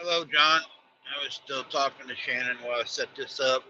Hello, John. I was still talking to Shannon while I set this up.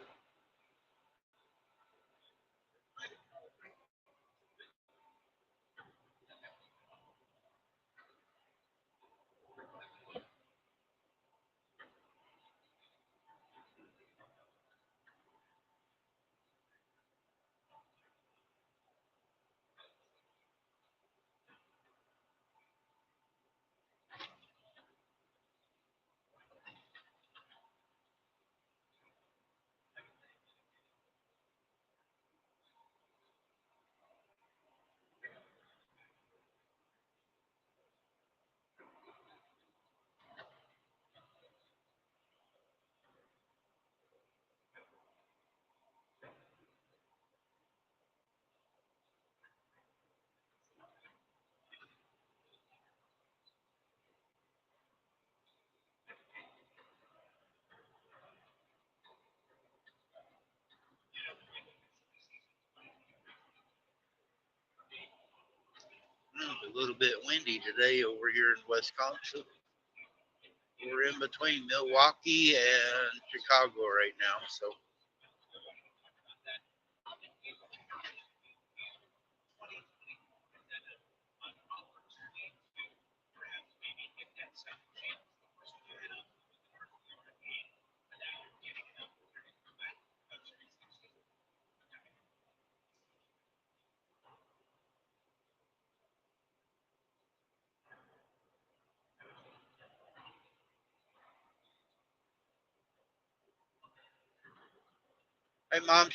It's a little bit windy today over here in Wisconsin. We're in between Milwaukee and Chicago right now. So, hey, Mom,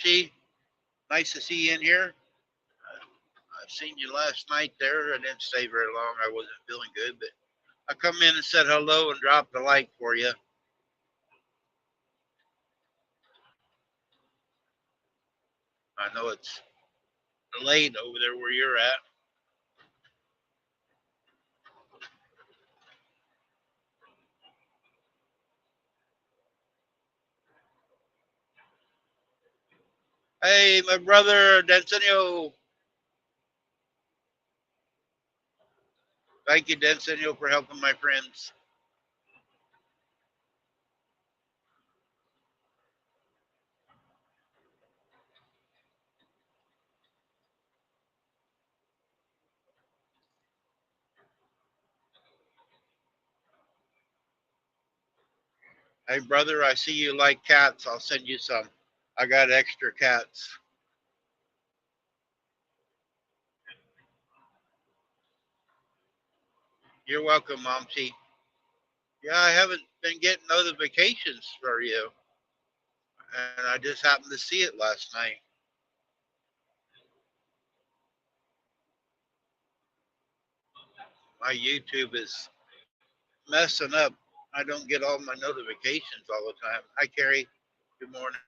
nice to see you in here. I seen you last night there. I didn't stay very long. I wasn't feeling good, but I come in and said hello and dropped a like for you. I know it's late over there where you're at. Hey, my brother Densenio. Thank you, Densenio, for helping my friends. Hey, brother, I see you like cats. I'll send you some. I got extra cats. You're welcome, Momsy. Yeah, I haven't been getting notifications for you, and I just happened to see it last night. My YouTube is messing up. I don't get all my notifications all the time. Hi, Carrie. Good morning.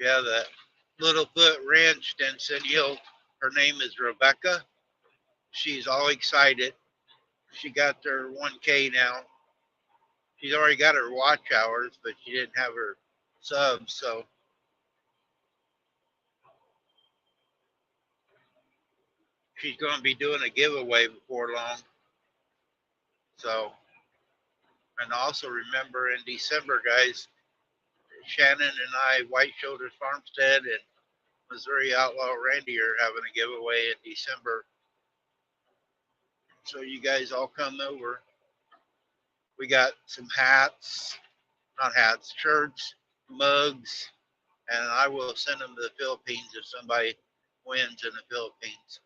Yeah, the Littlefoot Ranch, Dencenio. Her name is Rebecca. She's all excited. She got their 1K now. She's already got her watch hours, but she didn't have her subs. So she's going to be doing a giveaway before long. So, and also remember in December, guys, Shannon and I, White Shoulders Farmstead and Missouri Outlaw Randy are having a giveaway in December. So you guys all come over. We got some hats, not hats, shirts, mugs, and I will send them to the Philippines if somebody wins in the Philippines.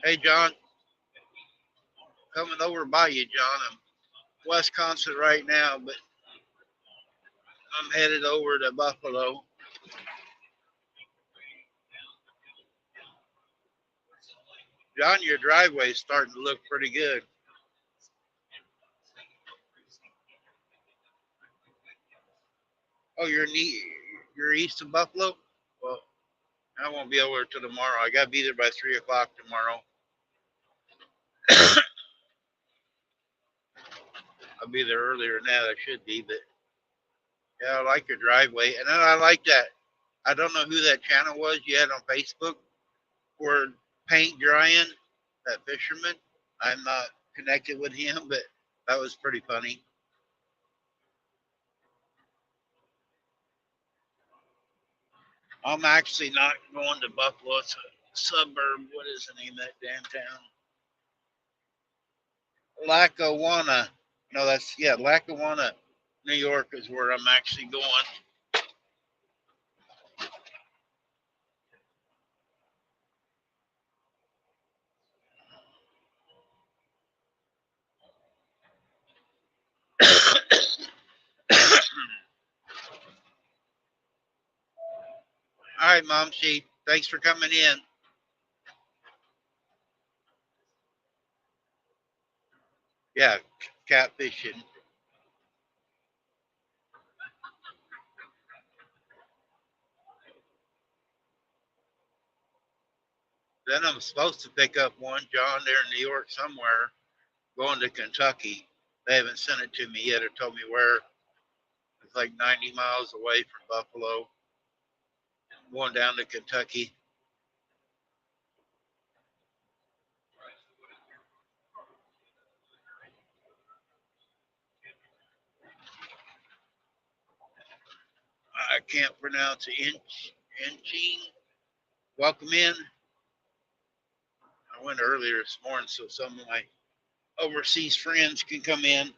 Hey, John. coming over by you, John. I'm Wisconsin right now, but I'm headed over to Buffalo. John, your driveway's starting to look pretty good. Oh, you're east of Buffalo? Well, I won't be over till tomorrow. I gotta be there by 3 o'clock tomorrow. I'll be there earlier than that. I should be, but yeah, I like your driveway, and then I like that. I don't know who that channel was you had on Facebook for paint drying. That fisherman. I'm not connected with him, but that was pretty funny. I'm actually not going to Buffalo. It's a suburb. What is the name of that damn town? Lackawanna. No, that's yeah, Lackawanna, New York is where I'm actually going. All right, Mom. She. Thanks for coming in. Yeah, catfishing. Then I'm supposed to pick up one, John, there in New York somewhere, going to Kentucky. They haven't sent it to me yet or told me where. It's like 90 miles away from Buffalo. I'm going down to Kentucky. I can't pronounce it. Inching. Welcome in. I went earlier this morning so some of my overseas friends can come in.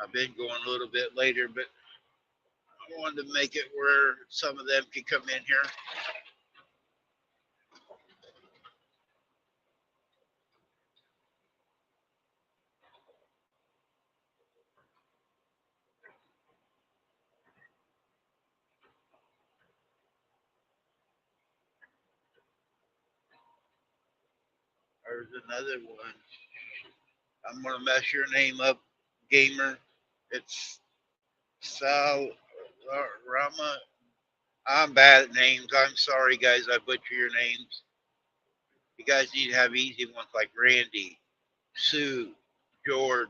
I've been going a little bit later, but I wanted to make it where some of them can come in here. There's another one. I'm gonna mess your name up, gamer. It's Sal Rama. I'm bad at names. I'm sorry, guys. I butcher your names. You guys need to have easy ones like Randy, Sue, George.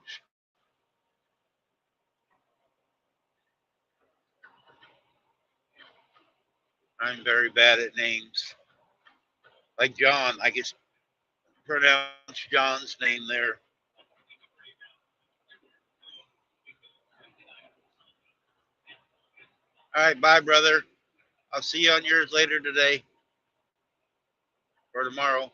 I'm very bad at names. Like John, I can pronounce John's name there. All right, bye, brother. I'll see you on yours later today or tomorrow.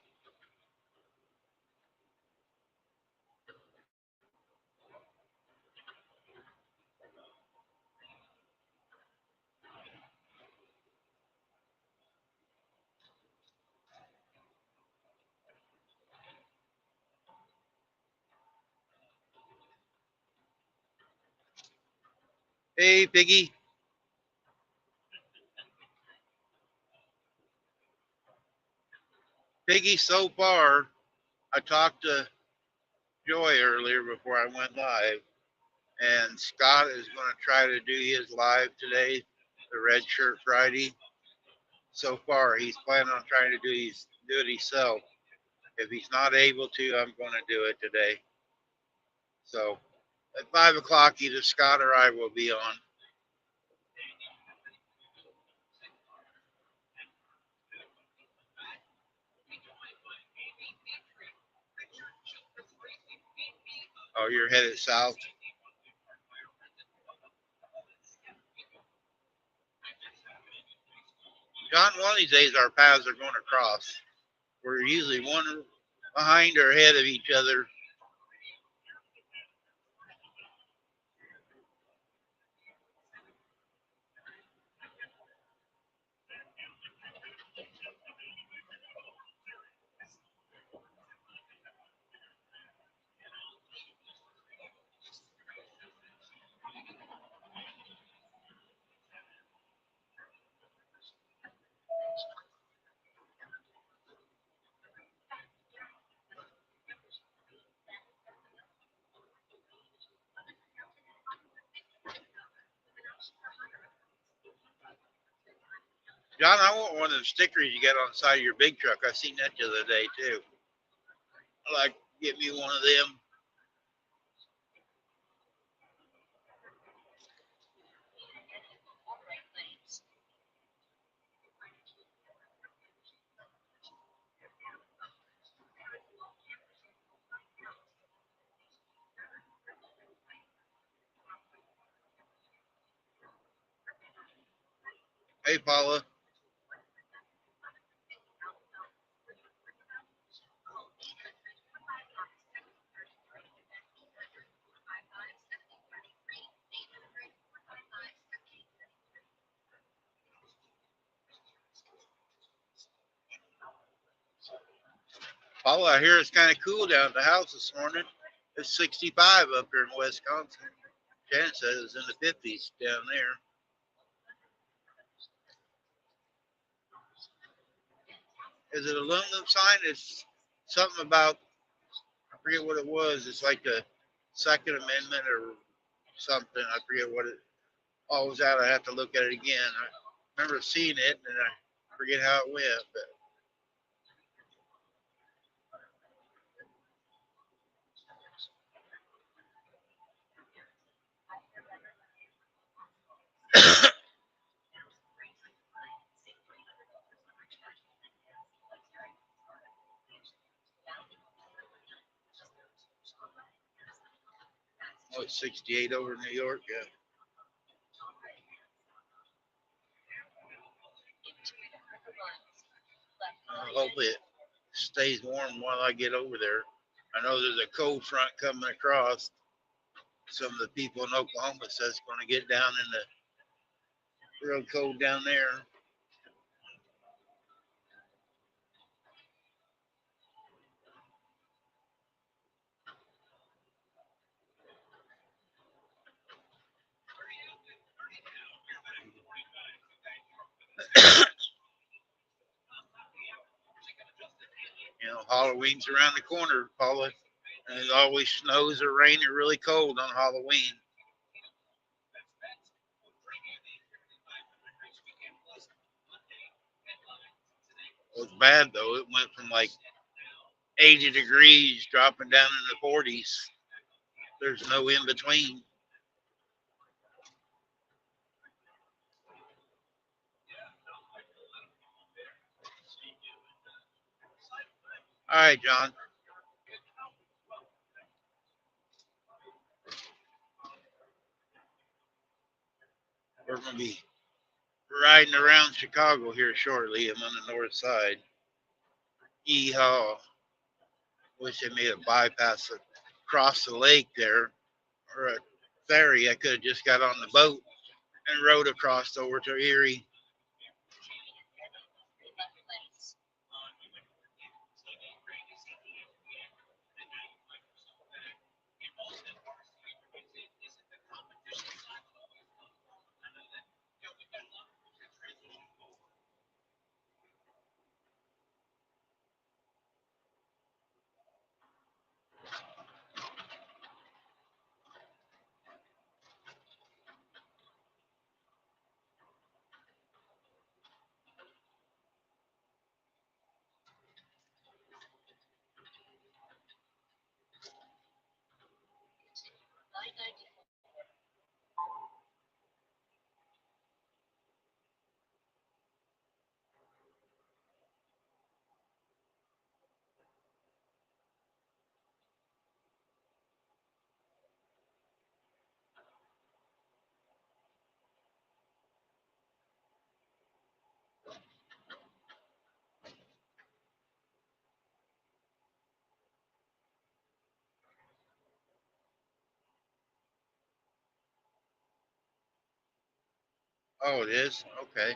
Hey, Piggy. Piggy, so far, I talked to Joy earlier before I went live, and Scott is going to try to do his live today, the Red Shirt Friday. So far, he's planning on trying to do it himself. If he's not able to, I'm going to do it today. So at 5 o'clock, either Scott or I will be on. Oh, you're headed south. John, one of these days our paths are going to cross. We're usually one behind or ahead of each other John, I want one of the stickers you got on the side of your big truck. I seen that the other day too. I like get me one of them. Hey, Paula. Paula, I hear it's kind of cool down at the house this morning. It's 65 up here in Wisconsin. Shannon says it's in the 50s down there. Is it aluminum sign? It's something about, I forget what it was. It's like the Second Amendment or something. I forget what it all was out. I have to look at it again. I remember seeing it and I forget how it went. But oh, it's 68 over New York. Yeah. I hope it stays warm while I get over there. I know there's a cold front coming across. Some of the people in Oklahoma says it's going to get down in the real cold down there. You know, Halloween's around the corner, Paula, and it always snows or rain or really cold on Halloween. It was bad though. It went from like 80 degrees dropping down in the 40s. There's no in between. All right, John, we're going to be riding around Chicago here shortly. I'm on the north side. Yeehaw. Wish they made a bypass across the lake there or a ferry. I could have just got on the boat and rode across over to Erie. Oh, it is? Okay.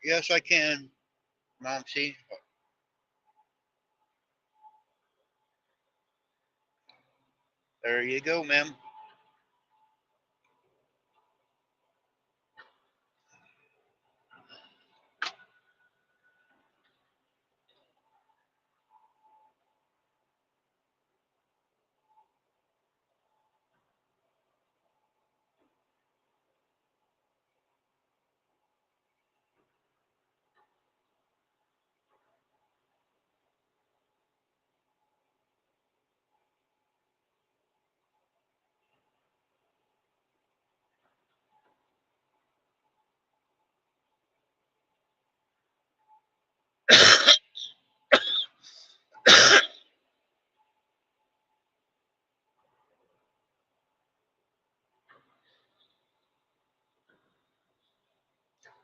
Yes, I can, Momsy. There you go, ma'am.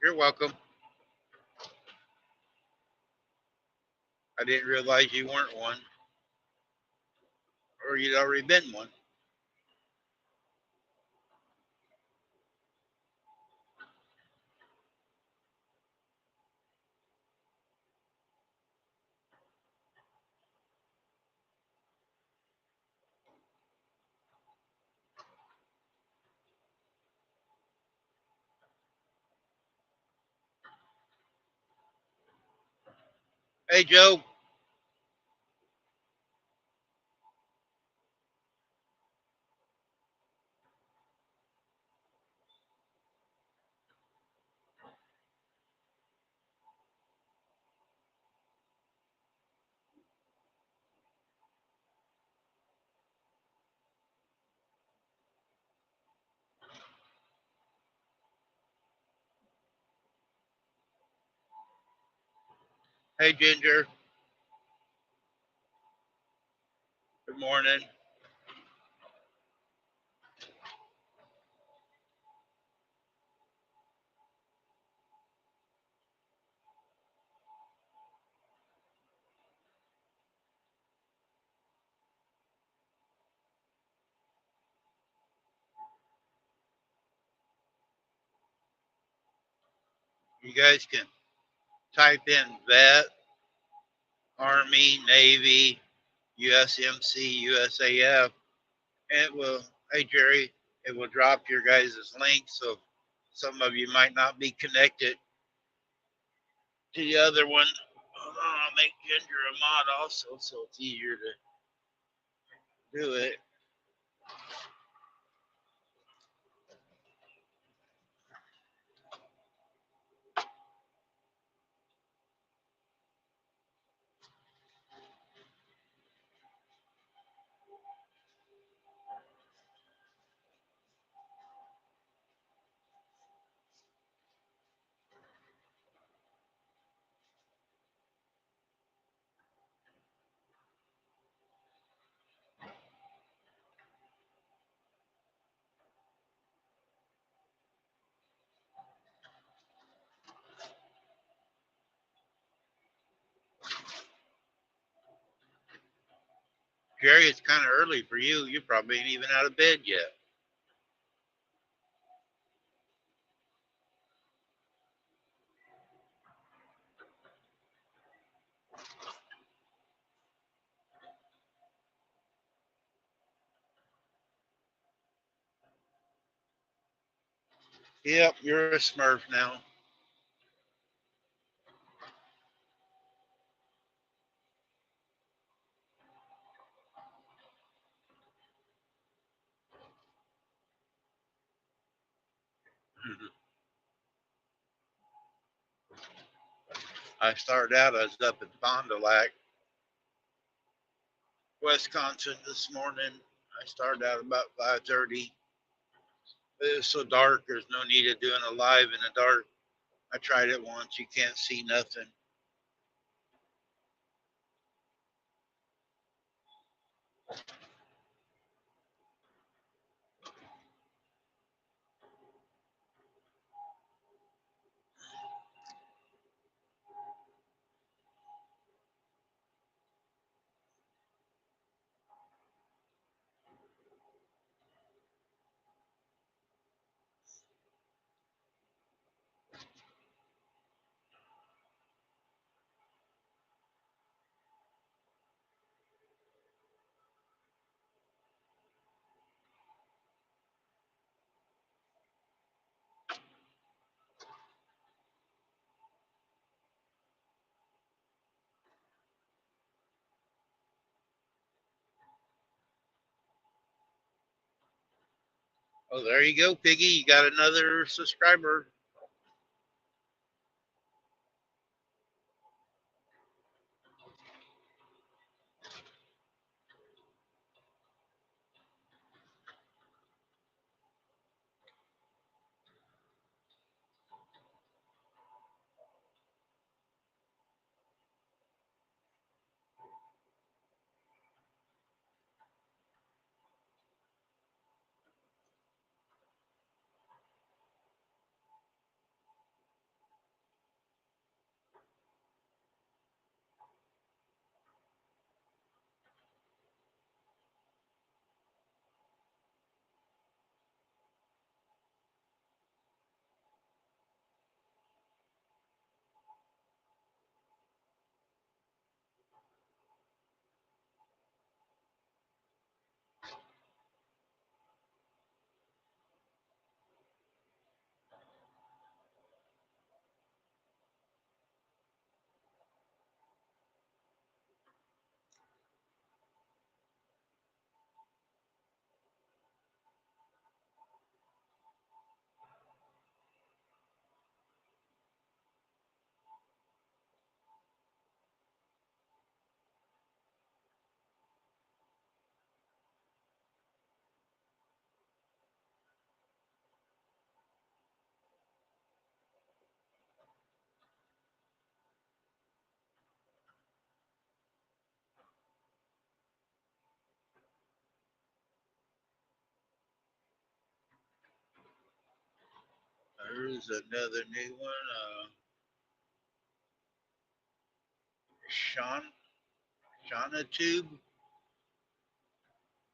You're welcome. I didn't realize you weren't one, or you'd already been one. Hey, Joe. Hey, Ginger. Good morning. You guys can type in vet, Army, Navy, USMC, USAF, and it will, hey, Jerry, it will drop your guys' link. So some of you might not be connected to the other one. Hold on, I'll make Ginger a mod also, so it's easier to do it. Jerry, it's kind of early for you. You probably ain't even out of bed yet. Yep, you're a Smurf now. I started out, I was up in Fond du Lac, Wisconsin this morning. I started out about 5:30. It was so dark, there's no need of doing a live in the dark. I tried it once, you can't see nothing. Oh, there you go, Piggy. You got another subscriber. There's another new one. Sean, Shauna Tube.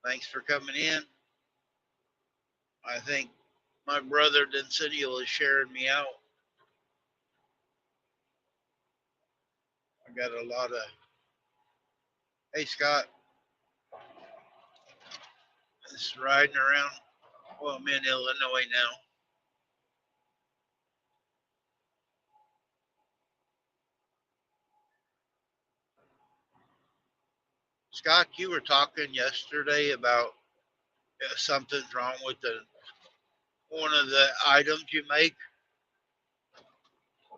Thanks for coming in. I think my brother Dencinio is sharing me out. I got a lot of. Hey Scott, just riding around. Well, I'm in Illinois now. Scott, you were talking yesterday about something's wrong with the one of the items you make.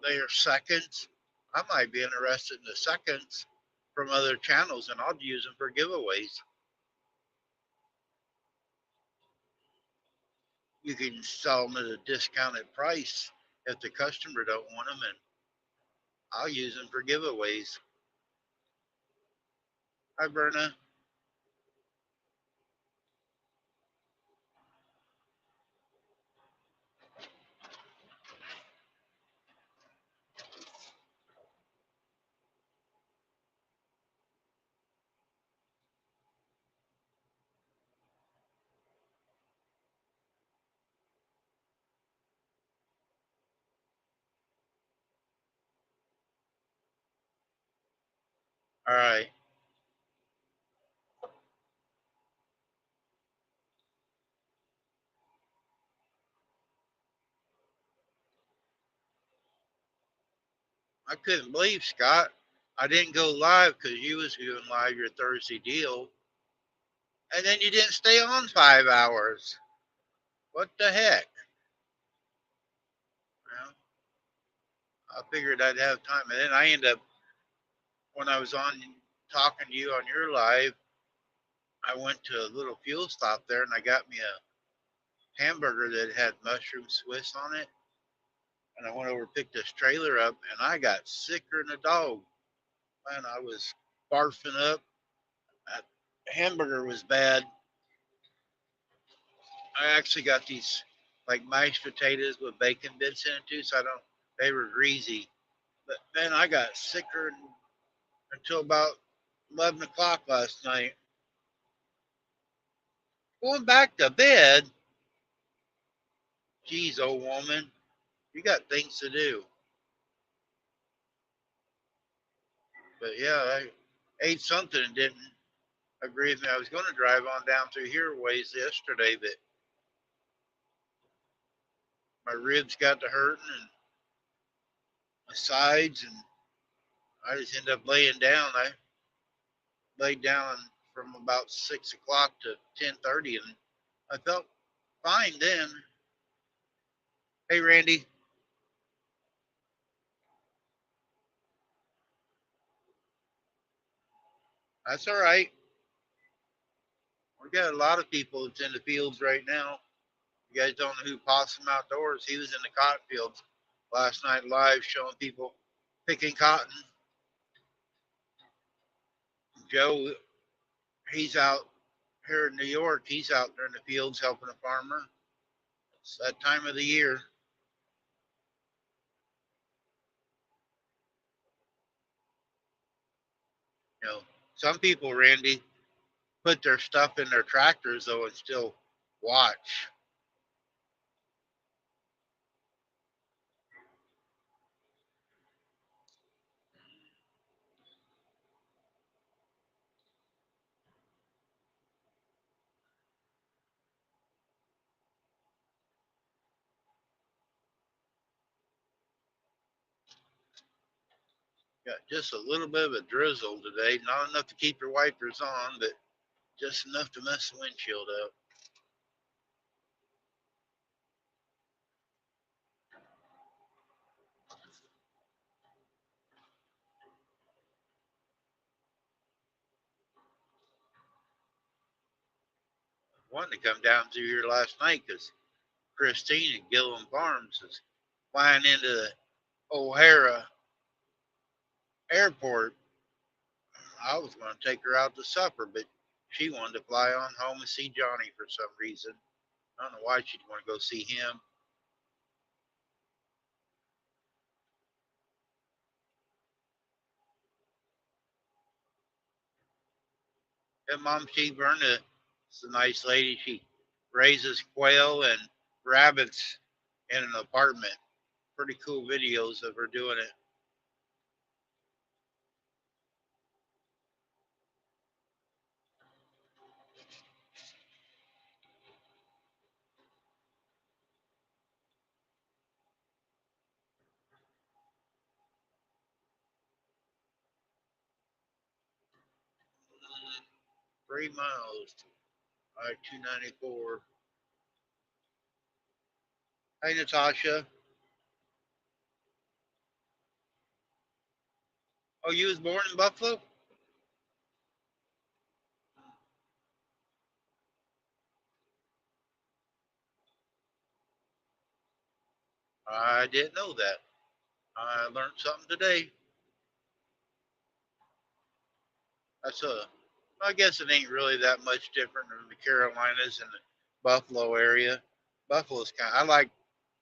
They are seconds. I might be interested in the seconds from other channels, and I'll use them for giveaways. You can sell them at a discounted price if the customer don't want them, and I'll use them for giveaways. Hi, Berna. All right. I couldn't believe, Scott, I didn't go live because you was doing live your Thursday deal, and then you didn't stay on 5 hours. What the heck? Well, I figured I'd have time, and then I ended up when I was on talking to you on your live. I went to a little fuel stop there, and I got me a hamburger that had mushroom Swiss on it. And I went over and picked this trailer up, and I got sicker than a dog. Man, I was barfing up. That hamburger was bad. I actually got these like mashed potatoes with bacon bits in it too, so I don't. They were greasy, but man, I got sicker until about 11 o'clock last night. Going back to bed. Geez, old woman, you got things to do. But yeah, I ate something and didn't agree with me. I was going to drive on down through here ways yesterday, but my ribs got to hurting and my sides, and I just ended up laying down. I laid down from about 6 o'clock to 10:30, and I felt fine then. Hey, Randy, that's all right. We got a lot of people that's in the fields right now. You guys don't know who Possum Outdoors? He was in the cotton fields last night live showing people picking cotton. Joe, he's out here in New York. He's out there in the fields helping a farmer. It's that time of the year. You know, some people, Randy, put their stuff in their tractors though and still watch. Got just a little bit of a drizzle today, not enough to keep your wipers on, but just enough to mess the windshield up. Wanted to come down through here last night because Christine at Gillum Farms is flying into the O'Hara airport. I was going to take her out to supper, but she wanted to fly on home and see Johnny for some reason. I don't know why she'd want to go see him. And Mom, she Verna is a nice lady. She raises quail and rabbits in an apartment. Pretty cool videos of her doing it. 3 miles to I-294. Hey, Natasha. Oh, you was born in Buffalo? I didn't know that. I learned something today. That's a, I guess it ain't really that much different than the Carolinas and the Buffalo area. Buffalo's kind. I like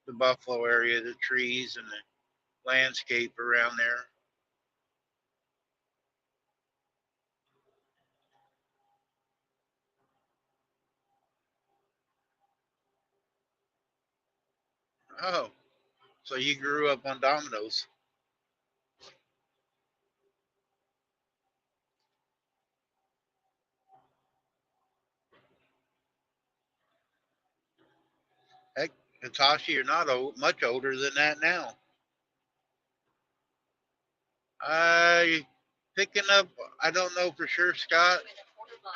the Buffalo area, the trees and the landscape around there. Oh, so you grew up on Domino's? Heck, Natasha, you're not much older than that now. I picking up. I don't know for sure, Scott.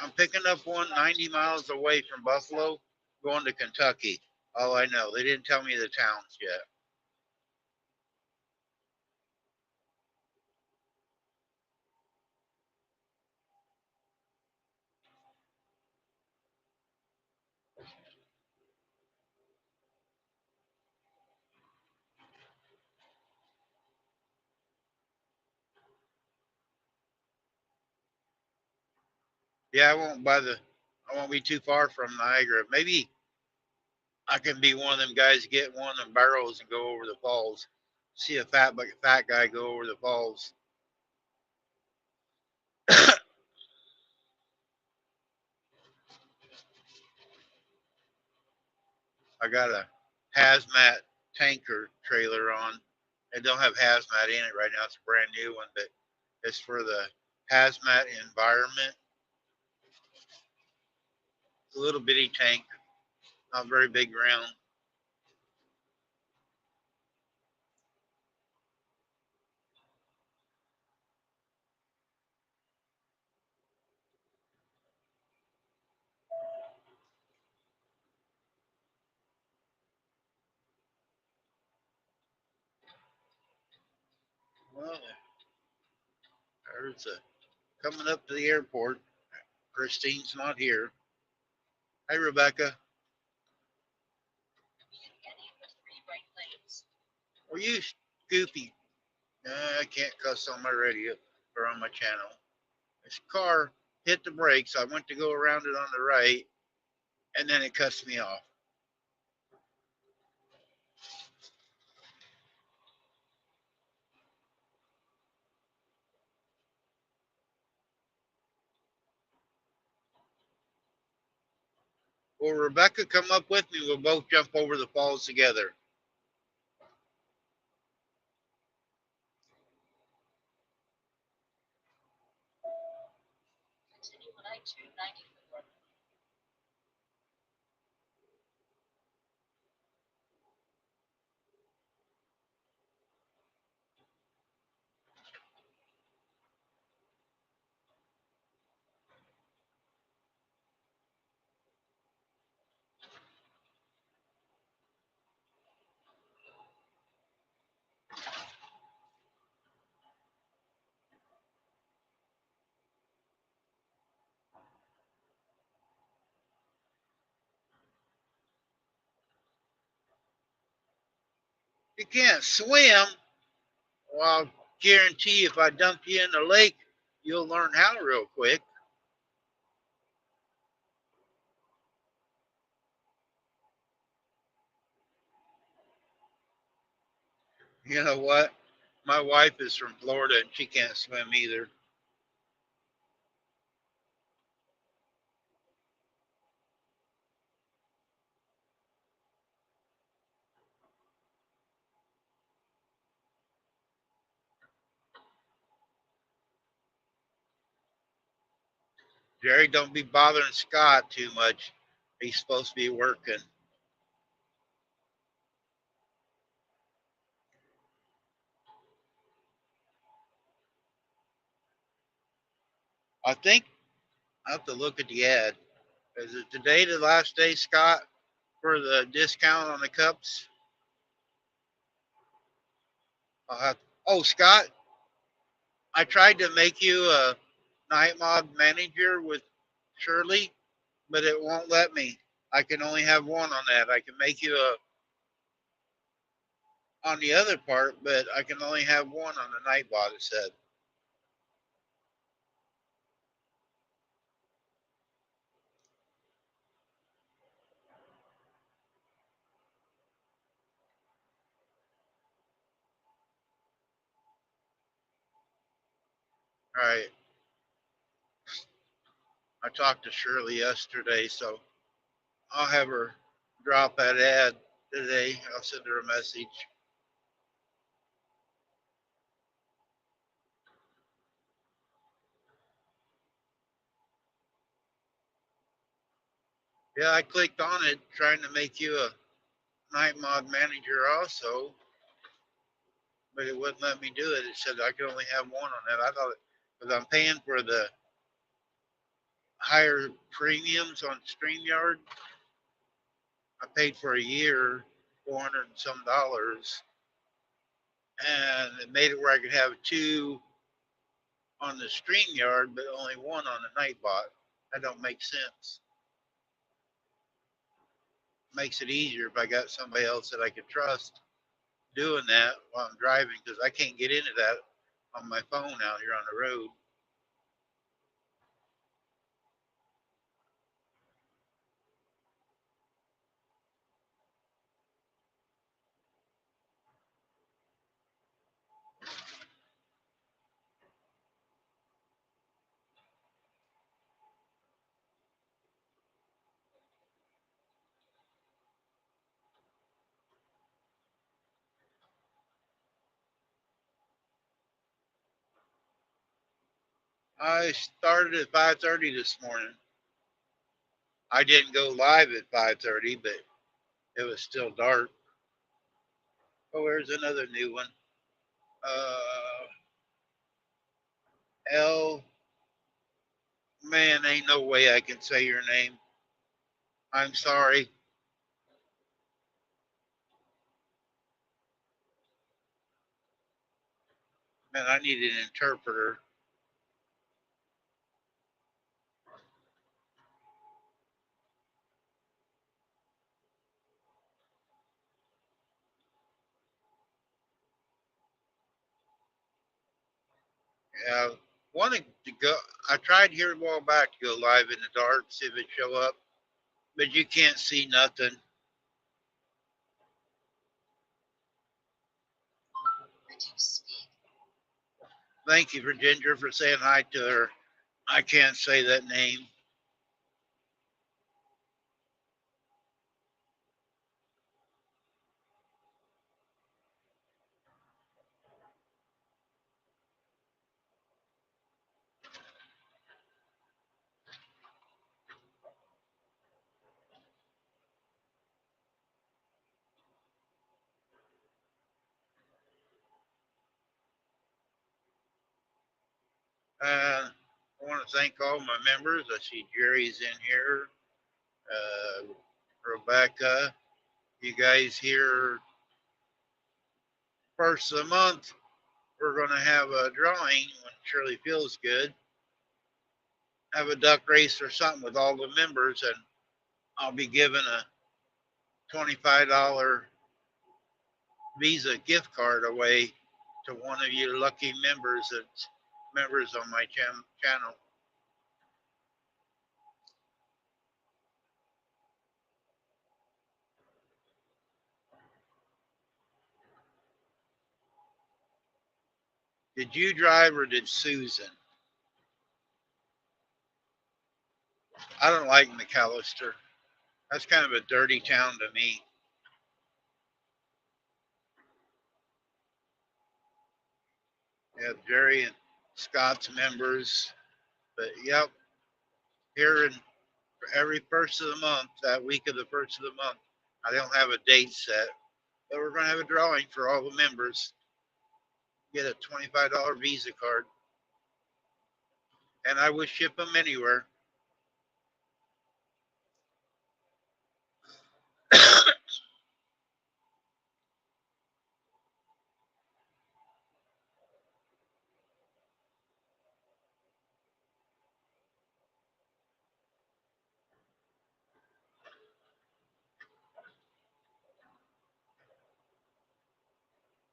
I'm picking up one 90 miles away from Buffalo, going to Kentucky. All I know. They didn't tell me the towns yet. Yeah, I won't buy the. I won't be too far from Niagara. Maybe I can be one of them guys get one of them barrels and go over the falls. See a fat guy go over the falls. I got a hazmat tanker trailer on. It don't have hazmat in it right now. It's a brand new one, but it's for the hazmat environment. It's a little bitty tank, not very big ground. Well, there's a coming up to the airport. Christine's not here. Hey, Rebecca. Are you goofy? I can't cuss on my radio or on my channel. This car hit the brakes. I went to go around it on the right, and then it cuts me off. Will Rebecca come up with me? We'll both jump over the falls together. You can't swim. Well, I'll guarantee if I dump you in the lake, you'll learn how real quick. You know what? My wife is from Florida and she can't swim either. Jerry, don't be bothering Scott too much. He's supposed to be working. I think I have to look at the ad. Is it today the last day, Scott, for the discount on the cups? I'll have, oh, Scott, I tried to make you a night mod manager with Shirley, but it won't let me. I can only have one on that. I can make you a on the other part, but I can only have one on the night bot. It said. All right. I talked to Shirley yesterday, so I'll have her drop that ad today. I'll send her a message. Yeah, I clicked on it trying to make you a night mod manager also, but it wouldn't let me do it. It said I could only have one on that. I thought because I'm paying for the higher premiums on StreamYard. I paid for a year, 400 and some dollars, and it made it where I could have two on the StreamYard, but only one on the Nightbot. That don't make sense. Makes it easier if I got somebody else that I could trust doing that while I'm driving, because I can't get into that on my phone out here on the road. I started at 5:30 this morning. I didn't go live at 5:30, but it was still dark. Oh, there's another new one. L. Man, ain't no way I can say your name. I'm sorry. And I need an interpreter. Yeah, wanted to go. I tried here a while back to go live in the dark, see if it show up, but you can't see nothing. Thank you for Ginger for saying hi to her. I can't say that name. I want to thank all my members. I see Jerry's in here. Rebecca, you guys here first of the month. We're going to have a drawing when Shirley feels good. Have a duck race or something with all the members, and I'll be giving a $25 Visa gift card away to one of you lucky members that's members on my channel. Did you drive or did Susan? I don't like McAllister. That's kind of a dirty town to me. Yeah, Jerry and Scott's members. But yep, here in every first of the month, that week of the first of the month, I don't have a date set, but we're going to have a drawing for all the members. Get a $25 Visa card. And I will ship them anywhere.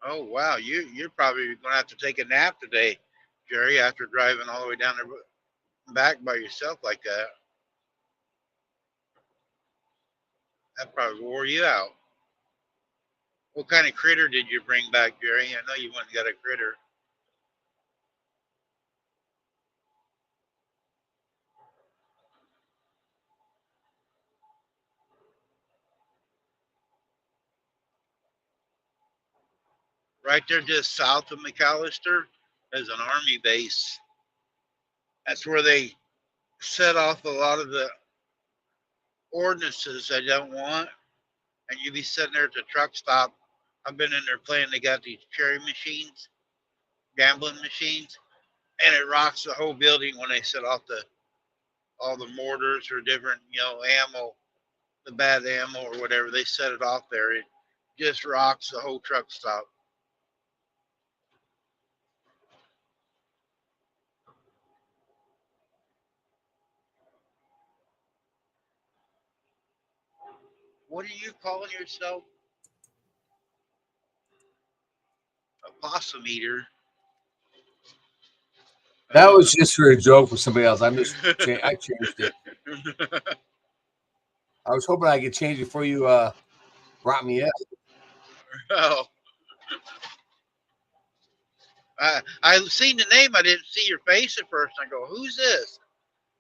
Oh wow, you're probably going to have to take a nap today, Jerry, after driving all the way down there back by yourself like that. That probably wore you out. What kind of critter did you bring back, Jerry? I know you went and got a critter. Right there, just south of McAllister, is an army base. That's where they set off a lot of the ordinances they don't want. And you be sitting there at the truck stop. I've been in there playing. They got these cherry machines, gambling machines, and it rocks the whole building when they set off the all the mortars or different, ammo, the bad ammo or whatever. They set it off there. It just rocks the whole truck stop. What are you calling yourself? A possum eater? That was just for a joke with somebody else. I changed it. I was hoping I could change it before you brought me up. Oh, I seen the name. I didn't see your face at first. I go, who's this?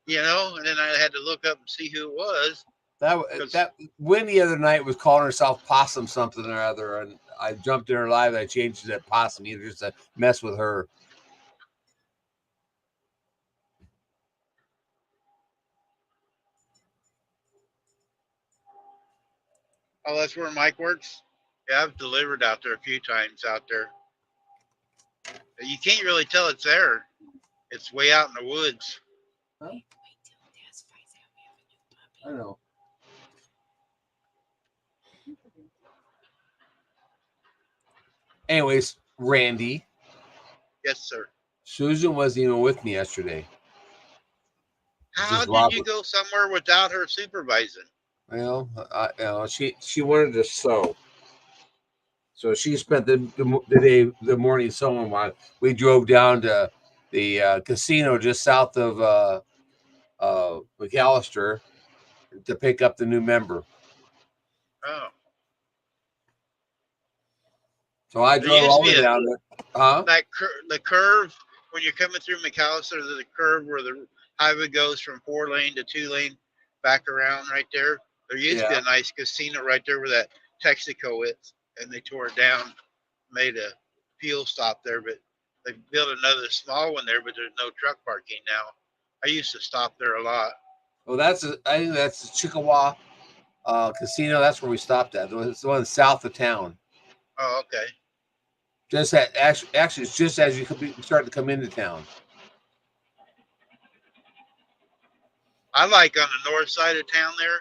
And then I had to look up and see who it was. That Win the other night was calling herself Possum something or other, and I jumped in her live. I changed it to Possum Eater just to mess with her. Oh, that's where Mike works. Yeah, I've delivered out there a few times out there. You can't really tell it's there. It's way out in the woods. Huh? I don't know. Anyways, Randy. Yes, sir. Susan wasn't even with me yesterday. How Just did you Robert. go somewhere without her supervising? Well, she wanted to sew, so she spent the morning sewing while we drove down to the casino just south of McAllister to pick up the new member. Oh, So I there drove used to all be the way down there. Huh? the curve when you're coming through McAllister. The curve where the highway goes from 4 lane to 2 lane back around right there. There used to be Yeah. a nice casino right there where that Texaco is, and they tore it down, made a fuel stop there, but they built another small one there, but there's no truck parking now. I used to stop there a lot. Well, I think that's the Chickasaw Casino. That's where we stopped at. It's the one south of town. Oh, okay. Just at actually, it's just as you start to come into town. I like on the north side of town there.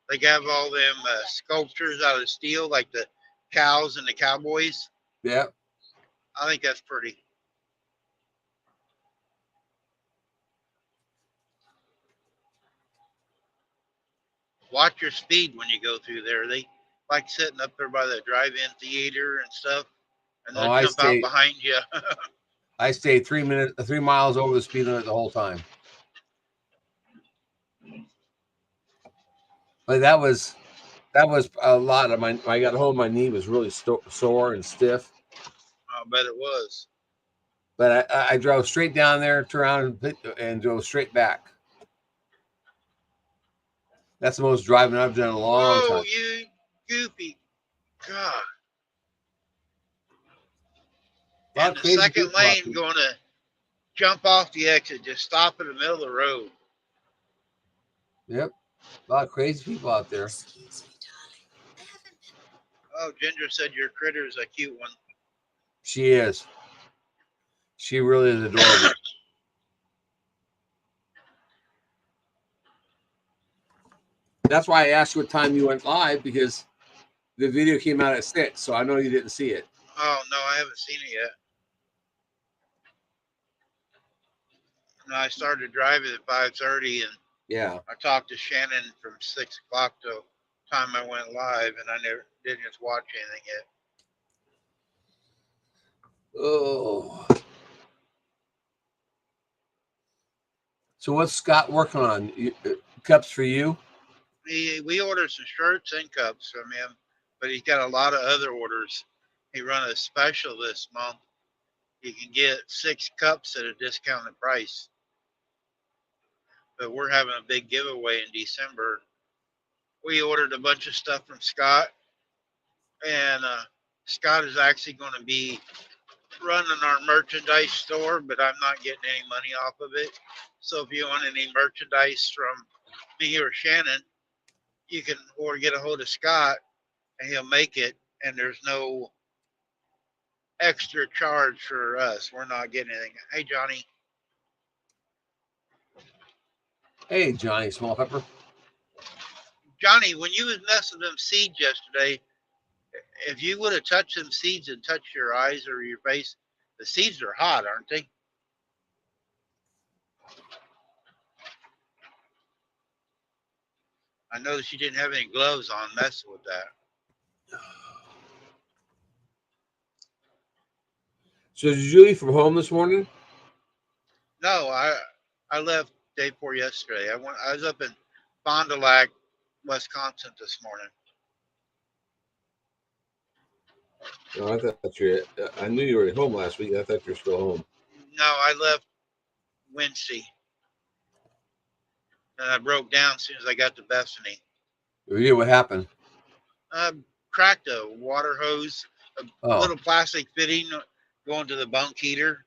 They have all them sculptures out of steel, like the cows and the cowboys. Yeah. I think that's pretty. Watch your speed when you go through there. They like sitting up there by the drive-in theater and stuff, and Oh, they'll jump out behind you. I stayed 3 miles over the speed limit the whole time. But that was a lot of my. When I got home, my knee was really sore and stiff. I bet it was. But I drove straight down there, turned around, and drove straight back. That's the most driving I've done in a long Whoa, time. you goofy. God. And the second lane going to jump off the exit, just stop in the middle of the road. Yep. A lot of crazy people out there. Oh, Ginger said your critter is a cute one. She is. She really is adorable. That's why I asked you what time you went live, because the video came out at 6, so I know you didn't see it. Oh, no, I haven't seen it yet. No, I started driving at 5:30, and yeah, I talked to Shannon from 6 o'clock till time I went live, and I didn't just watch anything yet. Oh. So what's Scott working on? Cups for you? We ordered some shirts and cups from him, but he's got a lot of other orders. He run a special this month. You can get 6 cups at a discounted price. But we're having a big giveaway in December. We ordered a bunch of stuff from Scott, and Scott is actually going to be running our merchandise store, but I'm not getting any money off of it. So if you want any merchandise from me or Shannon, you can or get a hold of Scott, and he'll make it, and there's no extra charge for us. We're not getting anything. Hey, Johnny. Hey, Johnny Small Pepper. Johnny, when you was messing with them seeds yesterday, if you would have touched them seeds and touched your eyes or your face, the seeds are hot, aren't they? I noticed you didn't have any gloves on messing with that. So did you leave from home this morning? No, I left day before yesterday. I was up in Fond du Lac, Wisconsin this morning. No, I knew you were at home last week. I thought you were still home. No, I left Wednesday. And I broke down as soon as I got to Bethany. Yeah, what happened? I cracked a water hose, a little plastic fitting going to the bunk heater.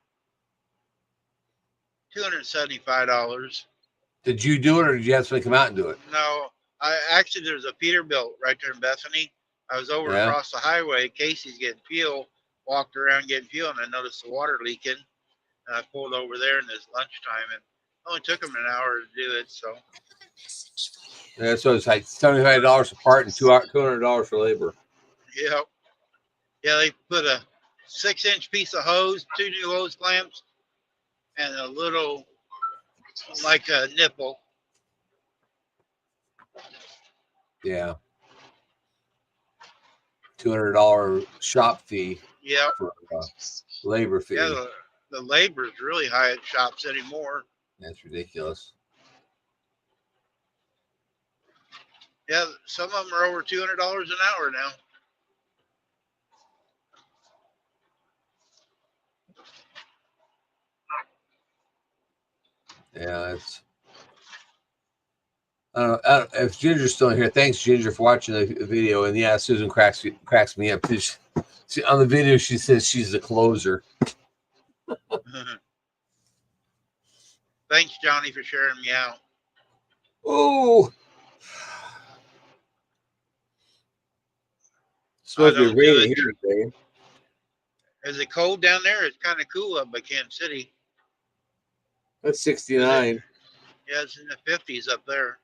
$275. Did you do it, or did you have somebody come out and do it? No, there's a Peterbilt right there in Bethany. I was over across the highway. Casey's getting fuel, walked around getting fuel, and I noticed the water leaking. And I pulled over there, and it's lunchtime, and it only took them an hour to do it. So. Yeah, so it's like $75 a part and $200 for labor. Yep. Yeah, they put a 6-inch piece of hose, 2 new hose clamps, and a little, like a nipple. Yeah. $200 shop fee Yeah, for labor fee. yeah. The labor is really high at shops anymore. That's ridiculous. Yeah, some of them are over $200 an hour now. Yeah, it's. I don't know if Ginger's still here. Thanks, Ginger, for watching the video. And yeah, Susan cracks me up too. She, on the video, she says she's the closer. Thanks, Johnny, for sharing me out. Oh, it's supposed to be raining here today. Is it cold down there? It's kind of cool up by Kansas City. That's 69. Yeah, it's in the 50s up there.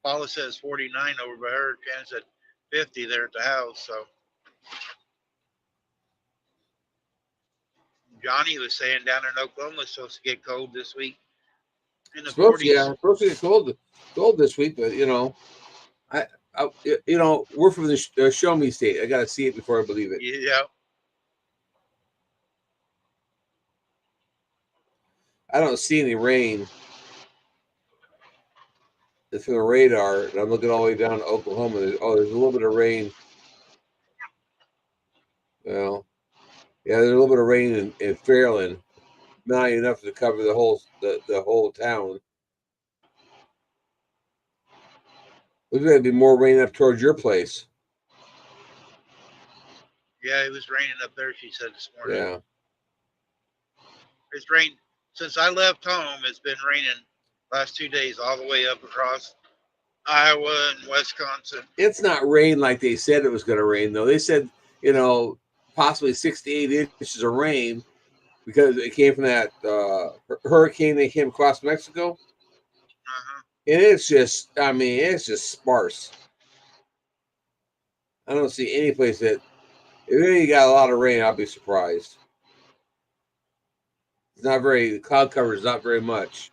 Paula says 49 over by her. Jan said 50 there at the house. So Johnny was saying down in Oklahoma it's supposed to get cold this week. In the 40s. Yeah, it's supposed to get cold this week, but we're from the show me state. I got to see it before I believe it. Yeah. I don't see any rain. It's from the radar, and I'm looking all the way down to Oklahoma. There's a little bit of rain. Well, yeah, there's a little bit of rain in Fairland. Not enough to cover the whole town. There's going to be more rain up towards your place. Yeah, it was raining up there, she said this morning. Yeah. It's rained since I left home. It's been raining last 2 days all the way up across Iowa and Wisconsin. It's not rain like they said it was going to rain, though. They said, possibly 6 to 8 inches of rain because it came from that hurricane that came across Mexico. Uh-huh. And it's just sparse. I don't see any place that, if you got a lot of rain, I'll be surprised. The cloud cover is not very much.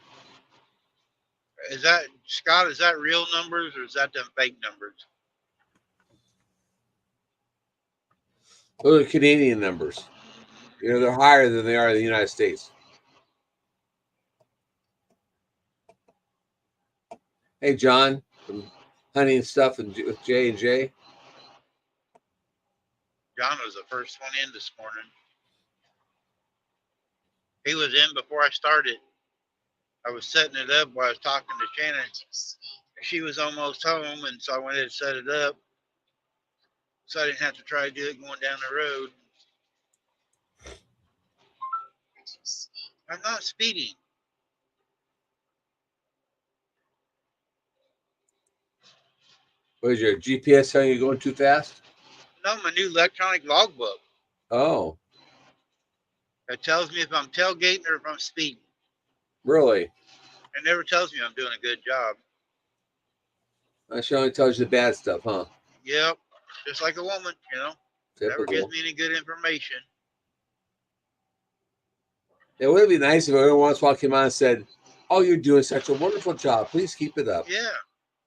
Is that, Scott, is that real numbers or is that them fake numbers? Those are Canadian numbers. They're higher than they are in the United States. Hey, John, from Honey and Stuff with J&J. John was the first one in this morning. He was in before I started. I was setting it up while I was talking to Shannon. She was almost home, and so I went ahead and set it up so I didn't have to try to do it going down the road. I'm not speeding. What is your GPS telling you going too fast? No, my new electronic logbook. Oh. It tells me if I'm tailgating or if I'm speeding. Really? It never tells me I'm doing a good job. She only tells you the bad stuff, huh? Yep. Just like a woman, Typical. Never gives me any good information. It would be nice if everyone once in a while came on and said, "Oh, you're doing such a wonderful job. Please keep it up." Yeah.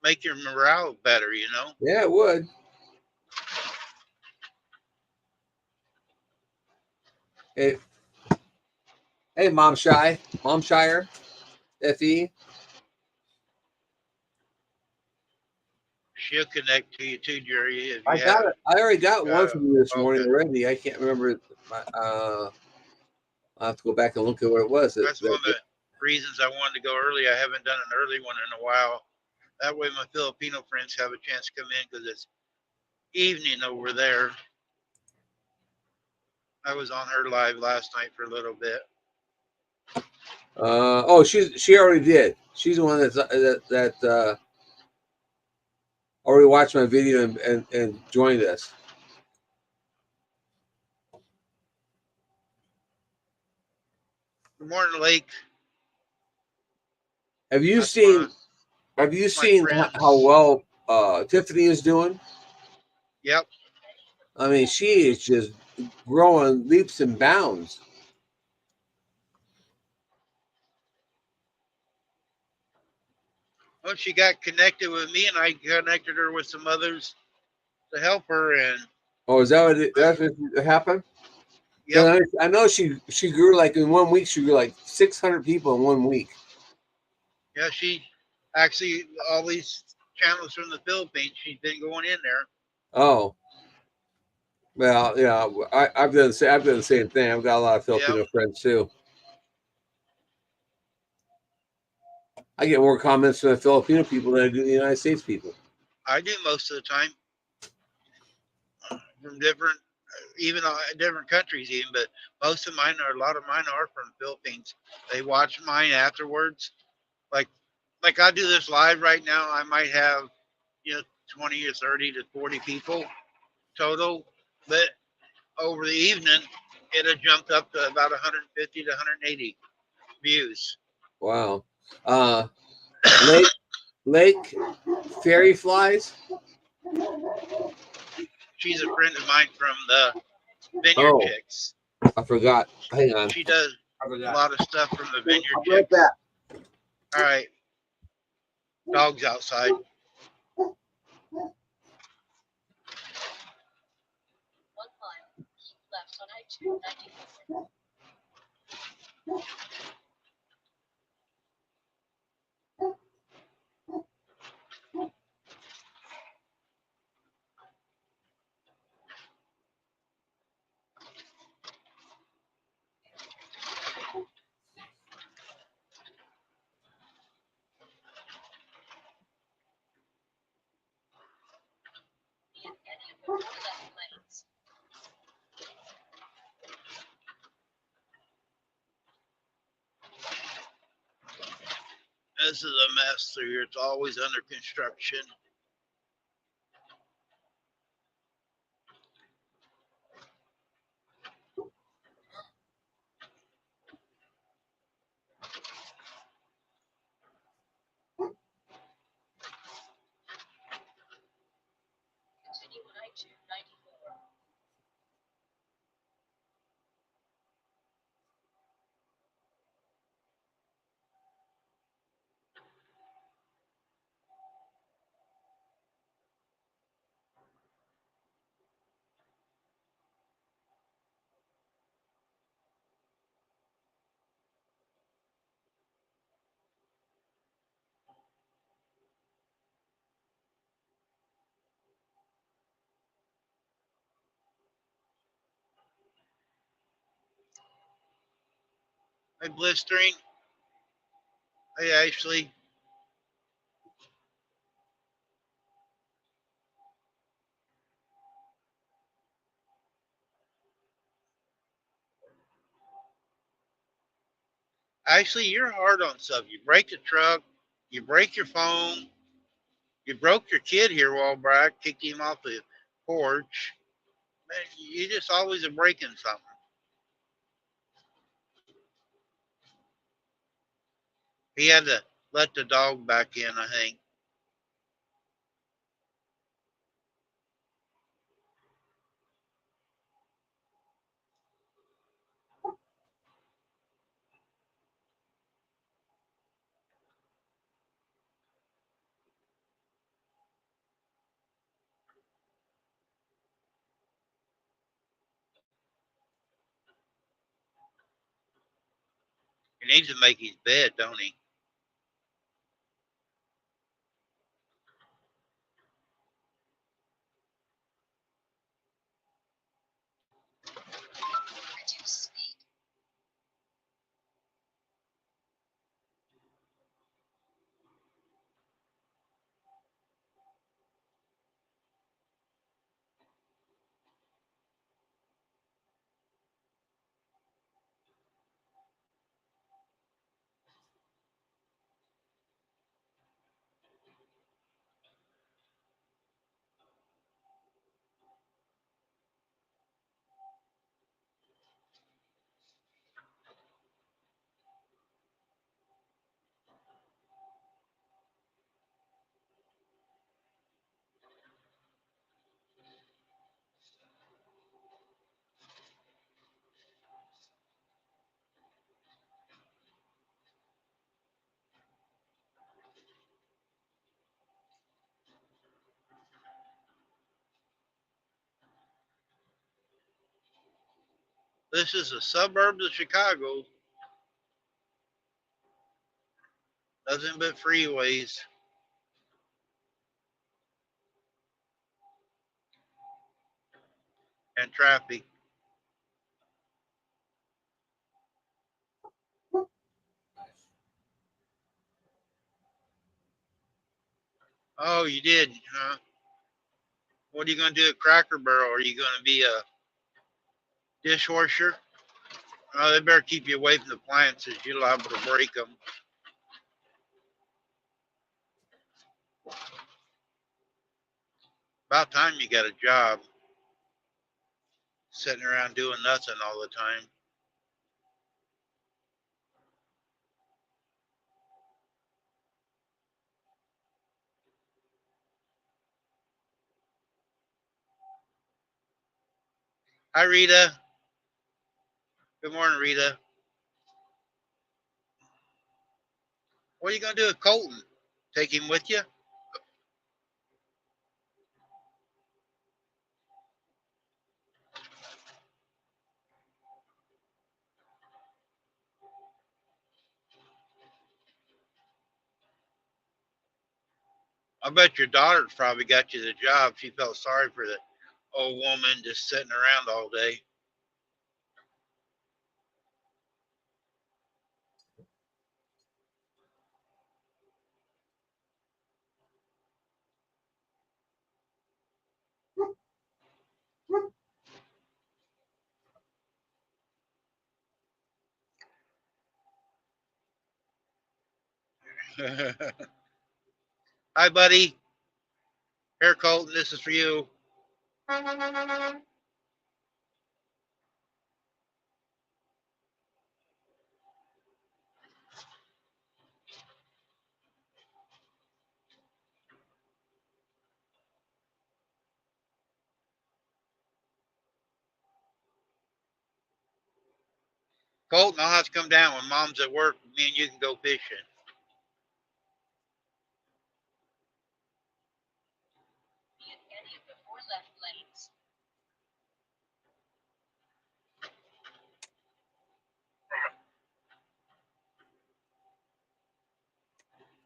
Make your morale better, Yeah, it would. Hey, Momshire, FE. She'll connect to you too, Jerry. I got it. I already got one from you this morning okay. already. I can't remember. I'll have to go back and look at what it was. That's one of the reasons I wanted to go early. I haven't done an early one in a while. That way my Filipino friends have a chance to come in because it's evening over there. I was on her live last night for a little bit. She already did. She's the one that already watched my video and joined us. Good morning, Lake. Have you seen how well Tiffany is doing? Yep. I mean, she is just growing leaps and bounds. Well, she got connected with me, and I connected her with some others to help her. And Oh, is that that's what happened? yep, I know she grew like in 1 week. She grew like 600 people in 1 week. yeah, she actually all these channels from the Philippines. She's been going in there. Oh, well, yeah. I've done the same thing. I've got a lot of Yep, Filipino friends too. I get more comments from the Filipino people than I do the United States people. I do most of the time from different, even different countries, even. But most of mine are a lot of mine are from the Philippines. They watch mine afterwards. Like like I do this live right now. I might have 20 or 30 to 40 people total, but over the evening it had jumped up to about 150 to 180 views. Wow. Uh, Lake Lake Fairy Flies. She's a friend of mine from the Vineyard Oh, Chicks. I forgot. Hang on. She does I a forgot. lot of stuff from the Vineyard I'll be right Chicks. back. All right, dogs outside. This is a mess through here. It's always under construction. Hey, blistering. Hey, Ashley. Ashley, you're hard on stuff. You break the truck. You break your phone. You broke your kid here a while back. Kicked him off the porch. Man, you just always are breaking something. He had to let the dog back in, I think. He needs to make his bed, don't he? This is the suburbs of Chicago. Nothing but freeways. And traffic. Oh, you did, huh? What are you going to do at Cracker Barrel? Are you going to be a dishwasher? Oh, they better keep you away from the appliances. You're liable to break them. About time you got a job. Sitting around doing nothing all the time. Hi, Rita. Good morning, Rita. What are you going to do with Colton? Take him with you? I bet your daughter's probably got you the job. She felt sorry for the old woman just sitting around all day. Hi, buddy. Here, Colton, this is for you. Colton, I'll have to come down when Mom's at work. Me and you can go fishing.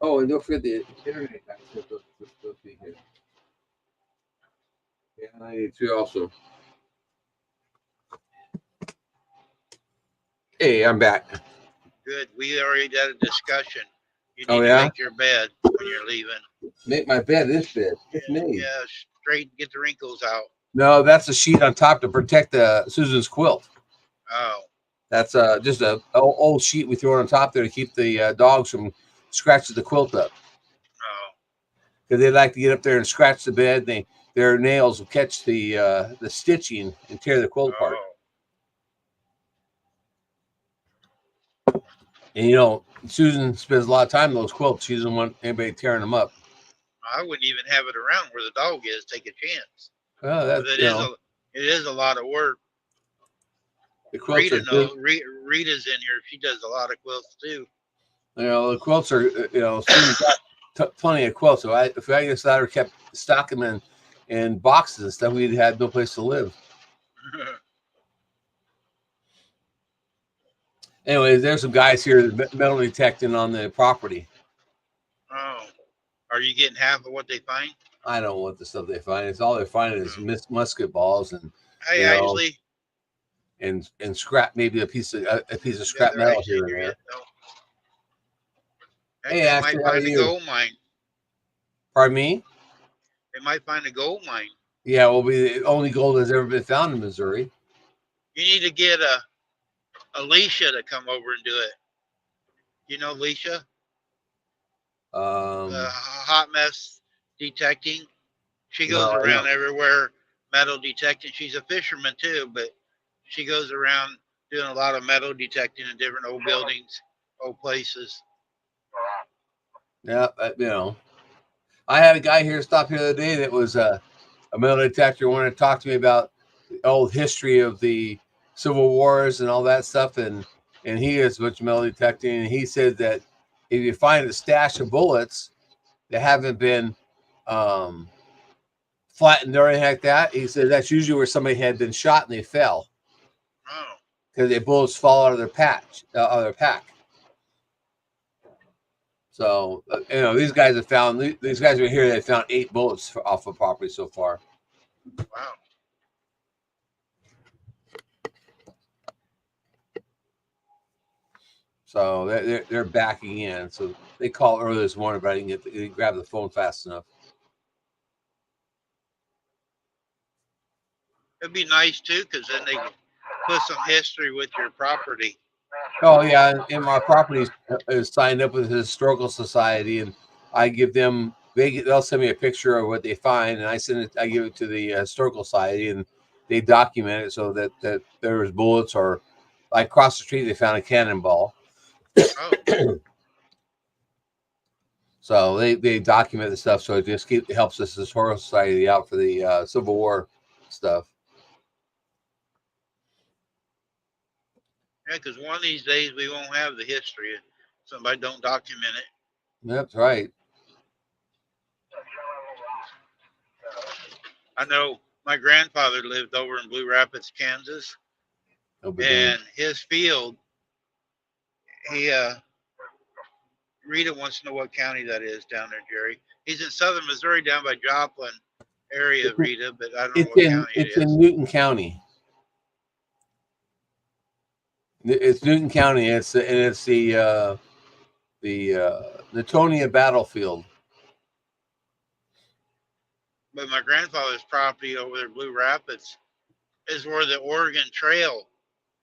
Oh, and don't forget the internet guys. Those be here. Yeah, 93 also. Hey, I'm back. Good. We already had a discussion. You need Oh, to yeah? make your bed when you're leaving. Make my bed. This bed. It's made. Yeah, straight. Get the wrinkles out. No, that's a sheet on top to protect Susan's quilt. Oh. That's just a old sheet we throw on top there to keep the dogs from scratching the quilt up. Oh. Because they like to get up there and scratch the bed. Their nails will catch the stitching and tear the quilt apart. Oh. And you know, Susan spends a lot of time in those quilts. She doesn't want anybody tearing them up. I wouldn't even have it around where the dog is. Take a chance. Well, that's, it is a lot of work. The quilts Rita knows. Rita's in here. She does a lot of quilts too. You know, the quilts are, Susan's got plenty of quilts. So if I just let her kept stocking them in boxes and stuff, we'd had no place to live. Anyways, there's some guys here metal detecting on the property. Oh, are you getting half of what they find? I don't know what the stuff they find. It's all they're finding is musket balls and actually and scrap, maybe a piece of scrap metal here and there. Hey, Ashley, might find a gold mine. Pardon me? They might find a gold mine. Yeah, it will be the only gold that's ever been found in Missouri. You need to get Alicia to come over and do it. You know Alicia? The hot mess detecting. She goes around everywhere, metal detecting. She's a fisherman too, but she goes around doing a lot of metal detecting in different old buildings, old places. Yeah, I had a guy here stop here the other day that was a metal detector, wanted to talk to me about the old history of the Civil Wars and all that stuff, and he does a bunch of metal detecting, and he said that if you find a stash of bullets that haven't been flattened or anything like that, he said that's usually where somebody had been shot and they fell. Oh. because the bullets fall out of their pack. So these guys have found these guys are here. They found 8 bullets off of property so far. Wow. So they're backing in. So they called earlier this morning, but I didn't grab the phone fast enough. It'd be nice too, because then they can put some history with your property. Oh yeah, and my property is signed up with the historical society, and I give them they'll send me a picture of what they find, and I give it to the historical society, and they document it so that there was bullets, or like across the street they found a cannonball. Oh. So they document the stuff, so it helps this historical society out for the Civil War stuff. Yeah, because one of these days we won't have the history if somebody don't document it. That's right. I know my grandfather lived over in Blue Rapids, Kansas, and his field, Rita wants to know what county that is down there, Jerry. He's in southern Missouri, down by Joplin area, Rita, but I don't know what county it is. It's in Newton County. It's Newton County. It's the Natonia battlefield. But my grandfather's property over there, Blue Rapids, is where the Oregon Trail,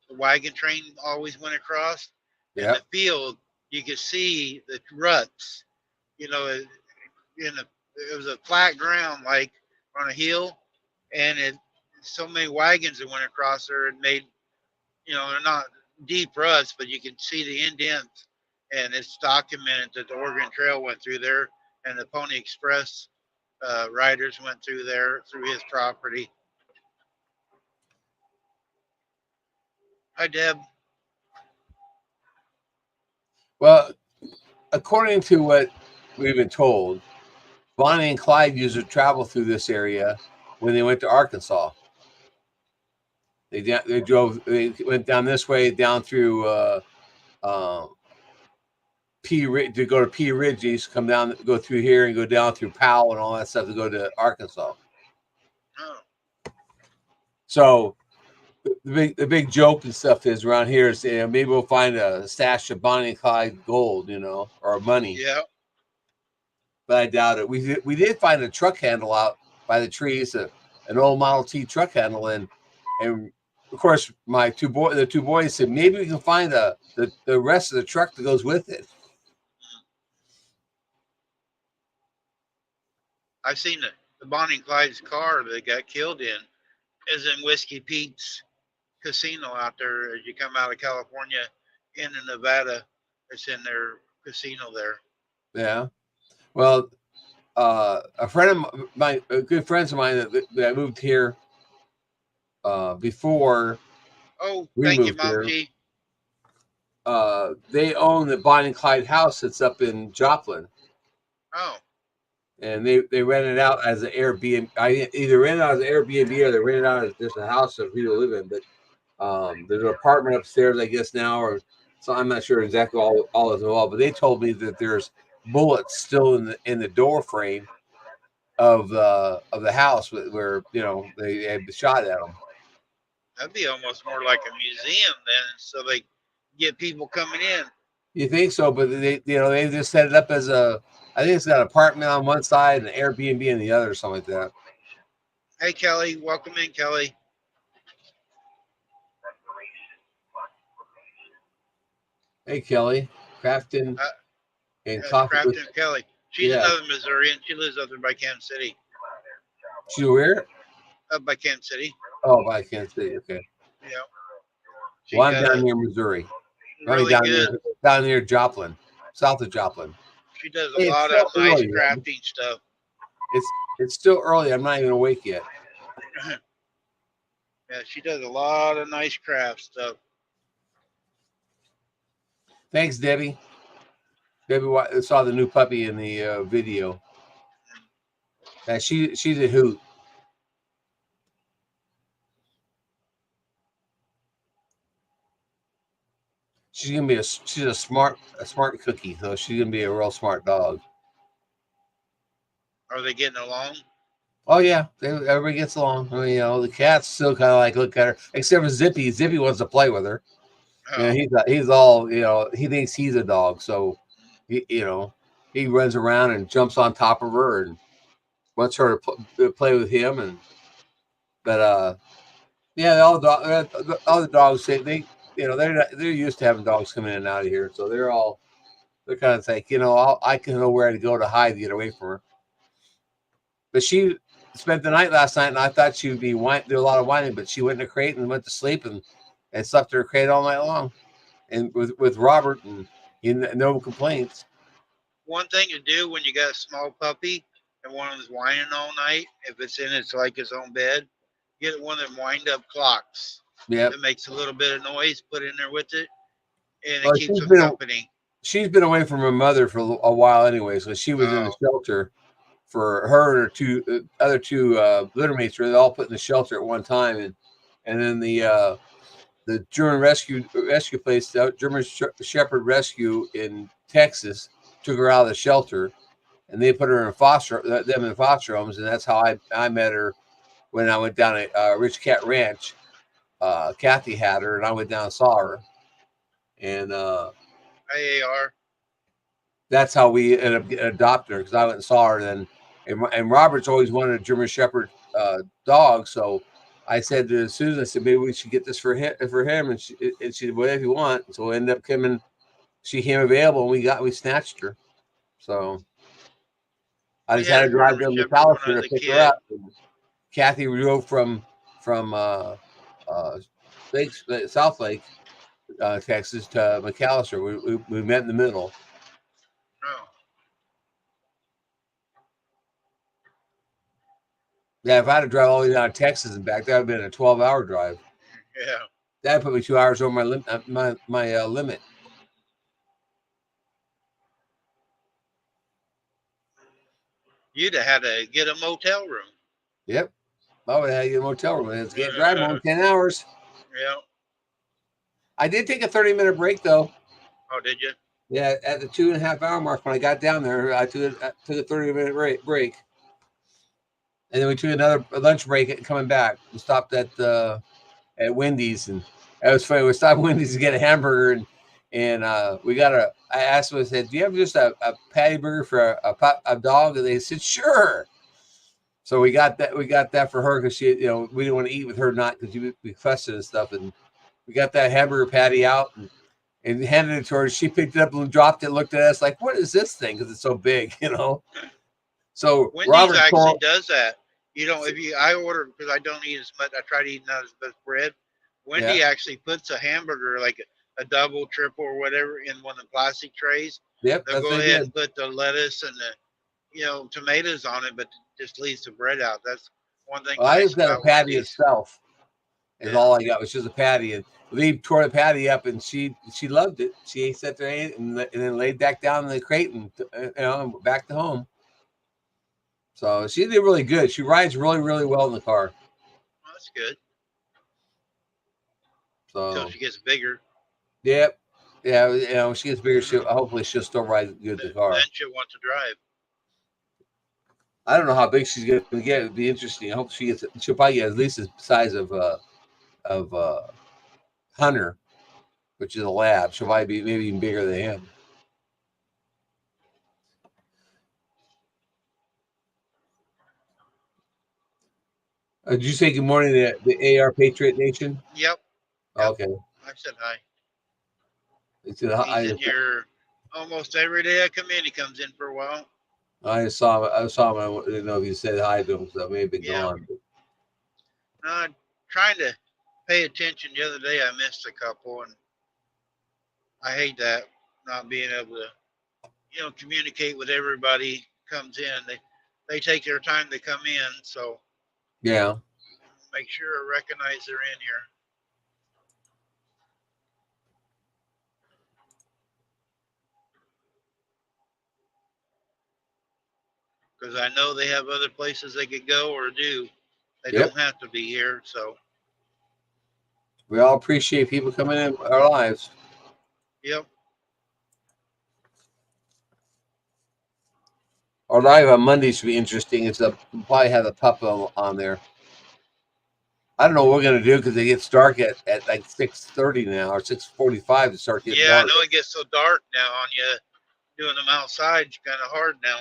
the wagon train always went across. Yep. In the field, you could see the ruts. It was a flat ground, like on a hill, and so many wagons that went across there and made, they're not deep ruts, but you can see the indents, and it's documented that the Oregon Trail went through there, and the Pony Express riders went through there through his property. Hi, Deb. Well, according to what we've been told, Bonnie and Clyde used to travel through this area when they went to Arkansas. They went down this way, down through to go to P Ridges, come down, go through here, and go down through Powell and all that stuff to go to Arkansas. Oh. So the big joke and stuff is around here is maybe we'll find a stash of Bonnie and Clyde gold, or money. Yeah. But I doubt it. We did find a truck handle out by the trees, an old Model T truck handle, and of course the two boys said maybe we can find the rest of the truck that goes with it. I've seen the Bonnie and Clyde's car that got killed in is in Whiskey Pete's casino out there as you come out of California into Nevada. It's in their casino there. Yeah. Well, a friend of mine, good friends of mine that moved here before. Oh, thank you, Mom G. They own the Bonnie and Clyde house that's up in Joplin. Oh. And they rent it out as an Airbnb. I either rent it out as an Airbnb or they rent it out as just a house for people to live in. But there's an apartment upstairs, I guess now, or so I'm not sure exactly all is involved. But they told me that there's bullets still in the door frame of the house where they had shot at them. That'd be almost more like a museum then, so they get people coming in. You think so? But they just set it up as I think it's got an apartment on one side and an Airbnb on the other, or something like that. Hey, Kelly. Welcome in, Kelly. Hey, Kelly. Crafton and Coffee. Crafton Kelly. She's another Missourian. She lives up there by Kansas City. She where? Up by Kansas City. Oh, by Kansas City. Okay. Yeah. Well, I'm down near Missouri. Really good. Down near Joplin, south of Joplin. She does a lot of nice crafting stuff. It's still early. I'm not even awake yet. Yeah, she does a lot of nice craft stuff. Thanks, Debbie. Debbie saw the new puppy in the video. And she's a hoot. she's gonna be she's a smart cookie, so she's gonna be a real smart dog. Are they getting along? Oh yeah, everybody gets along. I mean, the cats still kind of like look at her, except for Zippy. Zippy wants to play with her. Oh, He's all he thinks he's a dog, so he runs around and jumps on top of her and wants her to play with him. And but yeah, all the dogs they they're used to having dogs come in and out of here, so they're kind of like I can know where to go to hide to get away from her. But she spent the night last night, and I thought she would be do a lot of whining, but she went in a crate and went to sleep and slept in her crate all night long, and with Robert, and no complaints. One thing to do when you got a small puppy and one of them's whining all night, if it's in its like its own bed, get one of them wind up clocks. Yeah, It makes a little bit of noise, put in there with it, and it well, keeps them company. She's been away from her mother for a while anyway, so she was in the shelter. For her and her other two litter mates were all put in the shelter at one time, and then the German rescue place, the German Shepherd Rescue in Texas, took her out of the shelter, and they put her in them in foster homes, and that's how I met her when I went down at Rich Cat Ranch. Kathy had her, and I went down and saw her, and IAR. That's how we ended up adopting her, because I went and saw her then. And Robert's always wanted a German Shepherd dog, so I said to Susan, I said, maybe we should get this for him, and she said, whatever you want. So we ended up coming. She came available, and we snatched her. So I just had to drive down to McAlester to pick her up. And Kathy drove from South Lake, Texas to McAlester. We met in the middle. Oh. Yeah, if I had to drive all the way down to Texas and back, that would have been a 12-hour drive. Yeah. That put me 2 hours over my limit. You'd have had to get a motel room. Yep. I would have had to get a motel room. It's getting drive more than 10 hours. Yeah. I did take a 30-minute break, though. Oh, did you? Yeah, at the 2.5 hour mark when I got down there, I took a 30-minute break. And then we took another lunch break coming back. We stopped at Wendy's, and that was funny. We stopped at Wendy's to get a hamburger, and I asked them, I said, do you have just a patty burger for a dog? And they said, sure. So we got that for her because she, we didn't want to eat with her, not because we fussed and stuff. And we got that hamburger patty out and handed it to her. She picked it up and dropped it, looked at us like, what is this thing? Because it's so big, So Wendy's Robert actually does that. I order because I don't eat as much. I try to eat not as much bread. Wendy actually puts a hamburger, like a double, triple, or whatever, in one of the plastic trays. Yep, they'll go ahead and put the lettuce and the tomatoes on it, but just leaves the bread out. That's one thing. Well, I just got a patty itself. Is all I got was just a patty, and Lee tore the patty up, and she loved it. She sat there and then laid back down in the crate and back to home. So she did really good. She rides really, really well in the car. Well, that's good. So until she gets bigger. Yep. Yeah, when she gets bigger, hopefully she'll still ride good the car. Then she'll want to drive. I don't know how big she's going to get. It'd be interesting. I hope she'll probably get at least the size of Hunter, which is a lab. She'll probably be maybe even bigger than him. Did you say good morning to the AR Patriot Nation? Yep. Okay. I said hi. He's in here almost every day. I come in. He comes in for a while. I saw him. I didn't know if you said hi to him, so I may have been gone. No, trying to pay attention. The other day I missed a couple, and I hate that, not being able to, communicate with everybody comes in. They take their time to come in, so yeah. Make sure I recognize they're in here. Because I know they have other places they could go or do. They don't have to be here, so. We all appreciate people coming in our lives. Yep. Our live on Monday should be interesting. It's a we'll probably have the pup on there. I don't know what we're gonna do because it gets dark at like 6:30 now or 6:45 to start getting Yeah, I dark. know it gets so dark now on you. Doing them outside is kind of hard now.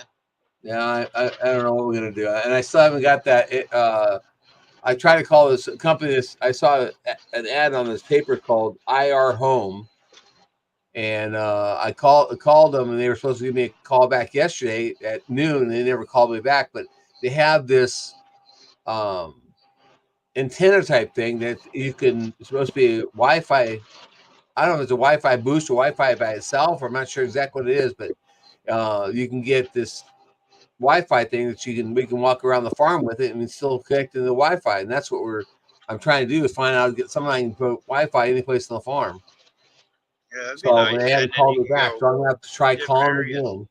Yeah, I don't know what we're gonna do, and I still haven't got that. I tried to call this company. I saw an ad on this paper called IR Home, and I called them, and they were supposed to give me a call back yesterday at noon. And they never called me back, but they have this um, antenna type thing that you can. It's supposed to be Wi-Fi. I don't know if it's a Wi-Fi boost or Wi-Fi by itself, or I'm not sure exactly what it is, but you can get this Wi-Fi thing that we can walk around the farm with it and it's still connected to the Wi-Fi, and that's what I'm trying to do is find out get something I can put Wi-Fi any place on the farm. Yeah, that'd be So but they nice. haven't And then called you me can back, go so I'm gonna have to try different calling areas. again.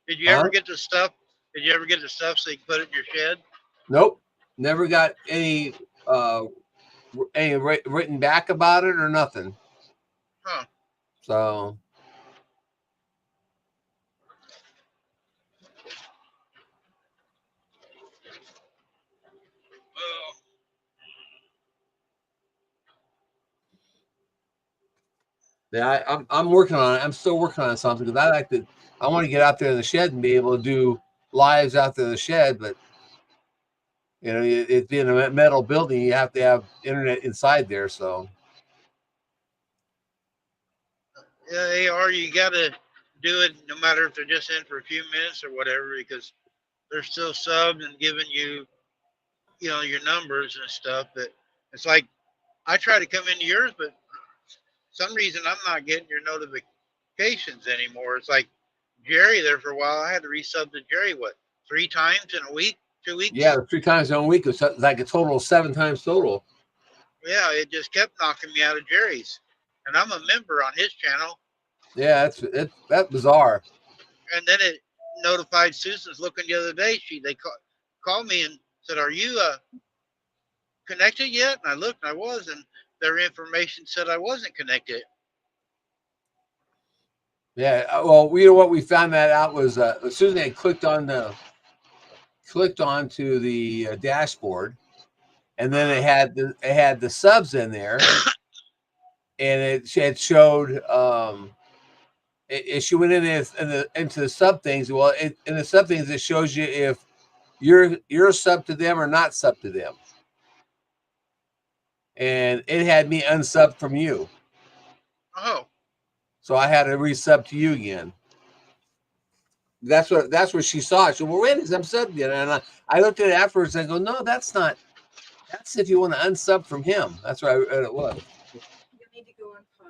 Did you Huh? ever get the stuff? Did you ever get the stuff so you can put it in your shed? Nope, never got any written back about it or nothing. Huh. So Well, yeah, I'm working on it. I'm still working on something because I want to get out there in the shed and be able to do lives out there in the shed, but you know, it being a metal building, you have to have internet inside there. So yeah, AR, you got to do it no matter if they're just in for a few minutes or whatever, because they're still subbed and giving you, your numbers and stuff. But it's like I try to come into yours, but some reason I'm not getting your notifications anymore. It's like Jerry there for a while. I had to resub to Jerry what 3 times in a week, 2 weeks. yeah, 3 times in a week is like a total of 7 times total. Yeah, it just kept knocking me out of Jerry's, and I'm a member on his channel. Yeah, that's bizarre. And then it notified Susan's looking the other day. Called me and said, "Are you connected yet?" And I looked, and I was, and their information said I wasn't connected. Yeah, well, you know what we found that out was Susan had clicked onto the dashboard, and then it had the subs in there, and it showed she went into the sub things. Well, in the sub things it shows you if you're sub to them or not sub to them, and it had me unsub from you, Oh, so I had to resub to you again. That's what she saw. She said, well, wait, I'm subbed yet, and I looked at it afterwards and I go, no, that's not. That's if you want to unsub from him. That's what it was.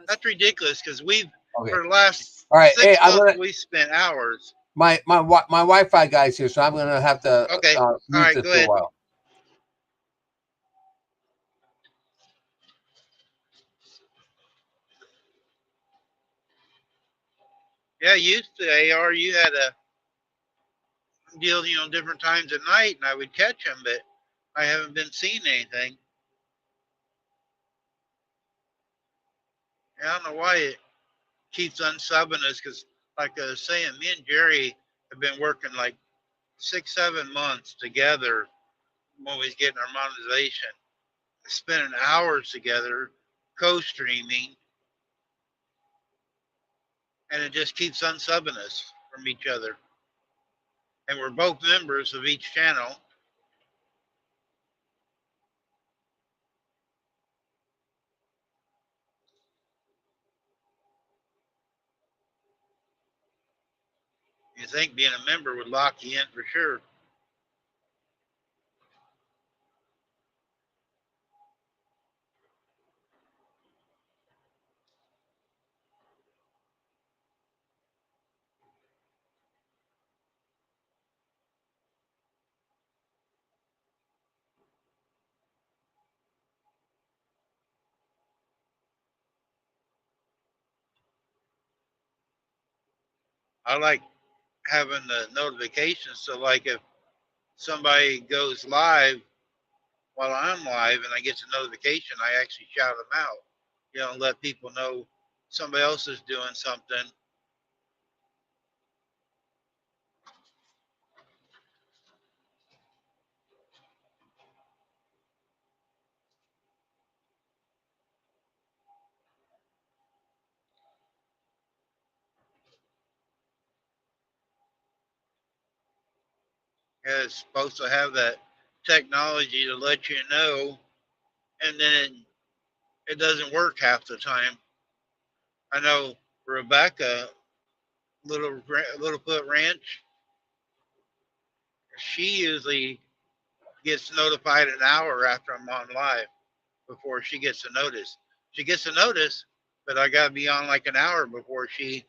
that's ridiculous because we've Okay. for the last All right. 6 months we spent hours. My Wi-Fi guy's here, so I'm gonna have to Okay, all mute right, this go for a ahead. while. Yeah, used to AR, you had a deal, different times at night, and I would catch them, but I haven't been seeing anything. I don't know why it keeps unsubbing us because, like I was saying, me and Jerry have been working like 6, 7 months together when we was getting our monetization, spending hours together, co-streaming, and it just keeps unsubbing us from each other. And we're both members of each channel. You think being a member would lock you in for sure. I like having the notifications. So, like, if somebody goes live while I'm live and I get the notification, I actually shout them out, let people know somebody else is doing something. It's supposed to have that technology to let you know, and then it doesn't work half the time. I know Rebecca, Littlefoot Ranch, she usually gets notified an hour after I'm on live before she gets a notice. She gets a notice, but I got to be on like an hour before she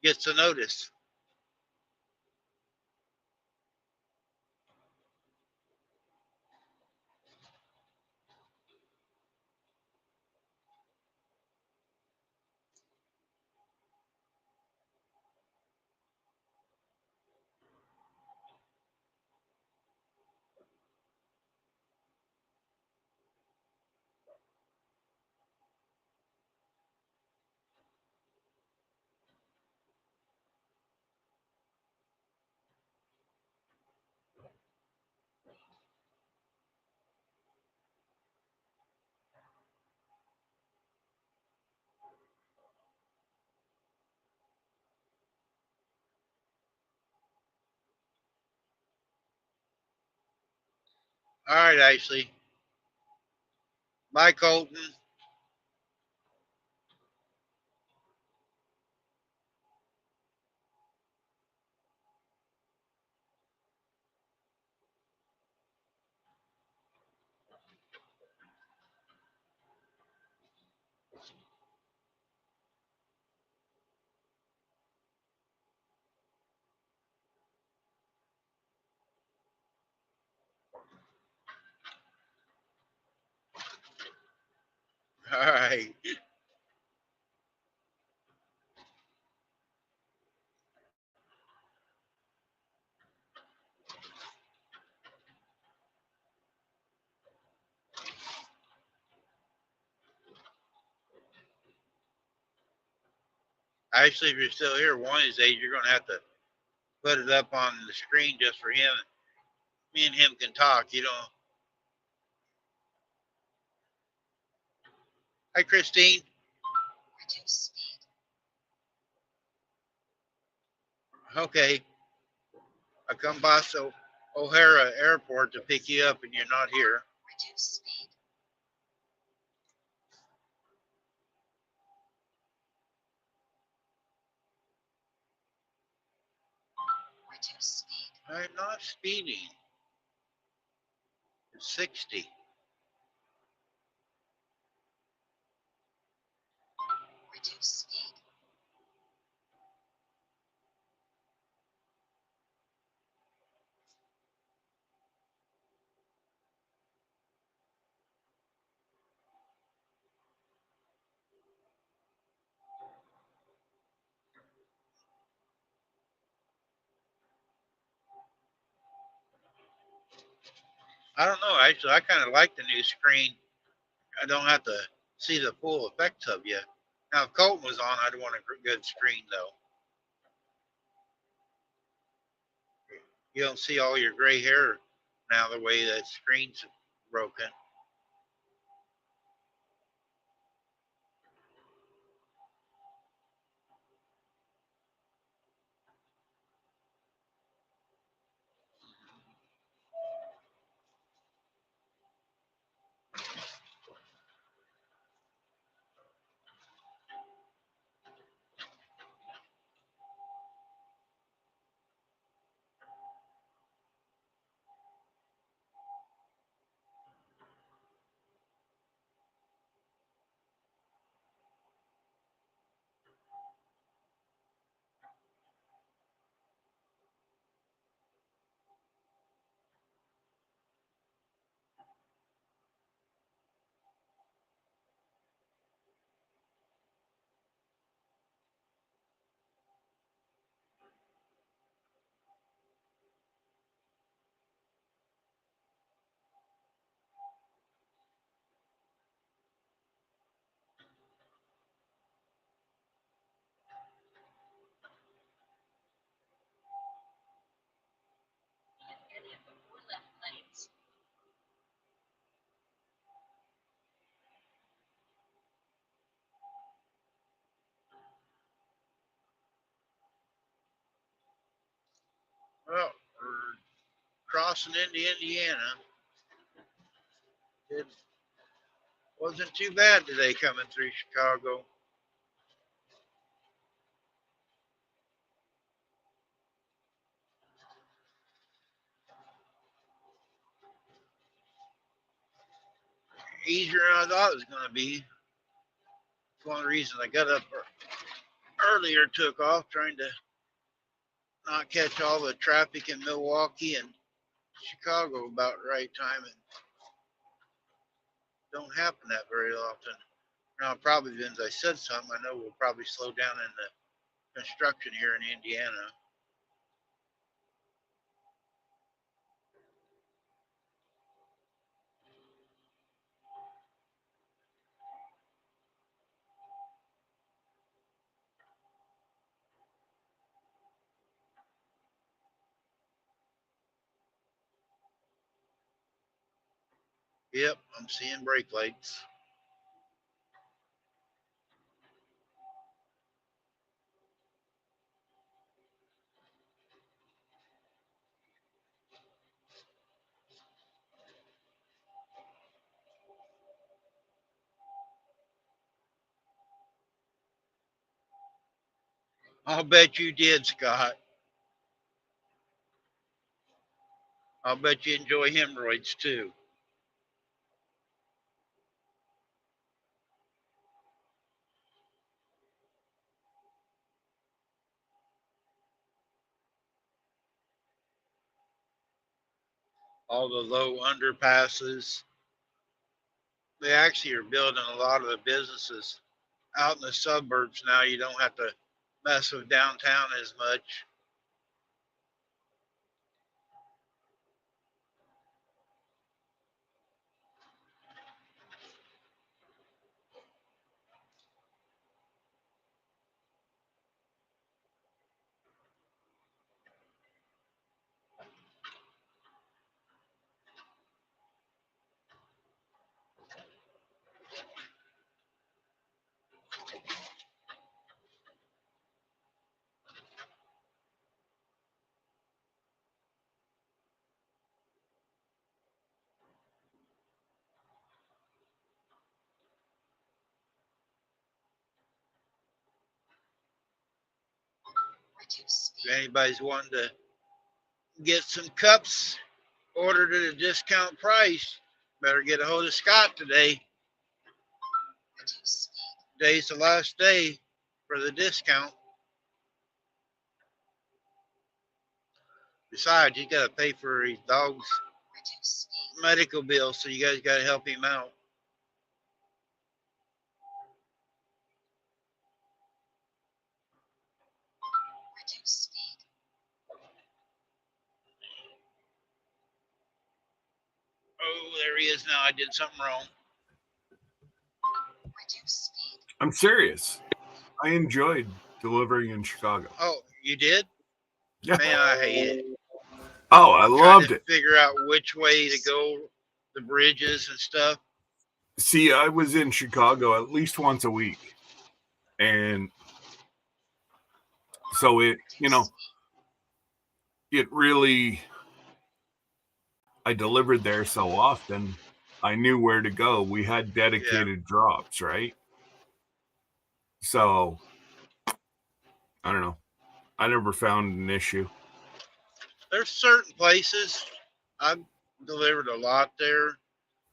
gets a notice. All right, Ashley. Bye, Colton. All right. Actually, if you're still here, one of these days you're going to have to put it up on the screen just for him. Me and him can talk. You know. Hi, Christine. Okay. I come by O'Hara Airport to pick you up, and you're not here. I'm not speeding. It's 60. I don't know. Actually, I kind of like the new screen. I don't have to see the full effects of you. Now, if Colton was on, I'd want a good screen, though. You don't see all your gray hair now the way that screen's broken. Well, we're crossing into Indiana. It wasn't too bad today coming through Chicago. Easier than I thought it was going to be. It's one of the reasons I got up earlier, took off, trying to not catch all the traffic in Milwaukee and Chicago about the right time. And don't happen that very often. Now, probably because I said something, I know we'll probably slow down in the construction here in Indiana. Yep, I'm seeing brake lights. I'll bet you did, Scott. I'll bet you enjoy hemorrhoids too. All the low underpasses. They actually are building a lot of the businesses out in the suburbs now. You don't have to mess with downtown as much. If anybody's wanting to get some cups ordered at a discount price, better get a hold of Scott today. Today's the last day for the discount. Besides, you got to pay for his dog's medical bill, so you guys got to help him out. Oh, there he is now. I did something wrong. I'm serious. I enjoyed delivering in Chicago. Oh, you did? Yeah. Man, I hate it. Oh, I loved it. Figure out which way to go, the bridges and stuff. See, I was in Chicago at least once a week. And so it really, I delivered there so often, I knew where to go. We had dedicated drops, right? So, I don't know. I never found an issue. There's certain places I've delivered a lot there.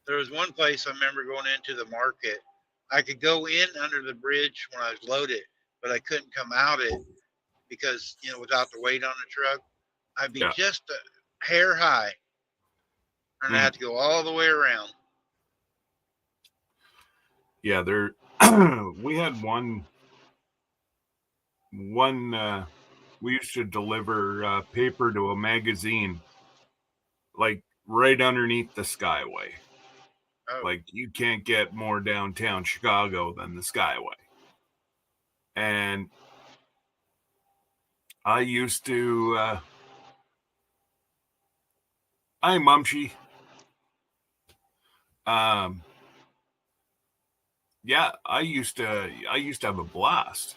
There was one place I remember going into the market. I could go in under the bridge when I was loaded, but I couldn't come out it because, without the weight on the truck, I'd be just a hair high. And I had to go all the way around. Yeah, we had one we used to deliver paper to a magazine, like right underneath the Skyway. Oh. Like you can't get more downtown Chicago than the Skyway. And I used to, hi Mumshy. Yeah, I used to have a blast,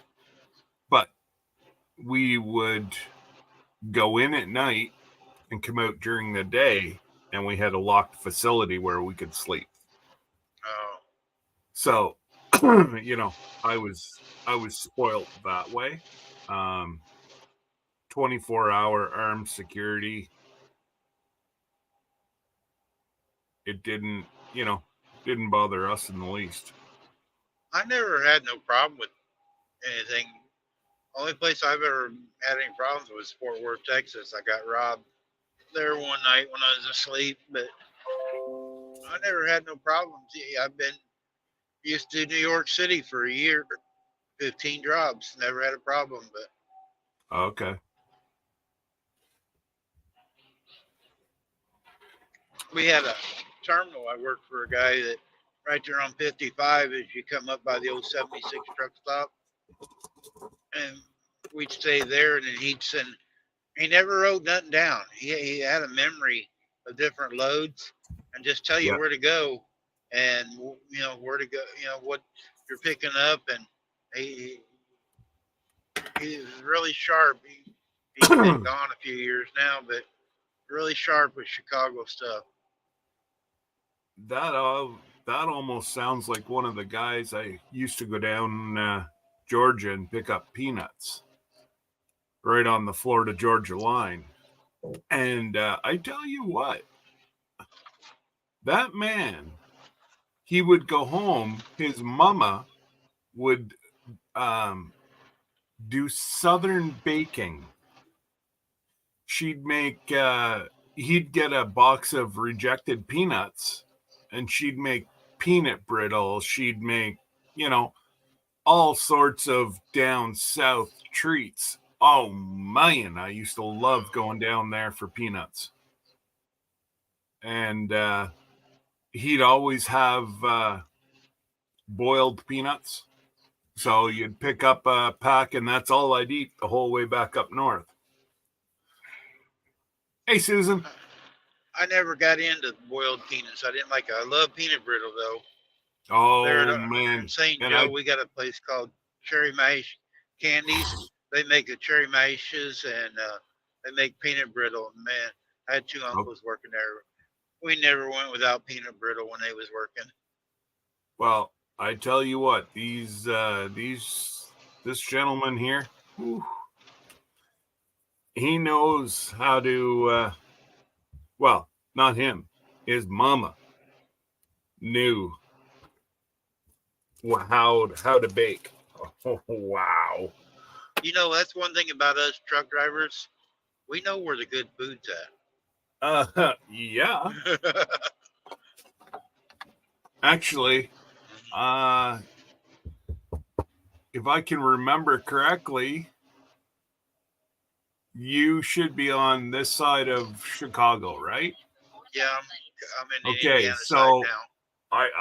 but we would go in at night and come out during the day, and we had a locked facility where we could sleep. Oh, So, you know, I was spoiled that way. 24-hour armed security. It didn't, didn't bother us in the least. I never had no problem with anything. Only place I've ever had any problems was Fort Worth, Texas. I got robbed there one night when I was asleep, but I never had no problems. I've been used to New York City for a year, 15 drops, never had a problem. But Okay. we had a terminal. I worked for a guy that right there on 55 as you come up by the old 76 truck stop. And we'd stay there, and then he'd send, he never wrote nothing down. He had a memory of different loads and just tell you Yeah. where to go and, where to go, what you're picking up. And he was really sharp. He's been gone a few years now, but really sharp with Chicago stuff. That almost sounds like one of the guys I used to go down Georgia and pick up peanuts right on the Florida-Georgia line. And I tell you what, that man, he would go home, his mama would do Southern baking. She'd make, he'd get a box of rejected peanuts, and she'd make peanut brittle. She'd make, all sorts of down south treats. Oh, man, I used to love going down there for peanuts. And he'd always have boiled peanuts. So you'd pick up a pack, and that's all I'd eat the whole way back up north. Hey, Susan. I never got into boiled peanuts. I love peanut brittle though. Oh, man. Man. In St. Joe, we got a place called Cherry Mash Candies. They make the cherry mashes, and they make peanut brittle. Man, I had two uncles working there. We never went without peanut brittle when they was working. Well, I tell you what, this gentleman here, he knows how to, well, not him, his mama knew how to bake. Oh, wow. That's one thing about us truck drivers. We know where the good food's at. Yeah. Actually, if I can remember correctly, you should be on this side of Chicago, right? Yeah, I'm in the Okay, Indiana so side now.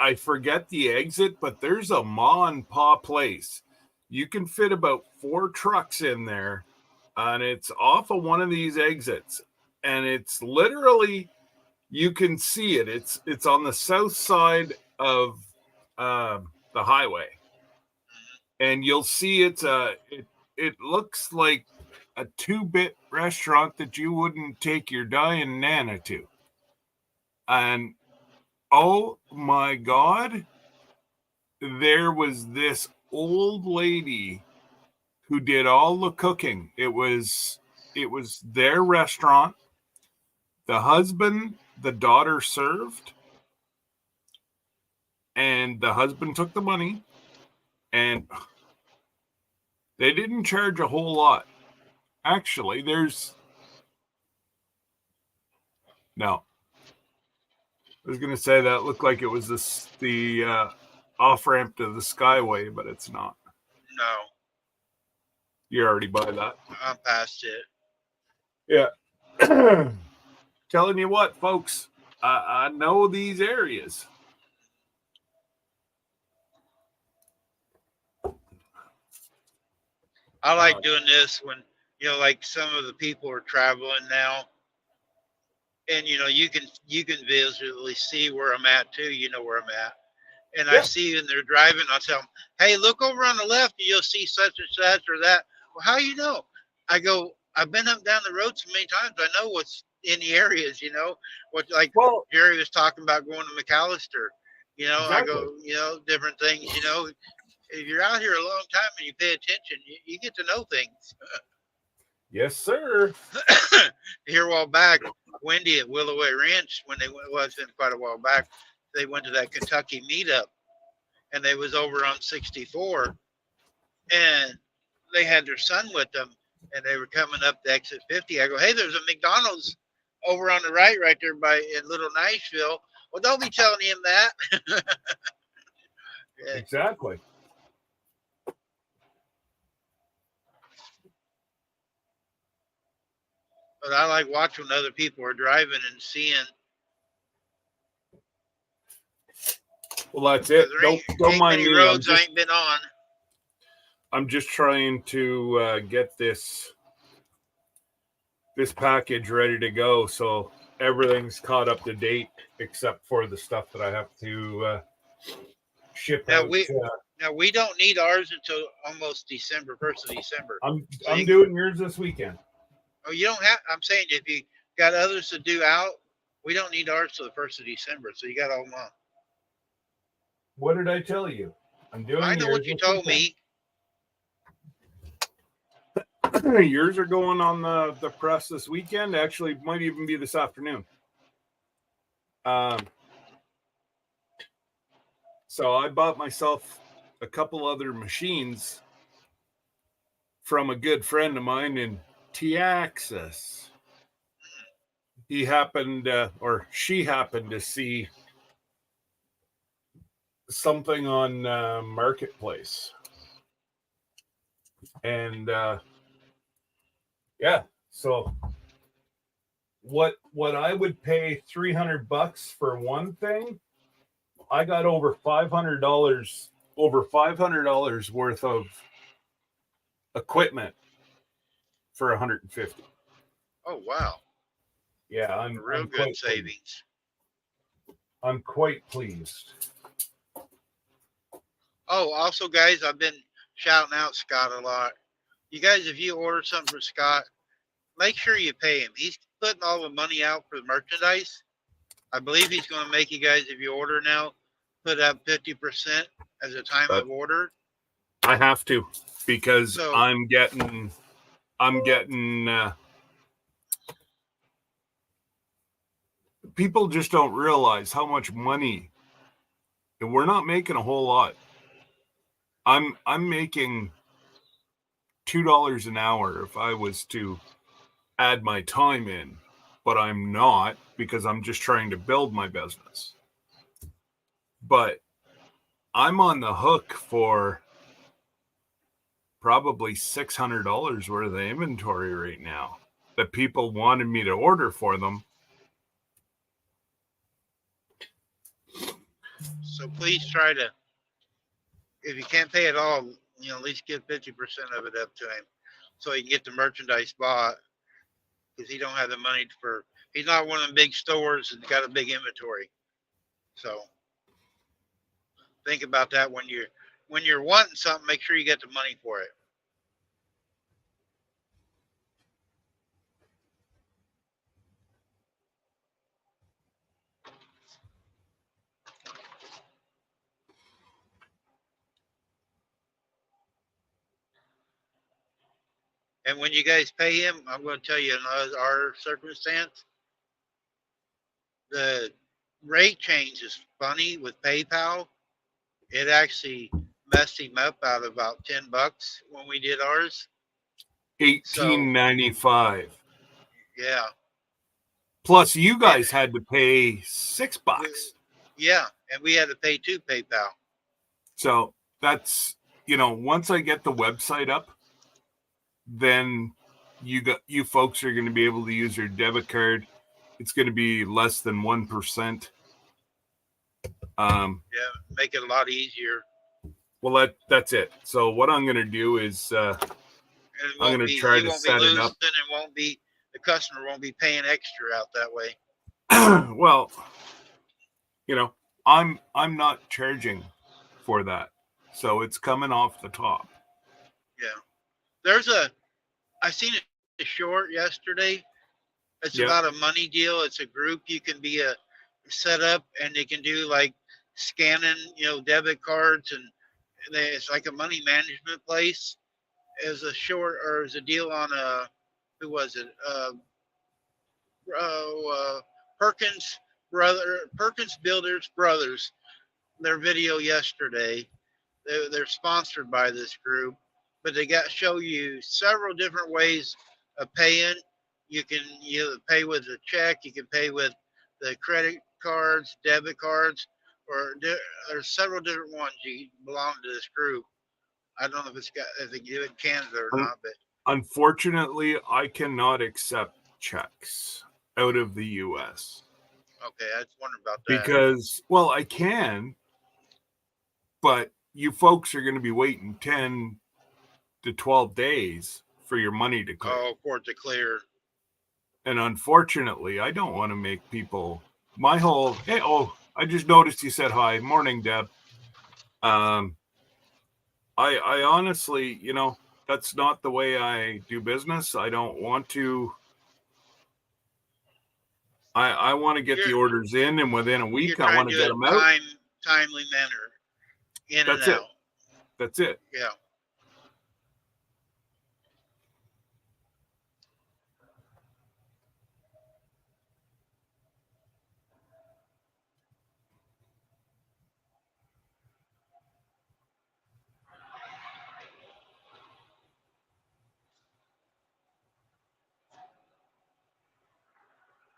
I forget the exit, but there's a ma and pa place. You can fit about 4 trucks in there, and it's off of one of these exits. And it's literally, you can see it. It's on the south side of the highway, and you'll see it looks like a 2-bit restaurant that you wouldn't take your dying nana to. And oh my God, there was this old lady who did all the cooking. It was their restaurant. The husband, the daughter served, and the husband took the money, and they didn't charge a whole lot. Actually, no. I was going to say that looked like it was the off-ramp to the Skyway, but it's not. No. You already by that. I'm past it. Yeah. Telling you what, folks, I know these areas. I like doing this when, like some of the people are traveling now. And, you can visually see where I'm at too. You know where I'm at. And I see when they're driving, I'll tell them, hey, look over on the left and you'll see such and such or that. Well, how you know? I go, I've been up down the road so many times. I know what's in the areas, what like Well, Jerry was talking about going to McAllister. I exactly. go, different things, if you're out here a long time and you pay attention, you get to know things. Yes, sir. Here a while back, Wendy at Willoway Ranch, when they went, well, it's been quite a while back, they went to that Kentucky meetup and they was over on 64 and they had their son with them and they were coming up to exit 50. I go, hey, there's a McDonald's over on the right there by in Little Nashville. Well, don't be telling him that. Yeah. Exactly. But I like watching when other people are driving and seeing. Well, that's it. Don't mind many me. roads I ain't been on. I'm just trying to get this package ready to go, so everything's caught up to date except for the stuff that I have to ship out. Now we don't need ours until almost December, 1st of December. I'm doing yours this weekend. Oh, you don't have. I'm saying if you got others to do out, we don't need ours till the 1st of December. So you got all month. What did I tell you? I'm doing. I know what you told me. Yours are going on the press this weekend. Actually, might even be this afternoon. So I bought myself a couple other machines from a good friend of mine in Texas. He happened, or she happened to see something on Marketplace. And yeah, so what I would pay $300 for one thing, I got over $500 worth of equipment for 150. Oh wow! Yeah, I'm real good savings. I'm quite pleased. Oh, also, guys, I've been shouting out Scott a lot. You guys, if you order something for Scott, make sure you pay him. He's putting all the money out for the merchandise. I believe he's going to make you guys, if you order now, put up 50% as a time of order. I have to, because I'm getting people just don't realize how much money, and we're not making a whole lot. I'm making $2 an hour if I was to add my time in, but I'm not, because I'm just trying to build my business. But I'm on the hook for probably $600 worth of inventory right now that people wanted me to order for them. So please try to, if you can't pay it all, at least give 50% of it up to him so he can get the merchandise bought, because he don't have the money he's not one of the big stores and got a big inventory. So think about that when you're wanting something, make sure you get the money for it. And when you guys pay him, I'm going to tell you, in our circumstance, the rate change is funny with PayPal. It actually messed him up out of about $10 when we did ours. $18.95. Yeah. Plus, you guys had to pay $6. Yeah, and we had to pay PayPal. So that's, once I get the website up, then you folks are going to be able to use your debit card. It's going to be less than 1%. Yeah, make it a lot easier. Well, that's it. So what I'm going to do is I'm going to try to set it up. The customer won't be paying extra out that way. Well, I'm not charging for that, so it's coming off the top. Yeah, I've seen it short yesterday. It's Yep. about a money deal. It's a group you can be a set up, and they can do like scanning, debit cards, and it's like a money management place. As a short or as a deal on a who was it? Uh, Perkins Builders Brothers. Their video yesterday. They're sponsored by this group, but they got show you several different ways of paying. You can pay with a check. You can pay with the credit cards, debit cards, or there's several different ones. You belong to this group. I don't know if they do it in Canada or not, but Unfortunately, I cannot accept checks out of the U.S. okay, I just wondered about that. Because, well, I can, but you folks are going to be waiting 10 to 12 days for your money to clear. Oh, for it to clear. And unfortunately, I don't want to make people I just noticed you said hi. Morning, Deb. I honestly, that's not the way I do business. I don't want to. I want to get the orders in, and within a week, I want to get them out. Timely manner. In That's and it. out. That's it. Yeah.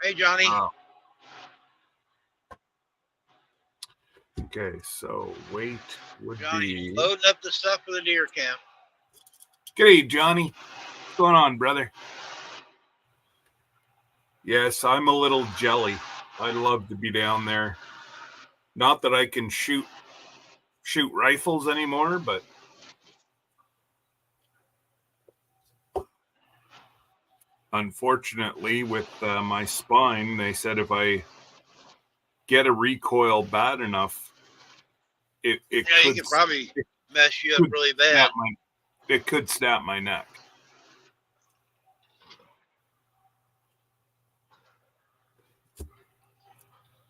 Hey, Johnny. Okay, so weight would Johnny, be loading up the stuff for the deer camp. G'day, Johnny. What's going on, brother? Yes, I'm a little jelly. I'd love to be down there. Not that I can shoot rifles anymore, but unfortunately, with my spine, they said if I get a recoil bad enough, it could probably mess you up really bad. It could snap my neck.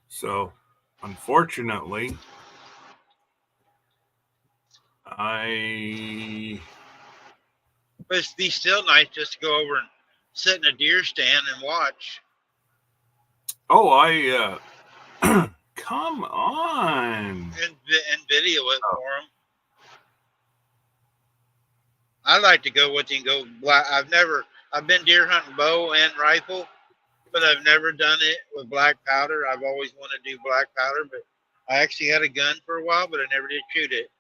So, unfortunately, But it'd be still nice just to go over and sit in a deer stand and watch. Oh, come on. And video it for them. I like to go with you and go black. I've been deer hunting bow and rifle, but I've never done it with black powder. I've always wanted to do black powder, but I actually had a gun for a while, but I never did shoot it.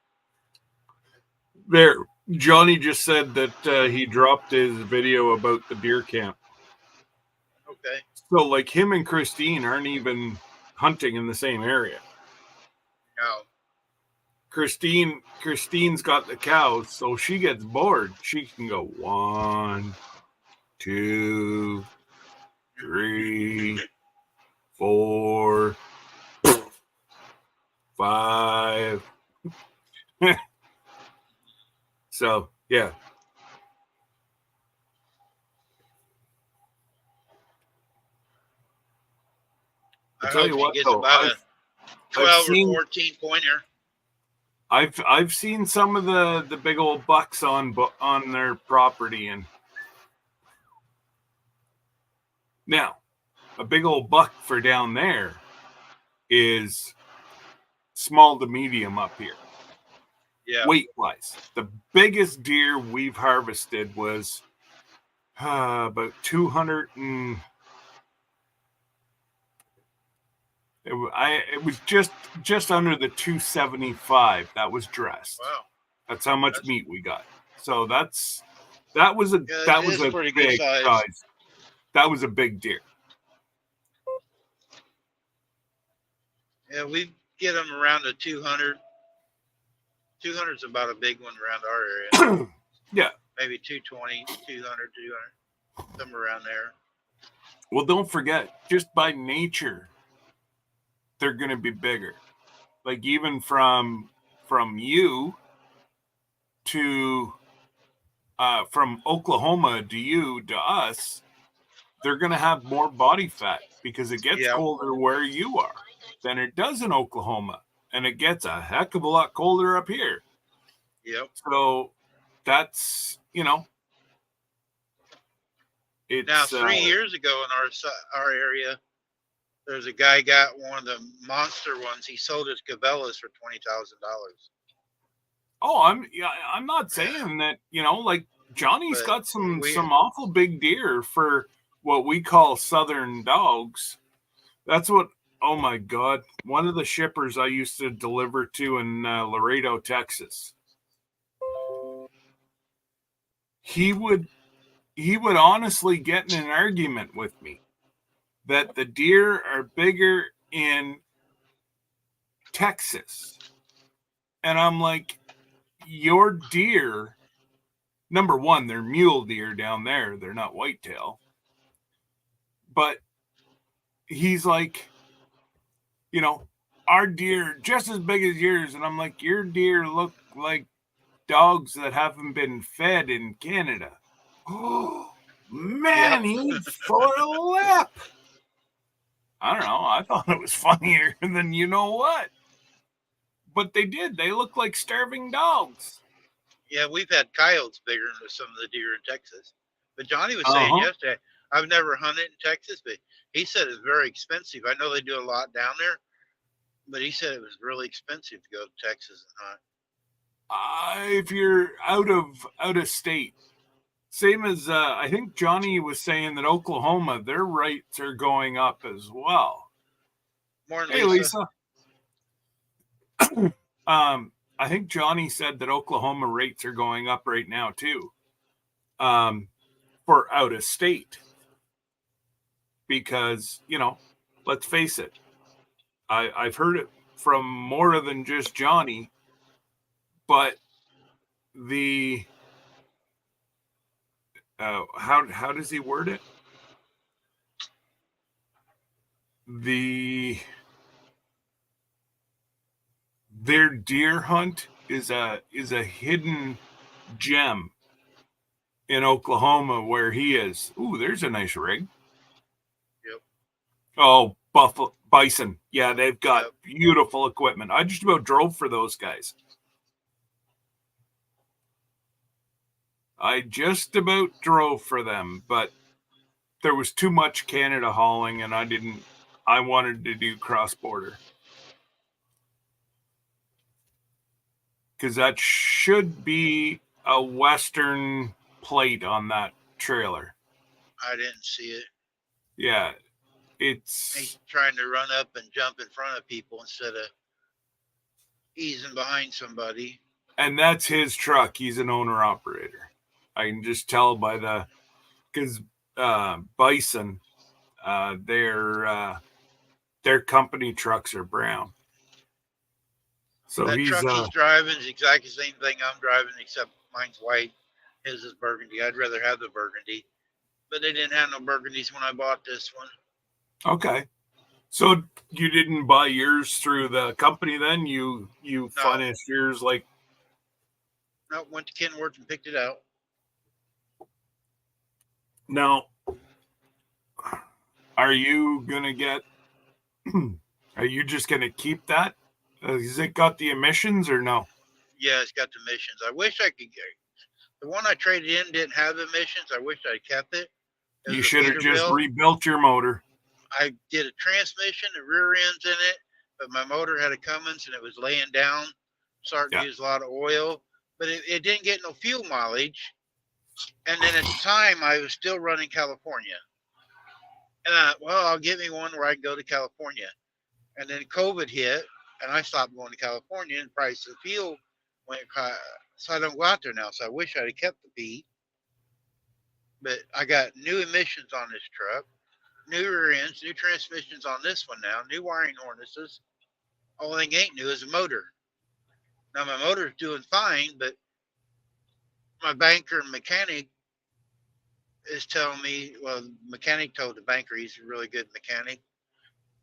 There, Johnny just said that he dropped his video about the deer camp. Okay. So, like, him and Christine aren't even hunting in the same area. No. Christine's got the cows, so she gets bored. She can go 1, 2, 3, 4, 5. So, yeah. I tell you what, though, about a 12 or 14 pointer. I've seen some of the big old bucks on their property, and now a big old buck for down there is small to medium up here. Yeah. Weight wise, the biggest deer we've harvested was about 200 and it was just under the 275 that was dressed. Wow. That's how much meat we got. So that was a pretty big size. That was a big deer. Yeah, we get them around the 200. 200 is about a big one around our area. Yeah. Maybe 220, 200, somewhere around there. Well, don't forget, just by nature, they're going to be bigger. Like even from you to from Oklahoma to us, they're going to have more body fat because it gets colder where you are than it does in Oklahoma. And it gets a heck of a lot colder up here. Yep. So that's, it's now 3 years ago in our area, there's a guy got one of the monster ones. He sold his Cabela's for $20,000. Oh, I'm not saying that, like Johnny's got some awful big deer for what we call southern dogs. That's what, oh my God, one of the shippers I used to deliver to in Laredo, Texas. He would honestly get in an argument with me that the deer are bigger in Texas. And I'm like, your deer, number one, they're mule deer down there. They're not whitetail. But he's like, our deer just as big as yours. And I'm like, your deer look like dogs that haven't been fed in Canada. Oh, man, he's for a lap. I don't know. I thought it was funnier than you know what. But they did. They look like starving dogs. Yeah, we've had coyotes bigger than some of the deer in Texas. But Johnny was saying yesterday, I've never hunted in Texas, but he said it's very expensive. I know they do a lot down there, but he said it was really expensive to go to Texas and hunt. If you're out of state, same as I think Johnny was saying that Oklahoma, their rates are going up as well. Morning, Lisa. I think Johnny said that Oklahoma rates are going up right now too, for out of state. Because, let's face it, I've heard it from more than just Johnny, but the how does he word it? Their deer hunt is a hidden gem in Oklahoma where he is. Ooh, there's a nice rig. Yep. Oh, bison. Yeah, they've got beautiful equipment. I just about drove for those guys. I just about drove for them, but there was too much Canada hauling and I wanted to do cross-border. Because that should be a Western plate on that trailer. I didn't see it. Yeah, he's trying to run up and jump in front of people instead of easing behind somebody. And that's his truck. He's an owner-operator. I can just tell by because Bison, their company trucks are brown. So that truck he's driving is exactly the same thing I'm driving, except mine's white. His is burgundy. I'd rather have the burgundy, but they didn't have no burgundies when I bought this one. Okay, so you didn't buy yours through the company then? You financed yours like? No, went to Kenworth and picked it out. Now, are you gonna get? Are you just gonna keep that? Has it got the emissions or no? Yeah, it's got the emissions. I wish I could get the one I traded in didn't have emissions. I wish I kept it. You should have just rebuilt your motor. I did a transmission, the rear ends in it, but my motor had a Cummins and it was laying down, starting to use a lot of oil, but it didn't get no fuel mileage. And then at the time, I was still running California. And I'll give me one where I can go to California. And then COVID hit, and I stopped going to California, and the price of fuel went high. So I don't go out there now. So I wish I'd have kept the P. But I got new emissions on this truck, new rear ends, new transmissions on this one now, new wiring harnesses. Only thing ain't new is the motor. Now my motor's doing fine, but my banker and mechanic is telling me, well, the mechanic told the banker he's a really good mechanic.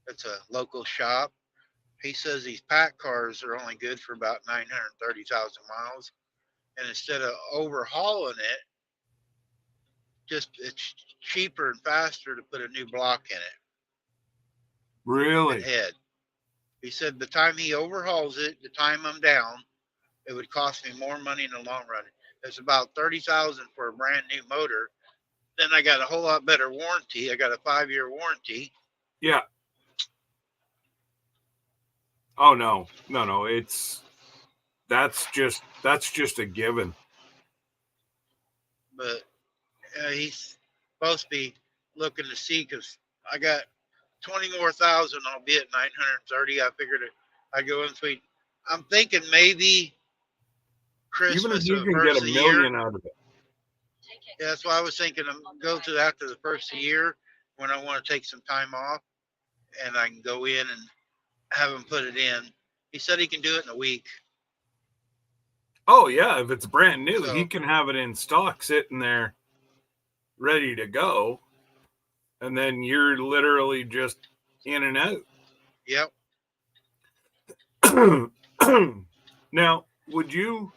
It's a local shop. He says these pack cars are only good for about 930,000 miles. and instead of overhauling it, just it's cheaper and faster to put a new block in it Really? and head. He said the time he overhauls it, the time I'm down, it would cost me more money in the long run. It's about 30,000 for a brand new motor. Then I got a whole lot better warranty. I got a 5-year warranty. Yeah. Oh no. That's just a given. But he's supposed to be looking to see because I got 20 more thousand. I'll be at 930. I figured I go in between. I'm thinking maybe Even if Christmas you or the can get first a of the year. million out of it. Yeah, that's why I was thinking of go to after the first of the year when I want to take some time off and I can go in and have him put it in. He said he can do it in a week. Oh yeah, if it's brand new, So he can have it in stock sitting there ready to go. And then you're literally just in and out. yep. Now, would you,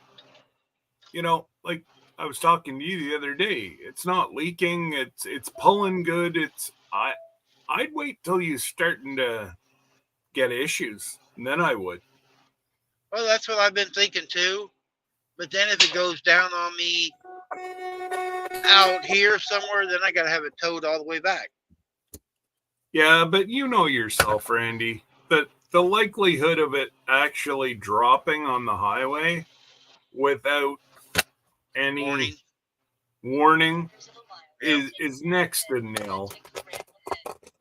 like I was talking to you the other day, it's not leaking, it's pulling good. I'd wait till you starting to get issues, and then I would. Well, that's what I've been thinking too. But then if it goes down on me out here somewhere, then I got to have it towed all the way back. Yeah, but you know yourself, Randy, that the likelihood of it actually dropping on the highway without any warning Yep. is next to nil.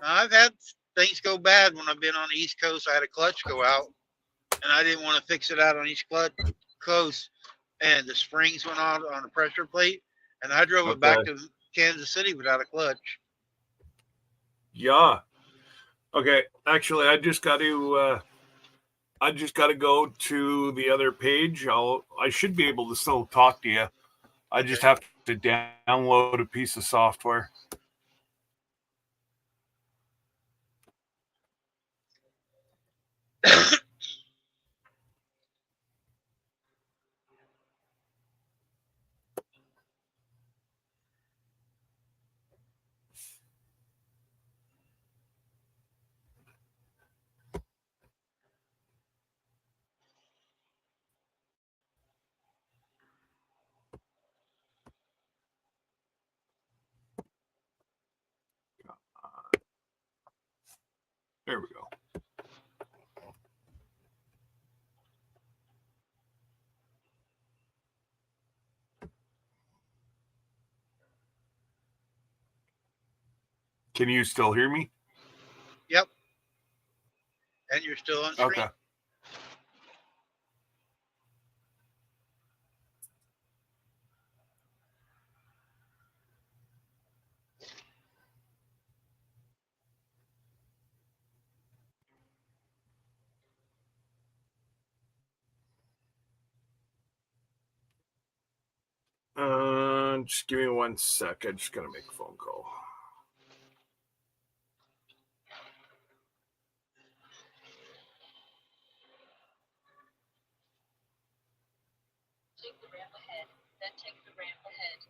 I've had things go bad when I've been on the East Coast. I had a clutch go out, and I didn't want to fix it out on East Coast, and the springs went out on the pressure plate, and I drove it back to Kansas City without a clutch. Yeah. Okay. Actually, I just got to go to the other page. I should be able to still talk to you. I just have to download a piece of software. There we go. Can you still hear me? Yep. And you're still on screen. Okay. Just give me 1 sec. I just gotta make a phone call. Take the ramp ahead, then take the ramp ahead.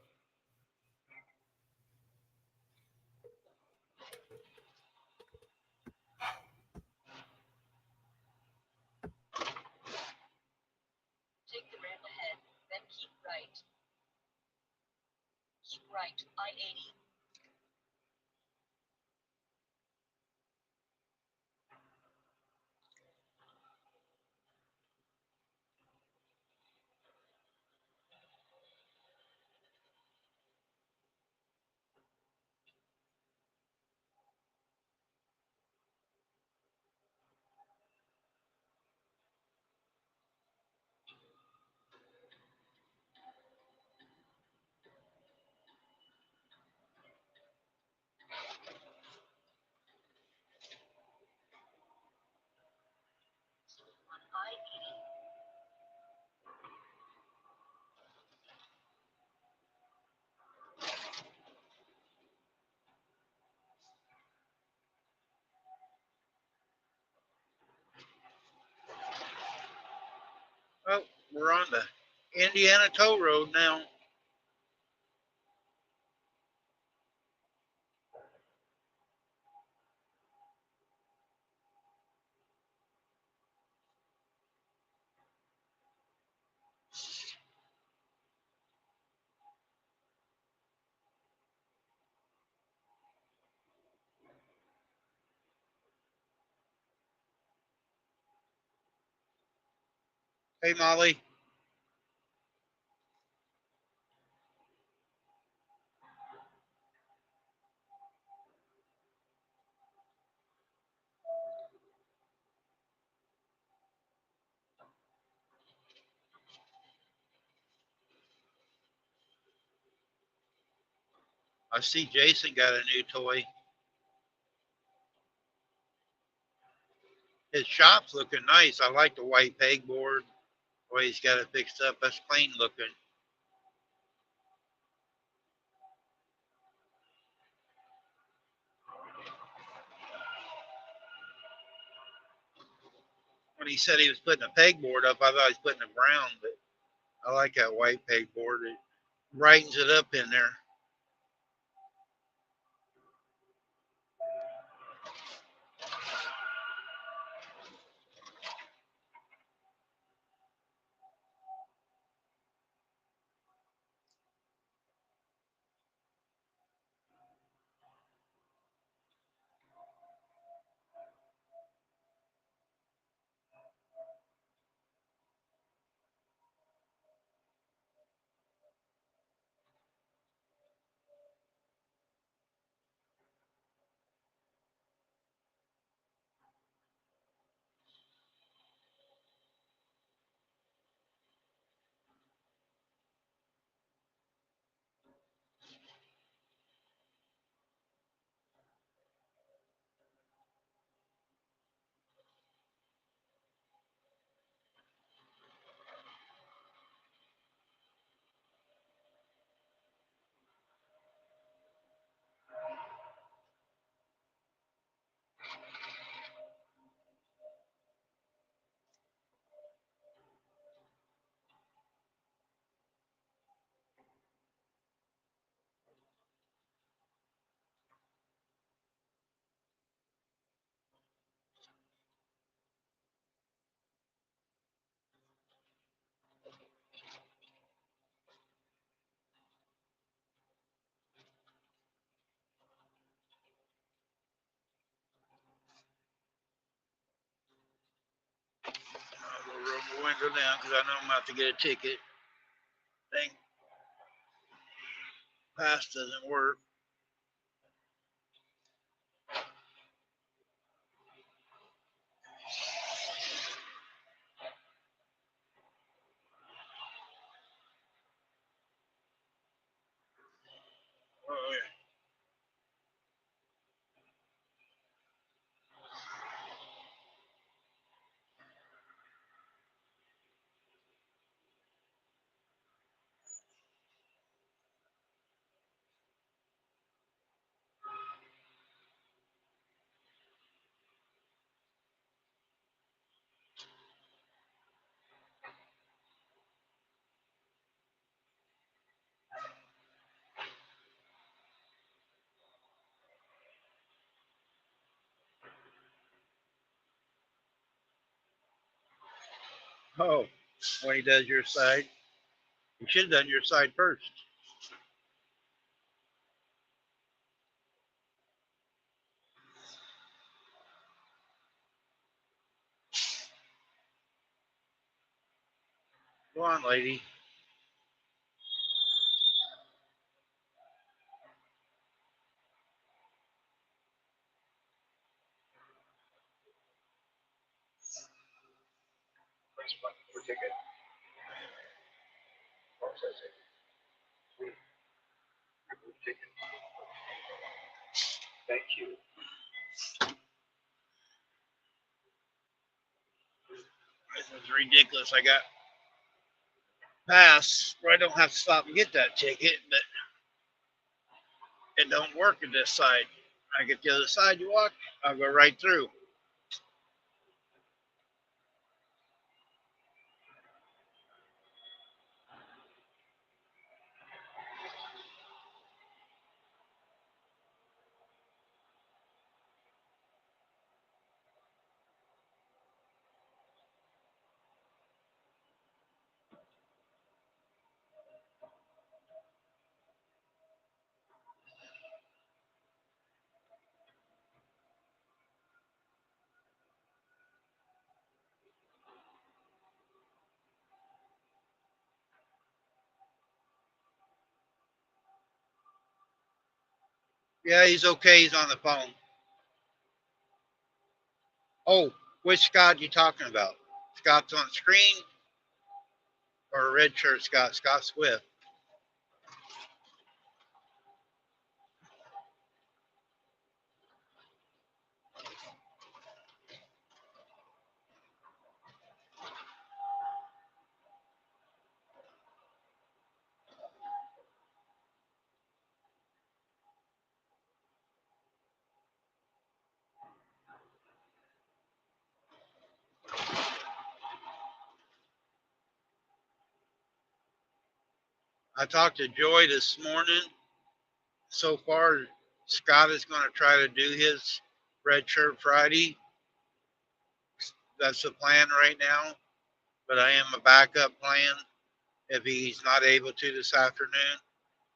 Take the ramp ahead, then keep right. Keep right, I-80. On I-80. Well, we're on the Indiana Toll Road now. Hey, Molly. I see Jason got a new toy. His shop's looking nice. I like the white pegboard. The way he's got it fixed up. That's clean looking. When he said he was putting a pegboard up, I thought he was putting a brown, but I like that white pegboard. It brightens it up in there. I'll go roll my window down because I know I'm about to get a ticket. Thing pass doesn't work. Oh, yeah. Oh, when he does your side, you should have done your side first. Go on, lady. This is ridiculous. I got pass where I don't have to stop and get that ticket, but it don't work on this side. I get the other side you walk, I'll go right through. Yeah, he's okay. He's on the phone. Oh, which Scott you talking about? Scott's on screen or a red shirt Scott? Scott Swift. I talked to Joy this morning. So far, Scott is going to try to do his red shirt Friday. That's the plan right now. But I am a backup plan. If he's not able to this afternoon,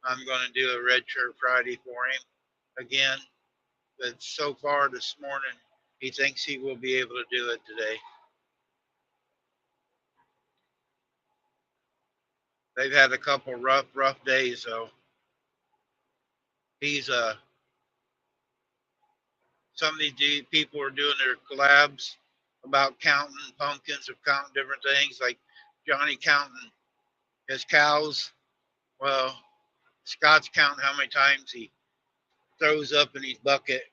I'm going to do a red shirt Friday for him again. But so far this morning, he thinks he will be able to do it today. They've had a couple rough days though. He's some of these people are doing their collabs about counting pumpkins or counting different things, like Johnny counting his cows. Well, Scott's counting how many times he throws up in his bucket.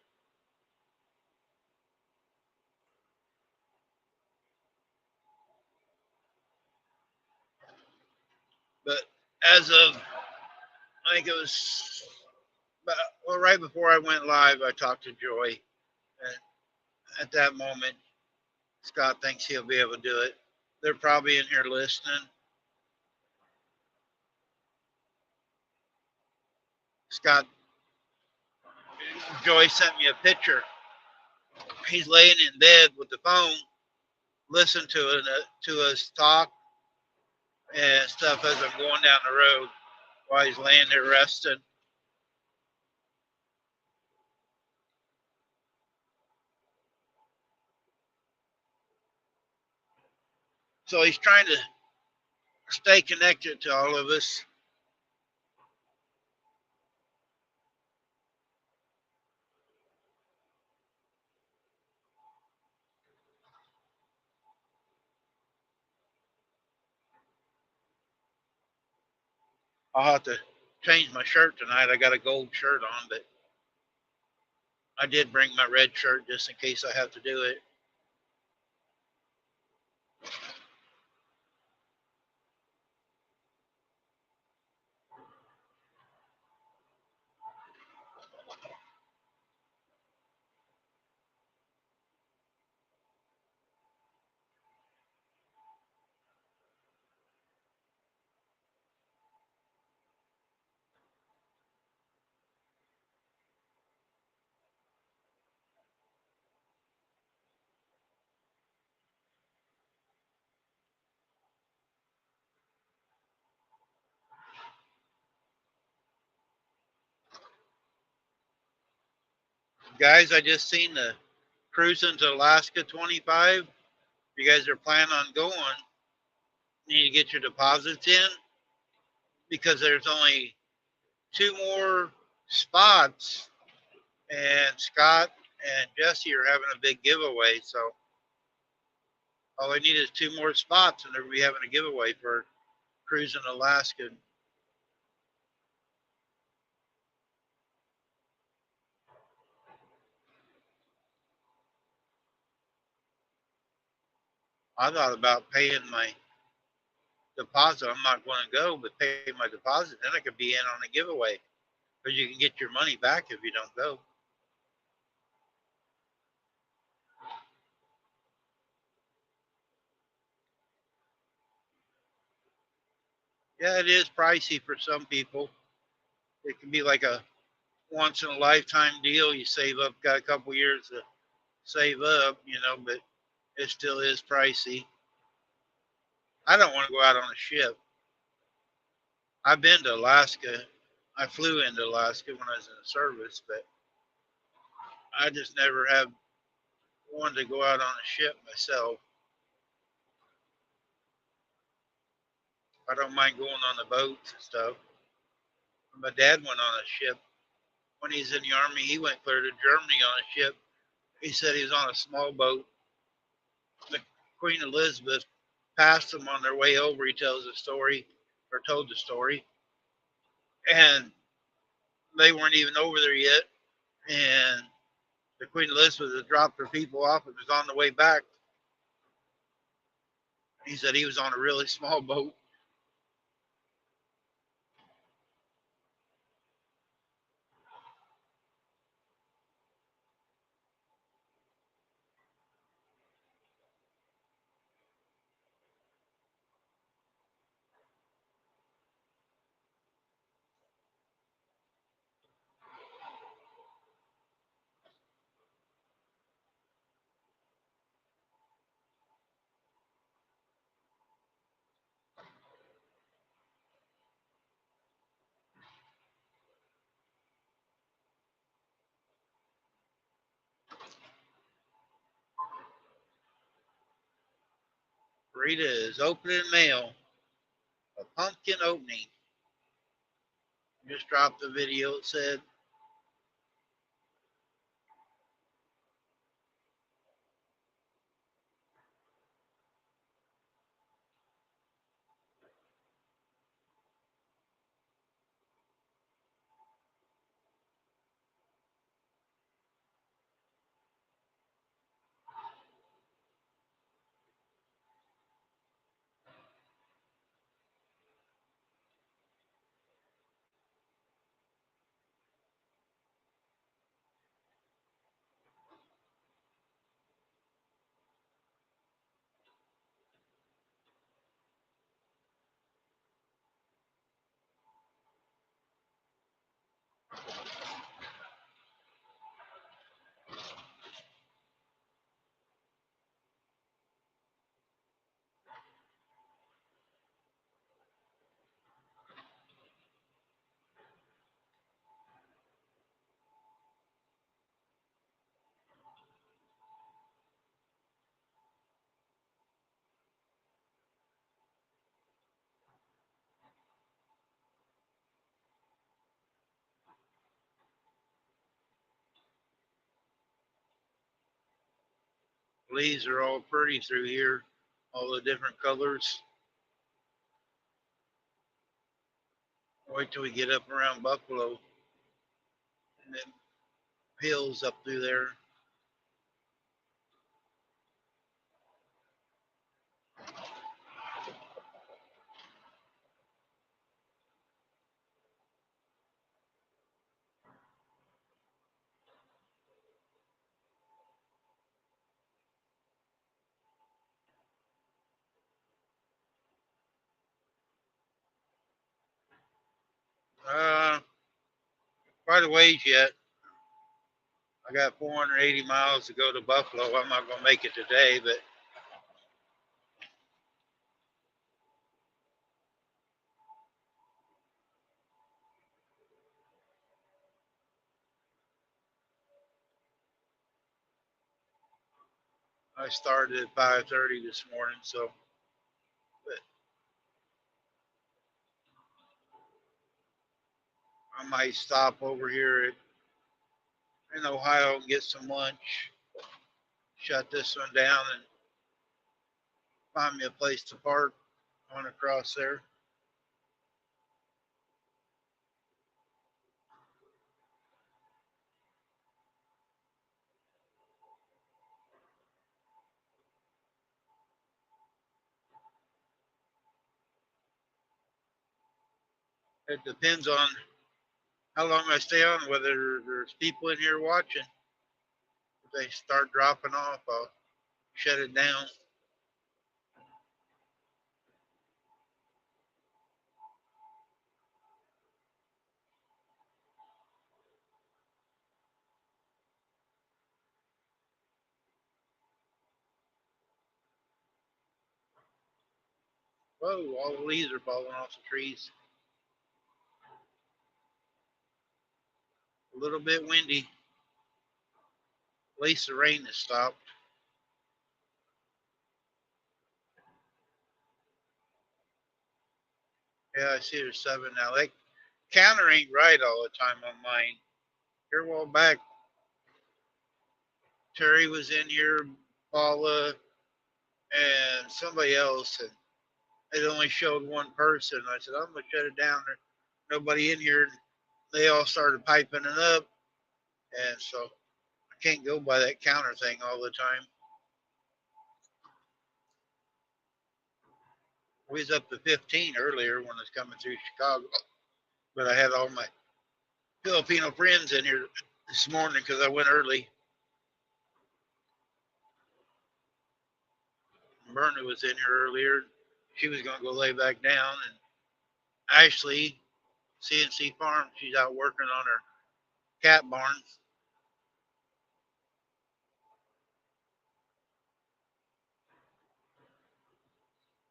But as of, I think it was, well, right before I went live, I talked to Joy. And at that moment, Scott thinks he'll be able to do it. They're probably in here listening. Scott, Joy sent me a picture. He's laying in bed with the phone, listening to us talk and stuff as I'm going down the road while he's laying there resting. So he's trying to stay connected to all of us. I'll have to change my shirt tonight. I got a gold shirt on, but I did bring my red shirt just in case I have to do it. Guys, I just seen the cruising to Alaska 25. If you guys are planning on going, you need to get your deposits in because there's only 2 more spots, and Scott and Jesse are having a big giveaway. So all I need is 2 more spots, and they'll be having a giveaway for cruising Alaska. I thought about paying my deposit. I'm not going to go, but pay my deposit. Then I could be in on a giveaway because you can get your money back if you don't go. Yeah, it is pricey for some people. It can be like a once in a lifetime deal. You save up, got a couple years to save up, but it still is pricey. I don't want to go out on a ship. I've been to Alaska. I flew into Alaska when I was in the service, but I just never have wanted to go out on a ship myself. I don't mind going on the boats and stuff. My dad went on a ship when he's in the army, he went clear to Germany on a ship. He said he was on a small boat. The Queen Elizabeth passed them on their way over. He tells the story, or told the story, and they weren't even over there yet. And the Queen Elizabeth had dropped her people off and was on the way back. He said he was on a really small boat. Rita is opening mail, a pumpkin opening. Just dropped the video. It said, leaves are all pretty through here, all the different colors. Wait till we get up around Buffalo and then hills up through there. Quite a ways yet. I got 480 miles to go to Buffalo. I'm not going to make it today, but I started at 5:30 this morning, so but I might stop over here in Ohio and get some lunch, shut this one down, and find me a place to park on across there. It depends on how long I stay on, whether there's people in here watching. If they start dropping off, I'll shut it down. Whoa, all the leaves are falling off the trees. A little bit windy. At least the rain has stopped. Yeah, I see there's 7 now. That counter ain't right all the time on mine. Here a while back, Terry was in here, Paula, and somebody else, and it only showed one person. I said, I'm gonna shut it down. There's nobody in here. They all started piping it up, and so I can't go by that counter thing all the time. We was up to 15 earlier when I was coming through Chicago, but I had all my Filipino friends in here this morning because I went early. Berna was in here earlier. She was gonna go lay back down, and Ashley, CNC Farm, she's out working on her cat barn.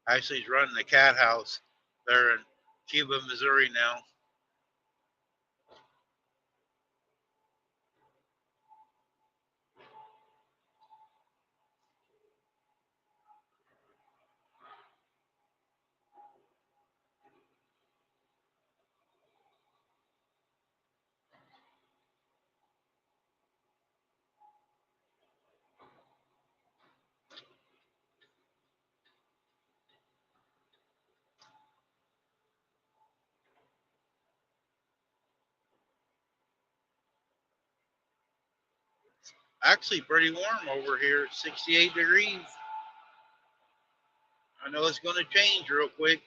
Ashley's running the cat house there in Cuba, Missouri now. Actually pretty warm over here, 68 degrees. I know it's going to change real quick.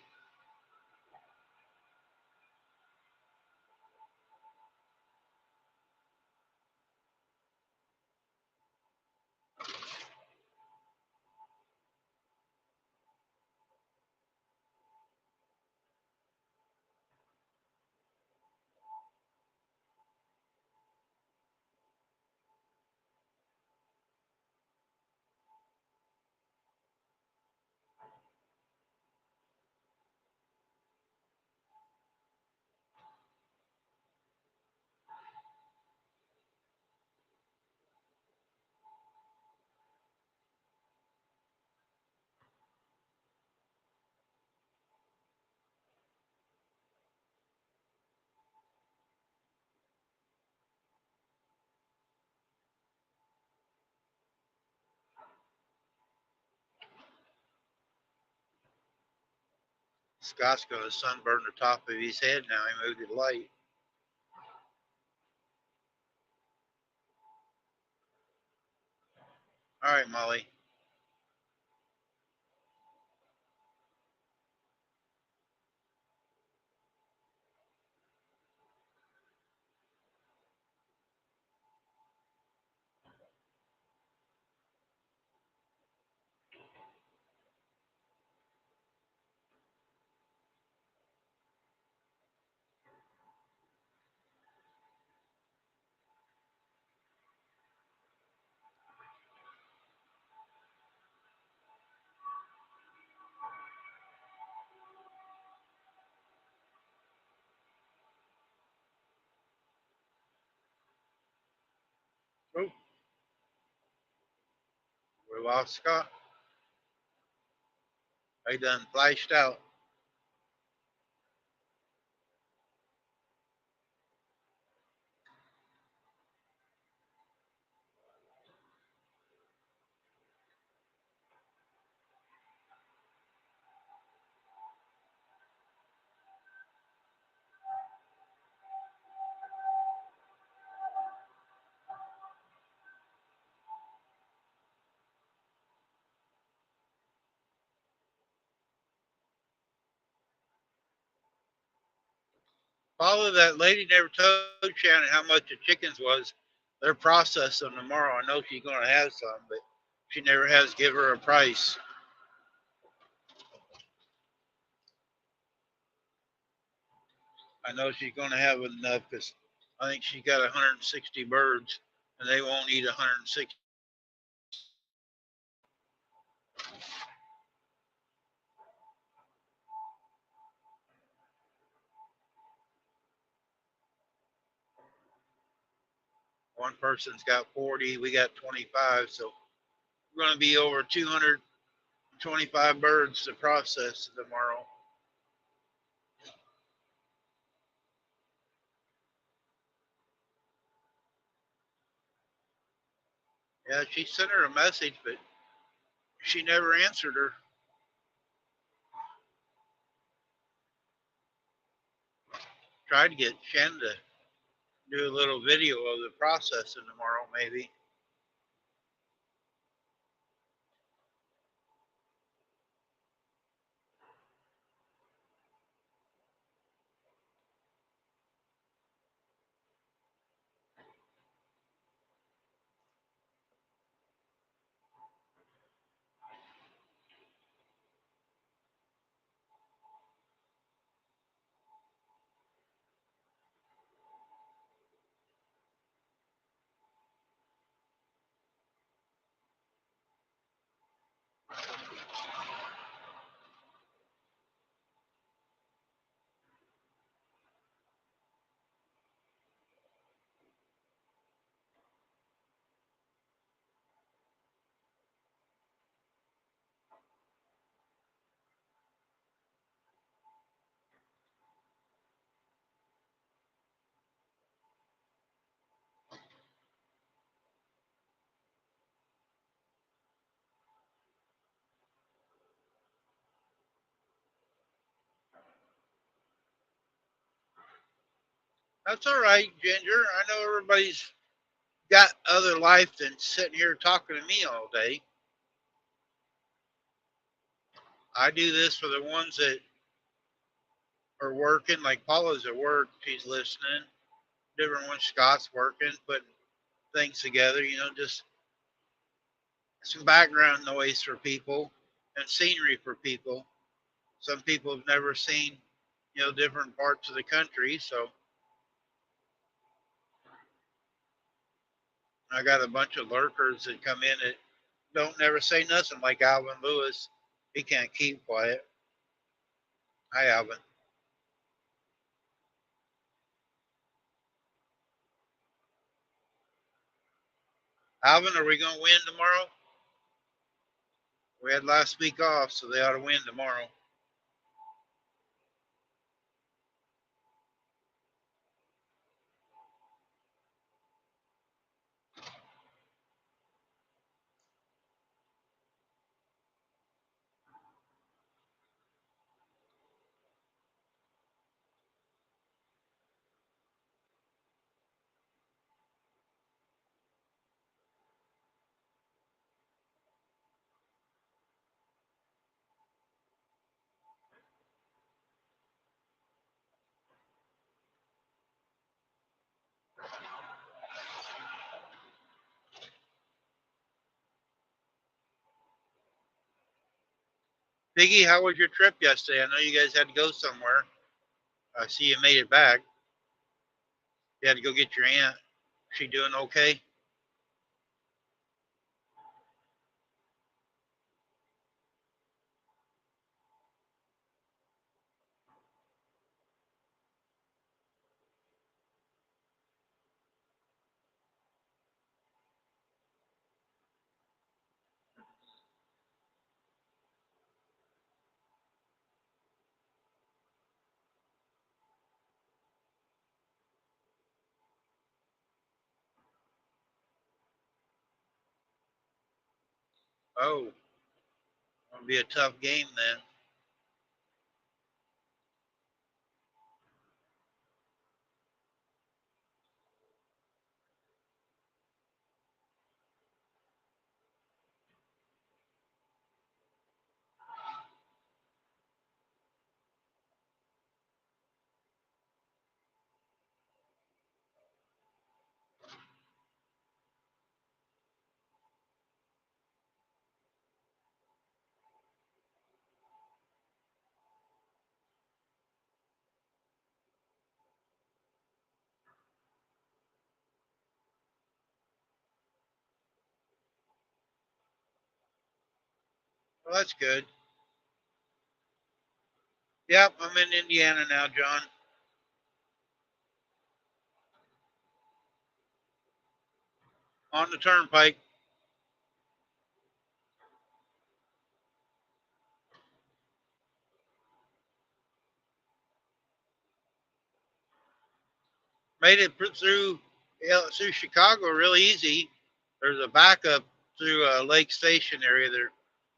Scott's going to sunburn the top of his head now. He moved it light. All right, Molly. Oh, we lost Scott. He done flashed out. Follow that lady never told Shannon how much the chickens was. They're processing tomorrow. I know she's going to have some, but she never has give her a price. I know she's going to have enough because I think she got 160 birds, and they won't eat 160. One person's got 40, we got 25, so we're going to be over 225 birds to process tomorrow. Yeah, she sent her a message, but she never answered her. Tried to get Shen to do a little video of the processing tomorrow, maybe. That's all right, Ginger. I know everybody's got other life than sitting here talking to me all day. I do this for the ones that are working, like Paula's at work, she's listening. Different ones, Scott's working, putting things together, just some background noise for people and scenery for people. Some people have never seen, different parts of the country. So I got a bunch of lurkers that come in that don't never say nothing, like Alvin Lewis. He can't keep quiet. Hi, Alvin. Alvin, are we going to win tomorrow? We had last week off, so they ought to win tomorrow. Biggie, how was your trip yesterday? I know you guys had to go somewhere. I see you made it back. You had to go get your aunt. She doing okay? Oh, it'll be a tough game then. Well, that's good. Yep, I'm in Indiana now, John. On the turnpike. Made it through Chicago really easy. There's a backup through Lake Station area. There's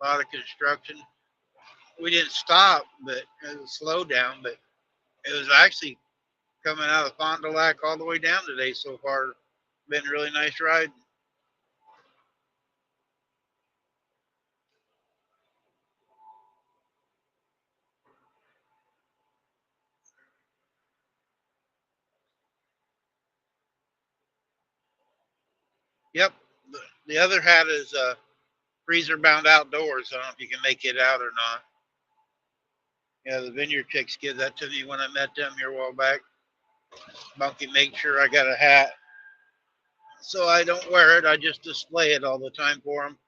a lot of construction. We didn't stop, but it was slowed down. But it was actually coming out of Fond du Lac all the way down today so far. Been a really nice ride. Yep. The other hat is Freezer Bound Outdoors. I don't know if you can make it out or not. Yeah, the Vineyard Chicks gave that to me when I met them here a while back. Monkey made sure I got a hat. So I don't wear it. I just display it all the time for them.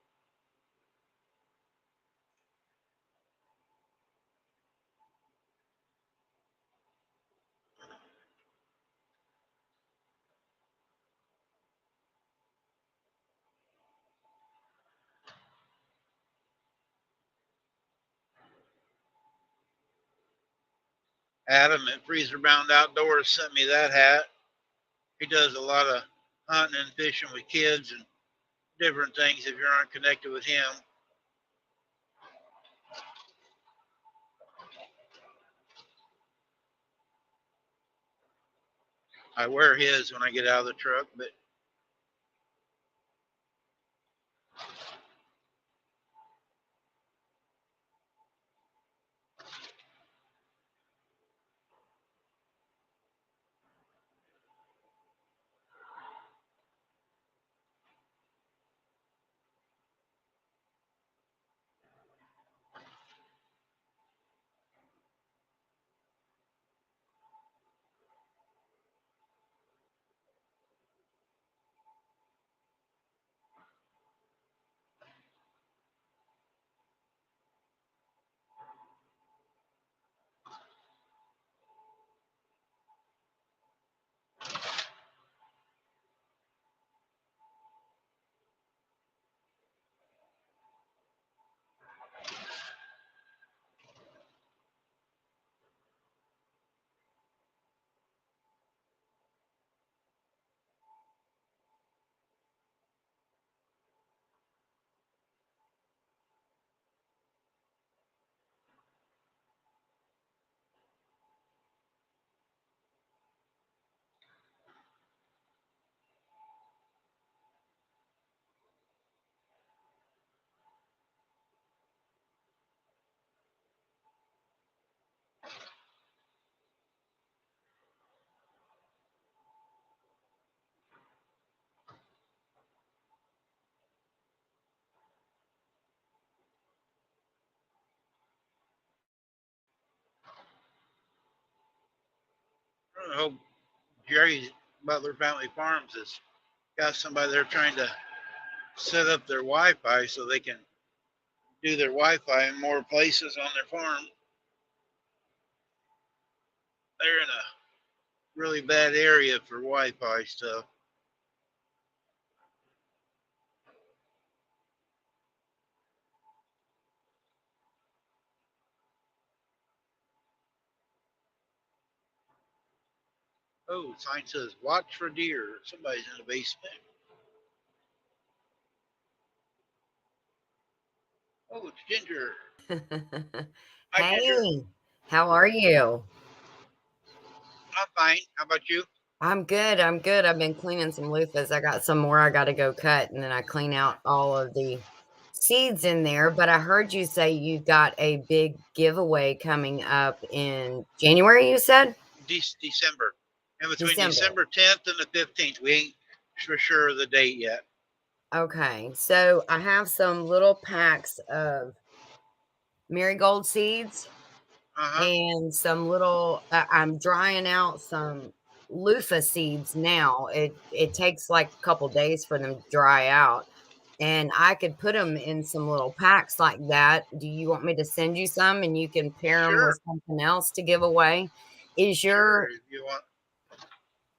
Adam at Freezer Bound Outdoors sent me that hat. He does a lot of hunting and fishing with kids and different things if you aren't connected with him. I wear his when I get out of the truck, but I hope Jerry's Butler Family Farms has got somebody there trying to set up their Wi-Fi so they can do their Wi-Fi in more places on their farm. They're in a really bad area for Wi-Fi stuff. Oh, sign says watch for deer. Somebody's in the basement. Oh, it's Ginger. Hi, Ginger. Hey, how are you? I'm fine. How about you? I'm good. I'm good. I've been cleaning some loofahs. I got some more I got to go cut, and then I clean out all of the seeds in there. But I heard you say you got a big giveaway coming up in January, you said? December. And between December. December 10th and the 15th, we ain't for sure of the date yet. Okay. So I have some little packs of marigold seeds and some little, I'm drying out some loofah seeds now. It takes like a couple days for them to dry out, and I could put them in some little packs like that. Do you want me to send you some and you can pair them Sure. with something else to give away? Is your Sure, if you want.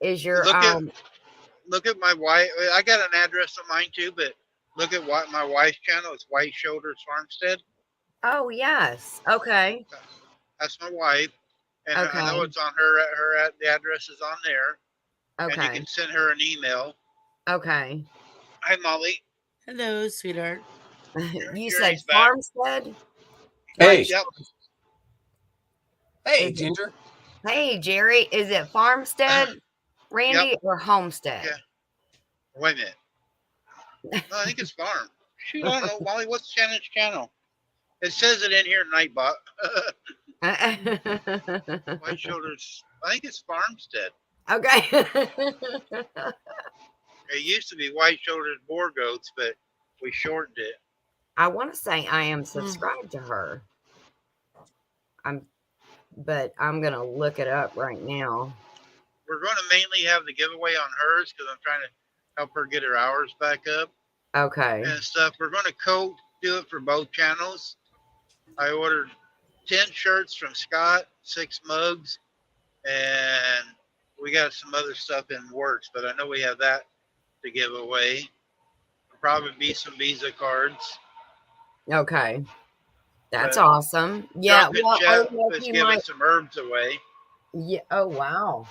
is your Look at my wife. I got an address of mine too, but look at what my wife's channel. It's White Shoulders Farmstead. Oh yes. Okay. That's my wife, and I know Okay. it's on her. The address is on there, and you Okay. can send her an email. Okay. Hi, Molly. Hello, sweetheart. You said Jerry's back. Farmstead? Hey, Yep. hey, Is it- Ginger. Hey, Jerry, is it Farmstead, Randy, or Homestead? Yeah. Wait a minute. No, I think it's farm. Shoot, I don't know, Molly. What's Shannon's channel? It says it in here, Nightbot. White Shoulders. I think it's Farmstead. Okay. It used to be White Shoulders Boar Goats, but we shortened it. I want to say I am subscribed to her. But I'm gonna look it up right now. We're going to mainly have the giveaway on hers because I'm trying to help her get her hours back up Okay. and stuff. We're going to do it for both channels. I ordered 10 shirts from Scott, 6 mugs, and we got some other stuff in works, but I know we have that to give away. Probably be some Visa cards. Okay. That's But awesome. Yeah. Drunken Well, Jeff okay, is you giving might. some herbs away. Yeah. Oh wow.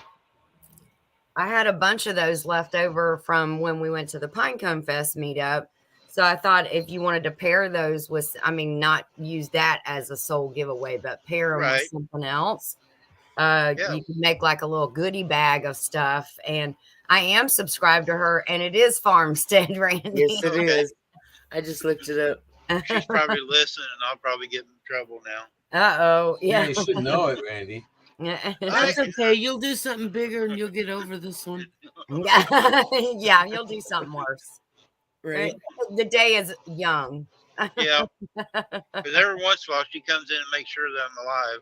I had a bunch of those left over from when we went to the Pinecone Fest meetup. So I thought if you wanted to pair those with, I mean, not use that as a sole giveaway, but pair them Right. with something else. Yeah. You can make like a little goodie bag of stuff. And I am subscribed to her, and it is Farmstead, Randy. Yes, it Okay. is. I just looked it up. She's probably listening, and I'll probably get in trouble now. Uh-oh. Yeah, Yeah. you should know it, Randy. That's okay. You'll do something bigger and you'll get over this one. Yeah, you'll do something worse. Right? The day is young. Yeah. Because every once in a while, she comes in and makes sure that I'm alive.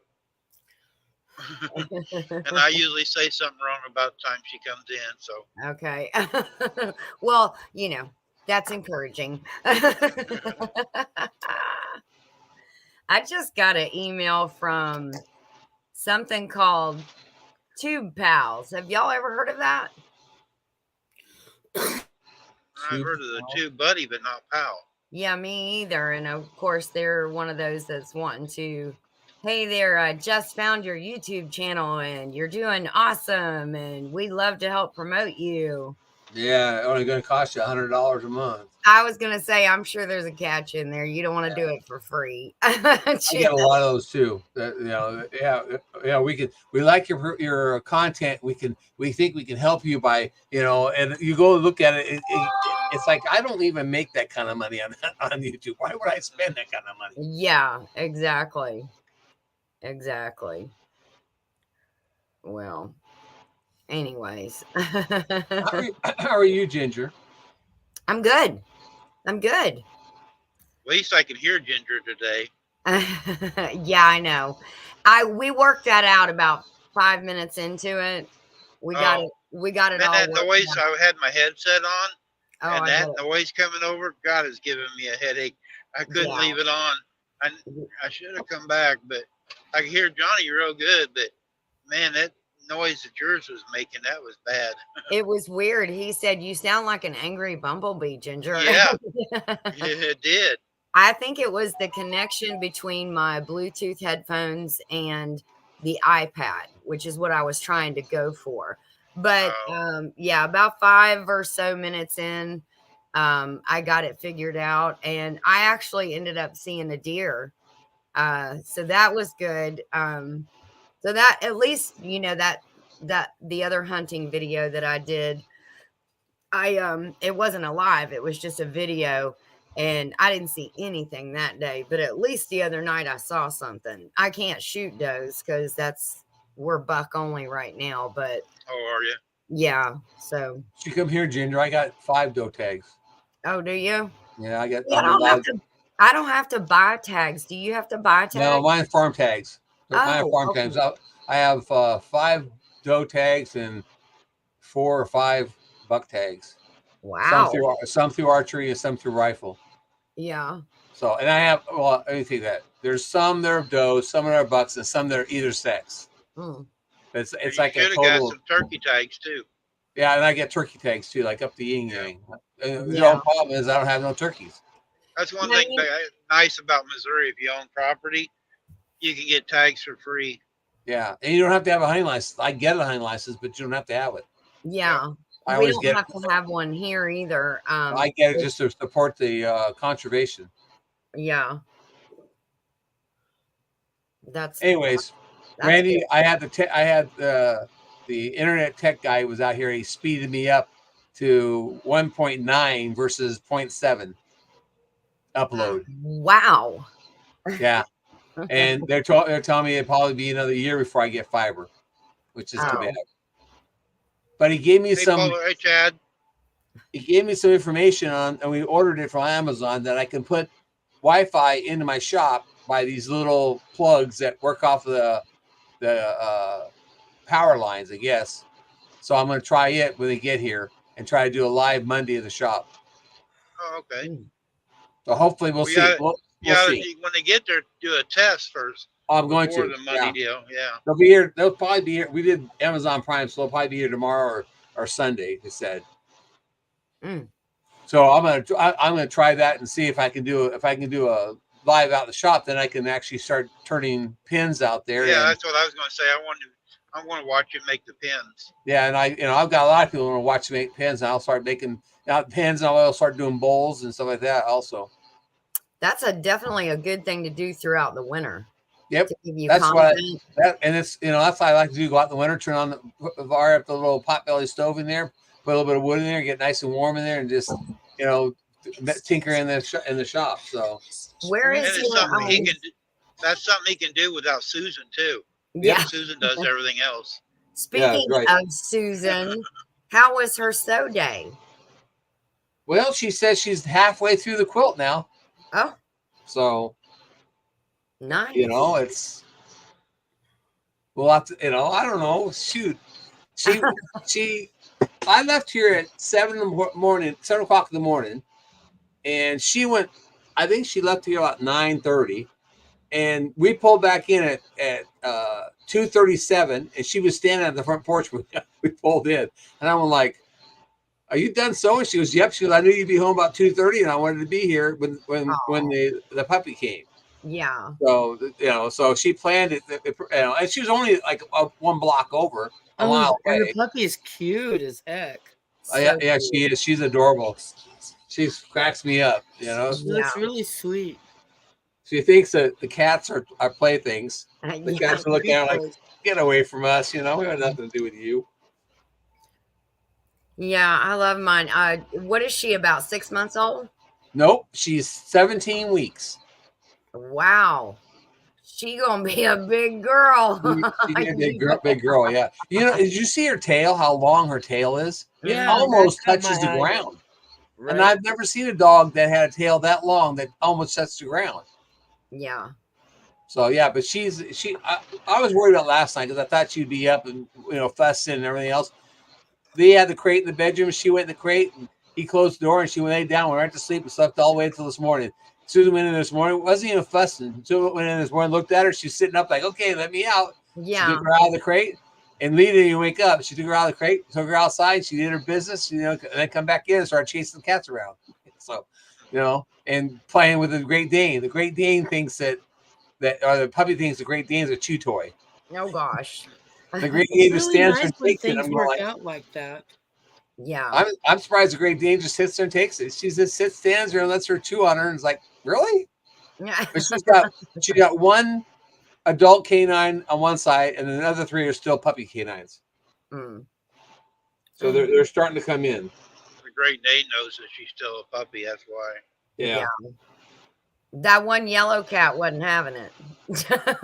And I usually say something wrong about the time she comes in. So Okay. Well, that's encouraging. I just got an email from something called Tube Pals. Have y'all ever heard of that? I've heard of the Tube Buddy, but not Pal. Yeah, me either. And of course, they're one of those that's wanting to, hey there, I just found your YouTube channel and you're doing awesome. And we'd love to help promote you. Yeah, only going to cost you $100 a month. I was going to say, I'm sure there's a catch in there. You don't want to do it for free. I get a lot of those too. We like your content. We think we can help you by, and you go look at it. It's like, I don't even make that kind of money on YouTube. Why would I spend that kind of money? Yeah, exactly. Well, anyways. How are you, Ginger? I'm good. At least I can hear Ginger today. Yeah, I know. We worked that out about 5 minutes into it. We got it and all. that noise, out. I had my headset on, and that bet. noise coming over, God is giving me a headache. I couldn't leave it on. I should have come back, but I could hear Johnny real good. But man, that noise that yours was making, that was bad. It was weird. He said, "You sound like an angry bumblebee, Ginger." Yeah, it did. I think it was the connection between my Bluetooth headphones and the iPad, which is what I was trying to go for. But about 5 or so minutes in, I got it figured out, and I actually ended up seeing a deer. So that was good. So that, at least, that the other hunting video that I did, it wasn't a live, it was just a video, and I didn't see anything that day, but at least the other night I saw something. I can't shoot does because we're buck only right now, but are you? Yeah, so you come here, Ginger. I got 5 doe tags. Oh, do you? Yeah, I got. I don't have to buy tags. Do you have to buy tags? No, mine farm tags. Mine farm tags. I have 5 doe tags and 4 or 5 buck tags. Wow. Some through archery and some through rifle. Yeah. So, and I have, let me think that. There's some that are does, some that are bucks, and some that are either sex. It's like a total. Got some turkey tags too. Yeah, and I get turkey tags too, like up the yin yang. The only problem is I don't have no turkeys. That's one thing nice about Missouri. If you own property, you can get tags for free. Yeah, and you don't have to have a hunting license. I get a hunting license, but you don't have to have it. Yeah. I We always don't get have to have one here either. I get it just to support the conservation. Yeah. That's Anyways, Randy, good. I had the internet tech guy was out here. He speeded me up to 1.9 versus 0.7 upload. Wow. Yeah, and they're telling me it'll probably be another year before I get fiber, which is too bad. But he gave me Hey, some. Paul, hey, Chad. He gave me some information on, and we ordered it from Amazon that I can put Wi-Fi into my shop by these little plugs that work off the power lines, I guess. So I'm going to try it when they get here and try to do a live Monday in the shop. Oh, okay. So hopefully we'll see. We'll see. When they get there, do a test first. I'm going to. The Monday deal. Yeah. They'll be here. They'll probably be here. We did Amazon Prime, so they'll probably be here tomorrow or Sunday. They said. So I'm gonna try that and see if I can do a live out in the shop. Then I can actually start turning pins out there. Yeah, that's what I was going to say. I want to watch you make the pins. Yeah, and I've got a lot of people who want to watch me make pins, and I'll start making pins, and I'll start doing bowls and stuff like that also. That's definitely a good thing to do throughout the winter. Yep, that's and it's that's what I like to do. Go out in the winter, turn on fire up the little potbelly stove in there, put a little bit of wood in there, get nice and warm in there, and just tinker in the shop. So where is that's something he can do without Susan too. Yeah, Susan does everything else. Speaking of Susan, how was her sew day? Well, she says she's halfway through the quilt now. Oh, so nice. It's I don't know. Shoot, I left here at 7 o'clock in the morning, and she went. I think she left here about 9:30, and we pulled back in at 2:37, and she was standing at the front porch when we pulled in, and I'm like, "Are you done sewing?" She goes, "Yep." She goes, "I knew you'd be home about 2:30, and I wanted to be here when the puppy came." Yeah. So so she planned it, and she was only like one block over, a mile away. And the puppy is cute as heck. Yeah, she is. She's adorable. She cracks me up. She looks really sweet. She thinks that the cats are playthings. The cats are looking at her like, "Get away from us! We have nothing to do with you." Yeah, I love mine. What is she, about 6 months old? Nope, she's 17 weeks. Wow, she gonna be a big girl. She's a big girl. Yeah. Did you see her tail? How long her tail is? Yeah, it almost touches the ground. Right. And I've never seen a dog that had a tail that long that almost touched the ground. Yeah. So yeah, but I was worried about last night because I thought she'd be up and fussing and everything else. They had the crate in the bedroom. She went in the crate and he closed the door and she laid down, went right to sleep and slept all the way until this morning. Susan went in this morning, wasn't even fussing. Susan went in this morning, looked at her. She's sitting up like, "Okay, let me out." Yeah. She took her out of the crate, and Lita didn't wake up. She took her out of the crate, took her outside. She did her business, and then come back in and started chasing the cats around. So, and playing with the Great Dane. The Great Dane thinks that the puppy thinks the Great Dane's a chew toy. Oh gosh. The Great Dane just stands there and when takes it. things work out like that. Yeah. I'm surprised the Great Dane just sits there and takes it. She just stands there and lets her chew on her and is like, "Really?" Yeah. But she got one adult canine on one side, and the other 3 are still puppy canines. So they're starting to come in. The Great Dane knows that she's still a puppy. That's why. Yeah. That one yellow cat wasn't having it.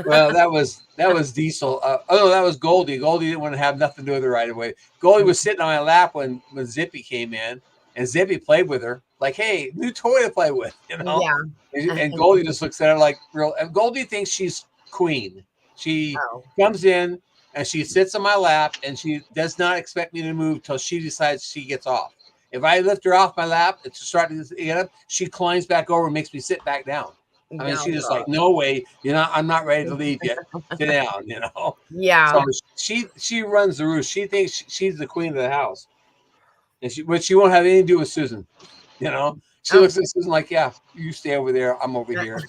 Well, that was Diesel. That was Goldie. Goldie didn't want to have nothing to do with her right away. Goldie was sitting on my lap when Zippy came in, and Zippy played with her like, "Hey, new toy to play with," Yeah. And Goldie just looks at her like real. And Goldie thinks she's queen. She comes in and she sits on my lap, and she does not expect me to move till she decides she gets off. If I lift her off my lap and start to get up, she climbs back over and makes me sit back down. I mean, she's just like, "No way, I'm not ready to leave yet. Sit down," Yeah. So she runs the roost. She thinks she's the queen of the house, and she won't have anything to do with Susan. She looks at Susan like, "Yeah, you stay over there. I'm over here."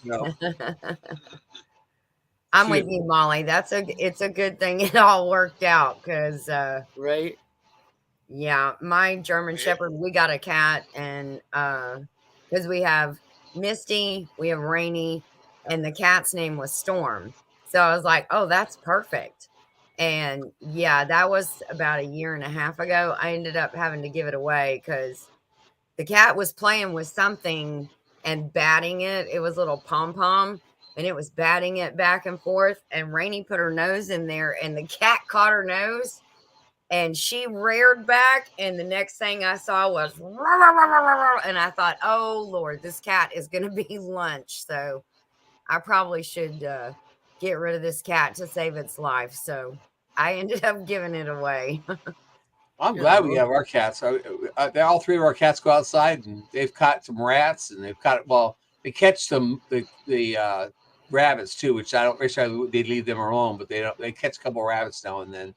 I'm with you, Molly. It's a good thing it all worked out because right. Yeah, my German Yeah. Shepherd, we got a cat, and because we have Misty, we have Rainy, and the cat's name was Storm. So I was like, oh, that's perfect. And yeah, that was about a year and a half ago. I ended up having to give it away because the cat was playing with something and batting it. It was a little pom pom, and it was batting it back and forth. And Rainy put her nose in there, and the cat caught her nose and she reared back, and the next thing I saw was "Rah, rah, rah, rah, rah, rah," and I thought, oh Lord, this cat is going to be lunch. So I probably should get rid of this cat to save its life. So I ended up giving it away. I'm glad we have our cats. All three of our cats go outside, and they've caught some rats, and they've caught they catch some the rabbits too, which I don't wish they'd leave them alone, but they don't. They catch a couple of rabbits now and then.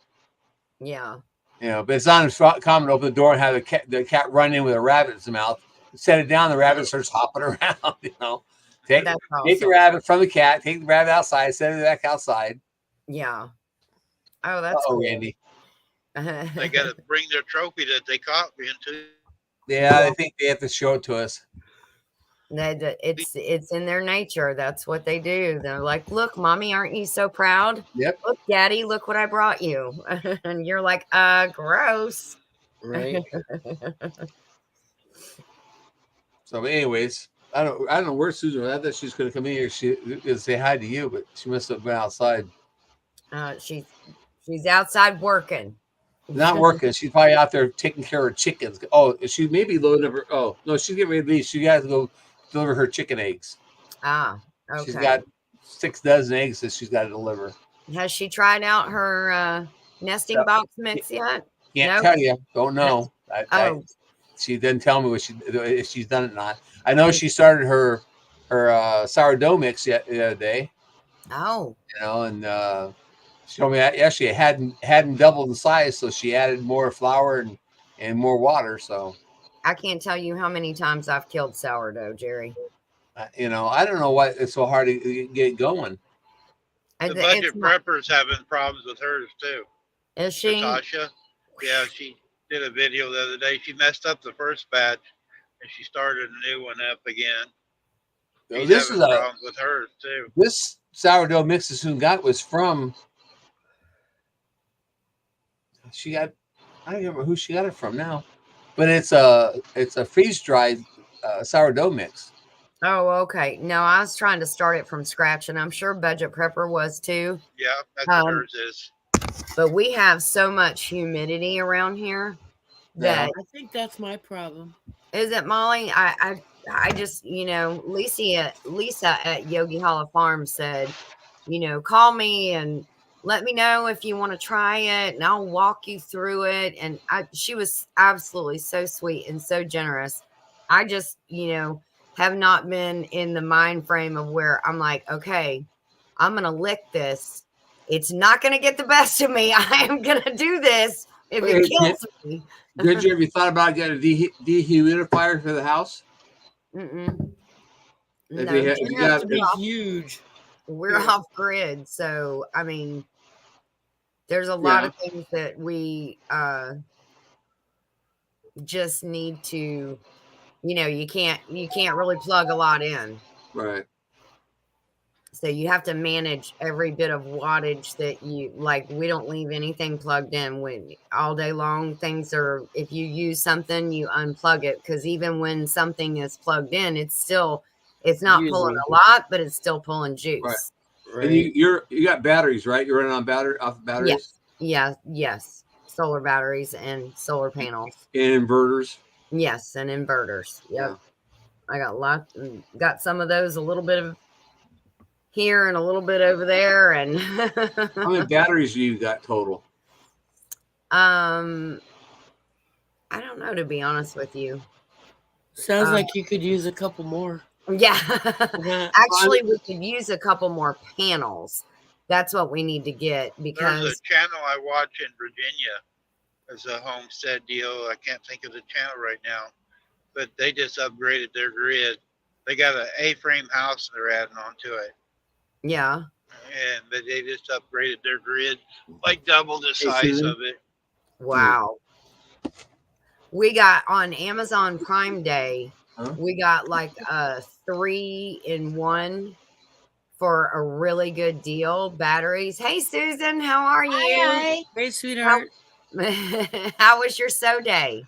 Yeah. You know, but it's not common to open the door and have the cat run in with a rabbit in its mouth. Set it down, the rabbit starts hopping around. You know, take the rabbit from the cat, take the rabbit outside, set it back outside. Yeah. Oh, that's cool. Randy. They got to bring their trophy that they caught me into. Yeah, I think they have to show it to us. It's in their nature. That's what they do. They're like, look, mommy, aren't you so proud? Yep. Look, daddy, look what I brought you. And you're like, gross. Right. So anyways, I don't know where Susan was. I thought she was going to come in here. She to say hi to you, but she must have been outside. She's outside working. Not working. She's probably out there taking care of chickens. Oh, she may be loading up her. Oh no, she's getting ready to leave. She got to go deliver her chicken eggs. Ah, okay. She's got 6 dozen eggs that she's got to deliver. Has she tried out her nesting box mix yet? Can't tell you. Don't know. She didn't tell me if she's done it or not. I know she started her sourdough mix the other day. Oh. You know, and she told me that actually it hadn't doubled in size, so she added more flour and more water. So I can't tell you how many times I've killed sourdough, Jerry. You know, I don't know why it's so hard to get going. The budget prepper's having problems with hers too. Is she? Natasha. Yeah, she did a video the other day. She messed up the first batch, and she started a new one up again. So this is problems with hers too. This sourdough mix that Susan got was from. I don't remember who she got it from now, but it's a freeze dried sourdough mix. Oh, okay. No, I was trying to start it from scratch, and I'm sure Budget Prepper was too. Yeah, that's what hers is. But we have so much humidity around here that I think that's my problem. Is it, Molly? I just, Lisa at Yogi Hollow Farm said, call me and let me know if you want to try it, and I'll walk you through it. And she was absolutely so sweet and so generous. I just, have not been in the mind frame of where I'm like, okay, I'm going to lick this. It's not going to get the best of me. I am going to do this if it kills me. Did you ever thought about getting a dehumidifier for the house? Mm-mm. No, It has to be huge. We're off grid. So, I mean, there's a lot of things that we just need to, you can't really plug a lot in. Right. So you have to manage every bit of wattage that we don't leave anything plugged in when all day long. Things are, if you use something, you unplug it. Cause even when something is plugged in, it's not pulling a lot, but it's still pulling juice. Right. And you got batteries, right? You're running on off batteries? Yes. Solar batteries and solar panels. And inverters. Yes. And inverters. Yep. Yeah. I got some of those, a little bit of here and a little bit over there. And how many batteries do you got total? I don't know, to be honest with you. Sounds like you could use a couple more. Yeah. Actually, we could use a couple more panels. That's what we need to get, because there's a channel I watch in Virginia. There's a homestead deal. I can't think of the channel right now, but they just upgraded their grid. They got an A-frame house they're adding onto it. Yeah. But they just upgraded their grid, like double the size of it. Wow. We got on Amazon Prime Day, Huh? we got like a 3-in-1 for a really good deal. Batteries. Hey Susan, how are you? Hi. Hey, sweetheart. How was your sew day?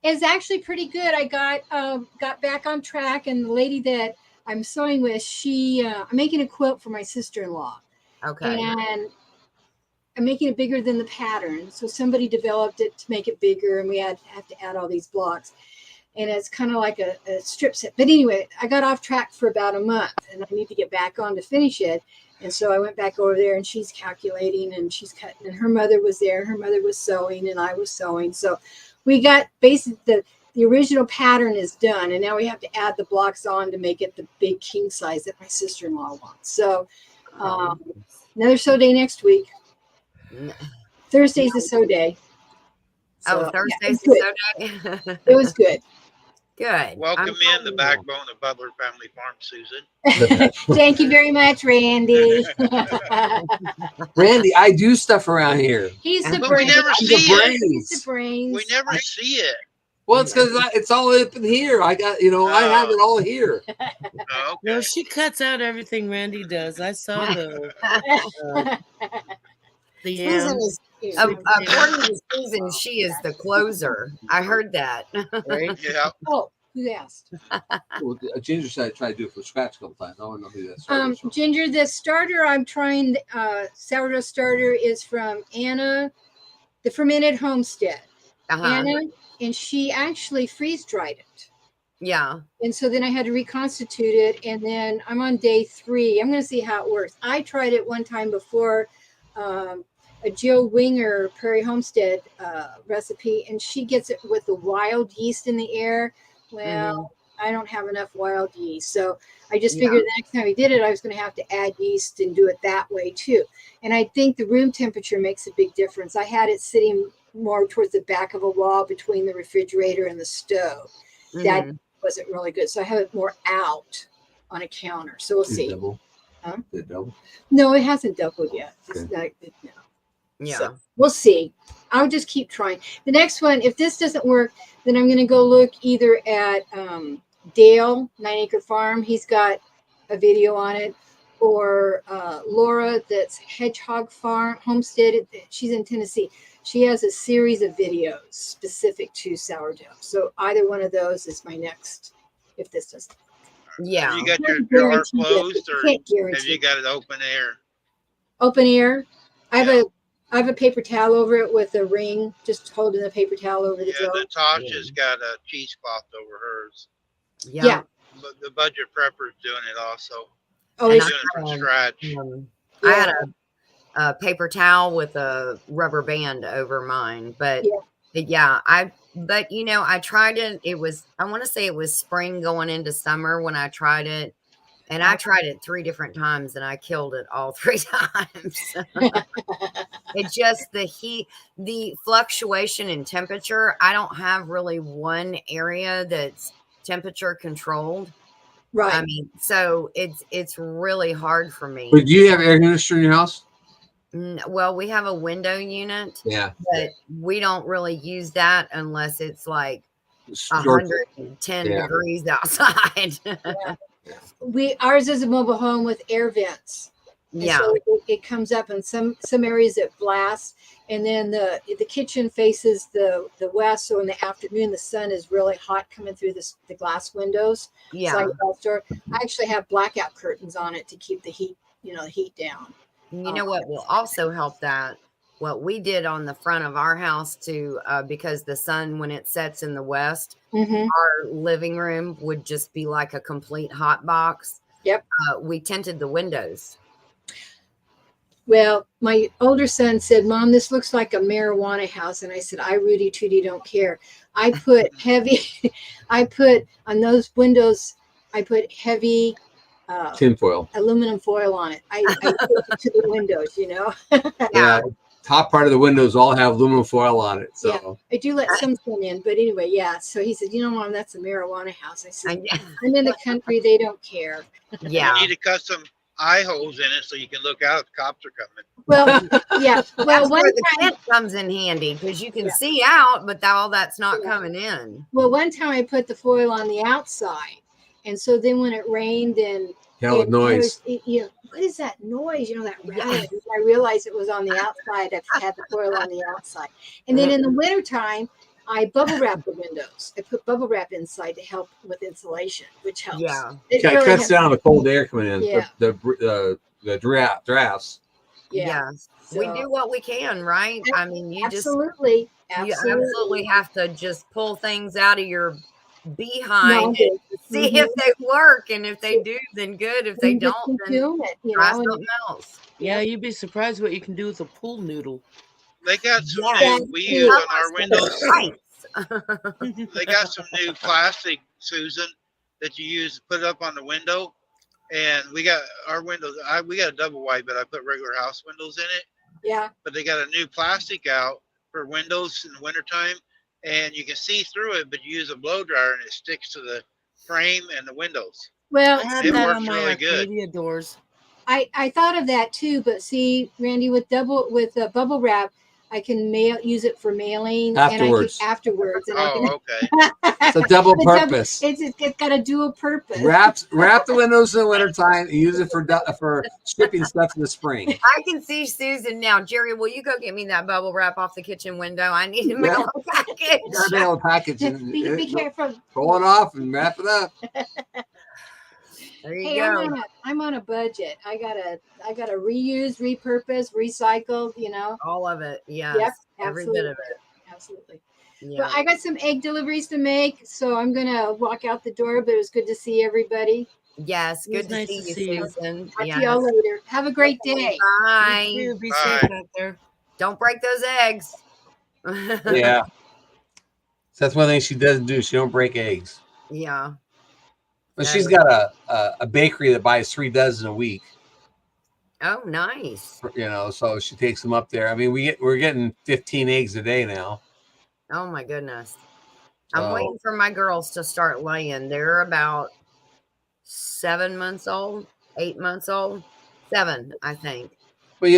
It's actually pretty good. I got back on track, and the lady that I'm sewing with, I'm making a quilt for my sister-in-law, Okay. and I'm making it bigger than the pattern. So somebody developed it to make it bigger, and we have to add all these blocks, and it's kind of like a strip set. But anyway, I got off track for about a month, and I need to get back on to finish it. And so I went back over there, and she's calculating, and she's cutting, and her mother was there, and her mother was sewing, and I was sewing. So we got basically the original pattern is done, and now we have to add the blocks on to make it the big king size that my sister-in-law wants. So another sew day next week. Thursday's the sew day. So, So, Thursday's yeah, the sew day. it was good. Good. Welcome I'm in glad the you- backbone of Butler Family Farm, Susan. Thank you very much, Randy. Randy, I do stuff around here. He's the But we brains. never I'm see the it. He's the brains. brains. We never see it. Well, it's because it's all up in here. I got, I have it all here. Oh, No, okay. she cuts out everything Randy does. I saw the Susan yams. is, according to Susan, she is the closer. I heard that. Right? Yeah. Oh, who asked? Well, Ginger said I tried to do it for scratch a couple times. I don't know who that started from. Ginger, the starter I'm trying, sourdough starter is from Anna, the Fermented Homestead. Uh-huh. Anna, and she actually freeze dried it. Yeah. And so then I had to reconstitute it. And then I'm on day 3. I'm going to see how it works. I tried it one time before, a Jill Winger Prairie Homestead recipe, and she gets it with the wild yeast in the air. Well, I don't have enough wild yeast. So I just figured the next time I did it, I was going to have to add yeast and do it that way too. And I think the room temperature makes a big difference. I had it sitting more towards the back of a wall between the refrigerator and the stove. That wasn't really good. So I have it more out on a counter. So we'll see. Double. Huh? Did it double? No, it hasn't doubled yet. It's Okay. not good now. Yeah. So we'll see. I'll just keep trying. The next one, if this doesn't work, then I'm going to go look either at Dale, 9 Acre Farm. He's got a video on it. Or Laura, that's Hedgehog Farm Homestead. She's in Tennessee. She has a series of videos specific to sourdough. So either one of those is my next, if this doesn't. Yeah. You got your Can't drawer guarantee it. closed, or Can't have guarantee you it. got it open air? Open air. I have a paper towel over it with a ring, just holding the paper towel over the Yeah, drawer. Natasha's got a cheesecloth over hers. Yeah. But the budget prepper's doing it also. Oh, And She's it's, doing it from scratch. I had a paper towel with a rubber band over mine, but but I tried it. I want to say it was spring going into summer when I tried it, and I tried it 3 different times and I killed it all 3 times. It's just the heat, the fluctuation in temperature. I don't have really one area that's temperature controlled. right. I mean, so it's really hard for me. But do you have air conditioner in your house? Well, we have a window unit, Yeah. but we don't really use that unless it's like Short- 110 degrees outside. Ours is a mobile home with air vents. And Yeah. so it comes up in some areas it blasts, and then the kitchen faces the west. So in the afternoon, the sun is really hot coming through the glass windows. Yeah. So I actually have blackout curtains on it to keep the heat, the heat down. You know what will also help that? What we did on the front of our house because the sun, when it sets in the west, our living room would just be like a complete hot box. Yep. We tinted the windows. Well, my older son said, "Mom, this looks like a marijuana house." And I said, "I Rudy Tooty don't care." I put on those windows, I put heavy tinfoil. aluminum foil on it. I put it to the windows, Yeah. Top part of the windows all have aluminum foil on it. So I do let some sun in, but anyway, yeah. So he said, Mom, that's a marijuana house. I said, I- I'm in the country. They don't care. Yeah. You need a custom eye holes in it so you can look out if the cops are coming. Well, yeah. Well, That's one where the time, tent comes in handy because you can Yeah. see out, but all that's not Yeah. coming in. well, one time I put the foil on the outside, and so then when it rained and Hell with noise. what is that noise? That Yeah. rattling. I realized it was on the outside. I had the foil on the outside, and then in the wintertime, I bubble wrap the windows. I put bubble wrap inside to help with insulation, which helps. Yeah. It It really cuts helps. down the cold air coming in. Yeah. The drafts. Yeah. Yes. We So- do what we can, right? I mean, you Absolutely. you absolutely have to just pull things out of your behind No, and see if they work. And if they do, then good. If they you just don't, keep then doing it, try and something else. Yeah, you'd be surprised what you can do with a pool noodle. They got some Yeah. new, we use on our windows, Right. they got some new plastic, Susan, that you use to put up on the window. And we got our windows, we got a double wide, but I put regular house windows in it. yeah. But they got a new plastic out for windows in the wintertime. And you can see through it, but you use a blow dryer and it sticks to the frame and the windows. Well, I had It that works on my really good. Arcadia doors. I thought of that too, but see, Randy, with bubble wrap, I can use it for mailing Afterwards. and afterwards. And Oh, okay. It's a double The double- purpose. it's got a dual purpose. Wrap the windows in the wintertime and use it for shipping stuff in the spring. I can see Susan now. Jerry, will you go get me that bubble wrap off the kitchen window? I need to mail a package. Got a mail package and Be careful. pull it off and wrap it up. There you Hey, go. I'm on a budget. I gotta reuse, repurpose, recycle. All of it. Yes. Yep, Every absolutely. bit of it. Absolutely. Yeah. But I got some egg deliveries to make, so I'm gonna walk out the door. But it was good to see everybody. Yes. It was Good to nice see to you, see you. Susan. Talk Yes. to y'all later. Have a great day. Bye. You too. Be Bye. safe out there. Don't break those eggs. Yeah. So that's one thing she doesn't do. She don't break eggs. Yeah. But she's got a bakery that buys 3 dozen a week. Oh, nice. So she takes them up there. I mean, we're getting 15 eggs a day now. Oh my goodness. I'm So- waiting for my girls to start laying. They're about 7 months old, 8 months old, 7, I think. But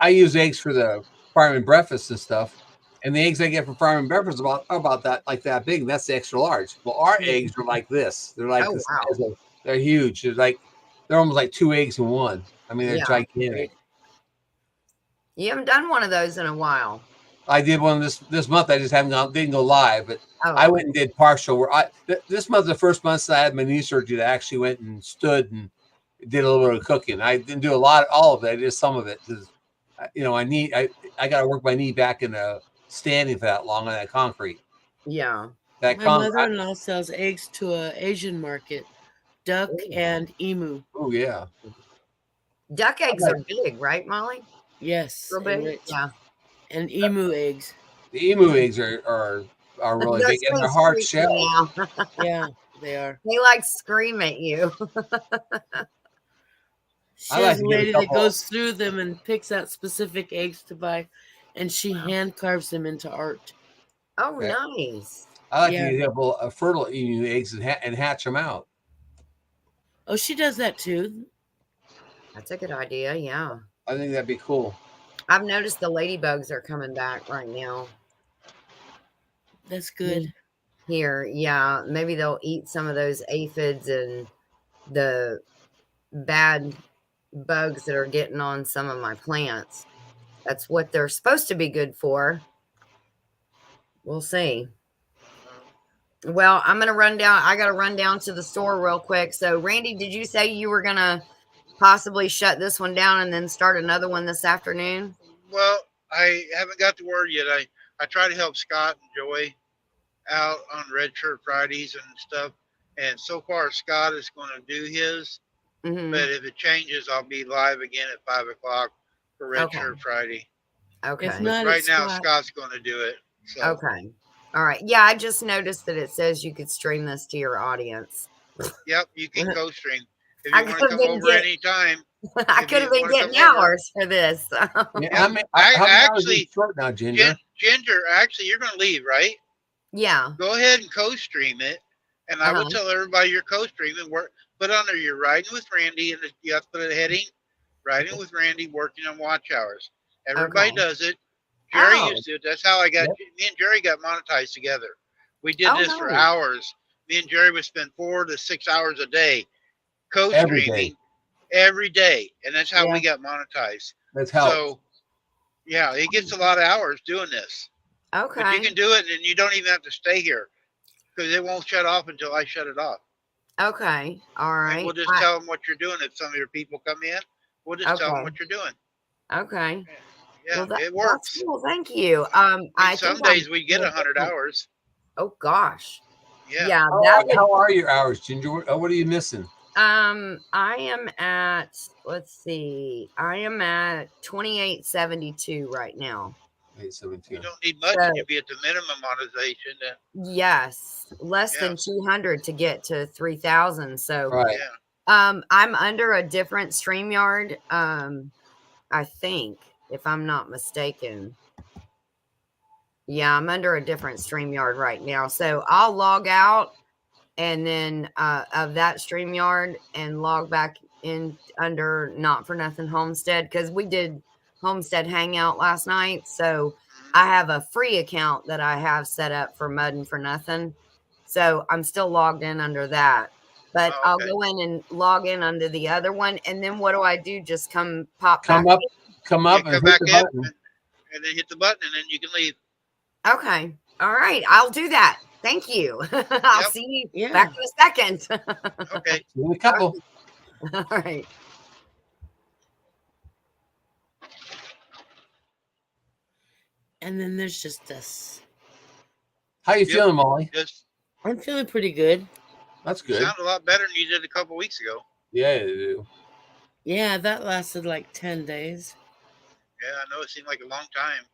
I use eggs for the farm and breakfast and stuff. And the eggs I get from farm and breakfast are about that, like that big. And that's the extra large. Well, our eggs are like this. They're like Oh, this. wow. They're huge. They're almost like 2 eggs in one. I mean, they're Yeah. gigantic. You haven't done one of those in a while. I did one this month. I just didn't go live, but Oh, I went and did partial. This month, the first month that I had my knee surgery, I actually went and stood and did a little bit of cooking. I didn't do all of it. I did some of it because, I got to work my knee back into standing for that long on that concrete. yeah. That My concrete. mother-in-law sells eggs to a Asian market, duck Ooh. and emu. Oh yeah. Duck eggs are big, right, Molly? Yes, Real and big? rich. Yeah. And emu eggs. The emu eggs are really Those big and they're things hard freak shell. me out. Yeah, they are. They like scream at you. She I like has to a get a lady that couple- goes through them and picks out specific eggs to buy, and she hand carves them into art. Oh, Yeah. nice. I like Yeah. to get a fertile emu eggs and hatch them out. Oh, she does that too. That's a good idea. Yeah. I think that'd be cool. I've noticed the ladybugs are coming back right now That's good. here. Yeah. Maybe they'll eat some of those aphids and the bad bugs that are getting on some of my plants. That's what they're supposed to be good for. We'll see. Well, I'm going to run down. I got to run down to the store real quick. So, Randy, did you say you were going to possibly shut this one down and then start another one this afternoon? Well, I haven't got the word yet. I try to help Scott and Joy out on Red Shirt Fridays and stuff. And so far, Scott is going to do his. Mm-hmm. But if it changes, I'll be live again at 5 o'clock for Red Okay. Shirt Friday. Okay. If not, Right it's now, Scott. Scott's going to do it. So, Okay. All right. Yeah, I just noticed that it says you could stream this to your audience. Yep, you can co-stream. If I you want to could've come been over get- anytime, I If could you have been wanna getting come over. hours for this. Yeah, Yeah, how many I hours are you actually- short now, Ginger? Ginger, actually, you're going to leave, right? Yeah. Go ahead and co-stream it. And I will Uh-huh. tell everybody you're co-streaming. put on there, you're riding with Randy, and you have to put a heading, riding with Randy, working on watch hours. Everybody Okay. does it. Jerry Oh. used to. That's how I got, Yep. me and Jerry got monetized together. We did Oh, this for nice. hours. Me and Jerry would spend 4 to 6 hours a day Every day. co-streaming every day. And that's how Yeah. we got monetized. That's how. So, yeah, it gets a lot of hours doing this. But you Okay. can do it, and you don't even have to stay here because it won't shut off until I shut it off. Okay. All And right. we'll just tell them what you're doing. If some of your people come in, we'll just tell them Okay. what you're doing. Okay. Yeah, Well, it that's works. cool. Thank you. I I some think I'm days we get 100 hours. Oh gosh. Yeah. Yeah, How, that would how are your hours, Ginger? What are you missing? I am at, let's see, I am at 2872 right now. 8:17. You don't need much. So- You'd be at the minimum monetization. Yes, less Yeah. than 200 to get to 3000. So Right. Yeah. I'm under a different StreamYard, I think, if I'm not mistaken. Yeah, I'm under a different StreamYard right now. So I'll log out and then of that StreamYard and log back in under Not For Nothing Homestead, because we did Homestead Hangout last night. So I have a free account that I have set up for Muddin' For Nothing. So I'm still logged in under that. But Oh, I'll okay. go in and log in under the other one. And then what do I do? Just come pop Come back up, come up, Come and back hit the in button. and then hit the button, and then you can leave. in? Okay. All right. I'll do that. Thank you. I'll Yep. see you Yeah. back in a second. Okay. See you in a couple. All right. And then there's just us. How you Yep. feeling, Molly? Just I'm feeling pretty good. That's good. sound a lot better than you did a couple weeks ago. Yeah, you do. Yeah, that lasted like 10 days. Yeah, I know it seemed like a long time.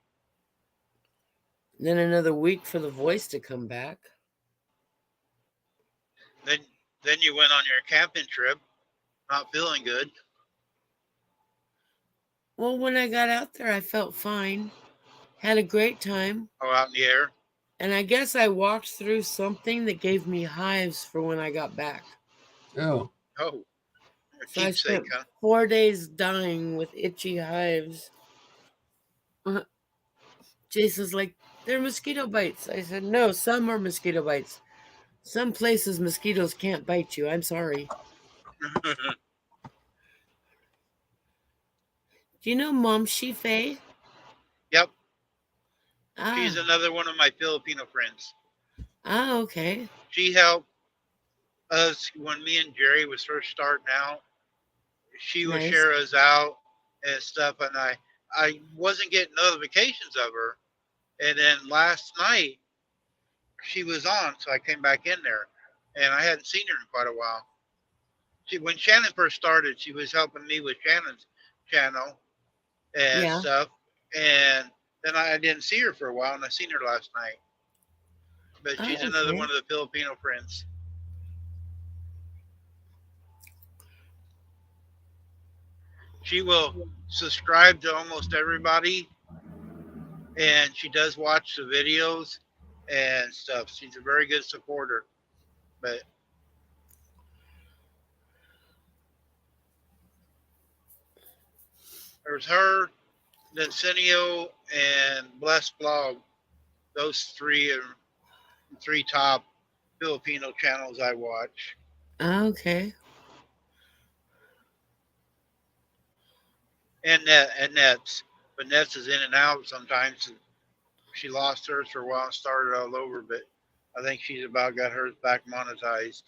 Then another week for the voice to come back. Then you went on your camping trip, not feeling good. Well, when I got out there, I felt fine. Had a great time. Oh, out in the air. And I guess I walked through something that gave me hives for when I got back. Oh, Oh, a So I keepsake, spent huh? 4 days dying with itchy hives. Jason's like, they're mosquito bites. I said, no, some are mosquito bites. Some places mosquitoes can't bite you. I'm sorry. Do you know Mom Shife? Yep, Ah, she's another one of my Filipino friends. Okay. She helped us when me and Jerry was first starting out. She would Nice. share us out and stuff, and I wasn't getting notifications of her. And then last night she was on, so I came back in there, and I hadn't seen her in quite a while. When Shannon first started, she was helping me with Shannon's channel and Yeah. stuff, and then I didn't see her for a while, and I seen her last night. But she's Oh, another okay. one of the Filipino friends. She will subscribe to almost everybody, and she does watch the videos and stuff. She's a very good supporter. But there's her, Nensenio, and Blessed Blog. Those three are three top Filipino channels I watch. Okay. And Nets. But Nets is in and out sometimes. She lost hers for a while and started all over, but I think she's about got hers back monetized.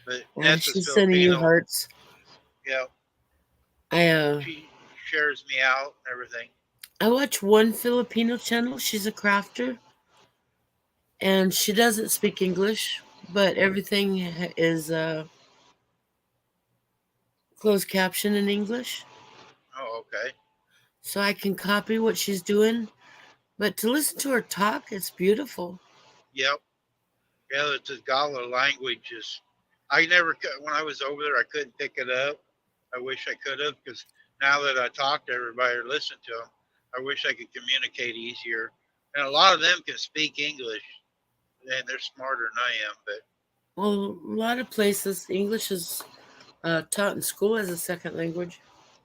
But And Nets is she's sending you Filipino. hearts. Yeah, I she shares me out and everything. I watch one Filipino channel. She's a crafter. And she doesn't speak English, but everything is closed caption in English. Oh, okay. So I can copy what she's doing. But to listen to her talk, it's beautiful. Yep. Yeah, it's a Tagalog language. I never, when I was over there, I couldn't pick it up. I wish I could have, because now that I talk to everybody or listen to them, I wish I could communicate easier. And a lot of them can speak English, and they're smarter than I am. But Well, a lot of places English is taught in school as a second language.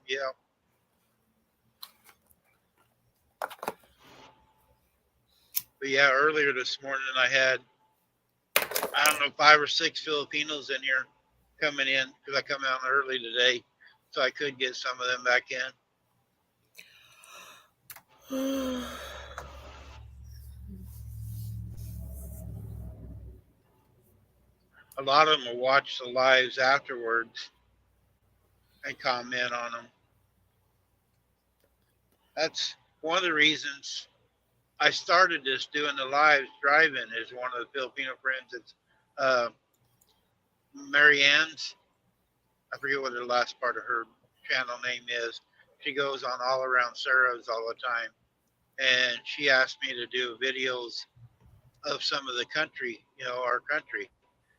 Yeah. But yeah, earlier this morning I had, I don't know, 5 or 6 Filipinos in here coming in because I come out early today, so I could get some of them back in. A lot of them will watch the lives afterwards and comment on them. That's one of the reasons I started this doing the lives driving is one of the Filipino friends. It's Mary Ann's. I forget what the last part of her channel name is. She goes on All Around Sarah's all the time. And she asked me to do videos of some of the country, our country.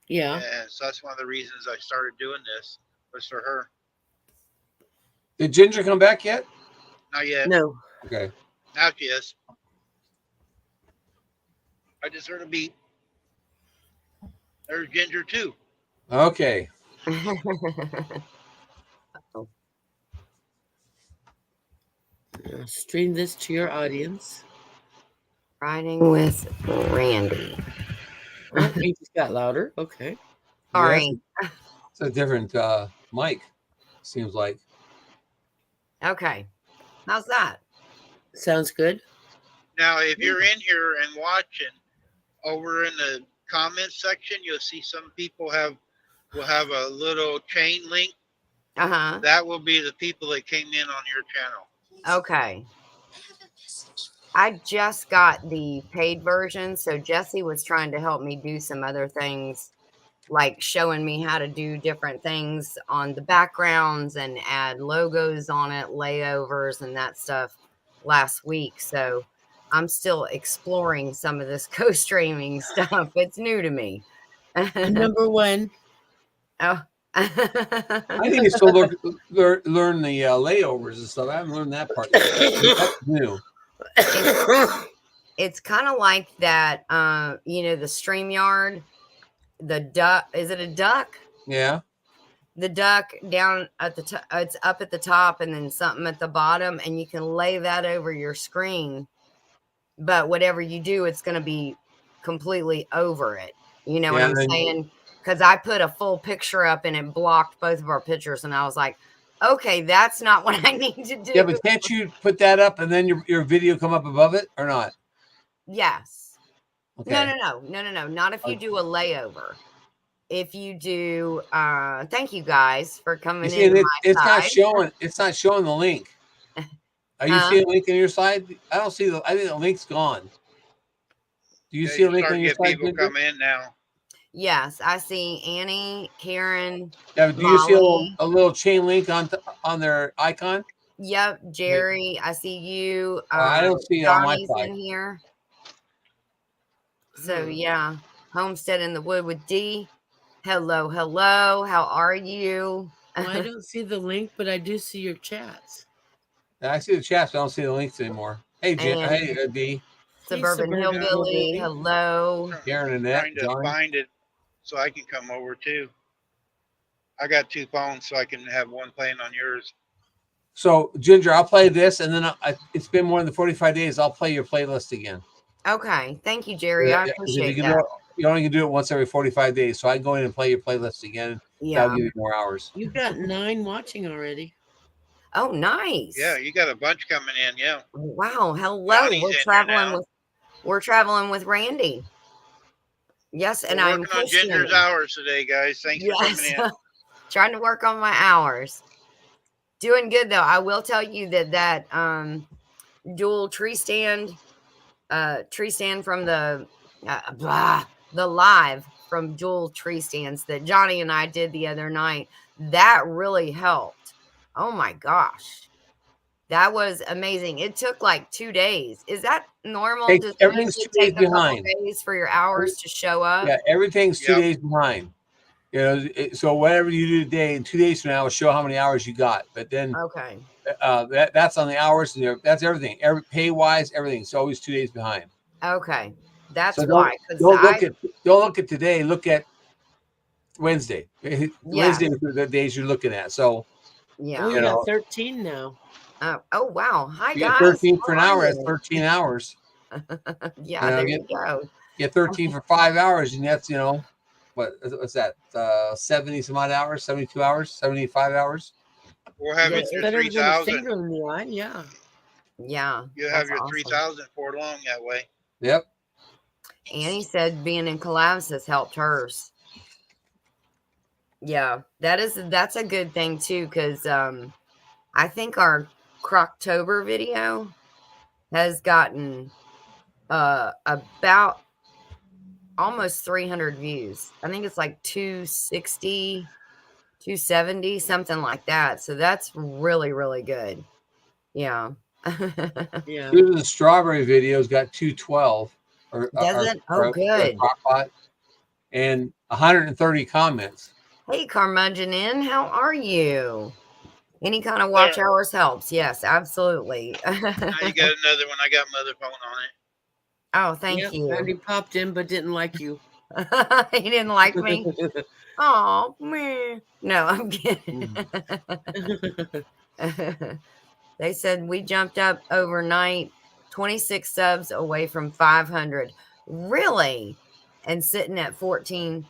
Yeah. And so that's one of the reasons I started doing this was for her. Did Ginger come back yet? Not yet. No. Okay. Now she is. I just heard a beep. There's Ginger too. Okay. Stream this to your audience. Riding with Randy. Oh, you just got louder. Okay. Sorry. It's a different mic, seems like. Okay. How's that? Sounds good. Now, if you're in here and watching, over in the comments section, you'll see some people will have a little chain link. Uh-huh. That will be the people that came in on your channel. Okay. I just got the paid version, so Jesse was trying to help me do some other things, like showing me how to do different things on the backgrounds and add logos on it, layovers and that stuff last week. So I'm still exploring some of this co-streaming stuff. It's new to me. Number one. Oh. I need to still learn the layovers and stuff. I haven't learned that part yet. That's new. It's kind of like that, the StreamYard, the duck. Is it a duck? Yeah. The duck down at the top, it's up at the top and then something at the bottom, and you can lay that over your screen. But whatever you do, it's going to be completely over it. You know what I'm saying? Because I put a full picture up and it blocked both of our pictures, and I was like, okay, that's not what I need to do. Yeah, but can't you put that up and then your video come up above it or not? Yes. Okay. No. Not if you do a layover. If you do, thank you guys for coming in. It's not showing the link. Are you seeing a link on your side? I don't see I think the link's gone. Do you see a link on your side? People come in now. Yes, I see Annie, Karen. Yeah, do you see a little chain link on their icon? Yep, Jerry. I see you. I don't see it on my side. In here. So yeah, Homestead in the Wood with D. Hello. How are you? Well, I don't see the link, but I do see your chats. I see the chats, but I don't see the links anymore. Hey, hey, D. Suburban Hillbilly. Hello. Karen and Annette. Trying to find it so I can come over too. I got 2 phones, so I can have one playing on yours. So, Ginger, I'll play this, and then it's been more than 45 days. I'll play your playlist again. Okay. Thank you, Jerry. I appreciate that. You only can do it once every 45 days, so I can go in and play your playlist again. Yeah. That'll give you more hours. You've got 9 watching already. Oh, nice. Yeah, you got a bunch coming in. Yeah. Wow. Hello. Johnny's We're traveling with Randy. Yes, and I'm working on Ginger's hours today, guys. Thanks for coming in. Trying to work on my hours. Doing good though. I will tell you that dual tree stand from the live from dual tree stands that Johnny and I did the other night, that really helped. Oh my gosh. That was amazing. It took like 2 days. Is that normal? Everything's 2 days behind. Days for your hours to show up? Yeah, everything's 2 days behind. So whatever you do today, in 2 days from now, will show how many hours you got. But then, okay, that's on the hours. That's everything. Pay wise, everything's always 2 days behind. Okay, that's so why. Don't look at today. Look at Wednesday. Yeah. Wednesday is the days you're looking at. So Yeah. Oh, You you know. got 13 now. Oh wow. Hi you get guys. 13 for an How hour. are That's you? 13 hours. Yeah, You know, there get- you go. Get 13 for 5 hours, and that's what's that? 70 some odd hours, 72 hours, 75 hours. We'll have Yeah, it your Better than a 3,000. finger in the eye. Yeah. Yeah. You'll that's have your awesome. 3,000 for long that way. Yep. Annie said being in collabs has helped hers. Yeah, that's a good thing too, because I think our Croctober video has gotten about almost 300 views. I think it's like 260, 270, something like that. So that's really, really good. Yeah. Yeah. Even the strawberry video's got 212. Does it? Oh, good. Crockpot, and 130 comments. Hey, Carmudgeon, how are you? Any kind of watch hours helps. Yes, absolutely. Now you got another one. I got mother phone on it. Oh, thank Yep, you. Randy popped in but didn't like you. He didn't like me. Oh, man. No, I'm kidding. They said we jumped up overnight, 26 subs away from 500. Really? And sitting at 13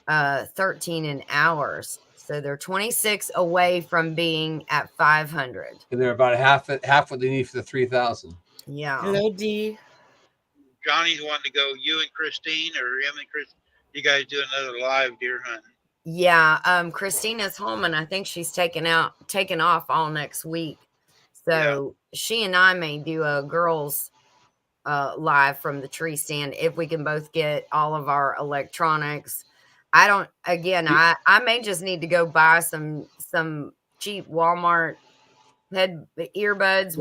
in hours. So they're 26 away from being at 500. And they're about half what they need for the 3,000. Yeah. Hello, D. Johnny's wanting to go. You and Christine, or him and Chris, you guys do another live deer hunting. Yeah. Christina's home, and I think she's taken off all next week. So she and I may do a girls live from the tree stand if we can both get all of our electronics. I may just need to go buy some cheap Walmart earbuds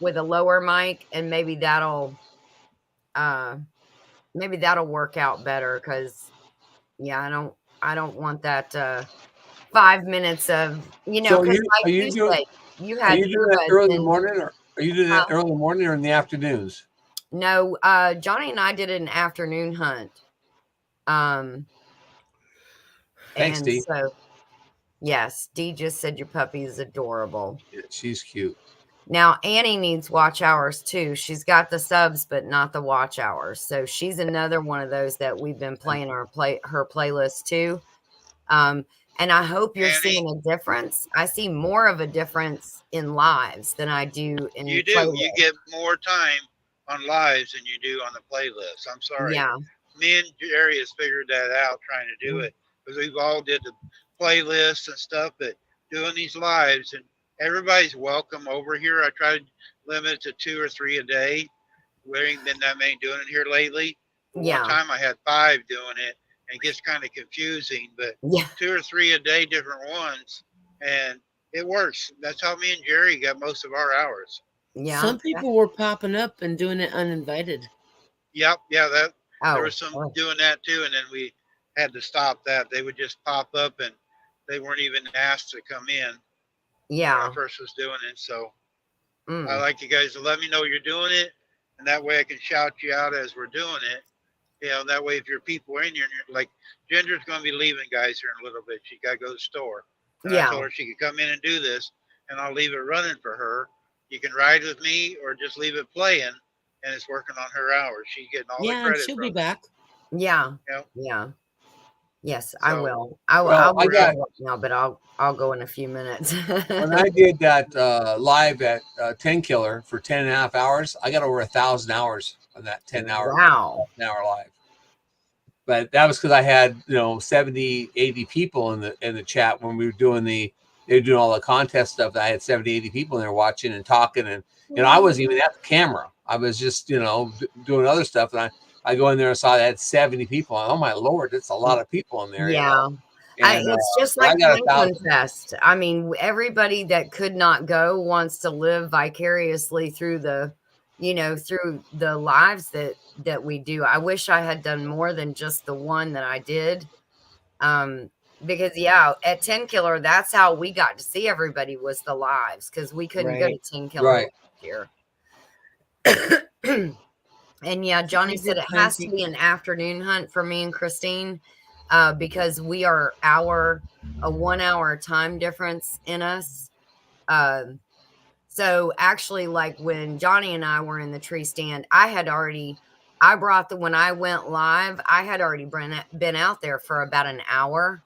with a lower mic, and maybe that'll work out better, because I don't want that 5 minutes of, So because are you doing had that early in the earbuds. morning, or are you doing that early in the morning or in the afternoons? No, Johnny and I did an afternoon hunt. Thanks, and Dee. so yes, Dee just said your puppy is adorable. Yeah, she's cute. Now Annie needs watch hours too. She's got the subs, but not the watch hours. So she's another one of those that we've been playing her playlist too. And I hope you're seeing a difference. I see more of a difference in lives than I do in You do. playlists. You get more time on lives than you do on the playlist. I'm sorry. Yeah. Me and Jerry has figured that out, trying to do it, because we've all did the playlists and stuff, but doing these lives, and everybody's welcome over here. I try to limit it to 2 or 3 a day. We ain't been that many doing it here lately. Yeah. One time I had 5 doing it, and it gets kind of confusing, but Yeah. 2 or 3 a day, different ones, and it works. That's how me and Jerry got most of our hours. Yeah. Some people were popping up and doing it uninvited. Yep. Yeah. There Oh, was some doing that too, and then we had to stop that. They would just pop up, and they weren't even asked to come in when yeah. I first was doing it. So Mm. I like you guys to let me know you're doing it, and that way I can shout you out as we're doing it. That way if your people are in here, and you're like, Ginger's going to be leaving, guys, here in a little bit. She got to go to the store. And I told her she could come in and do this, and I'll leave it running for her. You can ride with me or just leave it playing, and it's working on her hours. She's getting all the Yeah, and credit she'll from be it. back. Yeah. Yep. Yeah. Yes, I So- will. I will. Well, I'll go right now, but I'll go in a few minutes. When I did that live at 10 Killer for 10 and a half hours, I got over 1,000 hours on that 10-hour Wow. live. But that was because I had 70, 80 people in the chat when we were doing they were doing all the contest stuff. I had 70, 80 people in there watching and talking, and I wasn't even at the camera. I was just doing other stuff, and I go in there and saw that I had 70 people. Oh my Lord, that's a lot of people in there. Yeah. And, it's just I like got Franklin 1,000. Fest. I mean, everybody that could not go wants to live vicariously through the lives that we do. I wish I had done more than just the one that I did. Because at 10 Killer, that's how we got to see everybody, was the lives, because we couldn't go to 10 Killer here. And Johnny said it has to be an afternoon hunt for me and Christine. because we are a 1 hour time difference in us. So actually, like when Johnny and I were in the tree stand, when I went live, I had already been out there for about an hour.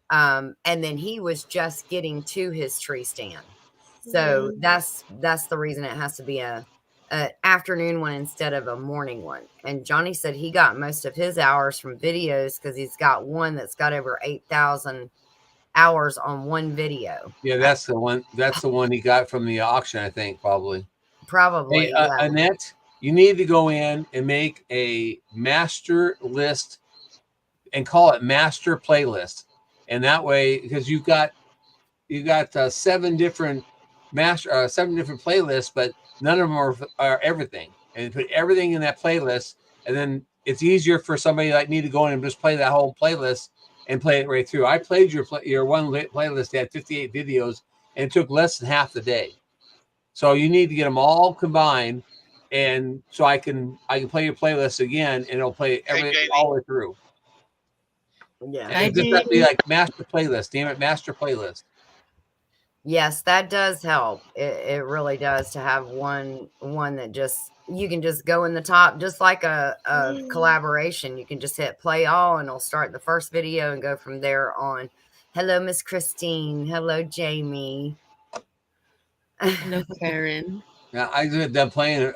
And then he was just getting to his tree stand. So that's the reason it has to be a afternoon one instead of a morning one. And Johnny said he got most of his hours from videos because he's got one that's got over 8,000 hours on one video. Yeah, that's the one. That's the one he got from the auction, I think, probably. Probably. Hey, Yeah. Annette, you need to go in and make a master list and call it master playlist, and that way, because you got 7 different playlists, but none of them are everything, and put everything in that playlist, and then it's easier for somebody that need to go in and just play that whole playlist and play it right through. I played your one playlist that had 58 videos, and it took less than half the day. So you need to get them all combined, and so I can play your playlist again, and it'll play everything all the way through. Yeah. And just have to be like master playlist. Damn it, master playlist. Yes, that does help. It really does to have one that just you can just go in the top, just like a collaboration. You can just hit play all, and it'll start the first video and go from there on. Hello, Miss Christine. Hello, Jamie. Hello, Karen. Now I did them playing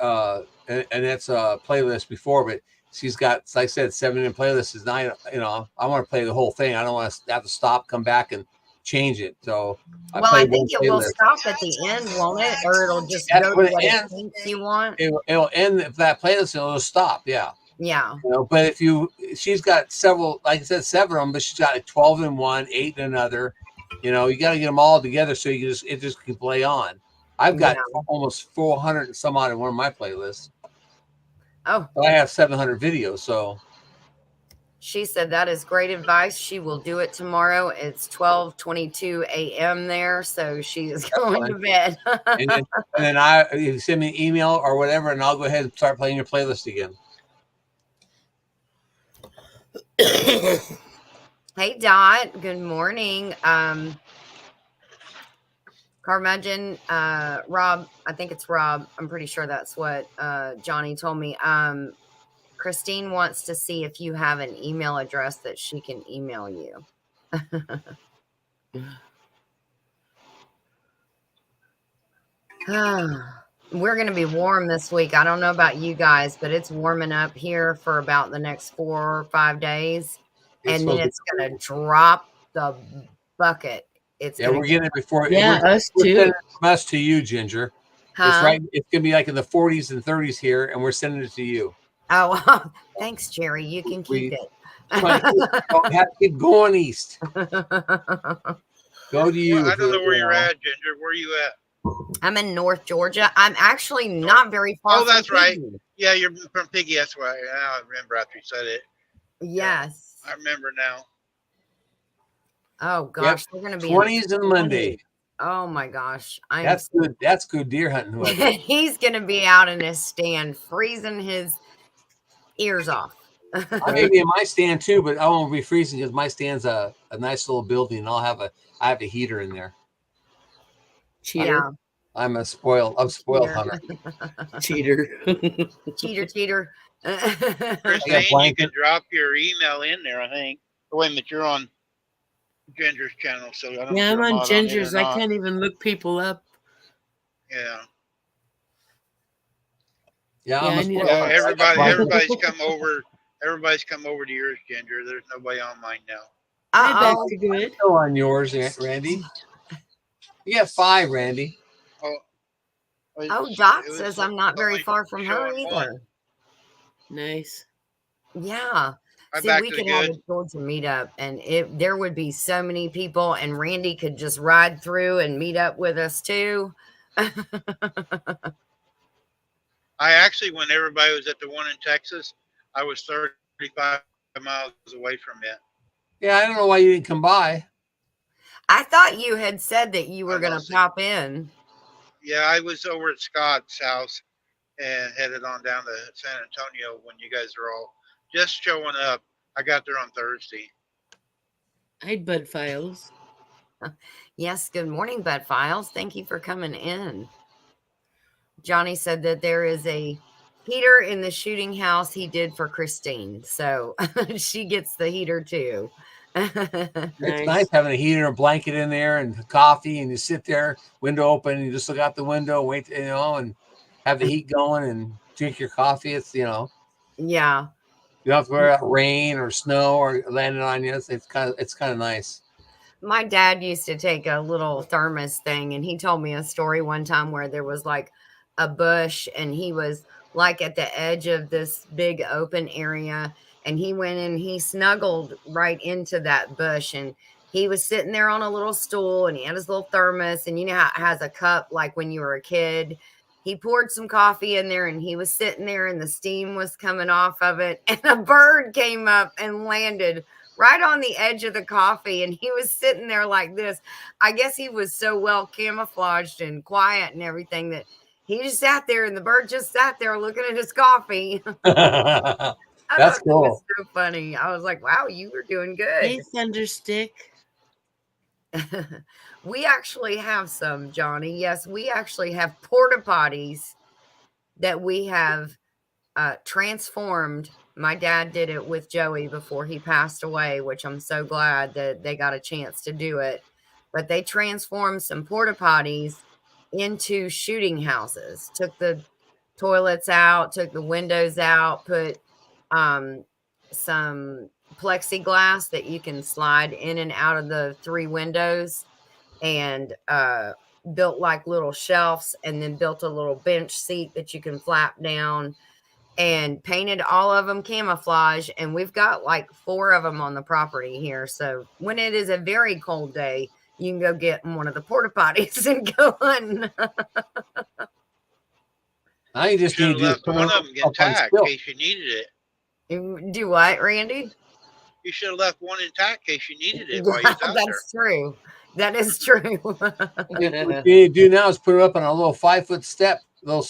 and that's a playlist before, but she's got, like I said, 7 in playlists. Is not, I want to play the whole thing. I don't want to have to stop, come back, and change it. So I think it will stop at the end, won't it? Or it'll just go to what it thinks you want. It'll end if that playlist, it'll stop. Yeah. Yeah. But she's got several, like I said, 7 of them, but she's got like 12 in one, 8 in another. You got to get them all together so it just can play on. I've got almost 400 and some odd in one of my playlists. Oh. But I have 700 videos, so. She said that is great advice. She will do it tomorrow. It's 12:22 a.m. there, so she is going to bed. and then you send me an email or whatever, and I'll go ahead and start playing your playlist again. Hey, Dot. Good morning. Carmudgeon, Rob. I think it's Rob. I'm pretty sure that's what Johnny told me. Christine wants to see if you have an email address that she can email you. We're going to be warm this week. I don't know about you guys, but it's warming up here for about the next 4 or 5 days. And then it's going to drop the bucket. We're getting it before. Yeah, us too. Us to you, Ginger. Huh? It's going to be like in the 40s and 30s here, and we're sending it to you. Oh, thanks, Jerry. You can keep it. Have to keep going east. Go to you. Well, I don't know where you're at, Ginger. Where are you at? I'm in North Georgia. I'm actually not very far. Oh, that's right. Yeah, you're from Piggy. That's why I remember after you said it. Yes. I remember now. Oh gosh, we're gonna be 20s and Monday. Oh my gosh, that's good. That's good deer hunting. He's gonna be out in his stand, freezing his ears off. I may be in my stand too, but I won't be freezing because my stand's a nice little building, and I have a heater in there. Cheater. Yeah. I'm spoiled hunter. Cheater. Cheater. Christine, you can drop your email in there, I think. Oh, wait a minute, you're on Ginger's channel, so I don't know. Yeah, I'm on Ginger's. I can't even look people up. Yeah. Yeah, everybody's come over. Everybody's come over to yours, Ginger. There's nobody on mine now. Oh, good. Still on yours, Randy. You got 5, Randy. Oh, Doc says I'm not very far from her either. Nice. Yeah. See, we could have a Georgia meetup, and there would be so many people, and Randy could just ride through and meet up with us too. I actually, when everybody was at the one in Texas, I was 35 miles away from it. Yeah, I don't know why you didn't come by. I thought you had said that you were going to pop in. Yeah, I was over at Scott's house and headed on down to San Antonio when you guys were all just showing up. I got there on Thursday. Hi, Bud Files. Yes, good morning, Bud Files. Thank you for coming in. Johnny said that there is a heater in the shooting house he did for Christine. So she gets the heater too. It's nice having a heater, a blanket in there, and coffee, and you sit there, window open, and you just look out the window, wait, and have the heat going, and drink your coffee. It's Yeah. you don't have to worry about rain or snow or landing on you. It's kind of nice. My dad used to take a little thermos thing, and he told me a story one time where there was like a bush, and he was like at the edge of this big open area, and he went and he snuggled right into that bush, and he was sitting there on a little stool, and he had his little thermos, and you know how it has a cup like when you were a kid. He poured some coffee in there, and he was sitting there, and the steam was coming off of it, and a bird came up and landed right on the edge of the coffee, and he was sitting there like this. I guess he was so well camouflaged and quiet and everything that he just sat there, and the bird just sat there looking at his coffee. That's cool. It was so funny. I was like, wow, you were doing good. Hey, Thunderstick. We actually have some, Johnny. Yes, we actually have porta potties that we have transformed. My dad did it with Joey before he passed away, which I'm so glad that they got a chance to do it. But they transformed some porta potties into shooting houses, took the toilets out, took the windows out, put some plexiglass that you can slide in and out of the 3 windows, and built like little shelves, and then built a little bench seat that you can flap down, and painted all of them camouflage. And we've got like 4 of them on the property here. So when it is a very cold day, you can go get one of the porta potties and go hunting. I just need to left one of them intact in case you needed it. Do what, Randy? You should have left one intact in case you needed it while you was out That's true. That is true. What you need to do now is put it up on a little 5-foot step, little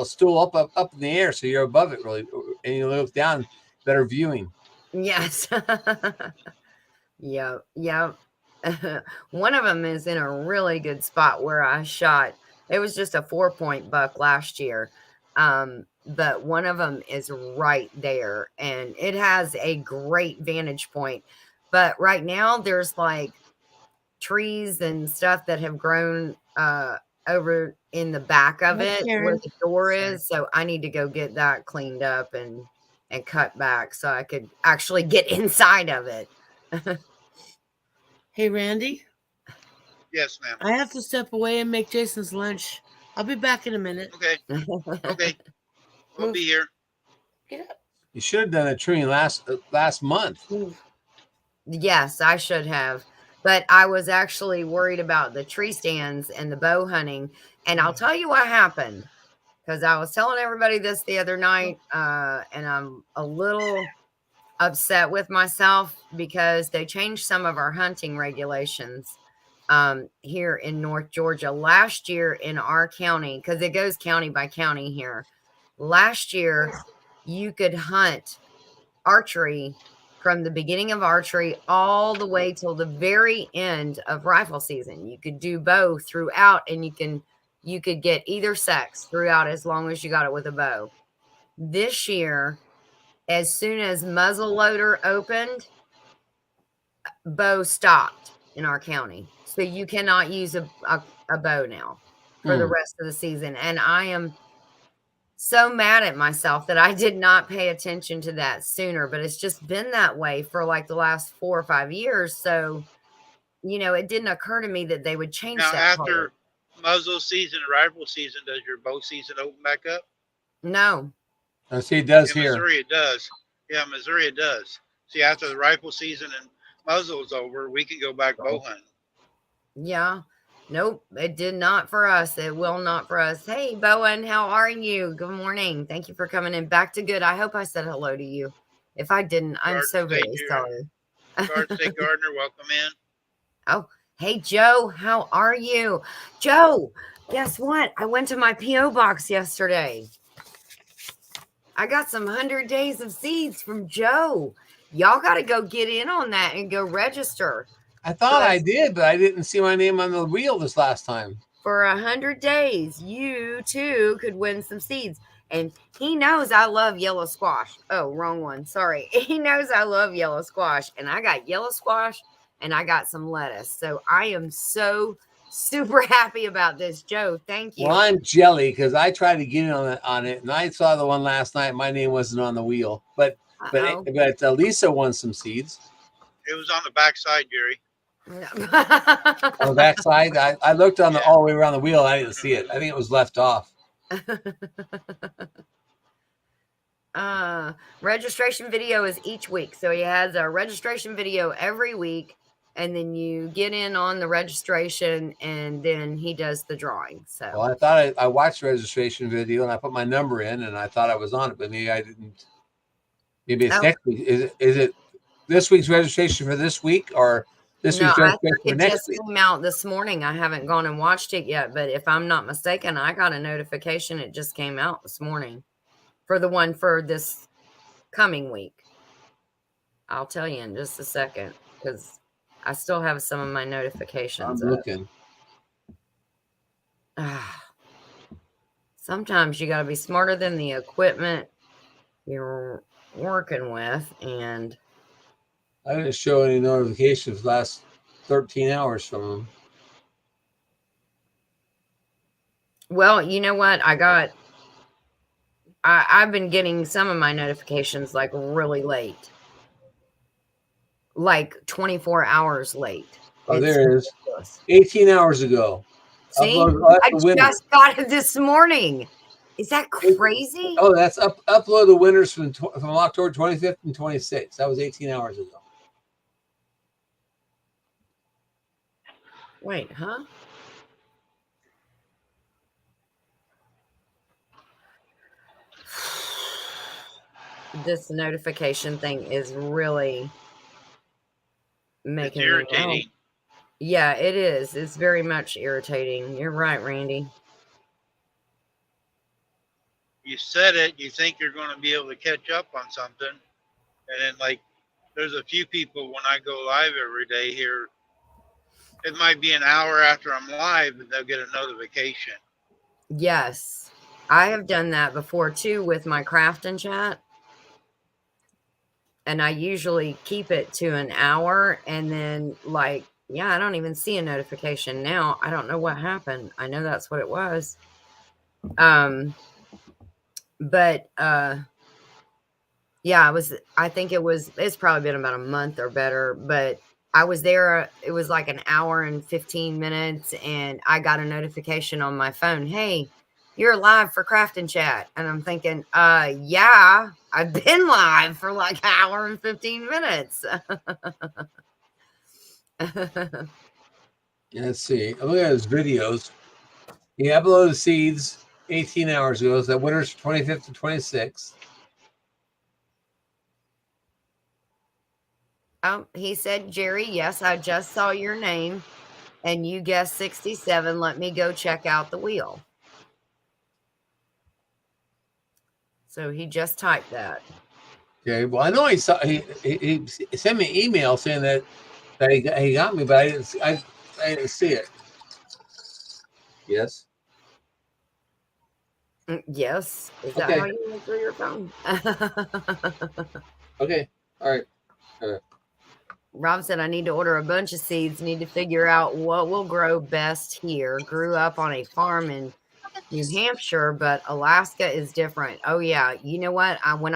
stool up in the air, so you're above it really, and you look down, better viewing. Yes. Yep. One of them is in a really good spot where I shot. It was just a 4-point buck last year. But one of them is right there, and it has a great vantage point. But right now there's like trees and stuff that have grown over in the back of it where the door is. So I need to go get that cleaned up and cut back so I could actually get inside of it. Hey, Randy. Yes, ma'am. I have to step away and make Jason's lunch. I'll be back in a minute. Okay. We'll be here. You should have done a tree last month. Yes, I should have. But I was actually worried about the tree stands and the bow hunting. And I'll tell you what happened, because I was telling everybody this the other night, and I'm a little upset with myself because they changed some of our hunting regulations here in North Georgia last year in our county, because it goes county by county here. Last year, you could hunt archery from the beginning of archery all the way till the very end of rifle season. You could do bow throughout, and you could get either sex throughout as long as you got it with a bow. This year, as soon as muzzleloader opened, bow stopped in our county. So you cannot use a bow now for the rest of the season. And I am so mad at myself that I did not pay attention to that sooner, but it's just been that way for like the last 4 or 5 years. So, it didn't occur to me that they would change Now, that. after muzzle season, rifle season, does your bow season open back up? No. I see it does In here. Missouri, it does. Yeah, Missouri, it does. See, after the rifle season and muzzle is over, we can go back bow hunting. Yeah. Nope, it did not for us. It will not for us. Hey, Bowen, how are you? Good morning. Thank you for coming in. Back to good. I hope I said hello to you. If I didn't, I'm so very sorry. Garden State Gardener, welcome in. Oh, hey, Joe, how are you? Joe, guess what? I went to my P.O. box yesterday. I got some 100 Days of Seeds from Joe. Y'all got to go get in on that and go register. I thought I did, but I didn't see my name on the wheel this last time. For 100 days, you too could win some seeds. And he knows I love yellow squash. Oh, wrong one. Sorry. He knows I love yellow squash. And I got yellow squash and I got some lettuce. So I am so super happy about this, Joe. Thank you. Well, I'm jelly because I tried to get in on it, and I saw the one last night. My name wasn't on the wheel, but Lisa won some seeds. It was on the backside, Jerry. On the backside, I looked on all the way around the wheel. I didn't see it. I think it was left off. Registration video is each week. So he has a registration video every week, and then you get in on the registration, and then he does the drawing. So well, I thought I watched the registration video and I put my number in, and I thought I was on it, but maybe I didn't. Maybe it's next week. Is it this week's registration for this week, or this week's registration for next week? It just came out this morning. I haven't gone and watched it yet, but if I'm not mistaken, I got a notification. It just came out this morning for the one for this coming week. I'll tell you in just a second because I still have some of my notifications. I'm looking. Sometimes you got to be smarter than the equipment you're working with, and I didn't show any notifications last 13 hours from them. Well, you know what? I've been getting some of my notifications like really late, like 24 hours late. Oh, there it is. 18 hours ago. See, I just got it this morning. Is that crazy? Oh, that's upload the winners from October 25th and 26th. That was 18 hours ago. Wait, huh? This notification thing is really making me irritating. Yeah, it is. It's very much irritating. You're right, Randy. You said it, you think you're going to be able to catch up on something. And then, like, there's a few people when I go live every day here, it might be an hour after I'm live and they'll get a notification. Yes, I have done that before too with my Craftin' Chat. And I usually keep it to an hour and then I don't even see a notification now. I don't know what happened. I know that's what it was. I think it's probably been about a month or better, but I was there. It was like an hour and 15 minutes and I got a notification on my phone. Hey, you're live for Craftin' Chat. And I'm thinking, yeah, I've been live for like an hour and 15 minutes. Let's see. I'm looking at his videos. He uploaded seeds 18 hours ago. So that winner's 25th to 26th. He said, Jerry, yes, I just saw your name and you guessed 67. Let me go check out the wheel. So he just typed that. Okay. Well, I know he sent me an email saying that he got me, but I didn't see it. Yes. Yes. Is that how you went through your phone? Okay. All right. Rob said, I need to order a bunch of seeds. Need to figure out what will grow best here. Grew up on a farm in New Hampshire, but Alaska is different. Oh, yeah. You know what? When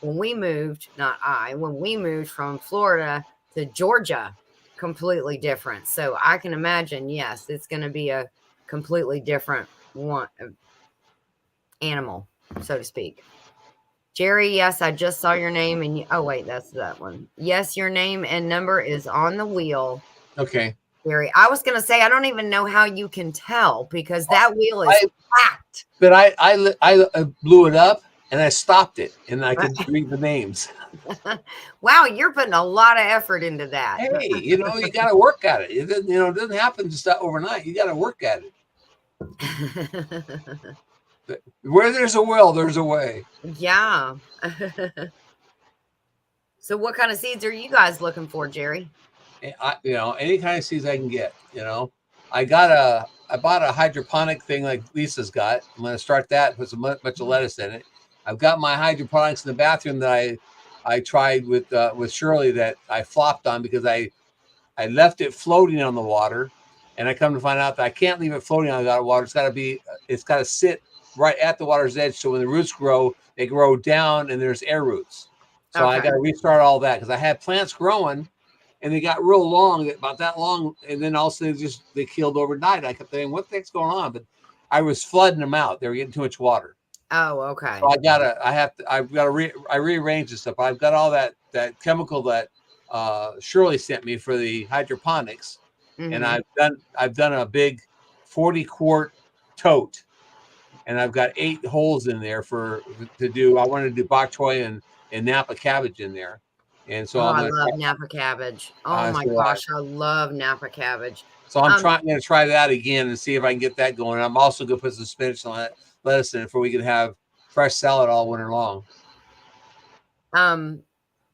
we moved from Florida to Georgia, completely different. So I can imagine, yes, it's going to be a completely different animal, so to speak. Jerry, yes, I just saw your name and oh wait, that's that one. Yes, your name and number is on the wheel. Okay. Jerry, I was gonna say I don't even know how you can tell because that wheel is packed. But I blew it up and I stopped it and I could read the names. Wow, you're putting a lot of effort into that. Hey, you got to work at it. It doesn't happen just overnight. You got to work at it. Where there's a will, there's a way. Yeah. So what kind of seeds are you guys looking for, Jerry? Any kind of seeds I can get. I bought a hydroponic thing like Lisa's got. I'm going to start that. Put some bunch of lettuce in it. I've got my hydroponics in the bathroom that I tried with Shirley that I flopped on because I left it floating on the water, and I come to find out that I can't leave it floating on the water. It's got to sit right at the water's edge. So when the roots grow, they grow down, and there's air roots. So I got to restart all that because I had plants growing, and they got real long, about that long, and then all of a sudden they killed overnight. I kept thinking, what the heck's going on? But I was flooding them out. They were getting too much water. Oh, okay. So I rearrange this stuff. I've got all that chemical that Shirley sent me for the hydroponics, and I've done a big 40-quart tote, and I've got 8 holes in there to do. I want to do bok choy and Napa cabbage in there, and so I love Napa cabbage. Oh my gosh, I love Napa cabbage. So I'm going to try that again and see if I can get that going. I'm also going to put some spinach and lettuce in it for we can have fresh salad all winter long.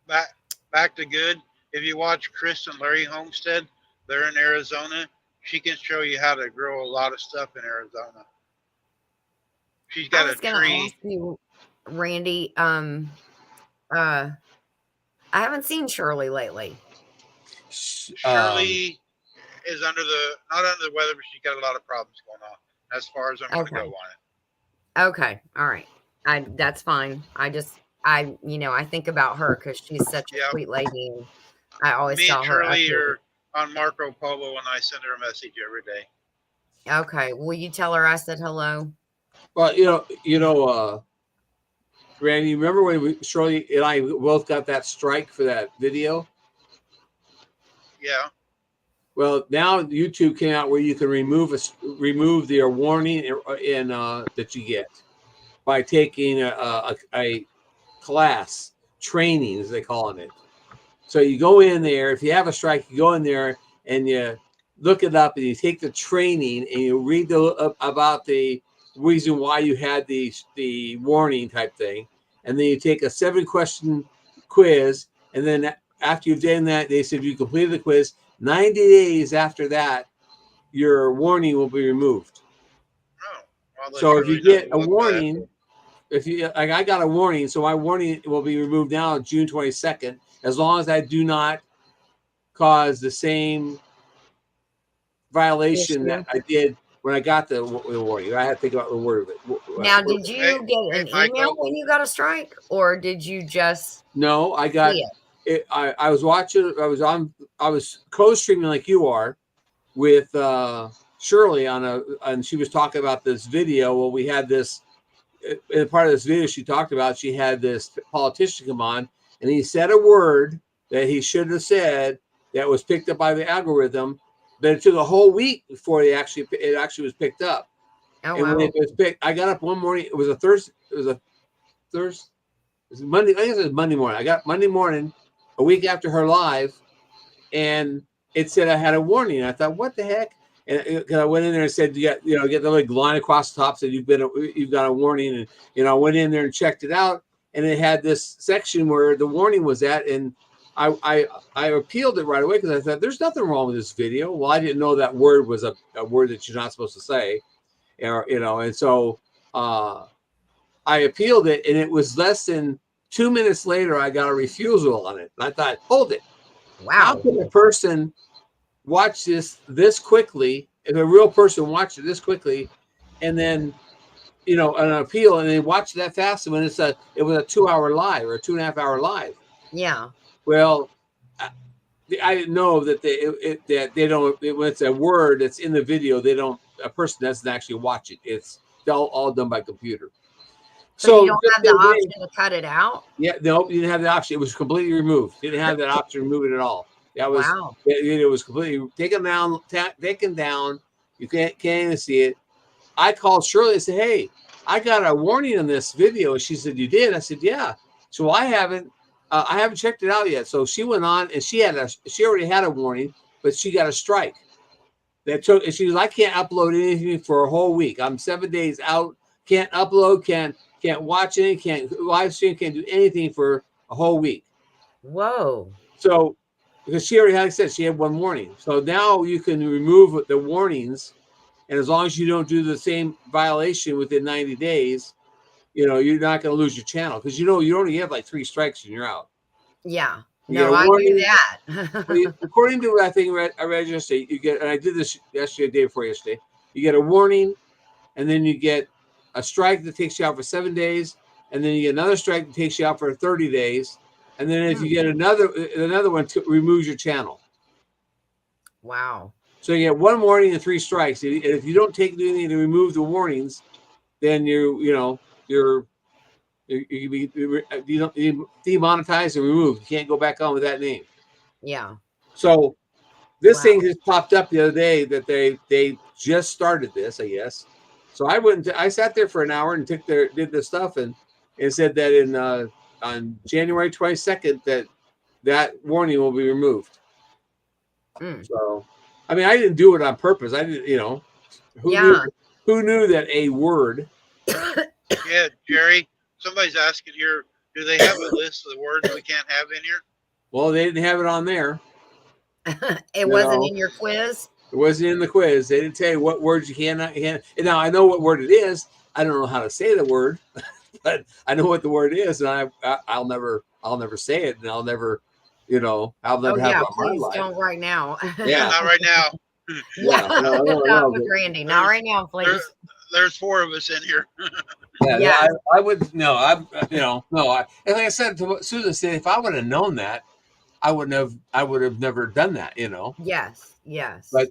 Back to good. If you watch Chris and Larry Homestead, they're in Arizona. She can show you how to grow a lot of stuff in Arizona. She's got a tree. Ask you, Randy, I haven't seen Shirley lately. Shirley is not under the weather, but she's got a lot of problems going on. As far as I'm going to go on it. Okay, all right. That's fine. I think about her because she's such a sweet lady, and I always tell her. Me and Shirley are on Marco Polo, and I send her a message every day. Okay, will you tell her I said hello? Well, Randy, remember when Shirley and I both got that strike for that video? Yeah. Well, now YouTube came out where you can remove the warning in that you get by taking a class training, as they calling it. So you go in there. If you have a strike, you go in there and you look it up, and you take the training and you read about the reason why you had the warning type thing, and then you take a 7-question quiz, and then after you've done that, they said you completed the quiz. 90 days after that, your warning will be removed. Oh, well, so if you get a warning, I got a warning, so my warning will be removed now on June 22nd, as long as I do not cause the same violation that I did when I got the warning. I had to think about the word of it. Now, did you get an email when you got a strike, or did you just? No, I got. I was watching. I was co-streaming like you are with Shirley and she was talking about this video. Well, we had this in part of this video. She talked about she had this politician come on, and he said a word that he shouldn't have said that was picked up by the algorithm, but it took a whole week before it actually was picked up. Oh, and when it was picked, I got up one morning. It was a Thursday. It was Monday. I guess it was Monday morning. I got Monday morning, a week after her live, and it said I had a warning. I thought, what the heck? And I went in there and said, get the like line across the top, said you've got a warning. And I went in there and checked it out, and it had this section where the warning was at, and I appealed it right away because I thought there's nothing wrong with this video. Well, I didn't know that word was a word that you're not supposed to say, and so I appealed it, and it was less than 2 minutes later, I got a refusal on it. And I thought, hold it. Wow. How could a person watch this quickly? If a real person watched it this quickly, and then, an appeal, and they watch it that fast, when it was a 2-hour live or a 2.5-hour live. Yeah. Well, I didn't know that they don't. When it's a word that's in the video, a person doesn't actually watch it. It's all done by computer. So you don't have the option to cut it out? Yeah, no, you didn't have the option. It was completely removed. You didn't have that option to remove it at all. That was wow. It was completely taken down. You can't even see it. I called Shirley and said, "Hey, I got a warning on this video." And she said, "You did?" I said, "Yeah." So I haven't checked it out yet. So she went on, and she already had a warning, but she got a strike. And she was, "I can't upload anything for a whole week. I'm 7 days out. Can't upload. Can't watch it. Can't live stream. Can't do anything for a whole week." Whoa. So, because she already, like I said, she had one warning. So now you can remove the warnings, and as long as you don't do the same violation within 90 days, you're not going to lose your channel, because you only have like 3 strikes and you're out. Yeah. You get No, a I warning. knew that. According to I think I read yesterday, you get, and I did this yesterday, day before yesterday, you get a warning, and then you get a strike that takes you out for 7 days, and then you get another strike that takes you out for 30 days, and then if you get another one, to removes your channel. Wow. So you get 1 warning and 3 strikes. And if you don't take anything to remove the warnings, then you're demonetized and removed. You can't go back on with that name. Yeah. So this Wow. thing just popped up the other day that they just started this, I guess. So I sat there for an hour and did the stuff and said that on January 22nd that warning will be removed. So, I mean, I didn't do it on purpose. I didn't, who knew that a word? Yeah, Jerry, somebody's asking here, do they have a list of the words we can't have in here? Well, they didn't have it on there. It wasn't in your quiz? It wasn't in the quiz. They didn't tell you what words you can. Now I know what word it is. I don't know how to say the word, but I know what the word is, and I'll never say it, and I'll never have it on my please life. don't right now. Yeah, not right now. Yeah, not with Randy. Not right now, please. There's 4 of us in here. Yeah. I would no. And like I said to Susan, said if I would have known that, I would have never done that. Yes. But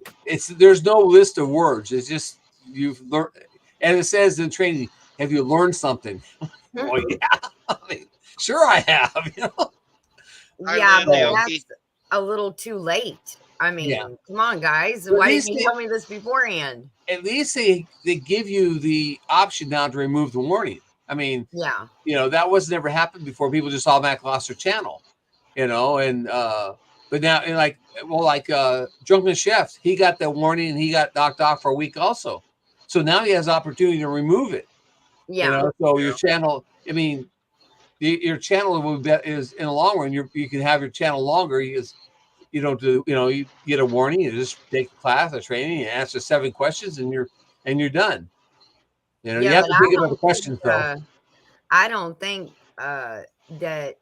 there's no list of words. It's just you've learned, and it says in training, have you learned something? Well, yeah. I mean, sure I have. Yeah, but that's a little too late. I mean, come on, guys. Why didn't you tell me this beforehand? At least they give you the option now to remove the warning. I mean, that was never happened before. People just automatically lost their channel, and but now, Drunken Chef, he got that warning and he got knocked off for a week also. So now he has opportunity to remove it. Yeah. So your channel, I mean, your channel is in the long run, you can have your channel longer. You don't do, you get a warning, you just take a class or training, you answer 7 questions and you're done. You have to think about the questions though. I don't think that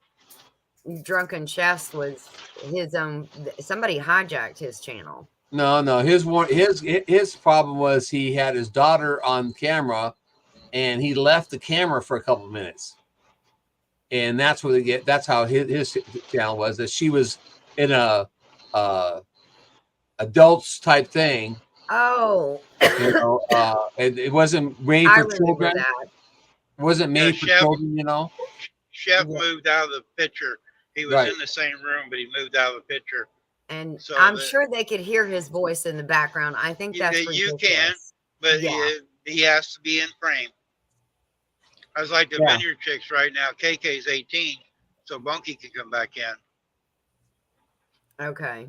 Drunken Chefs was his own. Somebody hijacked his channel. No. His problem was he had his daughter on camera, and he left the camera for a couple of minutes, and that's where that's how his channel was. That she was in a adults type thing. Oh. And it wasn't made for children. That. It wasn't made for children. Chef moved out of the picture. He was in the same room, but he moved out of the picture. And so I'm sure they could hear his voice in the background. I think that's ridiculous. You can, but he has to be in frame. I was like the Vineyard Chicks right now. KK's 18, so Bunky can come back in. Okay.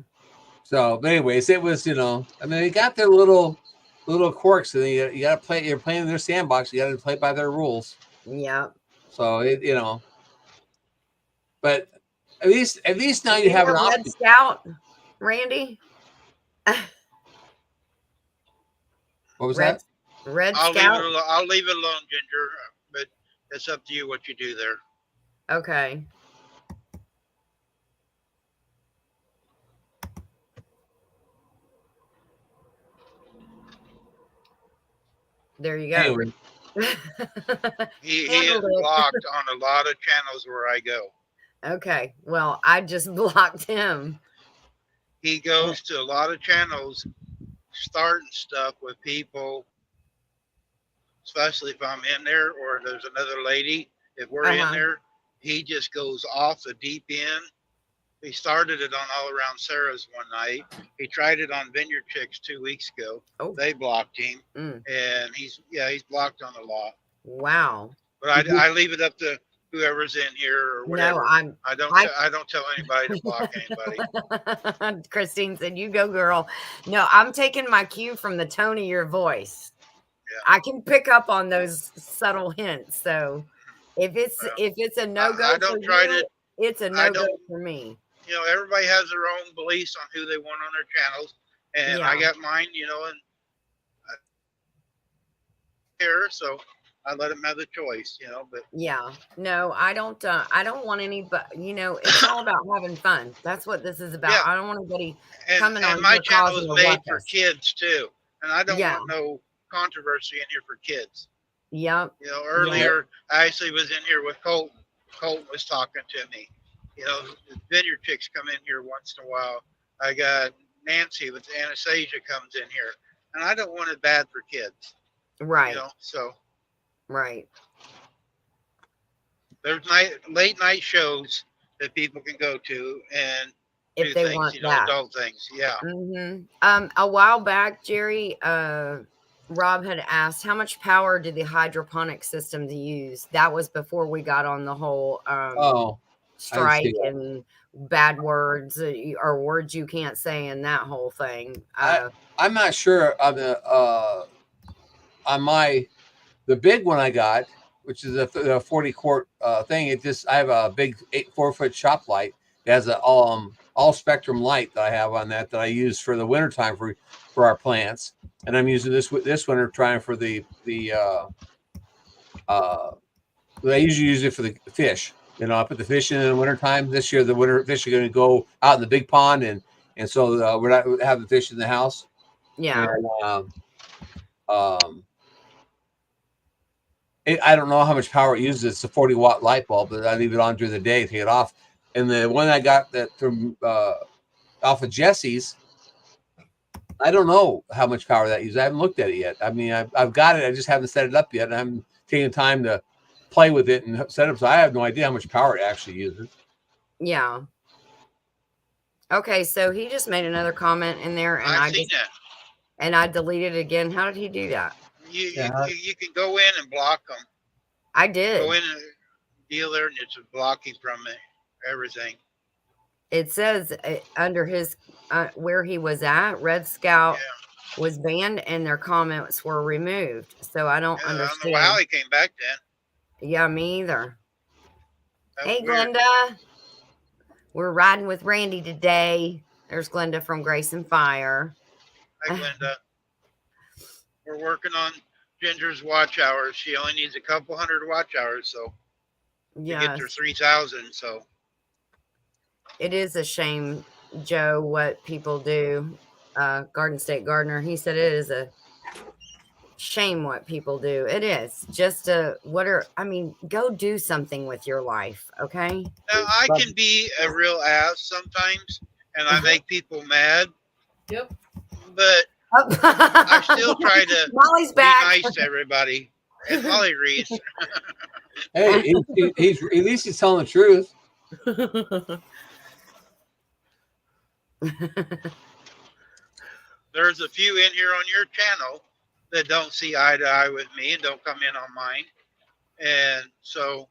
So, but anyways, it was, I mean, they got their little quirks, and you got to play. You're playing in their sandbox. You got to play by their rules. Yeah. So but at least now you have an option. Red Scout, Randy. What was that? Red Scout. I'll leave it alone, Ginger. But it's up to you what you do there. Okay. There you go. Anyway. He is blocked on a lot of channels where I go. Okay. Well, I just blocked him. He goes to a lot of channels, starting stuff with people, especially if I'm in there or there's another lady. If we're in there, he just goes off the deep end. He started it on All Around Sarah's one night. He tried it on Vineyard Chicks 2 weeks ago. Oh. They blocked him, and he's blocked on a lot. Wow. But I leave it up to whoever's in here or whatever. No, I don't tell anybody to block anybody. Christine said, "You go, girl." No, I'm taking my cue from the tone of your voice. Yeah. I can pick up on those subtle hints. So if it's a no-go, I don't try to It's a I no go don't, for me. you know, everybody has their own beliefs on who they want on their channels, and I Yeah. got mine, you know, and I care, so I let them have the choice, you know. But Yeah. No, I don't want anybody, it's all about having fun. That's what this is about. yeah, I don't want anybody and coming on my here channel is causing a made for ruckus. kids too, and I don't Yeah. want no controversy in here for kids. Yep. You know, Yeah. earlier I actually was in here with Colton. Colton was talking to me. You know, the vineyard chicks come in here once in a while. I got Nancy with Anastasia comes in here, and I don't want it bad for kids. Right. You know, so Right. there's late night shows that people can go to and If do they things, want you know, that. adult things. Yeah. A while back, Jerry, Rob had asked how much power did the hydroponic systems use? That was before we got on the whole Oh, strike and bad words or words you can't say and that whole thing. I'm not sure on the the big one I got, which is a 40 quart thing. I have a big 4-foot shop light that has a all spectrum light that I have on that I use for the wintertime for our plants, and I'm using this winter trying for the I usually use it for the fish. You know, I put the fish in the wintertime. This year, the winter fish are going to go out in the big pond, and so we're not having the fish in the house. Yeah. And, I don't know how much power it uses. It's a 40-watt light bulb, but I leave it on during the day, take it off. And the one I got that from off of Jesse's, I don't know how much power that uses. I haven't looked at it yet. I mean, I've got it. I just haven't set it up yet. And I'm taking time to play with it and set up. So I have no idea how much power it actually uses. Yeah. Okay, so he just made another comment in there, and I've seen that. And I deleted it again. How did he do that? You can go in and block them. I did. Go in and deal there, and it's blocking from everything. It says under his where he was at, Red Scout was banned and their comments were removed. So I don't understand. I don't know how he came back then. Yeah, me either. Hey, weird. Glenda. We're riding with Randy today. There's Glenda from Grace and Fire. Hi, Glenda. We're working on Ginger's watch hours. She only needs a couple hundred watch hours, so to get to 3,000. So it is a shame, Joe, what people do. Garden State Gardener, he said it is a shame what people do. It is just go do something with your life, okay? Now I can be a real ass sometimes, and I make people mad. Yep. But I still try to Molly's be back. nice to everybody. And Molly agrees. Hey, he's at least he's telling the truth. There's a few in here on your channel that don't see eye to eye with me and don't come in on mine. And so,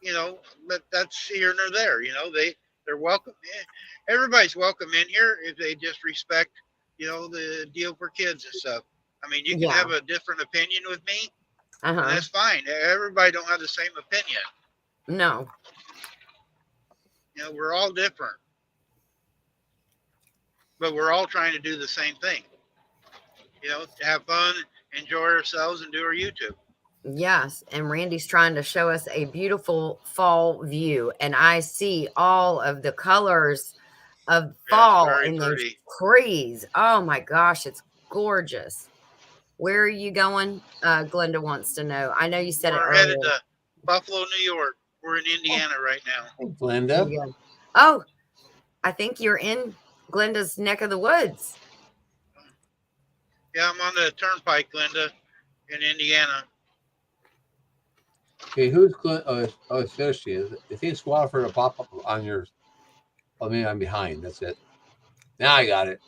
you know, but that's here nor there. You know, they're welcome. Everybody's welcome in here if they just respect, you know, the deal for kids and stuff. I mean, you can have a different opinion with me. And that's fine. Everybody don't have the same opinion. No. You know, we're all different. But we're all trying to do the same thing. You know, to have fun, enjoy ourselves, and do our YouTube. Yes, and Randy's trying to show us a beautiful fall view, and I see all of the colors of fall in those trees. Oh my gosh, it's gorgeous. Where are you going? Glenda wants to know. I know you said We're headed to Buffalo, New York. We're in Indiana right now. Hey, Glenda. Oh, I think you're in Glenda's neck of the woods. Yeah, I'm on the turnpike, Glenda, in Indiana. Okay, who's Glenda? Oh, there she is. It takes a while for her to pop up on yours. Oh, maybe I'm behind. That's it. Now I got it.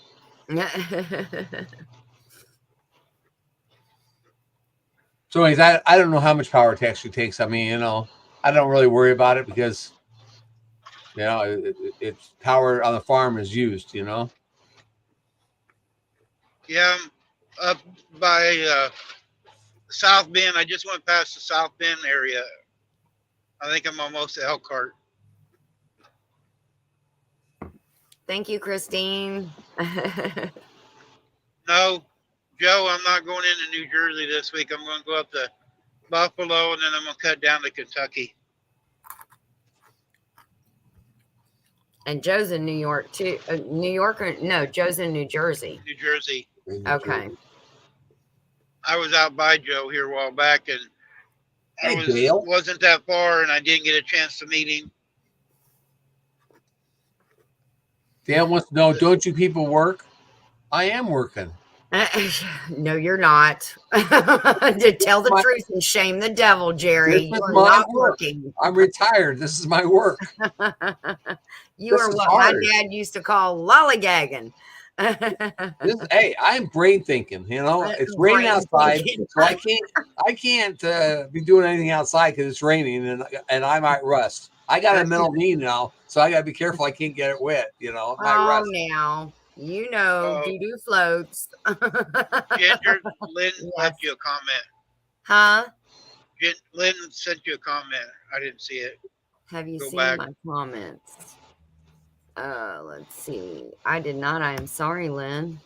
So anyways, I don't know how much power it actually takes. I mean, you know, I don't really worry about it because, you know, it's power on the farm is used, you know. Yeah, I'm up by South Bend. I just went past the South Bend area. I think I'm almost at Elkhart. Thank you, Christine. No, Joe, I'm not going into New Jersey this week. I'm going to go up to Buffalo, and then I'm going to cut down to Kentucky. And Joe's in New York too. New York or no? Joe's in New Jersey. New Jersey. Okay. I was out by Joe here a while back, and Hey, Dale. wasn't that far, and I didn't get a chance to meet him. Dale wants to know, don't you people work? I am working. No, you're not. To tell the truth and shame the devil, Jerry. This is You're my not work. working. I'm retired. This is my work. You This are is what hard. my dad used to call lollygagging. Hey, I'm brain thinking. You know, it's raining Brain outside, thinking. so I can't be doing anything outside because it's raining and I might rust. I got a mental knee now, so I got to be careful. I can't get it wet. You know, it might Oh, rust. now you know, Oh. doo-doo floats. Ginger, Lynn Yes. left you a comment. Huh? Lynn sent you a comment. I didn't see it. Have you Go seen back. my comments? Let's see. I did not. I am sorry, Lynn.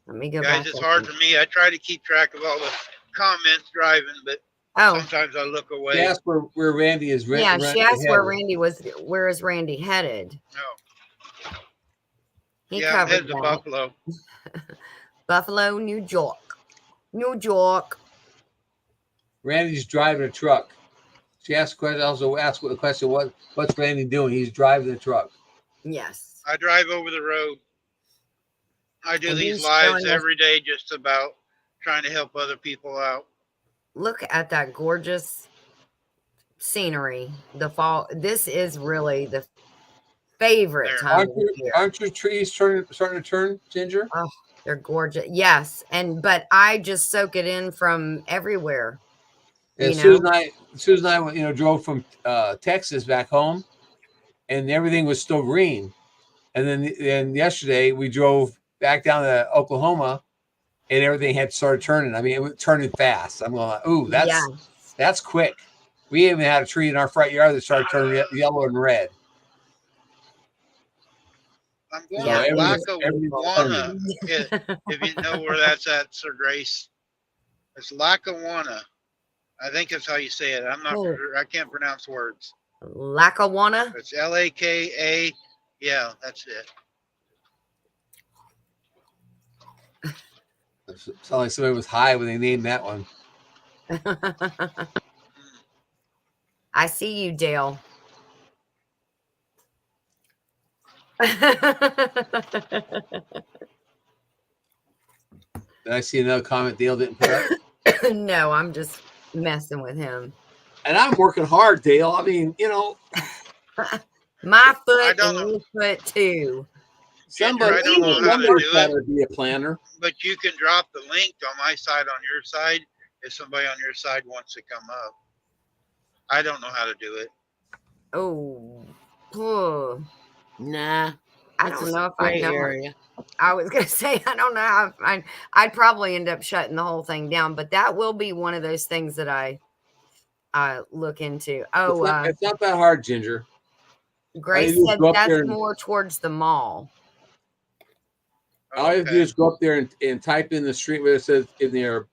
Let me go Guys, back. it's up hard and- for me. I try to keep track of all the comments driving, but Oh, sometimes I look She away. asked where Randy is. yeah. She asked where headed. Randy was. Where is Randy headed? No. He Yeah, I'm covered headed to that. Buffalo. Buffalo, New York. New York. Randy's driving a truck. She asked a question. Also asked the question, what's Randy doing? He's driving the truck. Yes. I drive over the road. I do And these he's lives showing us- every day, just about trying to help other people out. Look at that gorgeous scenery. The fall. This is really the favorite There. time of the year. Aren't your trees starting to turn, Ginger? They're gorgeous. Yes, but I just soak it in from everywhere. And You Susan know? and I, drove from Texas back home, and everything was still green. And then yesterday we drove back down to Oklahoma, and everything had started turning. I mean, it was turning fast. I'm going, ooh, that's quick. We even had a tree in our front yard that started turning yellow and red. I'm going Yeah, to everything's Lackawanna. If you know where that's at, Sir Grace. It's Lackawanna. I think that's how you say it. I'm not sure. I can't pronounce words. Lackawanna. It's Laka. Yeah, that's it. It sounded like somebody was high when they named that one. I see you, Dale. Did I see another comment Dale didn't put up? No, I'm just messing with him. And I'm working hard, Dale. I mean, My foot I and don't know. your foot too. somebody, I don't know how to somebody's do got it. to be a planner. But you can drop the link on my side, on your side, if somebody on your side wants to come up. I don't know how to do it. Oh, oh. Nah. I that's don't a know if I gray know it. area. I was gonna say I don't know how I'd probably end up shutting the whole thing down, but that will be one of those things that I look into. Oh, It's not that hard, Ginger. Grace you said go up that's there and- more towards the mall. All you have to do is go up there and type in the street where it says in their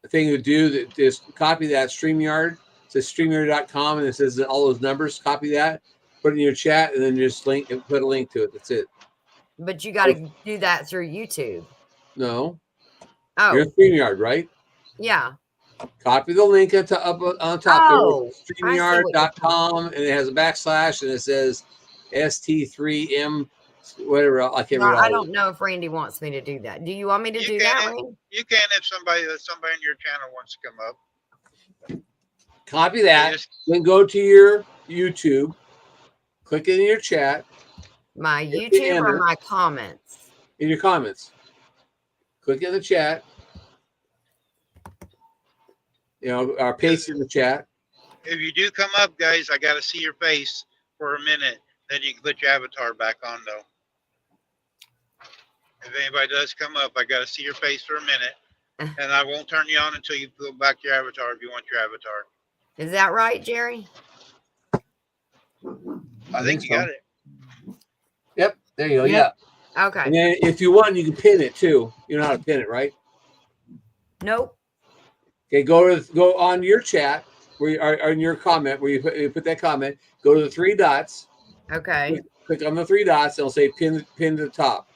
thing to do that. Just copy that StreamYard. It says StreamYard.com and it says all those numbers. Copy that, put it in your chat, and then just link and put a link to it. That's it. But you got to do that through YouTube. No, Oh, you're StreamYard, right? yeah. Copy the link up on top Oh, there. StreamYard.com, and it has a backslash, and it says ST3M, whatever. I can't Well, read all I of don't it. know if Randy wants me to do that. Do you want me to You do can. that, Randy? You can if somebody in your channel wants to come up. Copy that. Just- Then go to your YouTube, click it in your chat, My Hit the YouTube or enter. my comments? in your comments. Click in the chat. Or paste in the chat. If you do come up, guys, I got to see your face for a minute. Then you can put your avatar back on, though. If anybody does come up, I got to see your face for a minute. And I won't turn you on until you go back to your avatar if you want your avatar. Is that right, Jerry? I think you so. got it. Yep. There you go. Yep. Yeah. Okay. And then if you want, you can pin it too. You know how to pin it, right? Nope. Okay. Go on your chat where you are on your comment where you put that comment. Go to the three dots. Okay. Click on the three dots. It'll say pin to the top.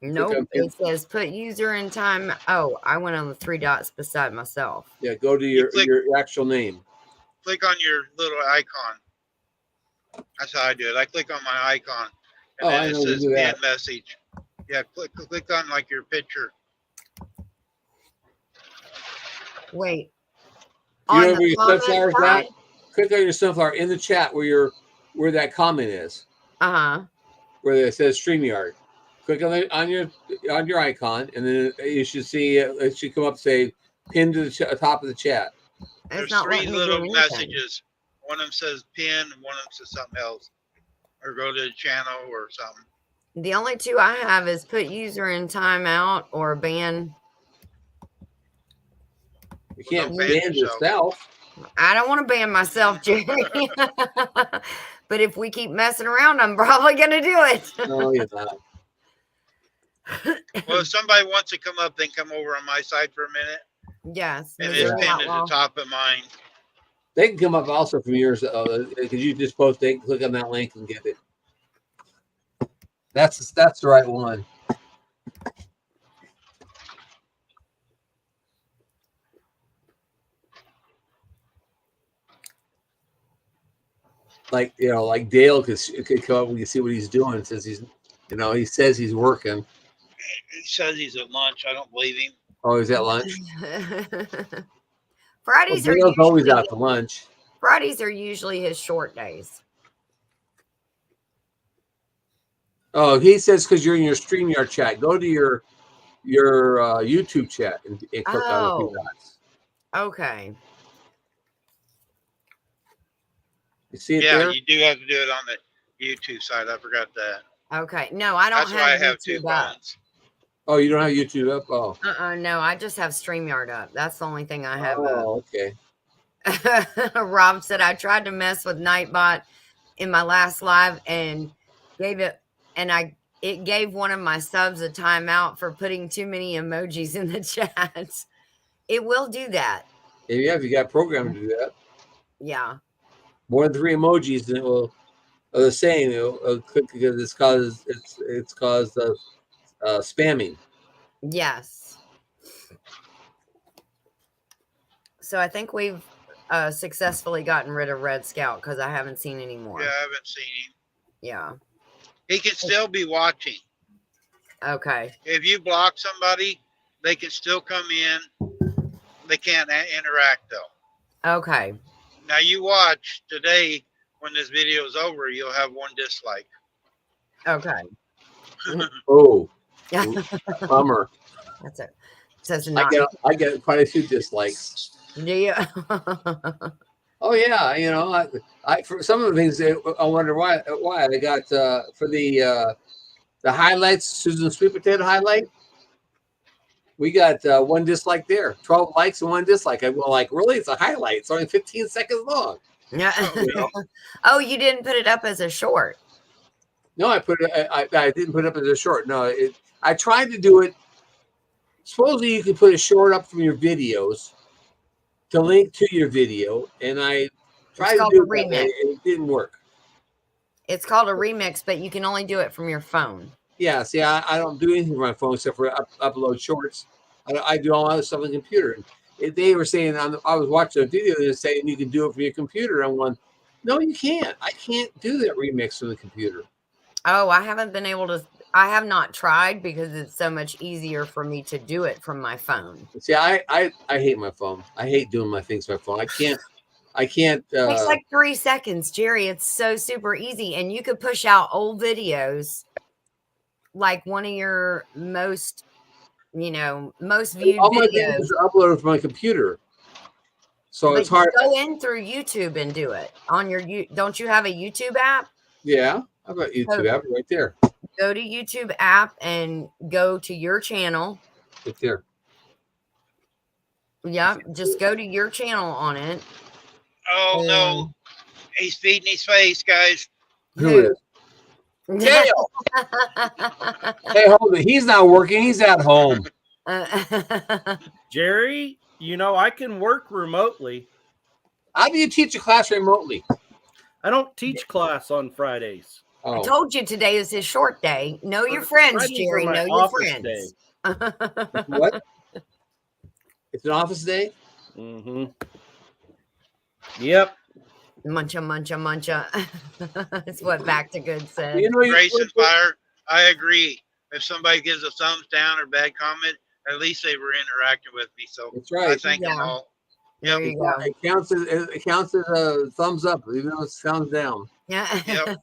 Nope. It says put user in time. Oh, I went on the three dots beside myself. Yeah. Go to your actual name. Click on your little icon. That's how I do it. I click on my icon, and then it says pin message. Yeah, click on like your picture. Wait. You know where your sunflower's at? Click on your sunflower in the chat where that comment is. Where it says StreamYard. Click on your icon, and then you should see it should come up say pin to the top of the chat. There's three little messages. One of them says pin, and one of them says something else, or go to the channel or something. The only two I have is put user in timeout or ban. You can't ban yourself. I don't want to ban myself, Jerry. But if we keep messing around, I'm probably going to do it. No, you're not. Well, if somebody wants to come up, then come over on my side for a minute. Yes. And it's pinned at the top of mine. They can come up also from yours because you just post. They can click on that link and get it. That's the right one. Like like Dale could come up. We can see what he's doing. Says he's, he says he's working. He says he's at lunch. I don't believe him. Oh, he's at lunch. Fridays are Dale's always out to lunch. Fridays are usually his short days. Oh, he says because you're in your StreamYard chat. Go to your YouTube chat and click on the three dots. Okay. You see it there? Yeah, you do have to do it on the YouTube side. I forgot that. Okay. No, I don't have. That's why I have YouTube two up. phones. Oh, you don't have YouTube up? Oh. No, I just have StreamYard up. That's the only thing I have up. Okay. Rob said I tried to mess with Nightbot in my last live and it gave one of my subs a timeout for putting too many emojis in the chat. It will do that. Yeah, if you got programmed to do that. Yeah. More than 3 emojis, and it will. The saying it'll click because it's caused spamming. Yes. So I think we've successfully gotten rid of Red Scout because I haven't seen any more. Yeah, I haven't seen him. Yeah. He can still be watching. Okay. If you block somebody, they can still come in. They can't interact though. Okay. Now you watch today. When this video is over, you'll have 1 dislike. Okay. Oh, bummer. That's it. Says I get quite a few dislikes. Do you? Oh yeah, I for some of the things I wonder why I got for the highlights, Susan Sweet Potato highlight. We got 1 dislike there, 12 likes and 1 dislike. I go like, really? It's a highlight. It's only 15 seconds long. Yeah. Oh, you didn't put it up as a short. No, I didn't put it up as a short. No, I tried to do it. Supposedly you could put a short up from your videos to link to your video, and I tried to do it, and it didn't work. It's called a remix, but you can only do it from your phone. Yeah, see, I don't do anything with my phone except for upload shorts. I do all other stuff on the computer. And they were saying, I was watching a video, they were saying you can do it from your computer. I'm going, no, you can't. I can't do that remix from the computer. Oh, I haven't been able to. I have not tried because it's so much easier for me to do it from my phone. See, I hate my phone. I hate doing my things on my phone. I can't. It takes like 3 seconds, Jerry. It's so super easy. And you could push out old videos, like one of your most viewed all my videos. videos are uploaded from my computer. So it's hard. Go in through YouTube and do it on your. Don't you have a YouTube app? Yeah, I've got YouTube app right there. Go to YouTube app and go to your channel. Right there. Yeah, just go to your channel on it. Oh no, he's feeding his face, guys. Who is? Dale. Hey, hold it. He's not working. He's at home. Jerry, you know, I can work remotely. How do you teach a class remotely? I don't teach class on Fridays. I Oh, told you today is his short day. Know your friends, Fridays are Jerry. my Know your office friends. what? It's an office day? Mm-hmm. Yep. Muncha, muncha, muncha. That's what Back to Good said. You know, Grace and Fire, I agree. If somebody gives a thumbs down or bad comment, at least they were interacting with me. So that's I right. thank them Yeah. all. There you go. It counts as a thumbs up, even though it's thumbs down. Yeah. Yep.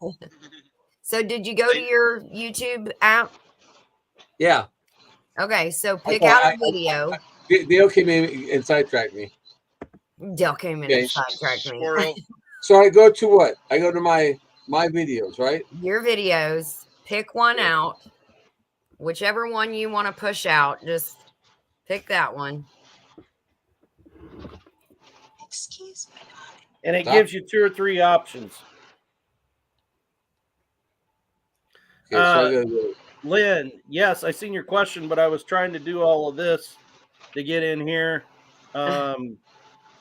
So did you go to your YouTube app? Yeah. Okay, so pick Okay, out a video. Dale came in and sidetracked me. Dale came in Okay. and sidetracked me. Squirrel. So I go to what? I go to my videos, right? Your videos, pick one out. Whichever one you want to push out, just pick that one. Excuse me. And it Stop. gives you 2 or 3 options. Okay, so I go to Lynn, yes, I seen your question, but I was trying to do all of this to get in here. Our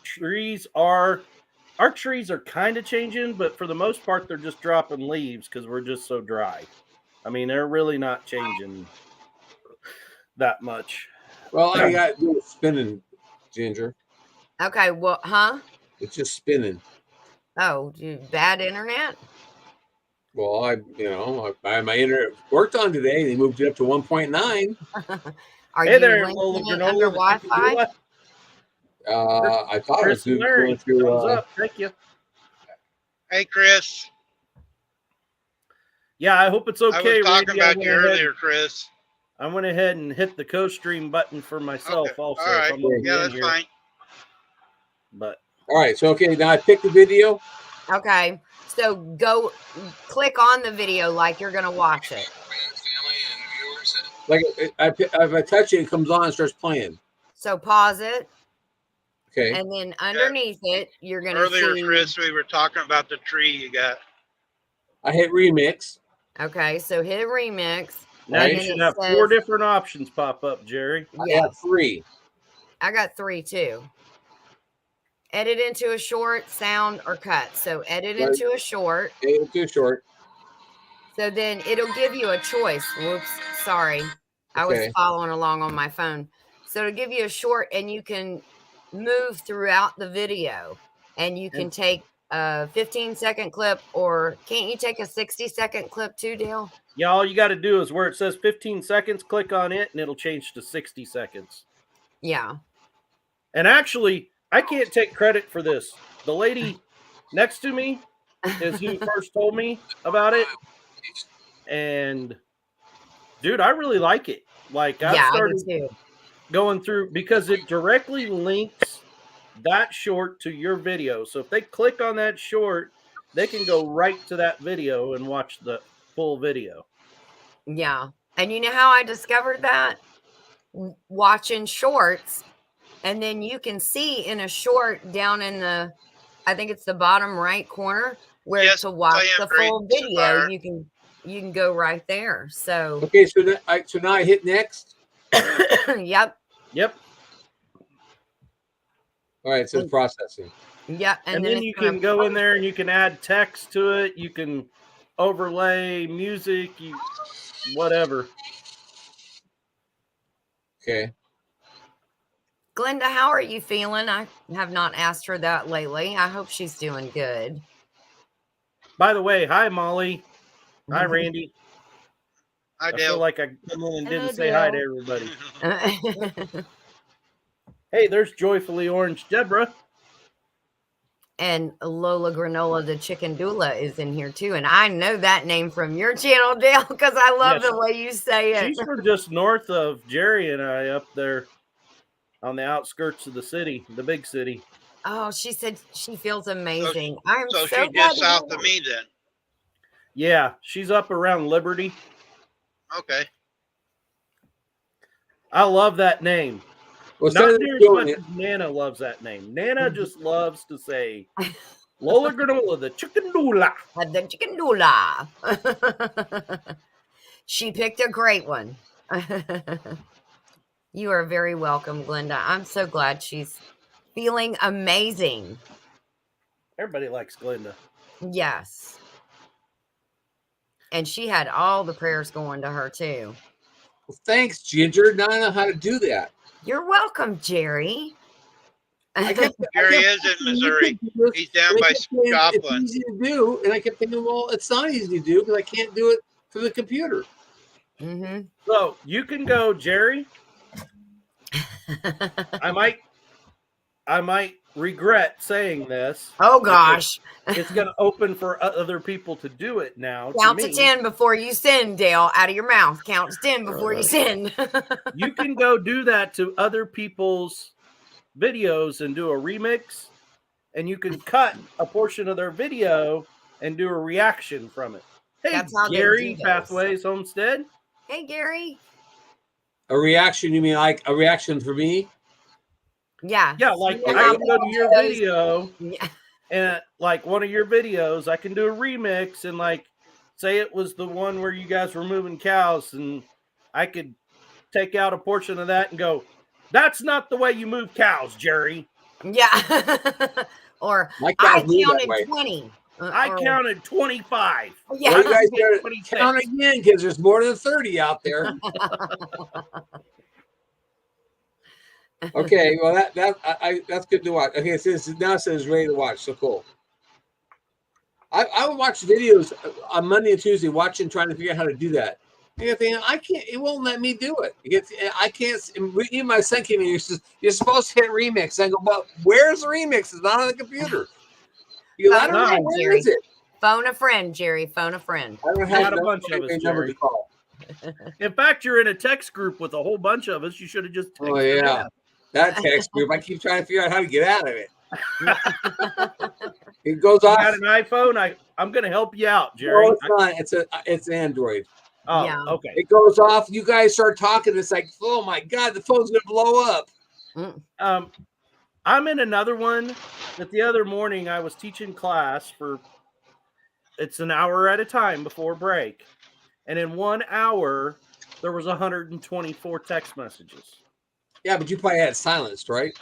trees are kind of changing, but for the most part, they're just dropping leaves because we're just so dry. I mean, they're really not changing that much. well, I got to do it spinning, Ginger. Okay, well, huh? It's just spinning. Oh, bad internet? Well, my internet worked on today. They moved it up to 1.9. Are Hey you there, linking Lola it Granola, under the Chicken Wi-Fi? Doula. I thought Chris it and was Larry, going through. thumbs up. Thank you. Hey, Chris. Yeah, I hope it's I okay. was talking Randy. I about went you ahead- earlier, Chris. I went ahead and hit the co-stream button for myself Okay. also. All right. If I'm gonna be Yeah, in that's here. fine. But All right, so okay, now I picked the video. Okay, so go click on the video like you're going to watch it. Like if I touch it, it comes on and starts playing. So pause it, Okay. and then underneath it, you're going to Earlier, see. Chris, we were talking about the tree you got. I hit remix. Okay, so hit remix. now Right. you And should it have says- 4 different options pop up, Jerry. I Yes, have 3. I got 3 too. Edit into a short, sound, or cut. So edit Right. into a short. It's too short. So then it'll give you a choice. Whoops, sorry. I was Okay. following along on my phone. So it'll give you a short, and you can move throughout the video, and you can take a 15-second clip, or can't you take a 60-second clip too, Dale? Yeah, all you got to do is where it says 15 seconds, click on it, and it'll change to 60 seconds. Yeah. And actually, I can't take credit for this. The lady next to me is who first told me about it. And dude, I really like it. Like I've Yeah, I started do too. going through because it directly links that short to your video. So if they click on that short, they can go right to that video and watch the full video. Yeah. And you know how I discovered that? Watching shorts. And then you can see in a short down in the, I think it's the bottom right corner, where Yes, to watch I am the great, full video, Sapphire. you can go right there. So Okay, so now I hit next. yep. Yep. All right, it says processing. Yep. And then then it's you gonna can go in post there it. and you can add text to it. You can overlay music, whatever. Okay. Glenda, how are you feeling? I have not asked her that lately. I hope she's doing good. By the way, hi Molly. Hi Randy. I I do. feel like I come in and Hello, didn't say hi to Dale. everybody. Hey, there's Joyfully Orange Deborah. And Lola Granola, the chicken doula, is in here too. And I know that name from your channel, Dale, because I love Yes. the way you say it. She's from just north of Jerry and I up there on the outskirts of the city, the big city. Oh, she said she feels amazing. I'm So so she glad just to hear south that. of me then. Yeah, she's up around Liberty. Okay. I love that name. Well, Not instead of near as doing much it, as Nana loves that name. Nana just loves to say Lola Granola, the chicken doula. The chicken doula. She picked a great one. You are very welcome, Glenda. I'm so glad she's feeling amazing. Everybody likes Glenda. Yes. And she had all the prayers going to her too. Well, thanks, Ginger. Now I know how to do that. You're welcome, Jerry. Here he is in Missouri. He's down by Joplin. It's easy to do, and I kept thinking, well, it's not easy to do because I can't do it through the computer. Mm-hmm. So you can go, Jerry. I might regret saying this. Oh gosh. It's going to open for other people to do it now. Count to 10 before you send, Dale. Out of your mouth. Count to 10 before you send. You can go do that to other people's videos and do a remix, and you can cut a portion of their video and do a reaction from it. Hey, That's how they Gary do this. Pathways Homestead. Hey, Gary. A reaction? You mean like a reaction for me? Yeah. Yeah, like Yeah, I can go to your those- video Yeah. and like one of your videos, I can do a remix and like say it was the one where you guys were moving cows, and I could take out a portion of that and go, "That's not the way you move cows, Jerry. Yeah. Or My I cows move that counted way. 20. I Or- counted 25. Yeah. Well, you guys I gotta 26. count again because there's more than 30 out there. Okay, well that's good to watch. Okay, so now it says ready to watch. So cool. I would watch videos on Monday and Tuesday, watching, trying to figure out how to do that. And you're thinking, I can't. It won't let me do it. I can't. Even my son came in. He says, "You're supposed to hit remix." I go, "But where's the remix? It's not on the computer." You go, I don't know. Where Jerry. is it? Phone a friend, Jerry. Phone a friend. I don't Got have a no bunch of us, number Jerry. to call. In fact, you're in a text group with a whole bunch of us. You should have just texted Oh yeah, them. that text group. I keep trying to figure out how to get out of it. It goes You off. got an iPhone? I'm going to help you out, Jerry. No, it's not. It's Android. Oh, Yeah. okay. It goes off. You guys start talking. It's like, oh my god, the phone's gonna blow up. I'm in another one that the other morning I was teaching class for, it's an hour at a time before break. And in 1 hour, there was 124 text messages. Yeah, but you probably had it silenced, right?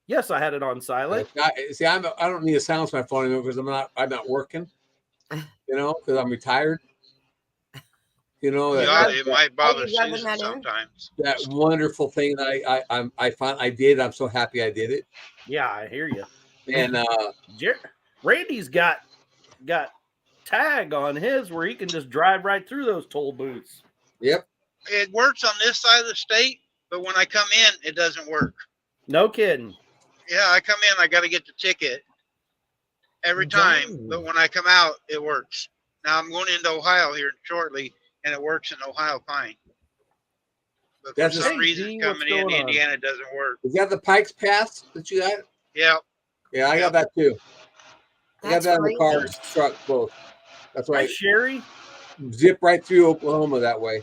Yes, I had it on silent. See, I don't need to silence my phone anymore because I'm not working. You know, because I'm retired. You know, Yeah, it might bother you rubbing Susan that in? sometimes. that wonderful thing that I did. I'm so happy I did it. Yeah, I hear you. And Randy's got tag on his where he can just drive right through those toll booths. yep. It works on this side of the state, but when I come in, it doesn't work. No kidding. Yeah, I come in, I got to get the ticket every time, but when I come out, it works. Now I'm going into Ohio here shortly, and it works in Ohio fine. But for That's some Hey, reason, G, coming what's in going on? Indiana doesn't work. Is that the Pikes Pass that you got? Yeah, Yeah, I got that too. I got That's that in the car, crazy. truck, both. That's Hi, right. Sherry. Zip right through Oklahoma that way.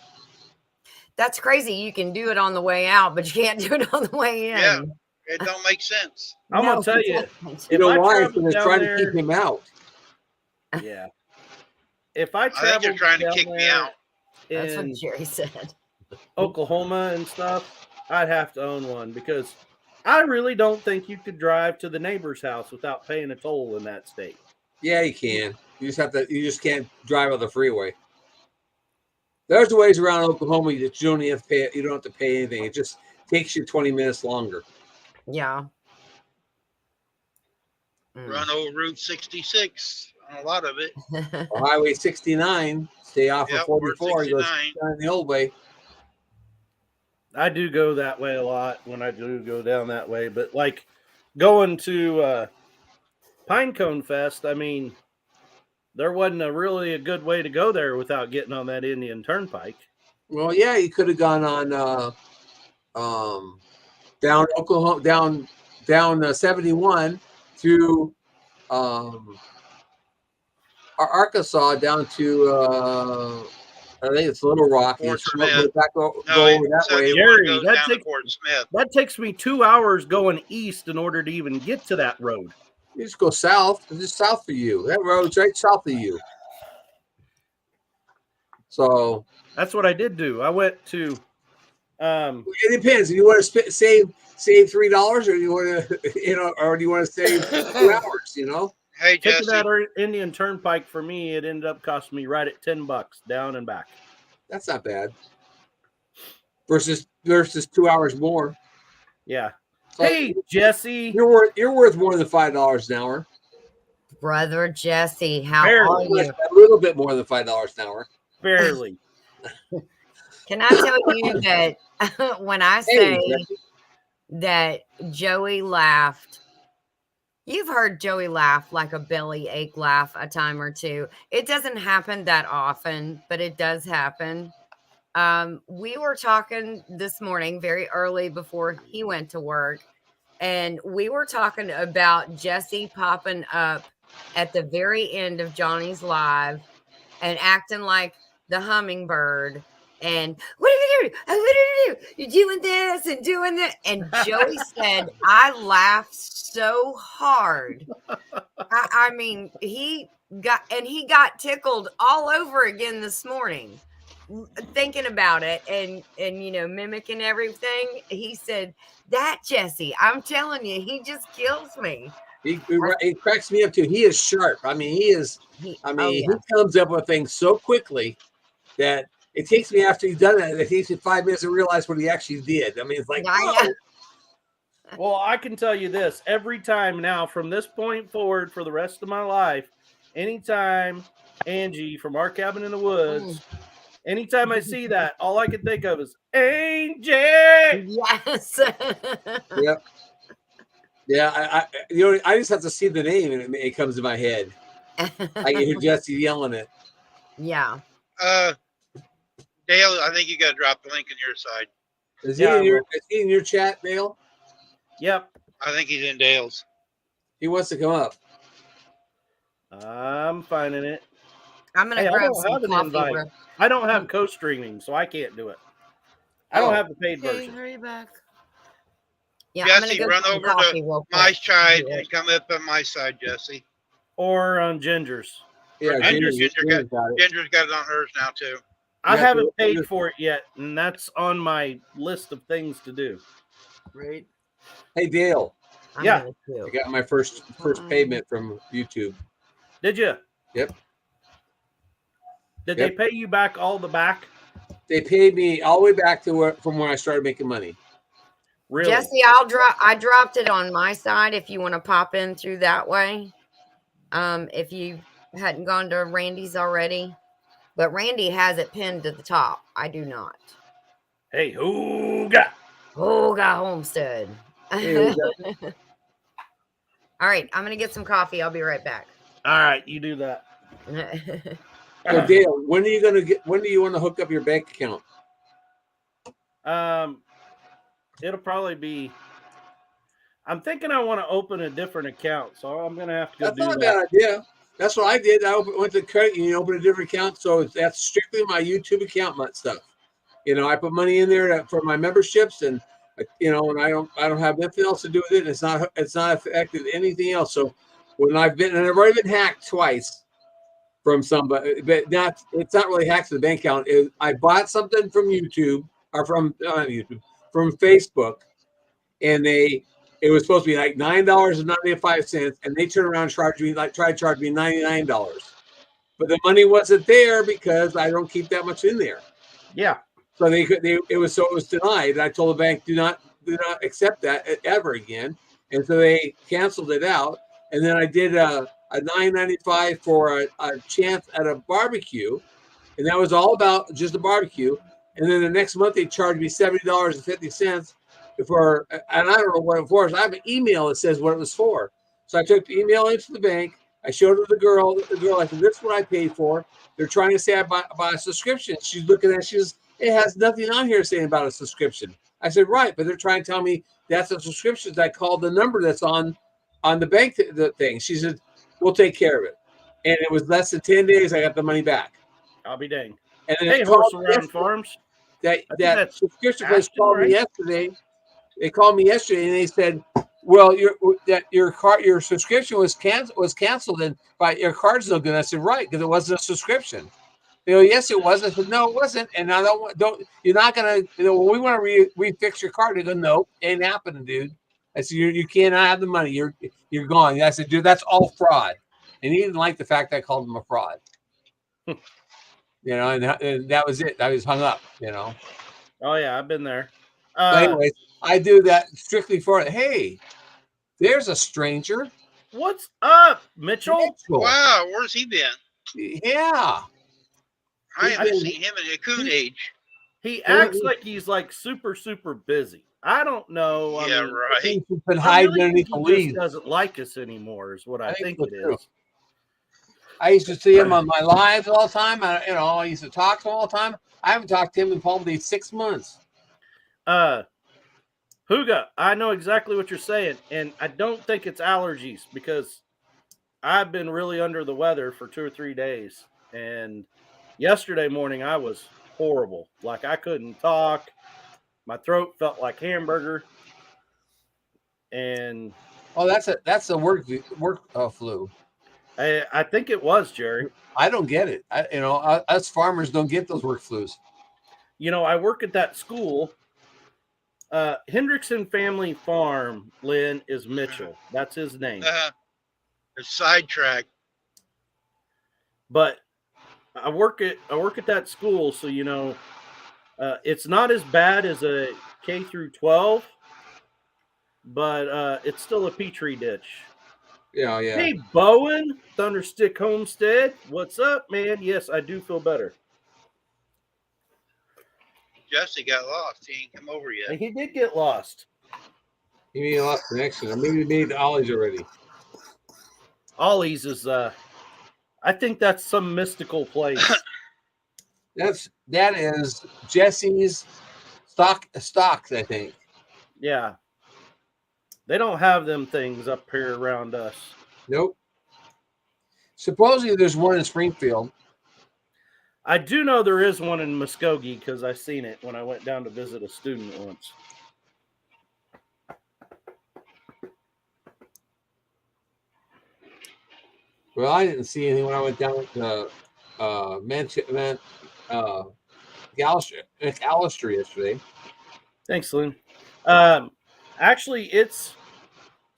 That's crazy. You can do it on the way out, but you can't do it on the way in. Yeah. it don't make sense. I'm No, gonna tell you. it doesn't. You know I why? travel Because they're down trying to keep there- him out. Yeah. If I I think travel they're trying to down kick me there out. That's in what Jerry said. Oklahoma and stuff, I'd have to own one because I really don't think you could drive to the neighbor's house without paying a toll in that state. Yeah, you can. You just can't drive on the freeway. There's ways around Oklahoma that you don't have to pay. You don't have to pay anything. It just takes you 20 minutes longer. Yeah. Mm. Run over Route 66 on a lot of it. Or Highway 69, stay off Yep, of 44. You go 69. down the old way. I do go that way a lot when I do go down that way, but like going to Pinecone Fest, I mean, there wasn't really a good way to go there without getting on that Indian Turnpike. Well, yeah, you could have gone on down Oklahoma, down 71 through Arkansas down to I think it's Little Rock. Fort And Smith. go No, over that way. 71 Jerry, goes that down to takes- Fort Smith. That takes me 2 hours going east in order to even get to that road. You just go south. It's just south of you. That road's right south of you. So That's what I did do. I went to. it depends. You want to save $3, or you want to, or do you want to save 2 hours? Hey, Taking Jesse. that Indian Turnpike for me, it ended up costing me right at $10 down and back. That's not bad. Versus 2 hours more. Yeah. So Hey, Jesse. you're worth more than $5 an hour. Brother Jesse, how Barely. are you? A little bit more than $5 an hour. Barely. Can I tell you that when I say Jesse. that Joey laughed, you've heard Joey laugh like a belly ache laugh a time or two. It doesn't happen that often, but it does happen. We were talking this morning very early before he went to work, and we were talking about Jesse popping up at the very end of Johnny's live and acting like the hummingbird. And what are you doing? What are you doing? You're doing this and doing that. And Joey said, I laughed so hard. I mean, he got tickled all over again this morning, thinking about it and mimicking everything. He said, that Jesse, I'm telling you, he just kills me. He cracks me up too. He is sharp. I mean, he comes up with things so quickly that it takes me after he's done it. It takes me 5 minutes to realize what he actually did. I mean, it's like, Yeah. Well, I can tell you this. Every time now, from this point forward for the rest of my life, anytime Angie from Our Cabin in the Woods, anytime I see that, all I can think of is Angie. Yes. Yep. Yeah, I just have to see the name and it comes to my head. I can hear Jesse yelling it. Yeah. Dale, I think you got to drop the link on your side. Is he in your chat, Dale? Yep. I think he's in Dale's. He wants to come up. I'm finding it. I'm gonna Hey, I grab don't some have an coffee. invite. I don't have co-streaming, so I can't do it. I don't have the paid Okay, version. hurry back. Yeah, I'm gonna Jesse, go run get some over coffee to real quick. my side Yeah. and come up on my side, Jesse. Or on Ginger's. Yeah, Ginger's Ginger's got it. Ginger's got it on hers now, too. I Yeah, haven't so- paid for it yet, and that's on my list of things to do. Right. Hey, Dale, I'm Yeah. gonna too. I got my first payment from YouTube. Did you? Yep. Did Yep. they pay you back all the back? They paid me all the way back to from when I started making money. Really? Jesse, I dropped it on my side if you want to pop in through that way. If you hadn't gone to Randy's already. But Randy has it pinned to the top. I do not. Hey, who got? Oh, got Homestead. Hey, All right, I'm gonna get some coffee. I'll be right back. All right, you do that. So Dale, when do you want to hook up your bank account? It'll probably be. I'm thinking I want to open a different account, so I'm gonna have to go That's do not a that. bad idea. That's what I did. I went to the credit union, opened a different account. So that's strictly my YouTube account stuff. I put money in there for my memberships, and and I don't have nothing else to do with it. It's not affected anything else. So when I've already been hacked twice from somebody, but it's not really hacked to the bank account. I bought something from YouTube or from Facebook, and it was supposed to be like $9.95, and they turned around and tried to charge me $99. But the money wasn't there because I don't keep that much in there. Yeah. So it was denied. And I told the bank, do not accept that ever again. And so they canceled it out. And then I did a $9.95 for a chance at a barbecue, and that was all about just a barbecue. And then the next month they charged me $70.50 for, and I don't know what it was. I have an email that says what it was for. So I took the email into the bank. I showed it to the girl. I said, "This is what I paid for." They're trying to say I bought a subscription. She's looking at it. It has nothing on here saying about a subscription. I said, right, but they're trying to tell me that's a subscription. I called the number that's on the bank the thing. She said, "We'll take care of it." And it was less than 10 days. I got the money back. I'll be dang. And then Hey, Horse Around Farms. that that's subscription place Ashton, called right? me yesterday. They called me yesterday and they said, well, your subscription was canceled, and your card's no good. I said, right, because it wasn't a subscription. They go, yes, it was. I said, no, it wasn't. And I don't. You're not gonna. Well, we want to refix your card. They go, no, ain't happening, dude. I said, you cannot have the money. You're gone. I said, dude, that's all fraud. And he didn't like the fact that I called him a fraud. And that was it. I was hung up. Oh yeah, I've been there. But anyways, I do that strictly for it. Hey, there's a stranger. What's up, Mitchell? Wow, where's he been? Yeah. I haven't seen him in a coon age. He acts like he's like super, super busy. I don't know. Yeah, right. He's been hiding underneath the he leaves. just doesn't like us anymore, is what I think it is. I used to see him on my lives all the time. I used to talk to him all the time. I haven't talked to him in probably 6 months. Huga, I know exactly what you're saying, and I don't think it's allergies because I've been really under the weather for 2 or 3 days, and yesterday morning I was horrible. Like I couldn't talk. My throat felt like hamburger. And that's a work flu. I think it was, Jerry. I don't get it. Us farmers don't get those work flus. I work at that school. Hendrickson Family Farm, Lynn, is Mitchell. That's his name. It's sidetracked. But I work at that school, so it's not as bad as a K through 12, but it's still a petri ditch. Yeah. Hey, Bowen, Thunderstick Homestead, what's up, man? Yes, I do feel better. Jesse got lost. He ain't come over yet. He did get lost. He made a lost connection. Or maybe he made Ollie's already. Ollie's is I think that's some mystical place. That is Jesse's stocks, I think. Yeah. They don't have them things up here around us. Nope. Supposedly there's one in Springfield. I do know there is one in Muskogee because I seen it when I went down to visit a student once. Well, I didn't see anything when I went down to McAllister yesterday. Thanks, Lynn. Actually,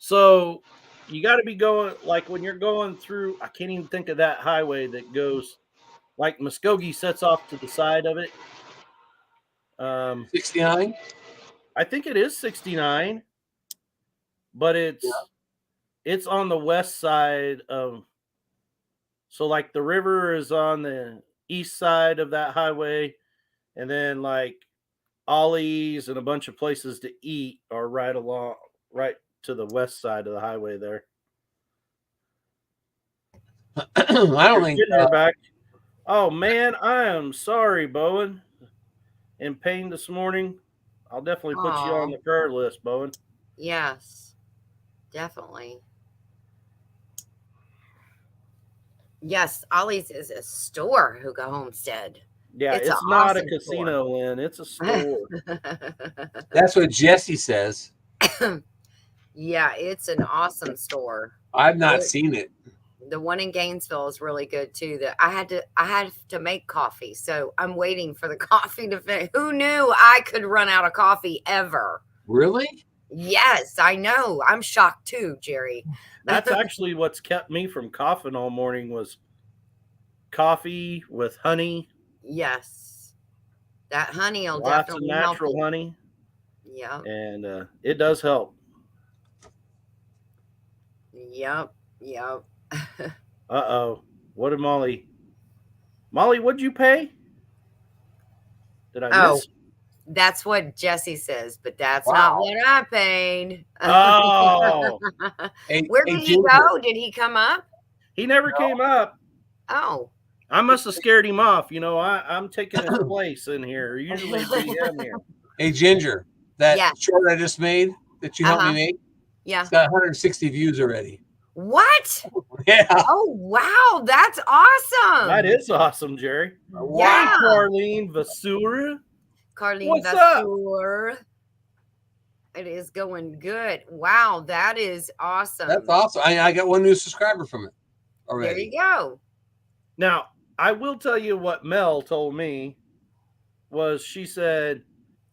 so you got to be going, like when you're going through, I can't even think of that highway that goes, like Muskogee sets off to the side of it. 69? I think it is 69, but it's on the west side of, so like the river is on the east side of that highway, and then like Ollie's and a bunch of places to eat are right to the west side of the highway there. I don't think back. Oh man, I am sorry, Bowen. In pain this morning. I'll definitely put you on the prayer list, Bowen. Yes, definitely. Yes, Ollie's is a store, Huga Homestead. Yeah, it's an not awesome a casino, Lynn. It's a store. that's what Jesse says. Yeah, it's an awesome store. I've not seen it. The one in Gainesville is really good too. I had to make coffee, so I'm waiting for the coffee to finish. Who knew I could run out of coffee ever? Really? Yes, I know. I'm shocked too, Jerry. That's actually what's kept me from coughing all morning was coffee with honey. Yes, that honey will Lots definitely of natural help. honey. Yeah. And it does help. Yep. Uh-oh. What did Molly, what'd you pay? Did I miss? That's what Jesse says, but that's not what I paid. Oh. Where did he go? Did he come up? He never came up. Oh. I must have scared him off. I'm taking his place in here. Usually it's him here. Hey, Ginger, that short I just made that you helped me make, it's got 160 views already. What? Yeah. Oh, wow. That's awesome. That is awesome, Jerry. Yeah. Hey, Carlene Vasura. Carlene What's Vasura. It is going good. Wow, that is awesome. That's awesome. I got one new subscriber from it already. There you go. Now, I will tell you what Mel told me was she said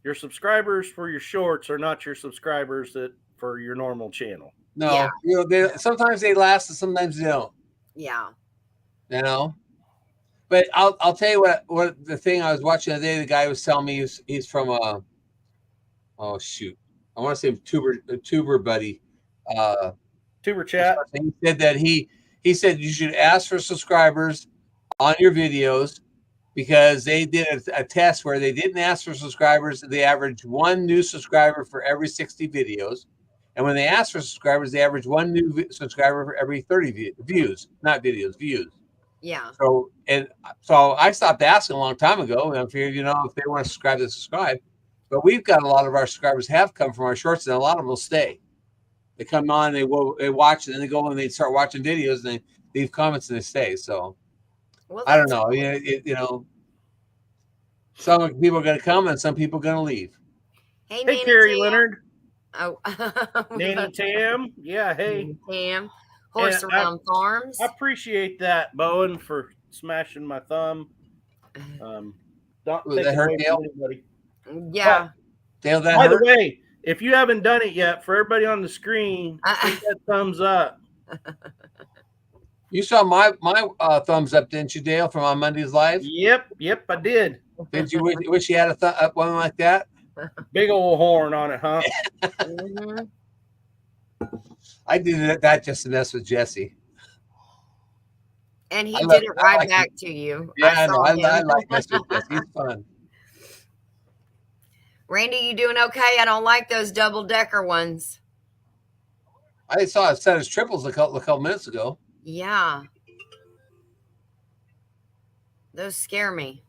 your subscribers for your shorts are not your subscribers for your normal channel. No, Yeah. you know, sometimes they last and sometimes they don't. Yeah. You know, but I'll tell you what the thing I was watching the other day. The guy was telling me he's from oh shoot, I want to say tuber buddy. Tuber chat. He said that he said you should ask for subscribers on your videos because they did a test where they didn't ask for subscribers. They averaged one new subscriber for every 60 videos. And when they asked for subscribers, they averaged one new subscriber for every 30 views, not videos, views. Yeah. So I stopped asking a long time ago. And I figured, you know, if they want to subscribe, they subscribe. But we've got a lot of our subscribers have come from our shorts, and a lot of them will stay. They come on, they watch, and then they go and they start watching videos, and they leave comments and they stay. So Well, I don't that's know. You know, some people are going to come and some people are going to leave. Hey, Hey, Nanny Carrie Tam. Leonard. Oh, Nanny Tam. Yeah, hey. Tam. Horse And Around Farms. I appreciate that, Bowen, for smashing my thumb. Don't Was take that it her, away Dale? from anybody. Yeah. Dale, that By the hurt? way, if you haven't done it yet, for everybody on the screen, hit that thumbs up. You saw my thumbs up, didn't you, Dale, from on Monday's live? Yep, I did. Did you wish you had a one like that? Big old horn on it, huh? Mhm. I did that just to mess with Jesse. And he I did love- it I right like back to you. Yeah, I know. saw I him. like messing with Jesse. He's fun. Randy, you doing okay? I don't like those double decker ones. I saw it set as triples a couple minutes ago. Yeah. Those scare me.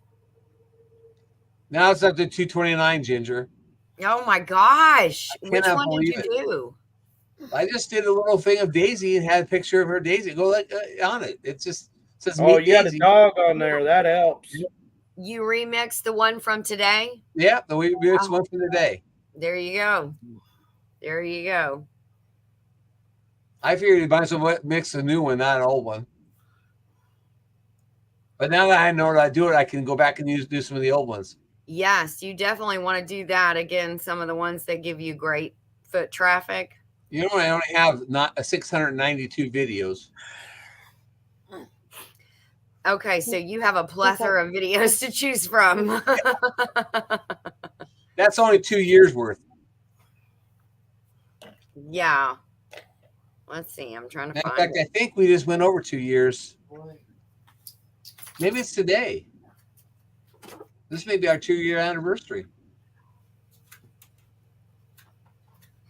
Now it's up to 229, Ginger. Oh my gosh. Which cannot one did you believe do? I just did a little thing of Daisy and had a picture of her Daisy. Go like on it. It just says Oh, meet you got a Daisy. dog on there. That helps. You remixed the one from today? Yeah, the way it's one for the day. There you go. There you go. I figured you might as well mix a new one, not an old one. But now that I know how to do it, I can go back and do some of the old ones. Yes, you definitely want to do that. Again, some of the ones that give you great foot traffic. You know, I only have not 692 videos. Okay, so you have a plethora of videos to choose from. That's only 2 years worth. Yeah. Let's see. I'm trying to In find fact, it. I think we just went over 2 years. Maybe it's today. This may be our 2-year anniversary.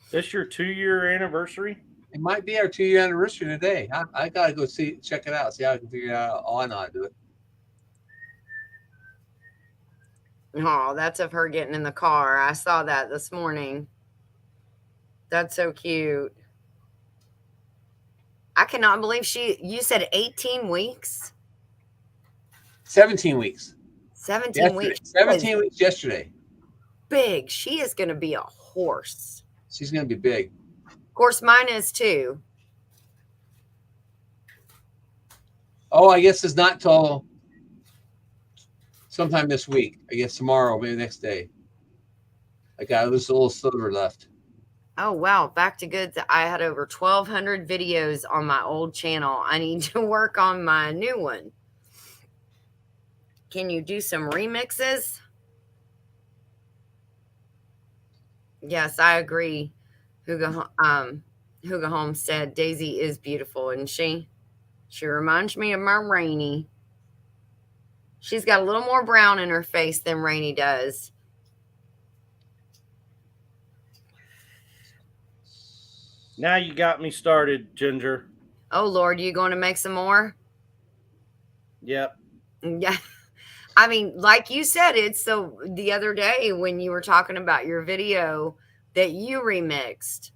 This your 2-year anniversary? It might be our 2-year anniversary today. I gotta go check it out, see how I can figure out. Oh, I know how to do it. Oh, that's of her getting in the car. I saw that this morning. That's so cute. I cannot believe you said 18 weeks? 17 weeks. 17 Yesterday. weeks. 17 weeks yesterday. Big. She is going to be a horse. She's gonna be big. Of course, mine is too. Oh, I guess it's not till sometime this week. I guess tomorrow, maybe next day. I got this little sliver left. Oh, wow. Back to goods. I had over 1,200 videos on my old channel. I need to work on my new one. Can you do some remixes? Yes, I agree. Huga Holmes said Daisy is beautiful, isn't she? She reminds me of my Rainy. She's got a little more brown in her face than Rainy does. Now you got me started, Ginger. Oh, Lord, you going to make some more? Yep. Yeah. I mean, like you said, it's the other day when you were talking about your video that you remixed.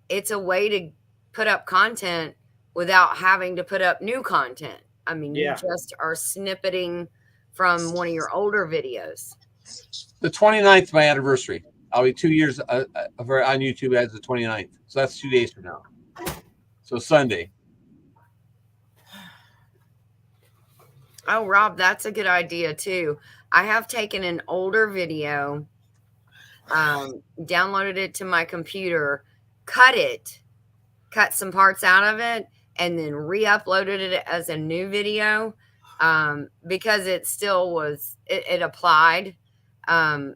It's a way to put up content without having to put up new content. I mean, Yeah. you just are snippeting from one of your older videos. The 29th, my anniversary. I'll be 2 years on YouTube as the 29th. So that's 2 days from now. So Sunday. Oh, Rob, that's a good idea too. I have taken an older video, downloaded it to my computer, cut some parts out of it, and then re-uploaded it as a new video, because it still was, it applied, and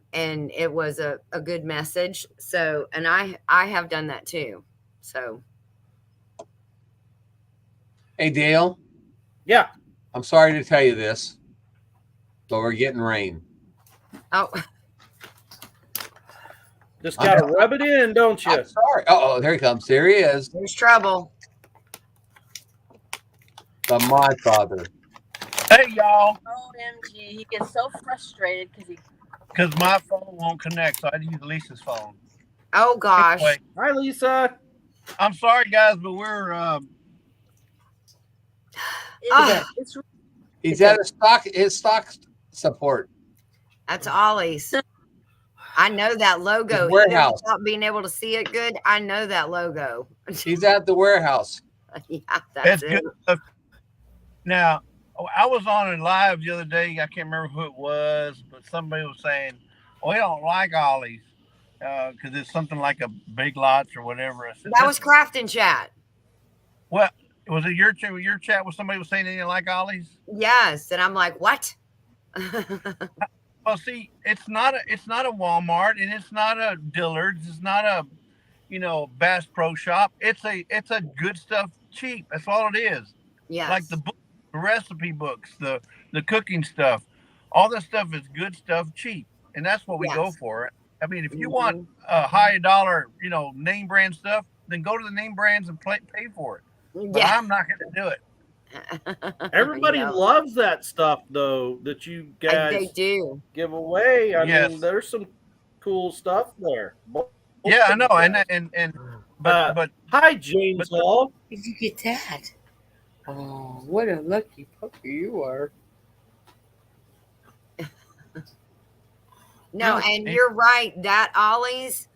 it was a good message. So, and I have done that too. So, Hey, Dale, Yeah. I'm sorry to tell you this, but we're getting rain. oh, Just got to rub it in, don't you? I'm sorry. Oh, there he comes. There he is. there's trouble. The Mod Father. Hey y'all, OMG, he gets so frustrated because my phone won't connect, so I had to use Lisa's phone. Oh gosh. Anyway, Hi, Lisa. I'm sorry guys, but we're it's He's at his stock support. That's Ollie's. I know that logo. His warehouse. Even without being able to see it good, I know that logo. He's at the warehouse. Yeah, that's it's it. good stuff. Now, I was on a live the other day. I can't remember who it was, but somebody was saying, "We don't like Ollie's because it's something like a Big Lots or whatever." I said, That was Crafting Chat. Well, was it your chat where somebody was saying they didn't like Ollie's? Yes, and I'm like, what? Well, see, it's not a Walmart and it's not a Dillard's. It's not a, Bass Pro Shop. It's a good stuff cheap. That's all it is. Yes. Like the book, the recipe books, the cooking stuff, all this stuff is good stuff cheap, and that's what we go Yes. for. I mean, if you want a high dollar, name brand stuff, then go to the name brands and pay for it. But Yeah. I'm not going to do it. Everybody Yeah. loves that stuff, though, that you They guys do. give away. I Yes. mean, there's some cool stuff there. Yeah, I know, but Hi, James Hall. Did you get that? Oh, what a lucky puppy you are. No, and you're right. That Ollie's,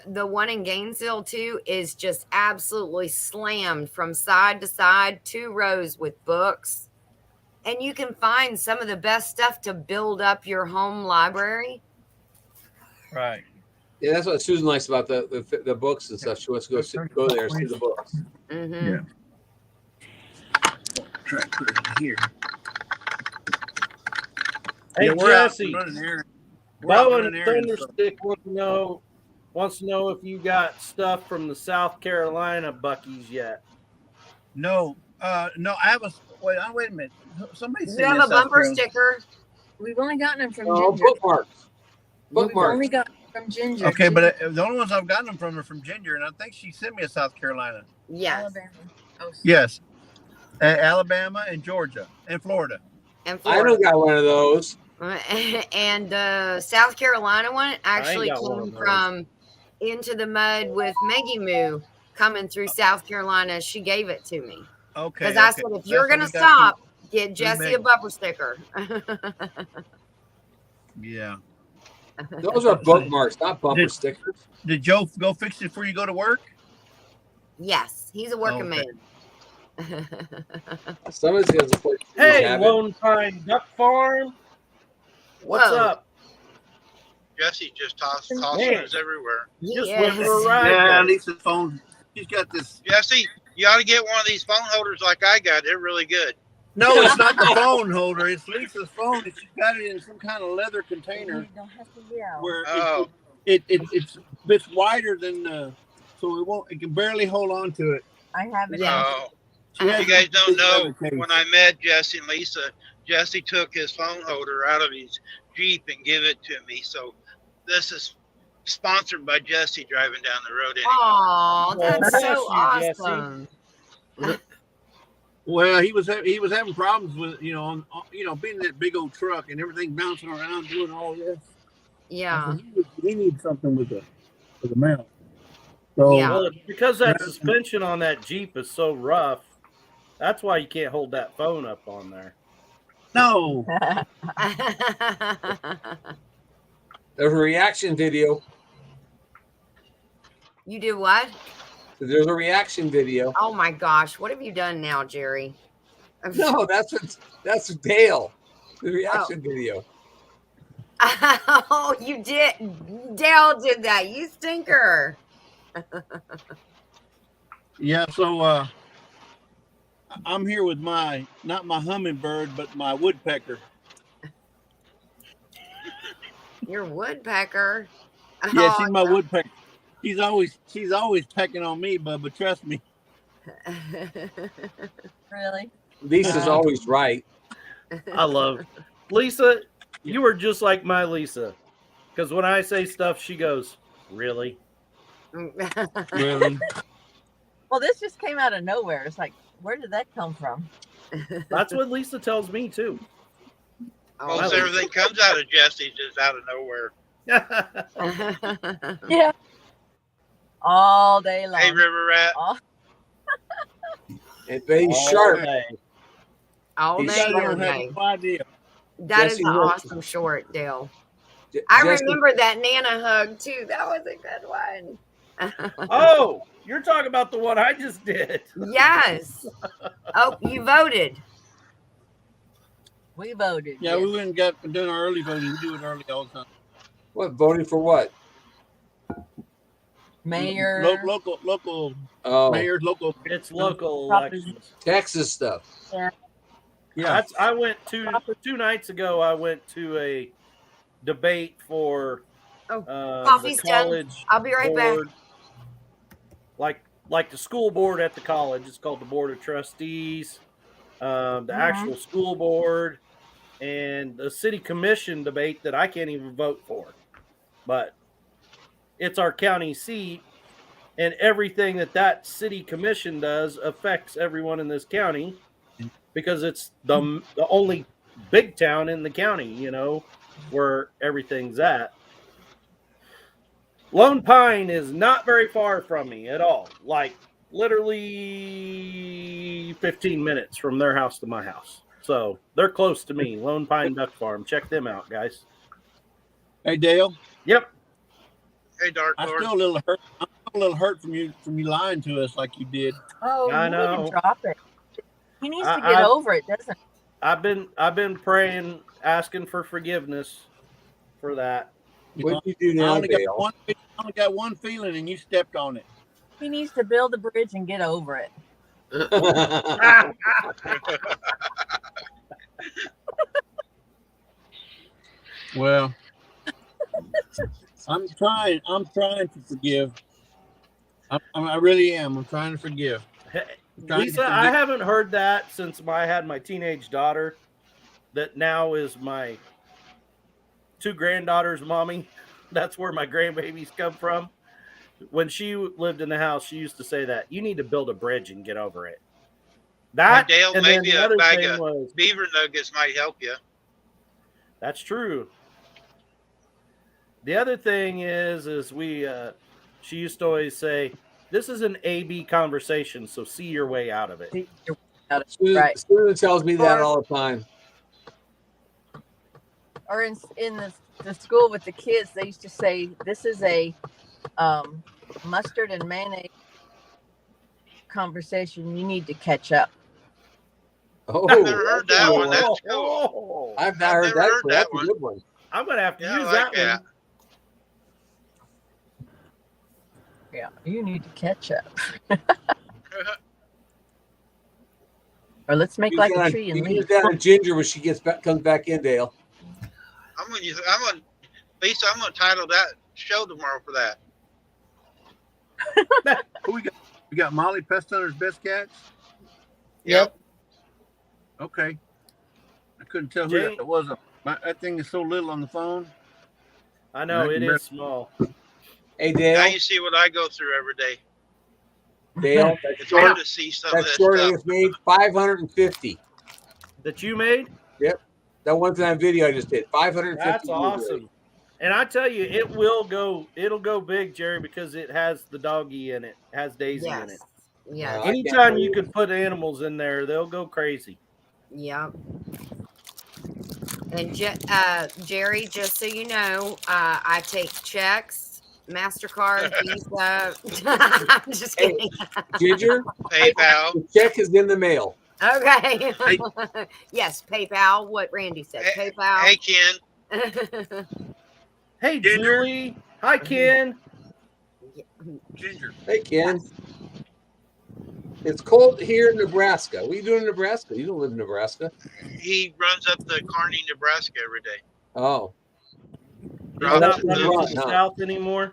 the one in Gainesville too, is just absolutely slammed from side to side, 2 rows with books. And you can find some of the best stuff to build up your home library. right. Yeah, that's what Susan likes about the books and stuff. She wants to go there and see the books. Mm-hmm. Yeah. Try to put it in here. Hey, Yeah, we're out Jesse. running errands. Bo running and errands, so- Thunderstick wants to know if you got stuff from the South Carolina Bucky's yet. No, no. I have a wait a minute. Somebody You sent me have a South bumper Carolina- sticker. we've only gotten them from Oh, Ginger. bookmarks. We've Bookmarks. only got them from Ginger. Okay, but the only ones I've gotten them from are from Ginger, and I think she sent me a South Carolina. Yes. Alabama. Oh, Yes, Alabama and Georgia and Florida. And I Florida. don't got one of those. And the South Carolina one actually got one came of those. from Into the Mud with Maggie Moo coming through South Carolina. She gave it to me. Okay. Because I said, if you're going to stop, get Jesse a Maggie. bumper sticker. Yeah. Those are bookmarks, not bumper Did- stickers. Did Joe go fix it before you go to work? Yes, he's a working Okay. man. Somebody's going to put. Hey, Lone Pine Duck Farm. What's Whoa. up? Jesse just tossed Man. saucers everywhere. Just Yes. went for a ride. Yeah, there. Lisa's phone. She's got this. Jesse, you ought to get one of these phone holders like I got. They're really good. No, it's not the phone holder. It's Lisa's phone. And she's got it in some kind of leather container you don't have to yell. where Oh. it's wider than so it can barely hold on to it. I have it. Yeah. Oh, She has you guys a don't big know. leather case. When I met Jesse and Lisa, Jesse took his phone holder out of his Jeep and gave it to me. So this is sponsored by Jesse driving down the road. Anyway. Oh, that's bless so you, Jesse. awesome. Well, he was having problems with being that big old truck and everything bouncing around doing all this. Yeah. He needs something with the mount. So Yeah. Well, it's because that suspension on that Jeep is so rough. That's why you can't hold that phone up on there. no, There's a reaction video. You do what? So there's a reaction video. Oh my gosh, what have you done now, Jerry? No, that's Dale. The reaction video. Oh, you did. Dale did that. You stinker. Yeah, so I'm here with not my hummingbird, but my woodpecker. Your woodpecker. Yeah, Oh, she's my woodpecker. She's always pecking on me, Bubba. Trust me. Really? Lisa's always right. I love Lisa. You are just like my Lisa, because when I say stuff, she goes, "Really?" Really? Well, this just came out of nowhere. It's like, where did that come from? That's what Lisa tells me too. Oh, Most everything comes out of Jesse's just out of nowhere. Yeah. All day long. Hey, River Rat. All- And he's All sharp. day. all He's day, sharp. every don't have day. no idea. That is Jesse an Wilson. awesome short, Dale. I Jesse- remember that Nana hug too. That was a good one. Oh, you're talking about the one I just did. Yes. Oh, you voted. We voted. Yeah, yes. we went and got done our early voting. We do it early all the time. What, voting for what? Mayor. Local Oh, mayors, local. It's local Property. elections. Texas stuff. Yeah. I went two nights ago. I went to a debate for Oh, the coffee's done. college. I'll be right back. board. Like the school board at the college. It's called the Board of Trustees. The actual school board and the city commission debate that I can't even vote for, but it's our county seat, and everything that city commission does affects everyone in this county because it's the only big town in the county, you know, where everything's at. Lone Pine is not very far from me at all. Like literally 15 minutes from their house to my house. So they're close to me. Lone Pine Duck Farm. Check them out, guys. Hey, Dale. Yep. Hey, Dark I'm Lord. still a little hurt. I'm still a little hurt from you lying to us like you did. Oh, I you need know. to drop it. He needs to I- get over it, doesn't he? I've been praying, asking for forgiveness for that. What do you do I now, only Dale? got one feeling, and you stepped on it. He needs to build a bridge and get over it. Well, I'm trying to forgive. I really am. I'm trying to forgive. Trying to Lisa, I haven't heard that since I had my teenage daughter that now is my two granddaughters' mommy. That's where my grandbabies come from. When she lived in the house, she used to say that you need to build a bridge and get over it. That Hey, Dale, and then maybe the a other bag thing of was Beaver nuggets might help you. that's true. The other thing is we she used to always say, this is an A-B conversation, so see your way out of it. Susan, Right. Susan tells me that all the time. Or in the school with the kids, they used to say, this is a mustard and mayonnaise conversation. You need to catch up. Oh, I've never heard that one. that's That's cool. cool. I've not I've heard never that. heard But that that's one. a good one. I'm gonna have to Yeah, I use like that that. one. Yeah, you need to catch up. Or let's make Use like that a on- tree you and use leave. that on Ginger when she comes back in, Dale. Lisa, I'm gonna title that show tomorrow for that. Who we got Molly Pest Hunter's Best Cats. Yep. Okay. I couldn't tell who Jane- that was. That thing is so little on the phone. I know it Right. is small. Hey, Now Dale. you see what I go through every day. Dale. It's hard to see some of That this short stuff. is made 550. That you made? That one time video I just did 550. That's views. awesome. And I tell you, it'll go big, Jerry, because it has the doggy in it, has Daisy in it. Yes. Yes. I can't Anytime you believe can put animals in there, they'll go crazy. Yep. And Jerry, just so you know, I take checks MasterCard, Visa. I'm just Hey. kidding. Ginger, PayPal. the check is in the mail. Okay. Yes, PayPal. What Randy said. Hey, PayPal. hey, Ken. Hey, Julie. Hi, Ken. Ginger. Hey, Ken. It's cold here in Nebraska. What are you doing in Nebraska? You don't live in Nebraska. He runs up to Kearney, Nebraska every day. Oh. He's Drops not it running hook. to the south anymore.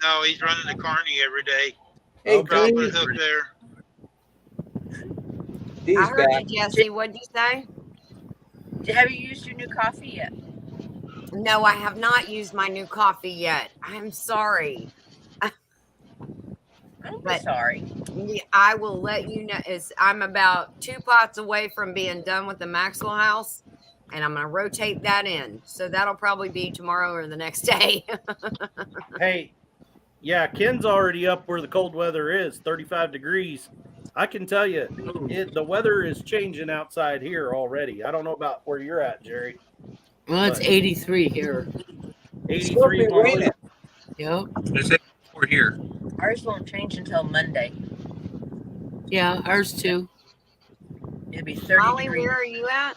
No, he's running to Kearney every day. Hey, Drop Dean. a hook there. Dean's I heard back. you, Jesse. What'd you say? Have you used your new coffee yet? No, I have not used my new coffee yet. I'm sorry. I'm But- sorry. I will let you know. I'm about 2 pots away from being done with the Maxwell house, and I'm going to rotate that in. So that'll probably be tomorrow or the next day. Hey, yeah, Ken's already up where the cold weather is, 35 degrees. I can tell you, the weather is changing outside here already. I don't know about where you're at, Jerry. Well, it's 83 here. 83. Molly. Yep. It's 84 here. Ours won't change until Monday. Yeah, ours too. It'll be 30 Molly, degrees. where are you at?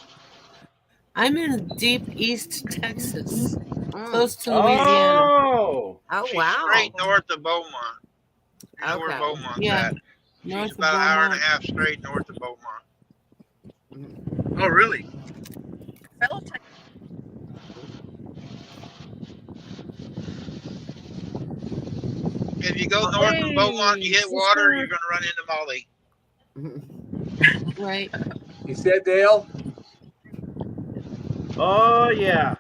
I'm in deep East Texas, Mm. close to Louisiana. Oh, Oh, She's wow. straight north of Beaumont. You know where Okay. Beaumont's Yeah. at. North She's of about an hour and a Beaumont. half straight north of Beaumont. Oh, really? Fellow Tex- If you go north of Beaumont, you hit Hey, water, sister. you're going to run into Molly. Right. You said, Dale? oh yeah.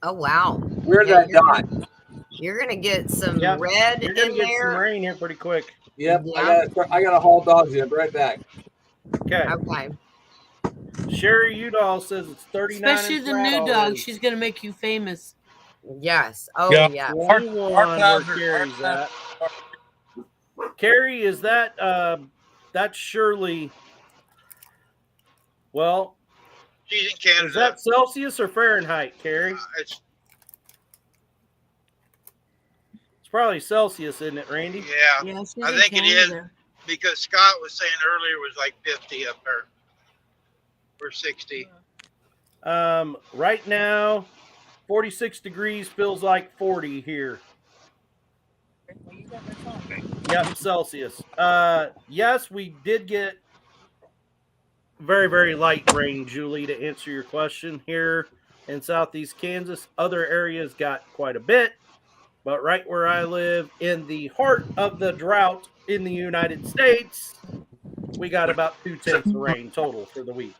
Oh, wow. Where's Yeah, that dot? You're going to get some Yep. red You're gonna in get there. some rain here pretty quick. Yep. Yeah. I got to haul dogs in. I'll be right back. Okay. Okay. Sherry Udall says it's 39. Especially and the flat new dog. already. She's going to make you famous. Yes. Oh, Yeah. yeah. 21 Our where clouds are- Carrie's our at. Carrie, is that that's surely well, She's in Canada. is that Celsius or Fahrenheit, Carrie? It's, It's probably Celsius, isn't it, Randy? yeah, Yeah, she's I in think it is. Canada. Because Scott was saying earlier it was like 50 up there. Or 60. Right now, 46 degrees feels like 40 here. Yep, Celsius. Yes, we did get very, very light rain, Julie, to answer your question here in southeast Kansas. Other areas got quite a bit, but right where I live, in the heart of the drought in the United States, we got about 2/10 of rain total for the week.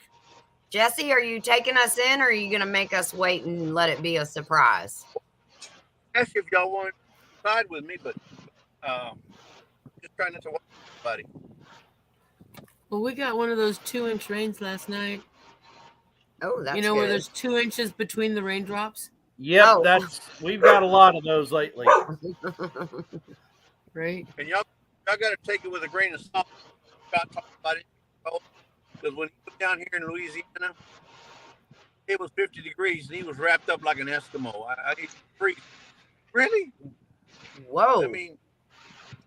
Jesse, are you taking us in or are you going to make us wait and let it be a surprise? Ask if y'all want to side with me, but just trying not to watch anybody. Well, we got one of those 2-inch rains last night. Oh, that's you know, good. where there's 2 inches between the raindrops, Yep, Oh. we've got a lot of those lately. right? And y'all got to take it with a grain of salt. Scott talked about it. Because when he was down here in Louisiana, it was 50 degrees and he was wrapped up like an Eskimo. I freeze. Really? Whoa. I mean,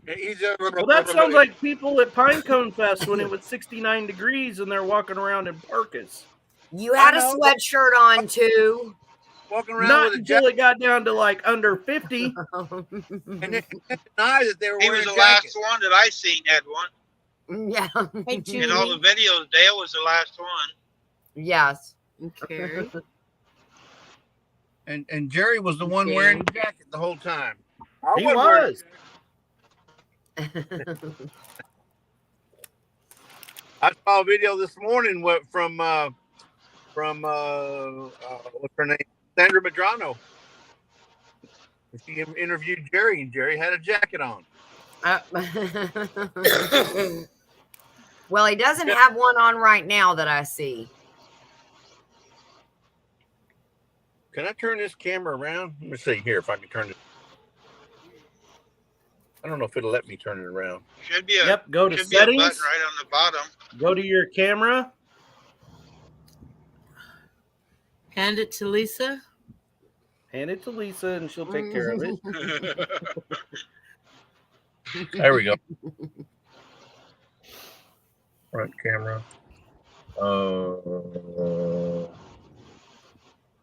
he's Well, that sounds like people at Pinecone Fest when it was 69 degrees and they're walking around in parkas. You had a I know. sweatshirt on too. walking around Not with a until jacket it got down to like under 50. and they deny that they were He wearing was the jackets. last one that I seen had one. Yeah. Hey, In all the videos, Dale was the last one. Yes. Carrie. And Jerry was the one wearing the jacket the whole time. I He wasn't wearing was. I saw a video this morning from what's her name, Sandra Madrano. She interviewed Jerry, and Jerry had a jacket on. Well, he doesn't have one on right now that I see. Can I turn this camera around? Let me see here if I can turn it. I don't know if it'll let me turn it around. Should be a, Yep, go to should be a button settings, right on the bottom. go to your camera. Hand it to Lisa. Hand it to Lisa, and she'll take care of it. There we go. Front camera. How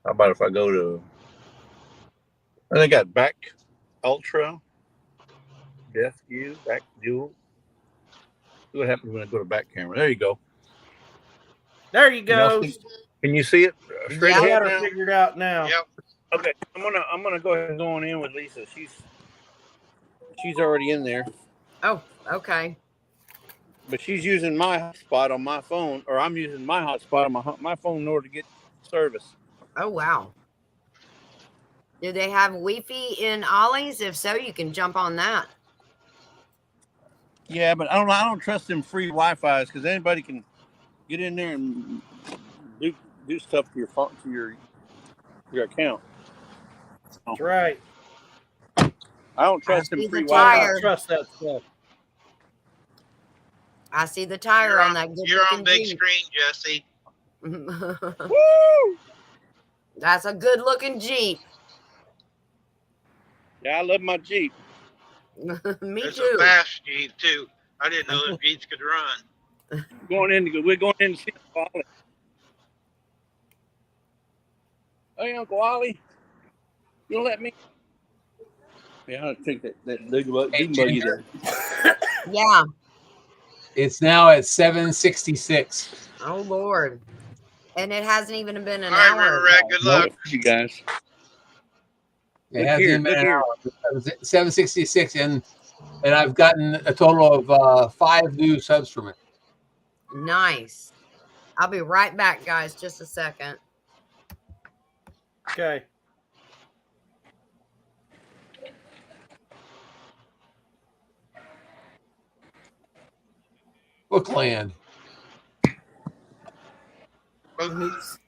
about if I go to? They got back ultra, depth view, back dual. See what happens when I go to back camera. There you go. There you Can y'all go. see- Can you see it straight I ahead got her now? figured out now. Yep. Okay, I'm gonna go ahead and go on in with Lisa. She's already in there, Oh, okay. but she's using my hotspot on my phone, or I'm using my hotspot on my phone in order to get service. Oh, wow. Do they have Wi-Fi in Ollie's? If so, you can jump on that. Yeah, but I don't trust them free Wi-Fi's because anybody can get in there and do stuff to your phone, to your account. That's right. I don't trust them see free the I Wi-Fi. tire. don't trust that stuff. I see the tire You're on on, that good you're on looking big Jeep. screen, Jesse. Woo! That's a good looking Jeep. Yeah, I love my Jeep. Me It's too. a fast Jeep too. I didn't know that Jeeps could run. We're going in to see Uncle Ollie. Hey, Uncle Ollie, you'll let me? Yeah, I'll take that big buggy there. Yeah. It's now at 7:66. Oh Lord. And it hasn't even been an All right, hour. River Rat, good luck. Nope, you guys. It Look hasn't here, even been look an here. hour. 7:66, and I've gotten a total of 5 new subs from it. Nice. I'll be right back, guys. Just a second. Okay. Bookland. Oops.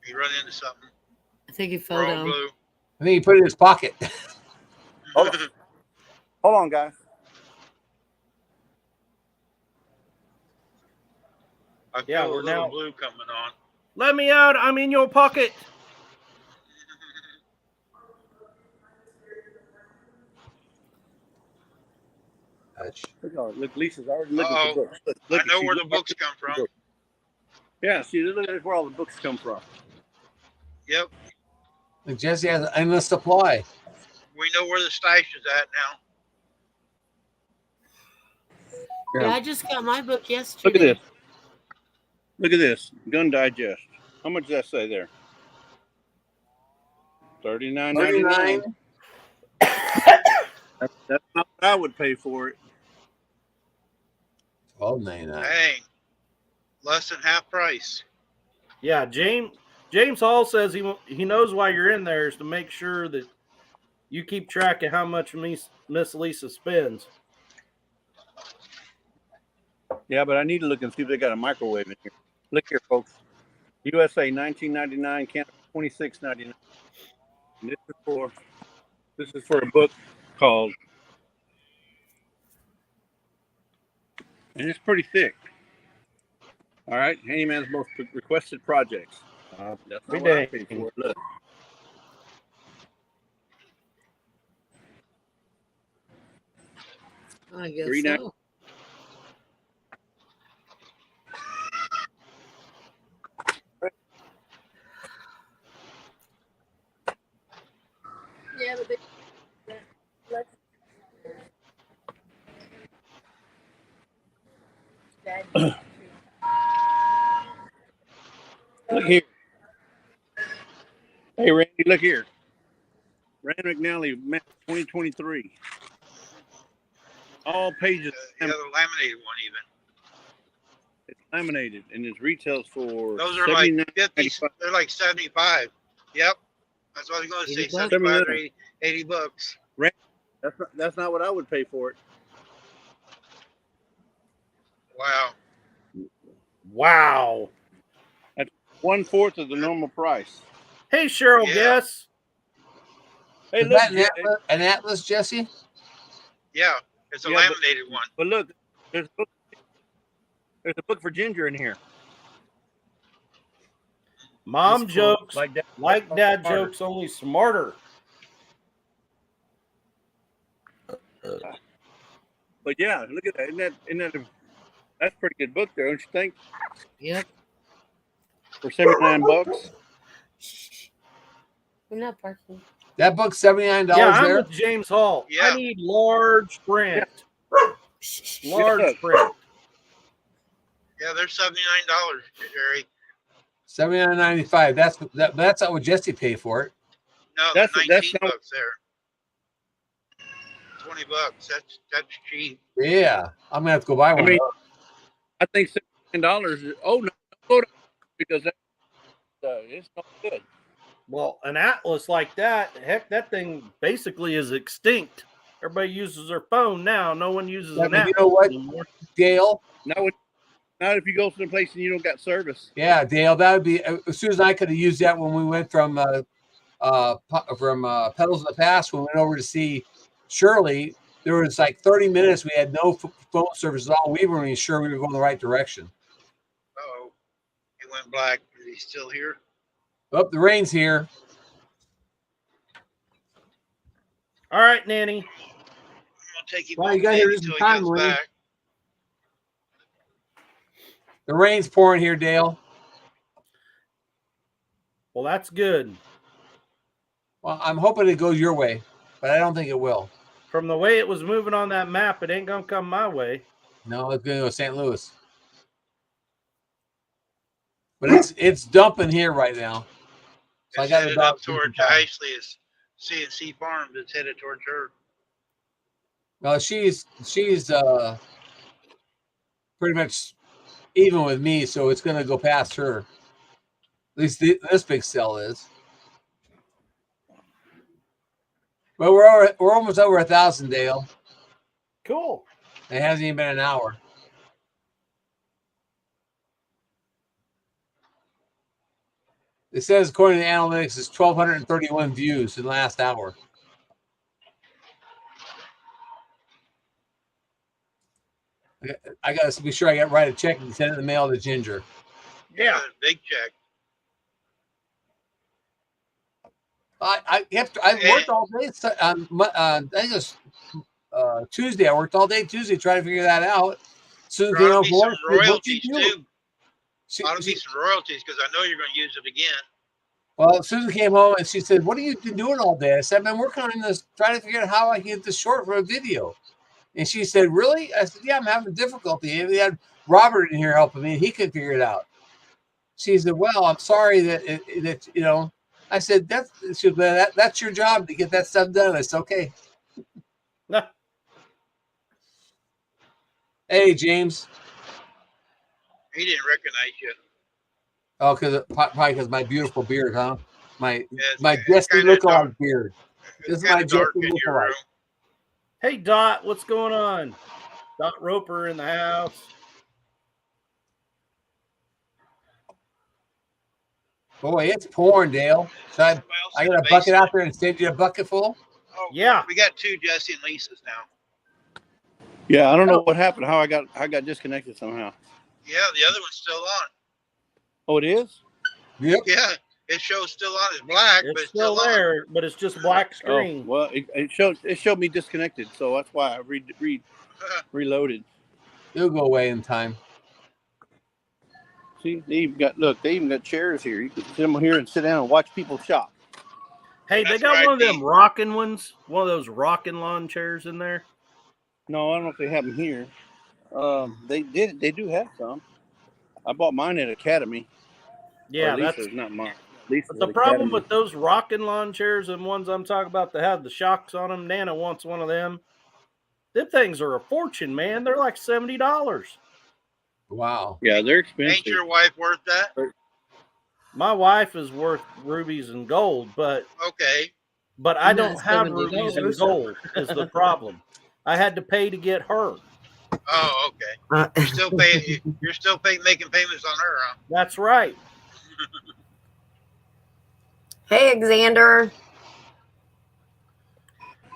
You run into something. I think he fell We're all down. blue. I think he put it in his pocket. Hold on, guys. I feel Yeah, a we're little now- blue coming on. Let me out. I'm in your pocket. Look, Lisa's already looking Uh-oh. for books. I know she's where the looking books for come from. books. Yeah, see, look at where all the books come from. Yep. And Jesse has an endless supply. We know where the stash is at now. Yeah, I just got my book yesterday. Look at this. Look at this. Gun Digest. How much does that say there? $39.99. That's not what I would pay for it. $12.99. Dang. Less than half price. Yeah, James Hall says he knows why you're in there is to make sure that you keep track of how much Miss Lisa spends. Yeah, but I need to look and see if they got a microwave in here. Look here, folks. USA $19.99, Canada $26.99. And this is for a book called, and it's pretty thick. All right, Handyman's Most Requested Projects. That's not Every what I day. paid for it. Look. I guess $3.99. so. Yeah, but let's. Look here. Hey, Randy, look here. Rand McNally, Map 2023. All pages. The other laminated one even. It's laminated, and it retails for Those are like 79 50. They're like 75. Yep. That's what I was going to say. 80 bucks. 75 or 80 bucks. That's not what I would pay for it. Wow. Wow. 1/4 of the normal price. Hey, Cheryl Yeah. Guess. Hey, Is look, that an Atlas, Jesse? Yeah. It's a Yeah, but- laminated one. but look, there's a book for Ginger in here. Mom It's cool. jokes Like that. like dad Smarter. jokes, only smarter. But yeah, look at that. That's a pretty good book there, don't you think? Yep. For $79. We're not parking. That book's $79 Yeah, I'm there. with James Hall. Yeah. I need large print. Large Look. print. Yeah, they're $79, Jerry. $79.95. That's not what Jesse paid for it. No, That's- the that's 19 not- bucks there. $20. That's cheap. Yeah, I'm gonna have to go buy one. mean, I think $79 is. Oh no, go to, because it's not good. Well, an atlas like that, heck, that thing basically is extinct. Everybody uses their phone now. No one uses Yeah, an but you atlas know what, anymore. Dale? Not if you go to a place and you don't got service. Yeah, Dale, that would be. Susan and I could have used that when we went from Pedals of the Past. When we went over to see Shirley, there was like 30 minutes. We had no phone service at all. We weren't even sure we were going the right direction. Uh-oh. He went black. Is he still here? Oh, the rain's here. All right, Nanny. I'm going to take him Well, off you got here maybe just in till he time, comes Lee. back. The rain's pouring here, Dale. Well, that's good. Well, I'm hoping it goes your way, but I don't think it will. From the way it was moving on that map, it ain't gonna come my way. No, it's going to go to St. Louis. But it's dumping here right now. So It's I got headed up towards Ashley. It's CNC Farms. It's headed towards her. No, she's pretty much even with me, so it's going to go past her. At least this big cell is. But we're almost over 1,000, Dale. Cool. It hasn't even been an hour. It says, according to analytics, it's 1,231 views in the last hour. I got to be sure I got write a check and send it in the mail to Ginger. Yeah. Big check. I worked all day. I think it was Tuesday. I worked all day Tuesday trying to figure that out. Soon There ought as to be some royalties too. Ought to be some royalties because I know you're going to use it again. Well, Susan came home and she said, "What have you been doing all day?" I said, "I've been working on this, trying to figure out how I can get this short for a video." And she said, "Really?" I said, "Yeah, I'm having difficulty." We had Robert in here helping me, and he could figure it out. She said, "Well, I'm sorry that you know." I said, "That's your job to get that stuff done." I said, "Okay." Hey, James. He didn't recognize you. Oh, probably because my beautiful beard, huh? My it's Jesse kinda lookalike dark. beard. This It's is my kind of Jesse dark in your lookalike. room. Hey, Dot, what's going on? Dot Roper in the house. Boy, it's pouring, Dale. So I got a bucket out there and send you a bucket full. Oh, Yeah. We got two Jesse and Lisa's now. Yeah, I don't know what happened. How I got disconnected somehow. Yeah, the other one's still on. Oh, it is. Yep. Yeah, it shows still on. It's black, but It's it's still still on. there, but it's just black Oh, screen. well, it showed me disconnected, so that's why I reloaded. It'll go away in time. See, they even got chairs here. You can sit them here and sit down and watch people shop. Hey, they That's got right, one of them Pete. rocking ones, one of those rocking lawn chairs in there. No, I don't know if they have them here. They do have some. I bought mine at Academy. Yeah, Or that's Lisa's, not mine. Lisa's but the at problem Academy. with those rocking lawn chairs and ones I'm talking about that have the shocks on them. Nana wants one of them. Them things are a fortune, man. They're like $70. Wow. Yeah, they're expensive. Ain't your wife worth that? My wife is worth rubies and gold, but Okay. I Not don't have rubies and $70. gold is the problem. I had to pay to get her. Oh, okay. You're still paying. You're still making payments on her, huh? That's right. Hey, Xander.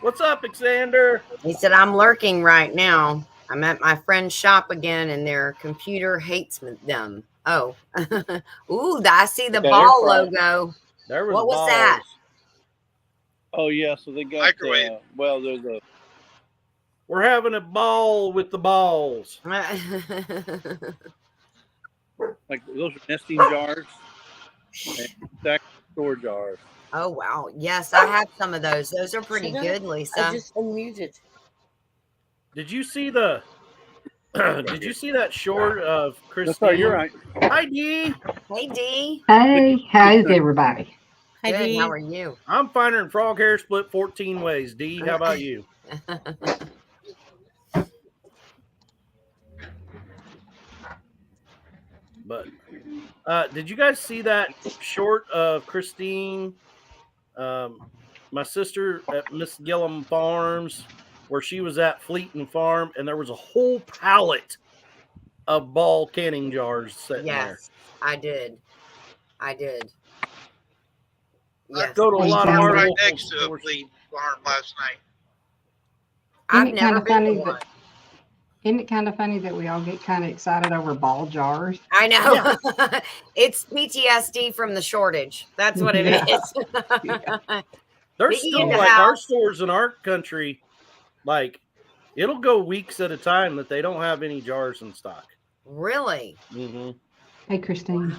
What's up, Alexander? He said, I'm lurking right now. I'm at my friend's shop again, and their computer hates them. Oh, ooh, I see the Got air ball fryer. logo. There was What was that? balls. Oh yeah, so they got Microwave. well, there's a We're having a ball with the balls. like those are nesting jars and stacked store jars. Oh wow, yes, I have some of those. Those are pretty Shut up. good, I Lisa. just unmuted. Did you see the? Did you see that short of Christine? That's right, you're right. Hi, Dee. Hey Dee, Hey, how's everybody? Hi, good. Dee. How are you? I'm finding her frog hair split 14 ways. Dee, how about you? But did you guys see that short of Christine, my sister at Miss Gillum Farms, where she was at Fleeton Farm, and there was a whole pallet of ball canning jars sitting there. Yes, I did. I Yes, Go to a Hey, lot of John. our right local next to a stores. flea farm last night. I've Isn't it never kinda been to funny one. that- Isn't it kind of funny that we all get kind of excited over ball jars? I know. It's PTSD from the shortage. That's what it Yeah. is. There's Biggie still in the like our house. stores in our country, like it'll go weeks at a time that they don't have any jars in stock. Really? Mm-hmm. Hey, Christine.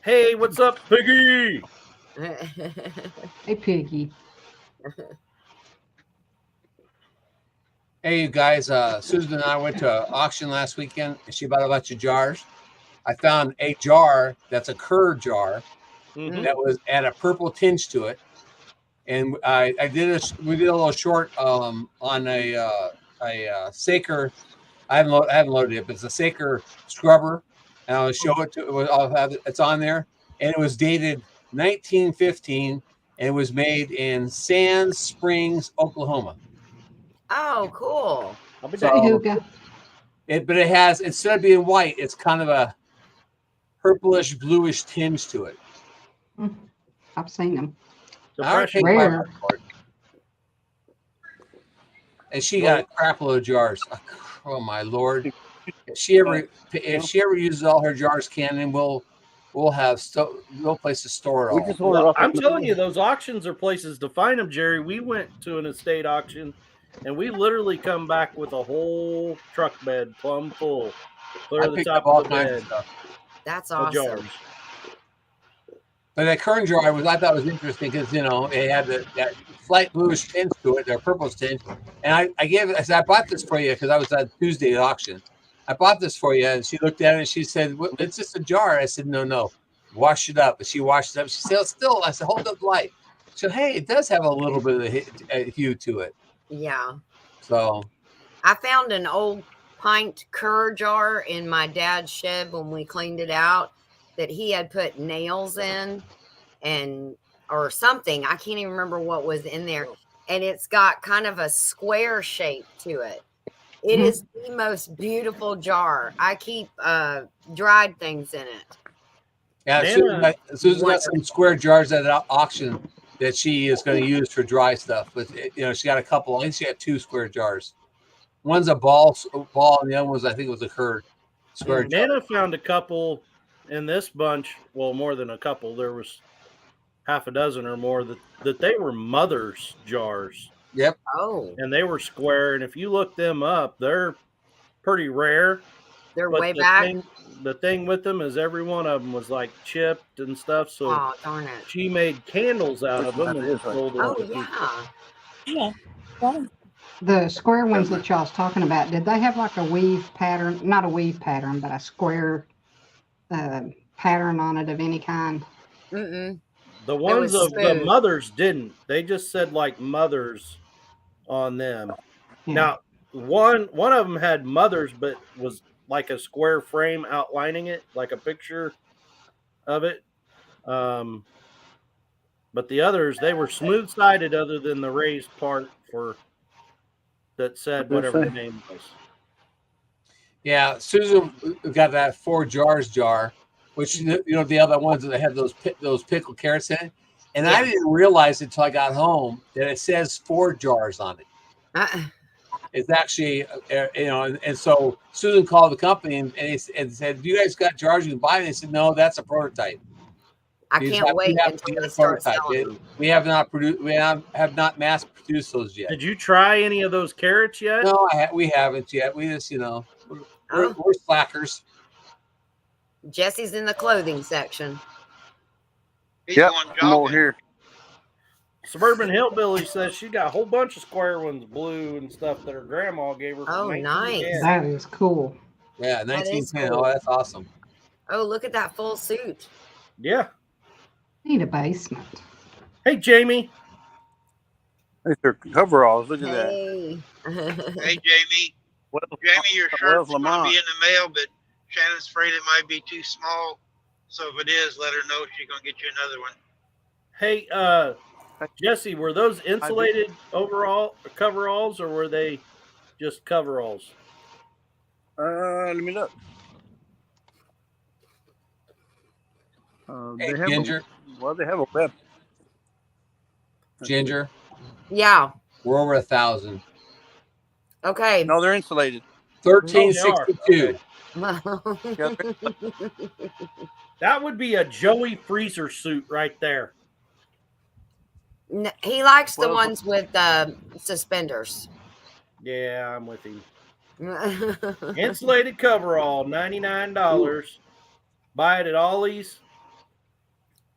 Hey, what's up, Piggy? Hey, Piggy. Hey, you guys. Susan and I went to an auction last weekend, and she bought a bunch of jars. I found a jar that's a Kerr jar Mhm. that was had a purple tinge to it, and we did a little short on a Saker. I haven't loaded it, but it's a Saker scrubber, and I'll show it to. I'll have it. It's on there, and it was dated 1915, and it was made in Sand Springs, Oklahoma. Oh, cool. I'll be So- Hey, back. Hookah. But it has, instead of being white, it's kind of a purplish bluish tinge to it. I've seen them. I would Depression. take my Rare. word for it. And she got a crap load of jars. Oh my lord! If she ever uses all her jars, Cannon, we'll have no place to store it all. We just ordered off. I'm telling you, those auctions are places to find them, Jerry. We went to an estate auction, and we literally come back with a whole truck bed plumb full, clear I the picked top up all of the kinds bed of stuff. That's of awesome. jars. But that current jar I thought was interesting because it had that slight bluish tinge to it, that purple tinge. And I said, I bought this for you because I was at Tuesday at auction. I bought this for you, and she looked at it and she said, well, "It's just a jar." I said, "No, wash it up." And she washed it up. She said, "Still," I said, "Hold up the light." So hey, it does have a little bit of a hue to it. Yeah. So I found an old pint Kerr jar in my dad's shed when we cleaned it out that he had put nails in or something. I can't even remember what was in there. And it's got kind of a square shape to it. It is the most beautiful jar. I keep dried things in it. yeah, Nana- Susan got some square jars at an auction that she is going to use for dry stuff. But she got a couple. I think she had 2 square jars. One's a ball, and the other one's I think it was a Kerr square jar. Nana found a couple in this bunch. Well, more than a couple. There was half a dozen or more that they were mother's jars, Yep. Oh, and they were square. And if you look them up, they're pretty rare. they're But way back. the thing with them is every one of them was like chipped and stuff. So Oh, darn it. she made candles out of them and sold them Oh, to people. yeah. The square ones that y'all's talking about, did they have like a weave pattern? Not a weave pattern, but a square pattern on it of any kind? Mm-mm. The ones was of the smooth. mothers didn't. They just said like mothers on them. Yeah. Now, one of them had mothers, but was like a square frame outlining it, like a picture of it. But the others, they were smooth sided, other than the raised part that said whatever the name was. Yeah, Susan got that 4 jars jar, which the other ones that have those pickled carrots in it. And I didn't realize until I got home that it says 4 jars on it. It's actually, and so Susan called the company and said, "Do you guys got jars you can buy?" And they said, "No, that's a prototype." I can't wait until they start selling them. We have not produced. We have not mass produced those yet. Did you try any of those carrots yet? No, we haven't yet. We just, we're slackers. Jesse's in the clothing section. Yep, I'm over here. Suburban Hillbilly says she got a whole bunch of square ones, blue and stuff that her grandma gave her. Oh, nice. That is cool. Yeah, That is 1910. cool. Oh, that's awesome. Oh, look at that full suit. Yeah. Need a basement. Hey, Jamie. These are coveralls. Look at that. Hey. Hey, Jamie. Well, Jamie, your well, shirt's going to Lamont. be in the mail, but Shannon's afraid it might be too small. So if it is, let her know she's going to get you another one. Hey, Jesse, were those insulated coveralls, or were they just coveralls? Let me look. Hey, They have Ginger. they have a web. Ginger, Yeah. we're over 1,000. Okay. No, they're insulated. 1362. That would be a Joey Freezer suit right there. He likes the Well- ones with suspenders. Yeah, I'm with him. Insulated coverall, $99. Buy it at Ollie's.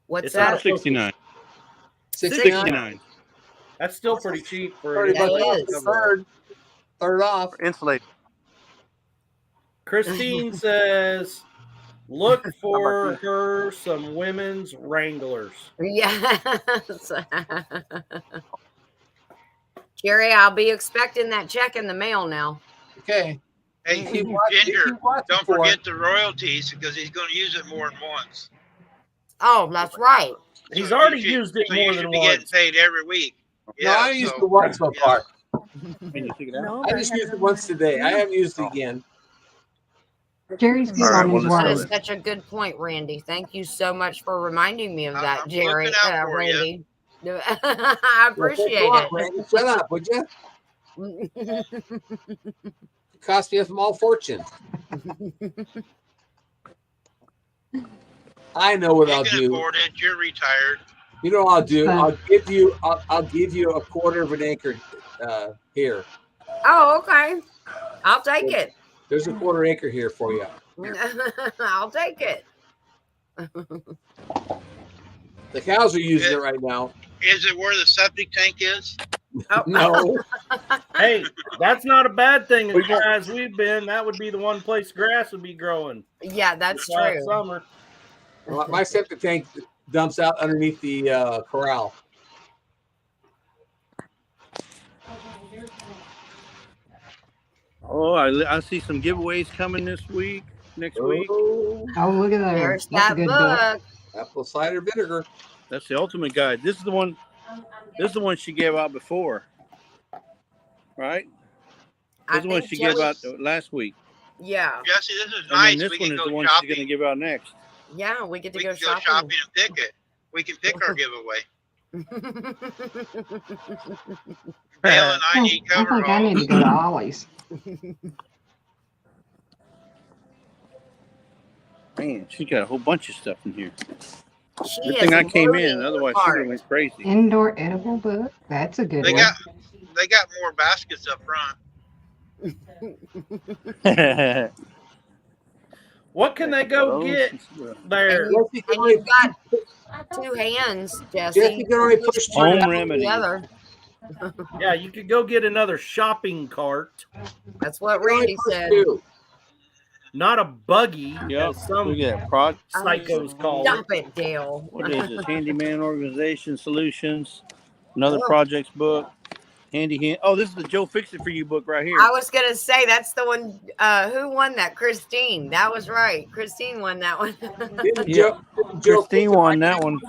What's It's that? not 69. 69. That's still pretty cheap for 30 That bucks off is. the third off. Insulated. Christine says, look for her some women's Wranglers. Yes. Jerry, I'll be expecting that check in the mail now. Okay. Hey, Keep watching- Ginger, keep watching don't for forget it. the royalties because he's going to use it more than once. Oh, that's right. He's So already you should- used it so more you than Oh, should be getting once. paid every week. No, I used it once so yeah. far. Can you take it out? No, I just used it once today. I haven't used it again. Jerry's good All right, on well, his let's That do is word. such a good point, Randy. Thank you so much for reminding me of that, I'm Jerry. looking out for ya. Randy. I appreciate Randy, shut up, would you? it. It cost me a small fortune. I know what You I'll can do. afford it. You're retired. You know what I'll do? I'll give you a quarter of an acre here. Oh, okay. I'll take it. There's a quarter acre here for you. I'll take it. The cows are using it right now. Is it where the septic tank is? Oh. No. Hey, that's not a bad thing. As far as we've been, that would be the one place grass would be growing. Yeah, that's this last true. Summer. My septic tank dumps out underneath the corral. Oh, I see some giveaways coming next week. Oh, Oh, look at there. There's That's a that good book. book. apple cider vinegar. That's the ultimate guide. This is the one. This is the one she gave out before, right? I This is the one think she gave out Jelly- last week. Yeah. Jesse, this is And nice. then this We one can is go the one she's shopping. going to give out next. Yeah, we get to We go can go shopping. shopping and pick it. We can pick our giveaway. Dale and I need I think I coveralls. need to go to Ollie's. Man, she got a whole bunch of stuff in here. She Good is thing I came loading in. Otherwise, the she would cart. have went crazy. Indoor edible book. That's a good They one. got more baskets up front. What can they go get there? And you've got two hands, Jesse. Jesse can only push two. Home one remedy. the other. Yeah, you could go get another shopping cart, That's what You can only Randy push said. two. not a buggy, Yep. as some Look at that. Prod. psychos call it. Stop it, Dale. What is this? Handyman Organization Solutions. Another projects book. Handy hand. Oh, this is the Joe Fix It For You book right here. I was gonna say that's the one. Who won that? Christine. That was right. Christine won that one. Didn't Yeah. Joe Christine won that one.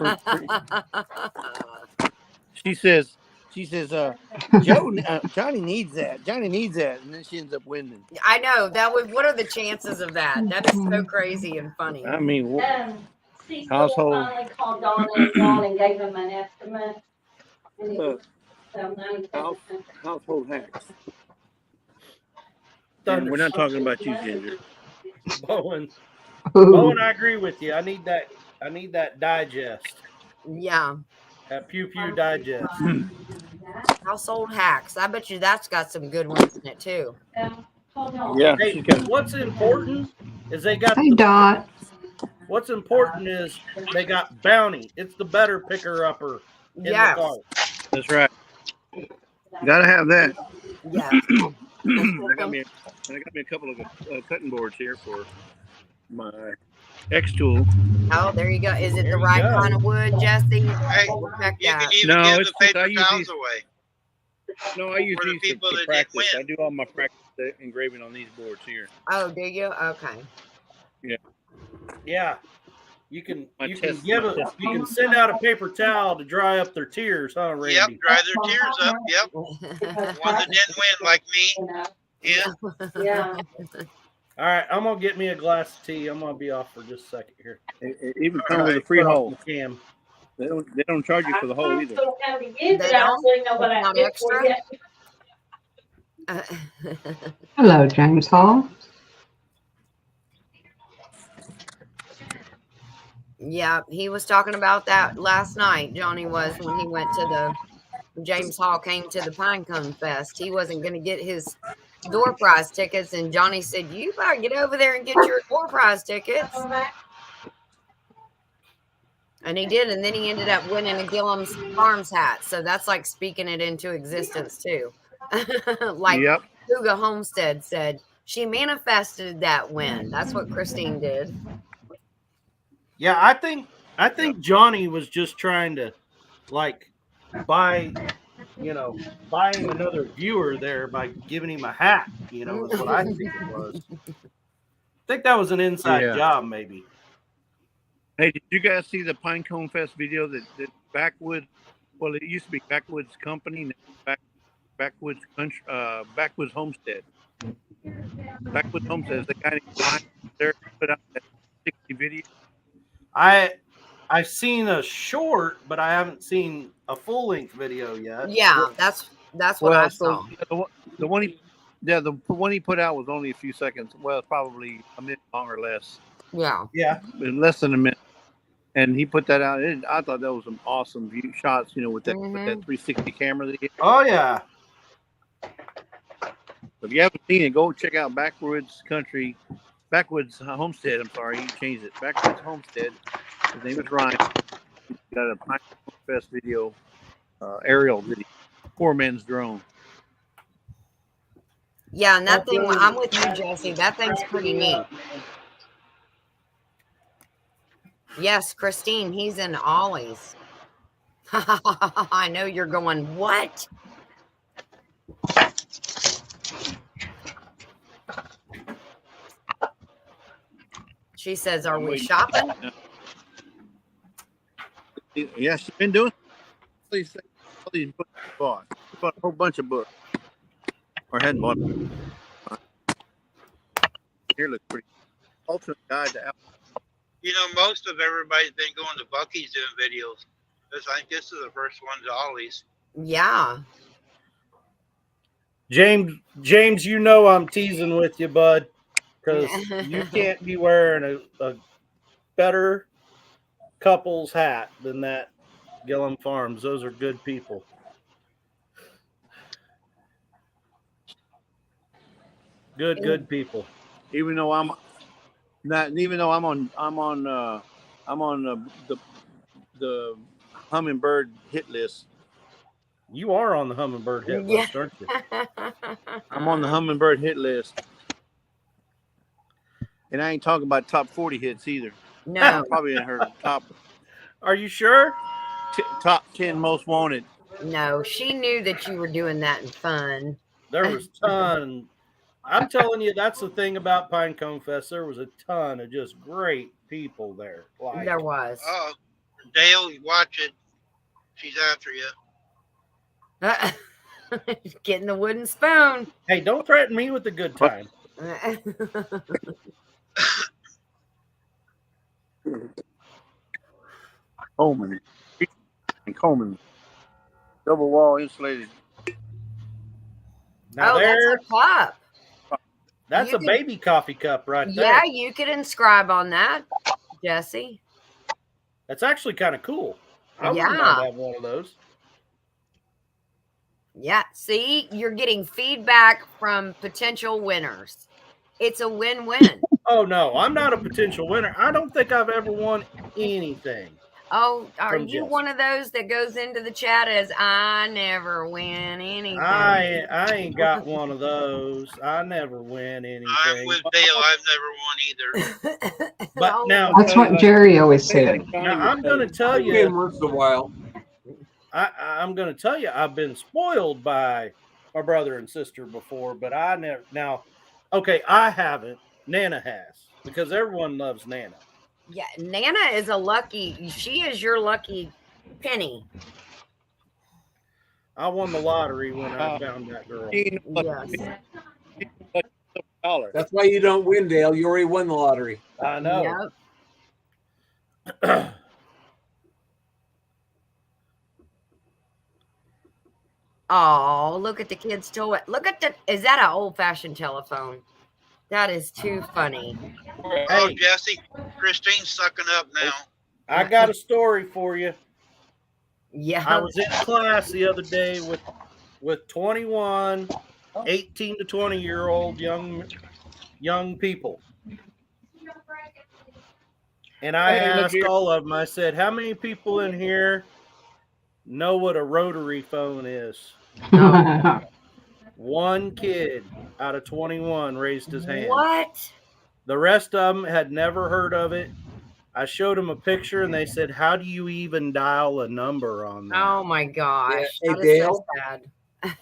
She says, Johnny needs that. Johnny needs that. And then she ends up winning. I know that would. What are the chances of that? That is so crazy and funny. I mean, Cecil Household. finally called Donna and John and gave them an estimate. And it was household hacks. And we're not talking about you, Ginger. Bowen, Ooh. I agree with you. I need that digest. Yeah. That pew pew digest. Household hacks. I bet you that's got some good ones in it too. Yeah. Hey, what's important is they got Hey, Dot. What's important is they got Bounty. It's the better picker upper in the Yes. cart. That's right. Gotta have that. Yes. I got me a couple of cutting boards here for my X tool. Oh, there you go. Is it There the you right go. kind of wood, Jesse? Hey, We'll check you that. can even No, give it's the just I paper use towels these- away. No, I use For the these people to that didn't practice. win. I do all my practice engraving on these boards here. Oh, do you? Okay. Yeah. You can My you test- can my test- you can send out a paper towel to dry up their tears, huh, Yep, Randy? dry their tears up. Yep. Ones that didn't win, like me. Yeah. All right, I'm gonna get me a glass of tea. I'm gonna be off for just a second here. It even comes with a Alright. free Cut off hole. my cam. They don't charge you for the hole either. They don't? It's not extra? Hello, James Hall. Yeah, he was talking about that last night. Johnny was when he went to James Hall came to the Pinecone Fest. He wasn't going to get his door prize tickets, and Johnny said, "You better get over there and get your door prize tickets." And he did, and then he ended up winning a Gillum's Farms hat. So that's like speaking it into existence too. Like Yep. Huga Homestead said, she manifested that win. That's what Christine did. Yeah, I think Johnny was just trying to like buy buying another viewer there by giving him a hat, is what I think it was. I think that was an inside Yeah. job, maybe. Hey, did you guys see the Pinecone Fest video that Backwood? Well, it used to be Backwoods Company, now Backwoods Country, Backwoods Homestead. Backwoods Homestead is the guy there put out that 60 video. I've seen a short, but I haven't seen a full length video yet. Yeah, that's what I saw. The one he put out was only a few seconds. Well, probably a minute long or less. Yeah. Yeah. Less than a minute. And he put that out. I thought that was some awesome view shots, with that 360 camera that he had. Oh yeah. If you haven't seen it, go check out Backwoods Homestead. I'm sorry, he changed it. Backwoods Homestead. His name is Ryan. He's got a Pinecone Fest video, aerial video, poor man's drone. Yeah, and that thing, I'm with you, Jesse. That thing's pretty neat. Yes, Christine, he's in Ollie's. I know you're going, what? She says, are we shopping? Yeah, she's been doing all these books she bought. She bought a whole bunch of books. Or hadn't bought them. Here looks pretty. Ultimate Guide to Apple. Most of everybody's been going to Bucky's doing videos. I think this is the first one to Ollie's. Yeah. James, I'm teasing with you, bud, because you can't be wearing a better couple's hat than that Gillum Farms. Those are good people. Good people. Even though I'm on the Hummingbird hit list. You are on the Hummingbird hit list, aren't you? I'm on the Hummingbird hit list. And I ain't talking about top 40 hits either. No. I'm probably in her top. Are you sure? Top 10 most wanted. No, she knew that you were doing that in fun. There was ton. I'm telling you, that's the thing about Pinecone Fest. There was a ton of just great people there. There was. Oh, Dale, watch it. She's after you. Getting the wooden spoon. Hey, don't threaten me with a good time. Coleman. Double wall insulated. Now that's a cup. That's You a could- baby coffee cup right there. Yeah, you could inscribe on that, Jesse. That's actually kind of cool. I wouldn't Yeah. mind having one of those. Yeah. See, you're getting feedback from potential winners. It's a win-win. Oh no, I'm not a potential winner. I don't think I've ever won anything. Oh, are From you Jesse. one of those that goes into the chat as I never win anything? I ain't got one of those. I never win anything. I'm with Dale. I've never won either. But Oh, now, That's what Jerry always said. now I'm going to tell Game you, once in a while. I'm going to tell you, I've been spoiled by my brother and sister before, but I never. Now, okay, I haven't. Nana has, because everyone loves Nana. yeah, Nana is a lucky. She is your lucky penny. I won the lottery when I found that girl. Yes. $15. That's why you don't win, Dale. You already won the lottery. I know. Yep. Oh, look at the kids' toy. Look at the. Is that an old-fashioned telephone? That is too funny. Oh, Hey. Jesse, Christine's sucking up now. I got a story for you. Yeah. I was in class the other day with 21, 18 to 20-year-old young people. And I Hey, look asked here. all of them, I said, how many people in here know what a rotary phone is? One kid out of 21 raised his hand. What? The rest of them had never heard of it. I showed them a picture and they said, how do you even dial a number on that? Oh my gosh. Yeah. Hey, That is Dale? so sad.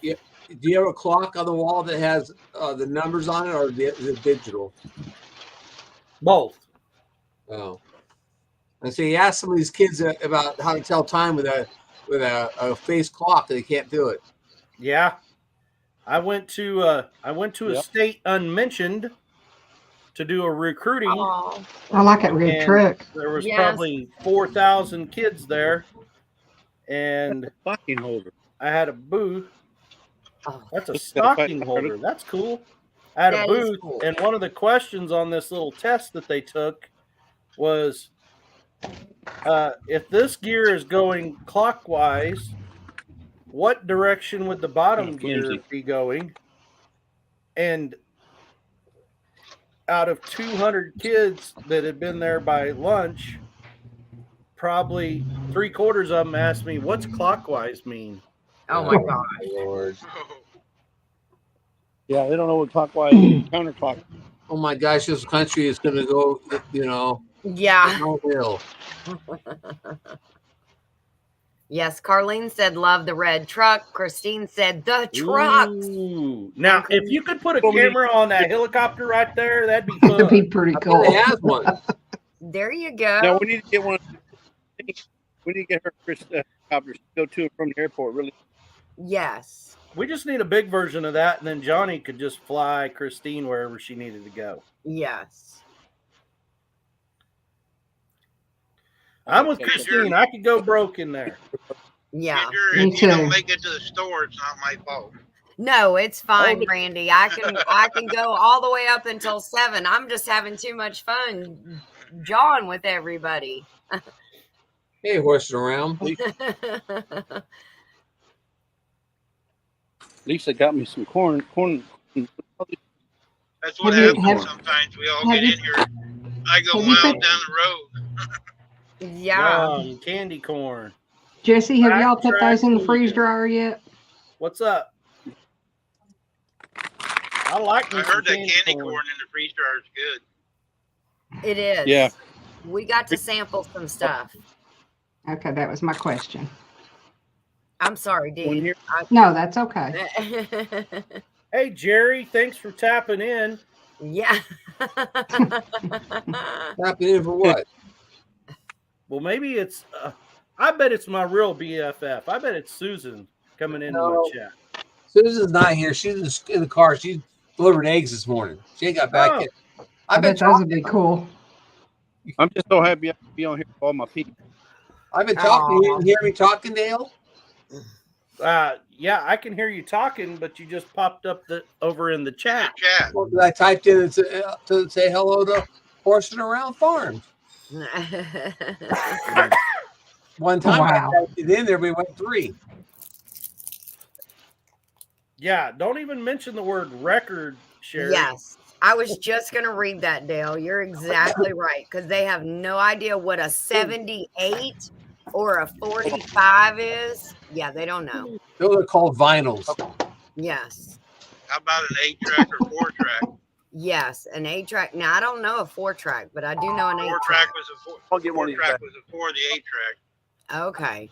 Do you have a clock on the wall that has the numbers on it, or is it digital? Both. Oh. And so you ask some of these kids about how to tell time with a face clock, they can't do it. Yeah. I went to a Yep. state unmentioned to do a recruiting. Oh, I like it red And truck. there was Yes. probably 4,000 kids there, and Stocking holder. I had a booth. oh. That's a Just gotta find- stocking holder. That's cool. I had a That is booth, cool. and one of the questions on this little test that they took was, if this gear is going clockwise, what direction would the bottom gear Flimsy. be going? And out of 200 kids that had been there by lunch, probably 3/4 of them asked me, what's clockwise mean? Oh my gosh. Lord. Yeah, they don't know what clockwise, counterclockwise. Oh my gosh, this country is going to go, Yeah. downhill. Yes. Carlene said, love the red truck. Christine said, the trucks. Ooh. Now, if you could put a camera on that helicopter right there, that'd be That'd fun. be pretty I cool. bet it has one. There you go. No, we need to get one. We need to get her helicopters to go to and from the airport. Really, Yes. We just need a big version of that, and then Johnny could just fly Christine wherever she needed to go. Yes. I'm with Okay, Christine. I could go broke in there. Yeah. Ginger, Me if you don't too. make it to the store, it's not my fault. No, it's fine, Oh, Brandy. I can go all the way up until 7. I'm just having too much fun jawing with everybody. Hey, horsing around. Lisa got me some corn. That's what Have you- happens have- sometimes. We all have get you- in here. I go have you miles put- down the road. Yeah. Candy corn. Jesse, have y'all put those in the Backtrack. freeze dryer yet? What's up? I like me I some heard that candy corn in the freeze dryer is good. It is. Yeah. We got to sample some stuff. Okay, that was my question. I'm sorry, One Dee. here. No, that's okay. Hey, Jerry, thanks for tapping in. Yeah. Tapping in for what? Well, maybe it's, I bet it's my real BFF. I bet it's Susan coming into No. my chat. Susan's not here. She's in the car. She delivered eggs this morning. She ain't got back Oh. yet. I I've been bet those would talking. be cool. I'm just so happy I can be on here with all my people. I've been talking. You didn't hear me talking, Dale? Yeah, I can hear you talking, but you just popped up over in the chat. Chat. Well, I typed in to say hello to Horsing Around Farms. One time Wow. I typed it in there, we went 3. Yeah, don't even mention the word record, Sherry. Yes. I was just going to read that, Dale. You're exactly right. Because they have no idea what a 78 or a 45 is. Yeah, they don't know. Those are called vinyls. Yes. How about an 8-track or 4-track? Yes, an 8-track. Now, I don't know a 4-track, but I do know an 8-track. 4-track was a 4. I'll get one of these 4-track back. was a 4. The 8-track. Okay.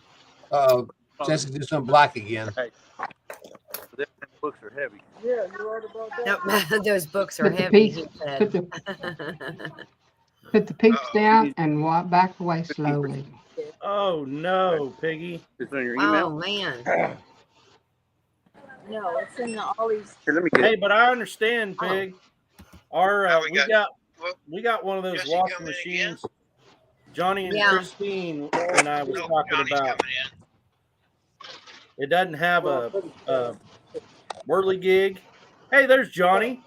Jessica just went black again. Them books are heavy. Yeah, you're right about that. Nope, those books are Put the heavy. piece- He said. Put the peeps down and walk back away slowly. Oh no, Piggy. It's on your Oh email. man. No, it's in all these. Here, let me get Hey, it. but I understand, Pig. Our Now we we got one of those Jesse washing coming in again? machines. Johnny and Yeah. Christine and I was No, talking Johnny's about. coming in. It doesn't have a whirly gig. Hey, there's Johnny.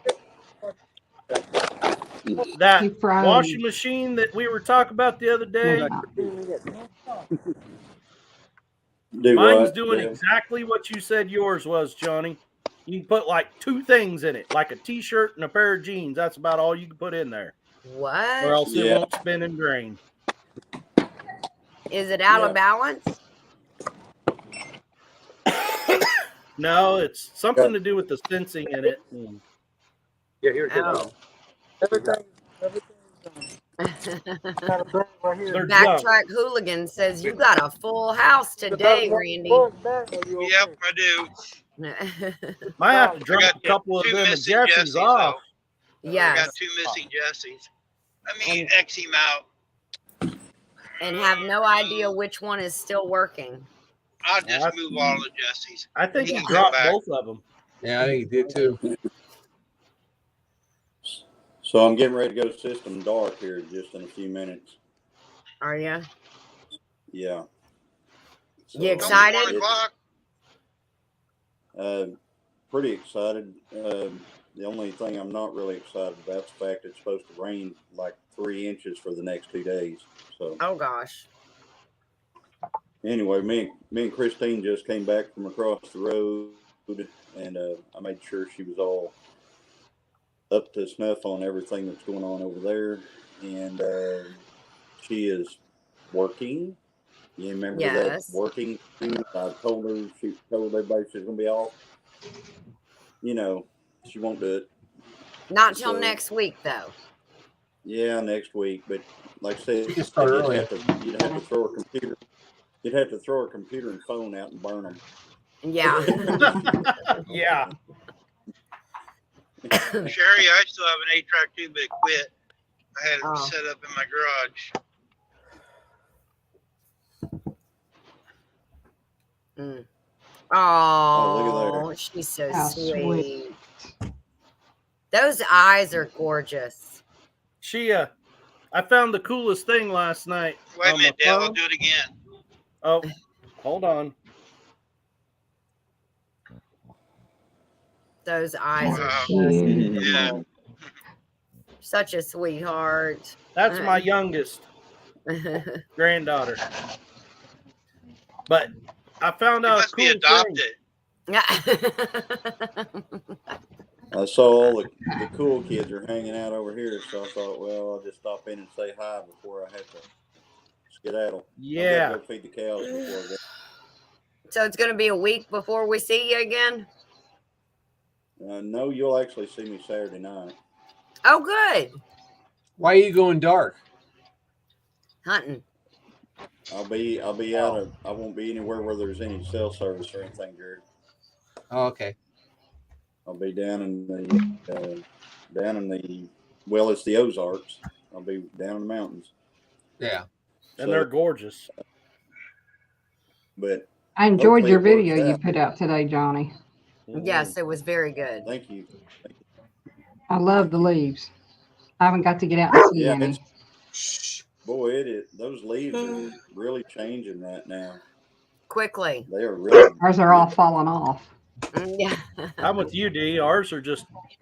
That He froze. washing machine that we were talking about the other day. Mine's doing exactly what you said yours was, Johnny. You can put like 2 things in it, like a t-shirt and a pair of jeans. That's about all you can put in there. What? Or else it won't spin and drain. Is it out of balance? No, it's something to do with the sensing in it. Yeah, here it is. Oh. Everything. They're junk. Backtrack Hooligan says you got a full house today, Randy. Yep, I do. Might have to I drop got a couple of two them missing Jessies Jessies, off. I got Yes, 2 missing Jessies. I mean, X him out. and have no idea which one is still working. I'll just move all the Jessies. I think He he can go dropped back. both of them. Yeah, I think he did too. So I'm getting ready to go system dark here just in a few minutes. Are you? Yeah. You Only excited? 1 o'clock. Pretty excited. The only thing I'm not really excited about is the fact it's supposed to rain like 3 inches for the next 2 days. So Oh gosh. anyway, me and Christine just came back from across the road, and I made sure she was all up to snuff on everything that's going on over there, and she is working. You remember Yes. that working thing? I told her, she told everybody she's going to be off. You know, she won't do it. Not till So- next week though. Yeah, next week. But like I said, You can start early. you'd have to throw her computer. You'd have to throw her computer and phone out and burn them. Yeah. Yeah. Sherry, I still have an 8-track too, but it quit. I had it Oh. set up in my garage. Mm. Oh, look Oh, she's so How sweet. Those eyes are gorgeous. She I found the coolest thing last night. Wait a on minute, my Dale. I'll phone. do it again. Oh, hold on. Those eyes are Wow. Cute. Yeah. such a sweetheart. That's my youngest granddaughter. But I found You out a must be cool adopted. I saw all the cool kids are hanging out over here, so I thought, well, I'll just stop in and say hi before I have to skedaddle. Yeah. I've got to go feed the cows before I go. So it's going to be a week before we see you again? No, you'll actually see me Saturday night. Oh, good. Why are you going dark? Hunting. I'll be out of. I won't be anywhere where there's any cell service or anything, Jared. Oh, okay. I'll be down in the well, it's the Ozarks. I'll be down in the mountains. Yeah. And they're gorgeous. But I enjoyed hopefully your it works video you out. put out today, Johnny. Yes, it was very good. Thank you. I love the leaves. I haven't got to get out and see Yeah, any. boy, it is. Those leaves are really changing right now. quickly. They are really. Ours are all falling off. Yeah. I'm with you, D. Ours are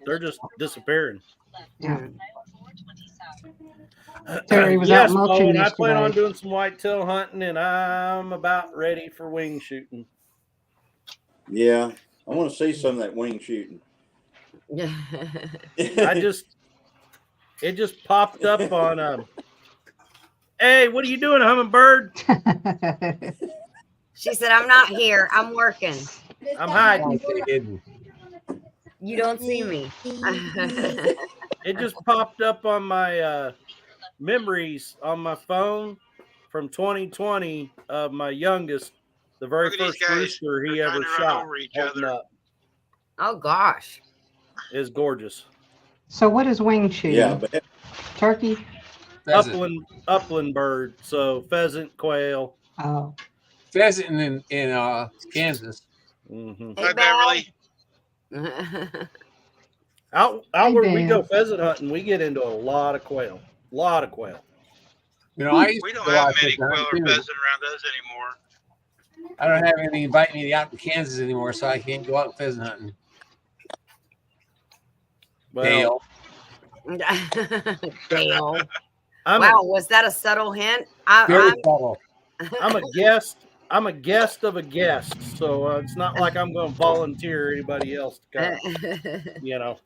they're just disappearing. Yeah. Terry was out Yes, mulching Bo, and I plan on yesterday. doing some whitetail hunting, and I'm about ready for wing shooting. Yeah, I want to see some of that wing shooting. Yeah. It just popped up on hey, what are you doing, hummingbird? She said, I'm not here. I'm working. I'm hiding. You don't see me. It just popped up on my memories on my phone from 2020 of my youngest, the very Look at these first guys. rooster he They're ever trying to run shot. over each holding other. up. Oh gosh. Is gorgeous. So what is wing shooting? Yeah, but Turkey? Pheasant. Upland bird. So pheasant, quail. Oh. Pheasant in Kansas. Mm-hmm. Hey, Beverly. Out where we Dan. go pheasant hunting, we get into a lot of quail. You know, I used We to don't go have out many there quail or hunting, too. pheasant around us anymore. I don't have anything inviting me out to Kansas anymore, so I can't go out pheasant hunting. Well, Dale. I'm Wow, was that a subtle hint? Very subtle. I'm a guest. I'm a guest of a guest, so it's not like I'm going to volunteer anybody else to come. You know,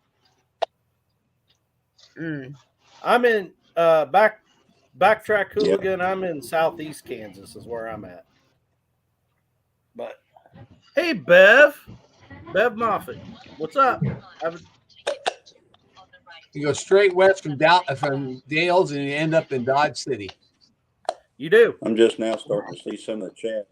I'm in backtrack hooligan. Yep. I'm in southeast Kansas, is where I'm at. But hey, Bev Moffitt, what's up? You go straight west from Dales, and you end up in Dodge City. You do. I'm just now starting to see some of the chat.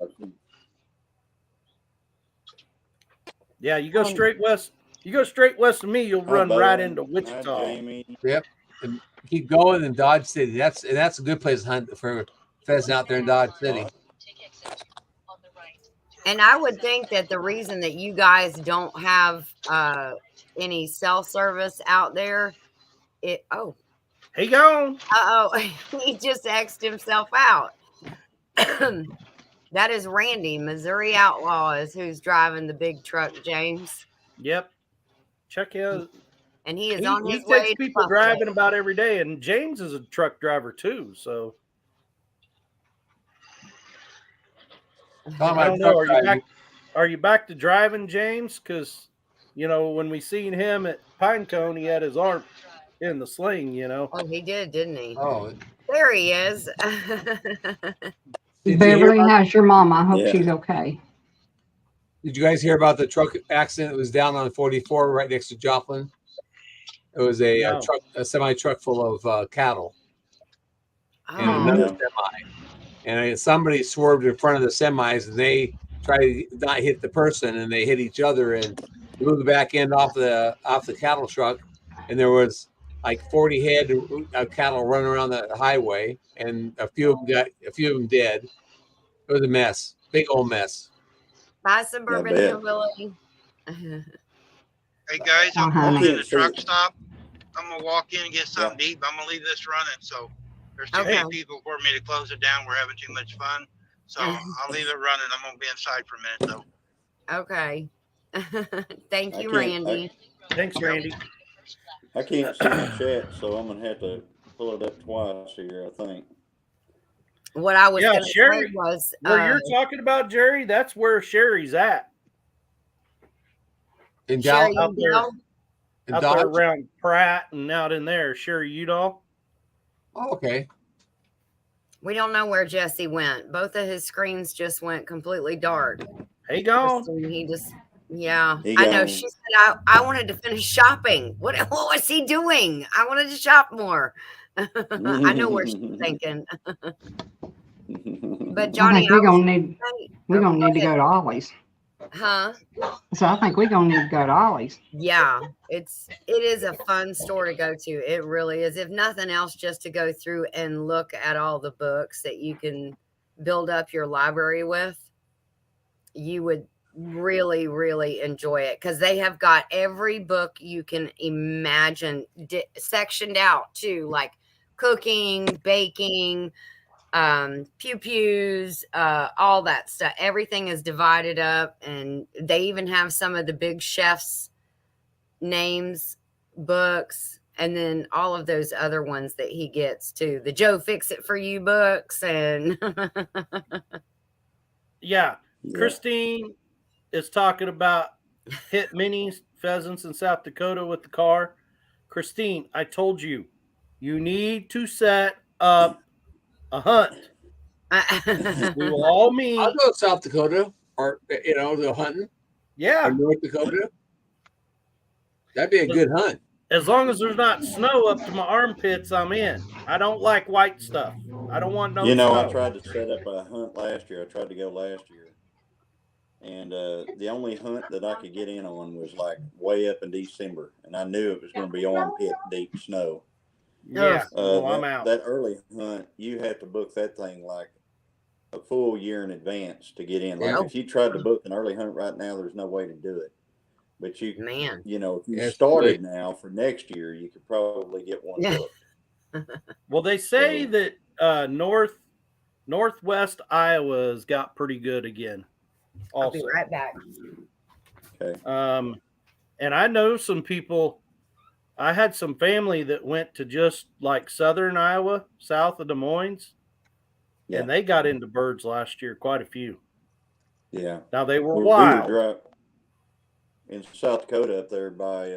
Yeah, you go straight west. You go straight west of me, you'll run Bo, right into hi, Wichita. Jamie. Yep. And keep going in Dodge City. That's a good place to hunt for pheasant out there in Dodge City. And I would think that the reason that you guys don't have any cell service out there, He gone. he just X'd himself out. That is Randy, Missouri Outlaw, is who's driving the big truck, James. Yep. Check out. And he is on his he way takes to people Buffalo. driving about every day, and James is a truck driver too. So I don't know. Are you back to driving, James? Because you know when we seen him at Pinecone, he had his arm in the sling. You know. Oh, he did, didn't he? Oh, there he is. Beverly, how's your mom? I hope she's okay. Did you guys hear about the truck accident that was down on 44 right next to Joplin? It was a semi truck full of cattle and another semi. And somebody swerved in front of the semis, and they tried to not hit the person, and they hit each other and blew the back end off the cattle truck. And there was like 40 head of cattle running around the highway, and a few of them dead. It was a mess, big old mess. Bye, Suburban Hillbilly. Hey guys, I'm walking the truck stop. I'm gonna walk in and get something to eat, but I'm gonna leave this running. So there's too many people for me to close it down. We're having too much fun. So I'll leave it running. I'm gonna be inside for a minute though. Okay. Thank you, Randy. Thanks, Randy. I can't see the chat, so I'm gonna have to pull it up twice here, I think. What I was going to Sherry, say was where you're talking about, Jerry, that's where Sherry's at. In Sherry out there, Udall? out there around Pratt and out in there, Sherry Udall. Oh, okay. We don't know where Jesse went. Both of his screens just went completely dark. He gone. He just, yeah. He I know. gone. She said, I wanted to finish shopping. What was he doing? I wanted to shop more. I know where she's thinking. But Johnny, I think we're gonna need to go to Ollie's. Huh? So I think we're gonna need to go to Ollie's. Yeah, it is a fun store to go to. It really is. If nothing else, just to go through and look at all the books that you can build up your library with, you would really, really enjoy it because they have got every book you can imagine sectioned out too, like cooking, baking, pew pews, all that stuff. Everything is divided up, and they even have some of the big chefs' names, books, and then all of those other ones that he gets too. The Joe Fix It For You books, and Yeah. Christine is talking about hit mini pheasants in South Dakota with the car. Christine, I told you, you need to set up a hunt. We will all meet. I'll go to South Dakota, or go hunting. Yeah. Or North Dakota. That'd be a good hunt. As long as there's not snow up to my armpits, I'm in. I don't like white stuff. I don't want no snow. I tried to set up a hunt last year. I tried to go last year. And the only hunt that I could get in on was like way up in December. And I knew it was going to be armpit deep snow. Yeah, I'm out. That early hunt, you have to book that thing like a full year in advance to get in. Like if you tried to book an early hunt right now, there's no way to do it. But if you started now for next year, you could probably get one booked. Well, they say that northwest Iowa's got pretty good again. Also. I'll be right back. Okay. And I know some people. I had some family that went to just like southern Iowa, south of Des Moines, and they got into birds last year, quite a few. Yeah. Now they were wild. We were in South Dakota up there by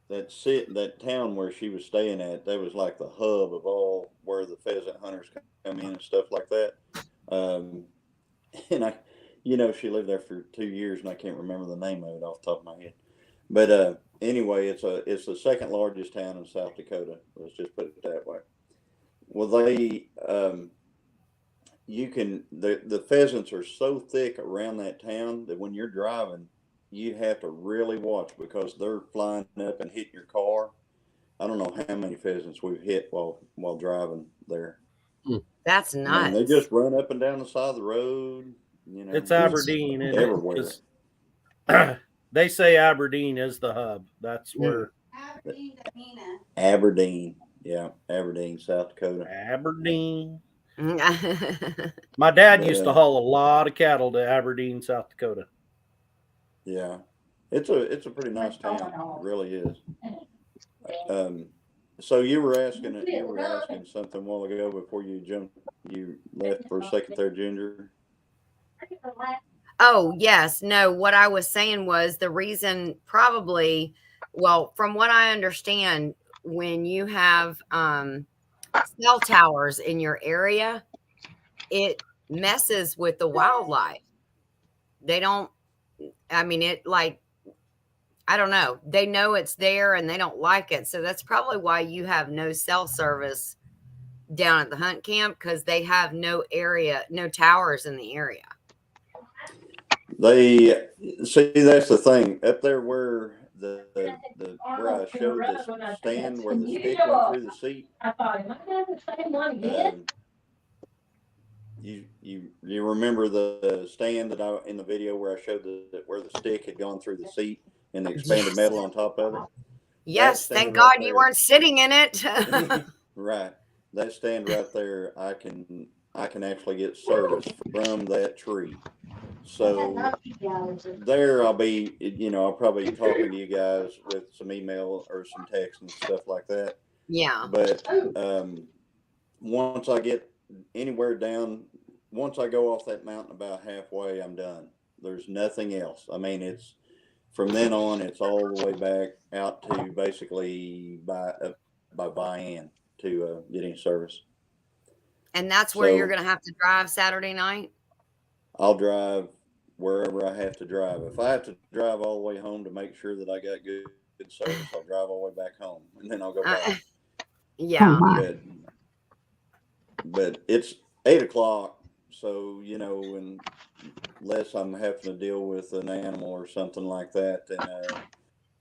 that town where she was staying at. That was like the hub of all where the pheasant hunters come in and stuff like that. And she lived there for 2 years, and I can't remember the name of it off the top of my head. But anyway, it's the second largest town in South Dakota. Let's just put it that way. Well, the pheasants are so thick around that town that when you're driving, you have to really watch because they're flying up and hitting your car. I don't know how many pheasants we've hit while driving there. That's nuts. And they just run up and down the side of the road. It's Aberdeen, isn't everywhere. They say Aberdeen is the hub. That's where. Aberdeen. Yeah, Aberdeen, South Dakota. Aberdeen. My dad used to haul a lot of cattle to Aberdeen, South Dakota. Yeah, it's a pretty nice town. It really is. So you were asking something a while ago before you left for a second there, Ginger. Oh, yes. No, what I was saying was the reason probably, well, from what I understand, when you have cell towers in your area, it messes with the wildlife. They don't, I don't know. They know it's there and they don't like it. So that's probably why you have no cell service down at the hunt camp, because they have no towers in the area. They see, that's the thing up there where where I showed the stand where the stick went through the seat. You remember the stand that in the video where I showed where the stick had gone through the seat and the expanded metal on top of it? Yes, thank God you weren't sitting in it. Right, that stand right there, I can actually get service from that tree. So there I'll be, I'll probably be talking to you guys with some email or some text and stuff like that. Yeah. But once I get anywhere down, once I go off that mountain about halfway, I'm done. There's nothing else. I mean, it's from then on, it's all the way back out to basically by Vian to getting service. And that's where you're going to have to drive Saturday night? I'll drive wherever I have to drive. If I have to drive all the way home to make sure that I got good service, I'll drive all the way back home, and then I'll go back. Yeah. But it's 8:00, so unless I'm having to deal with an animal or something like that, then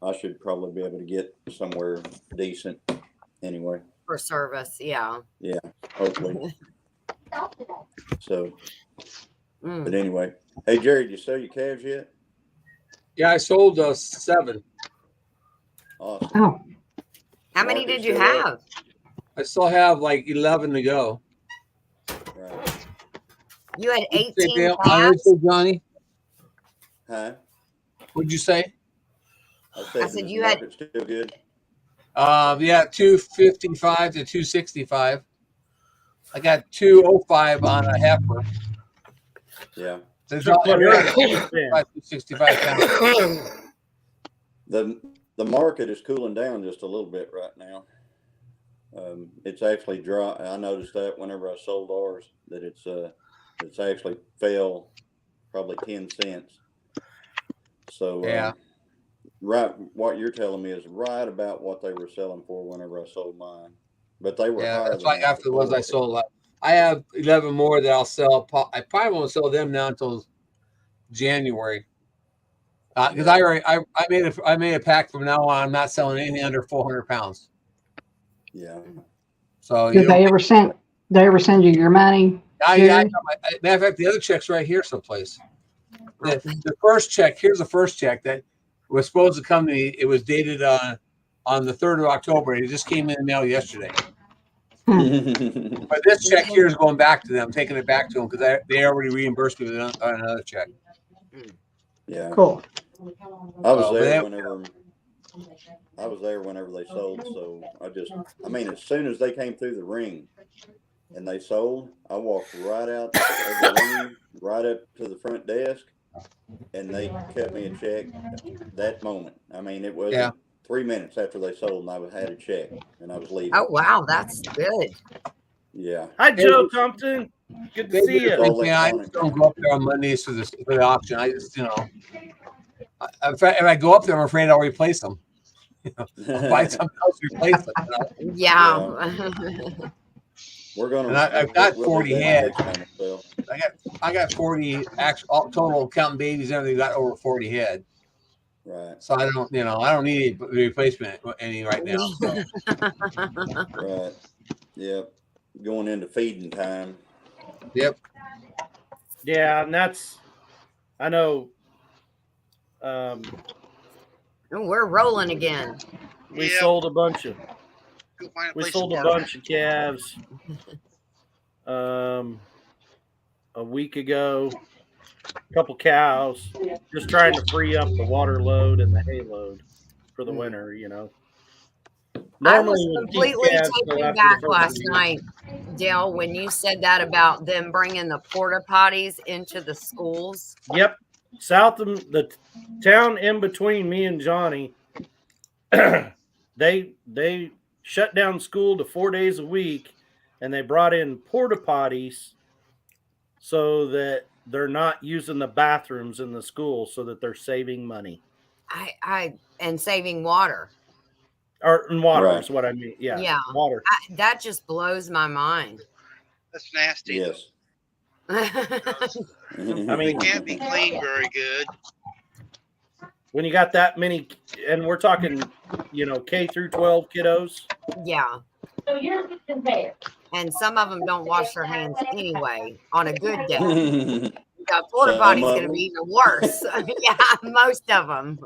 I should probably be able to get somewhere decent anyway. For service, yeah. Yeah, hopefully. So, but anyway, hey Jerry, did you sell your calves yet? Yeah, I sold 7. Awesome. Oh, How many did you have? I still have like 11 to go. Right. You had What'd you say, 18 Dale? tabs. Johnny, Huh? what'd you say? I said you had. Market still good. Yeah, 255 to 265. I got 205 on a heifer. Yeah. There's Should put her everything in the pen. 265 pounds. The market is cooling down just a little bit right now. It's actually dry. I noticed that whenever I sold ours, that it's actually fell probably 10 cents. So Yeah. Right, what you're telling me is right about what they were selling for whenever I sold mine, but they were higher That's than like that after the ones I before. sold. I have 11 more that I'll sell. I probably won't sell them now until January. Because I made a pact from now on. I'm not selling anything under 400 pounds. Yeah. So Did they ever send you your money? Matter Jerry? of fact, the other check's right here someplace. The first check, here's the first check that was supposed to come to me. It was dated on the 3rd of October. It just came in the mail yesterday. But this check here is going back to them, taking it back to them because they already reimbursed me with another check. Yeah. Cool. I was So, there whenever they sold. So I mean, as soon as they came through the ring and they sold, I walked right out of the ring, right up to the front desk, and they cut me a check that moment. I mean, it wasn't 3 minutes after they sold, and I had a check, and I was leaving. Oh wow, that's good. Yeah. Hi, Joe Compton. Good to see you. I just don't go up there on Mondays for the auction. I just, if I go up there, I'm afraid I'll replace them. I'll buy something else to replace them. Yeah. We're gonna. And I've got 40 head. So. I got 40 actual total counting babies and everything. Got over 40 head. Right. So I don't need a replacement any right now. So. Right. Yep. Going into feeding time. Yep. Yeah, and I know. We're rolling again. We sold a bunch of calves a week ago, a couple cows, just trying to free up the water load and the hay load for the winter, I was completely taken back last night, Dale, when you said that about them bringing the porta potties into the schools. Yep. South of the town in between me and Johnny, they shut down school to 4 days a week, and they brought in porta potties so that they're not using the bathrooms in the school, so that they're saving money. And saving water. And water is what I mean. Yeah. Water. That just blows my mind. That's nasty. Yes. I mean, it can't be cleaned very good. When you got that many, and we're talking, K through 12 kiddos. Yeah. So you're sitting there. And some of them don't wash their hands anyway on a good day. The porta potty's going to be even worse. Yeah, most of them.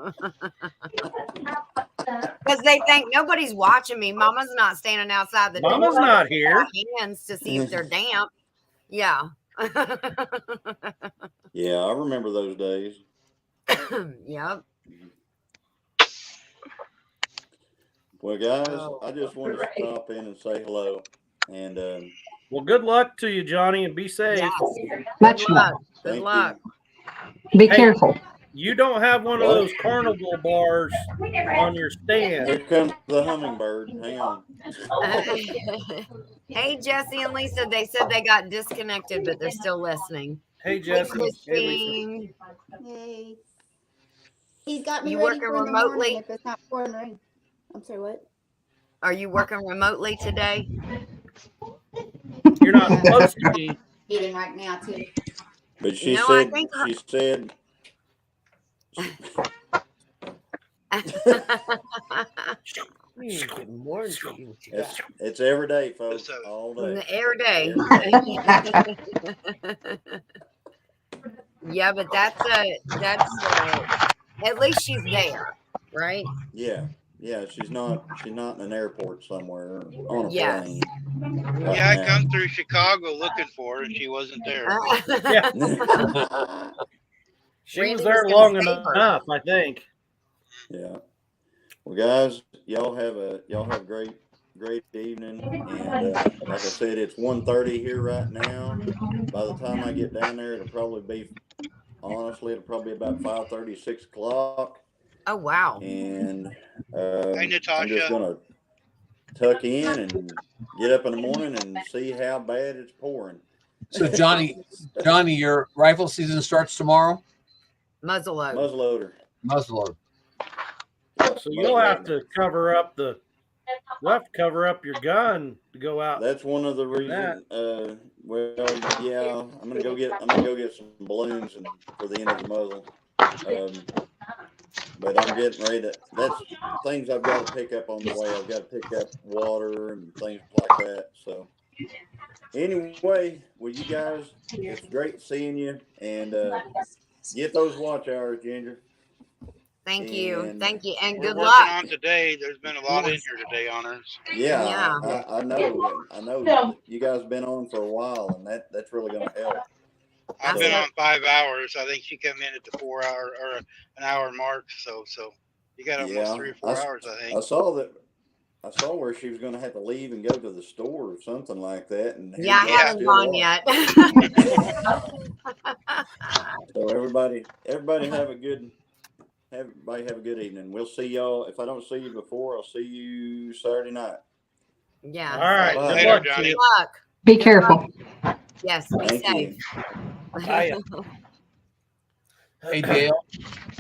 Because they think nobody's watching me. Mama's not standing outside the door. Mama's not here. Hands to see if they're damp. Yeah. Yeah, I remember those days. Yep. Well, guys, I just wanted to stop in and say hello. And well, good luck to you, Johnny, and be safe. Yes. Much luck. love. Good luck. Be careful. You don't have one of those carnival bars on your stand. Here comes the hummingbird. Hang on. Hey, Jesse and Lisa. They said they got disconnected, but they're still listening. Hey, Jesse. Hey, Lisa. Hey. He's got me You ready working for in the morning remotely? if it's not pouring rain. I'm sorry, what? Are you working remotely today? You're not supposed to be. Eating right now, too. But she No, I said, think she said, it's every day, folks, all day. Every day. Yeah, but that's at least she's there, right? Yeah, Yeah, she's not in an airport somewhere or on a Yes. plane. Yeah, I Right come through Chicago looking for her, and she wasn't there. Yeah. now. She Randy was was there gonna long save her. enough, I think. Yeah. Well, guys, y'all have a great evening. And like I said, it's 1:30 here right now. By the time I get down there, it'll probably be about 5:30, 6 o'clock. Oh wow. And Hey, I'm just Natasha. gonna tuck in and get up in the morning and see how bad it's pouring. So Johnny, your rifle season starts tomorrow. Muzzleloader. Muzzleloader. So you'll have to cover up your gun to go out. That's one of the reasons. Well, yeah, I'm gonna go get some balloons and for the end of the muzzle. But I'm getting ready to. That's things I've got to pick up on the way. I've got to pick up water and things like that. So anyway, well, you guys, it's great seeing you, and get those watch hours, Ginger. Thank you, And and We're good working luck. on today. There's been a lot in here today on ours. Yeah, Yeah. I know. You guys have been on for a while, and that's really going to help. I've been on 5 hours. I think she come in at the 4 hour or an hour mark. So you got almost 3 or 4 hours, I think. I saw where she was going to have to leave and go to the store or something like that. And Yeah, I haven't gone yet. So everybody have a good evening. We'll see y'all. If I don't see you before, I'll see you Saturday night. Yeah. All right. Bye. Good luck, Good Johnny. luck. Be careful. Yes, be Thank safe. Bye. Hey Dale,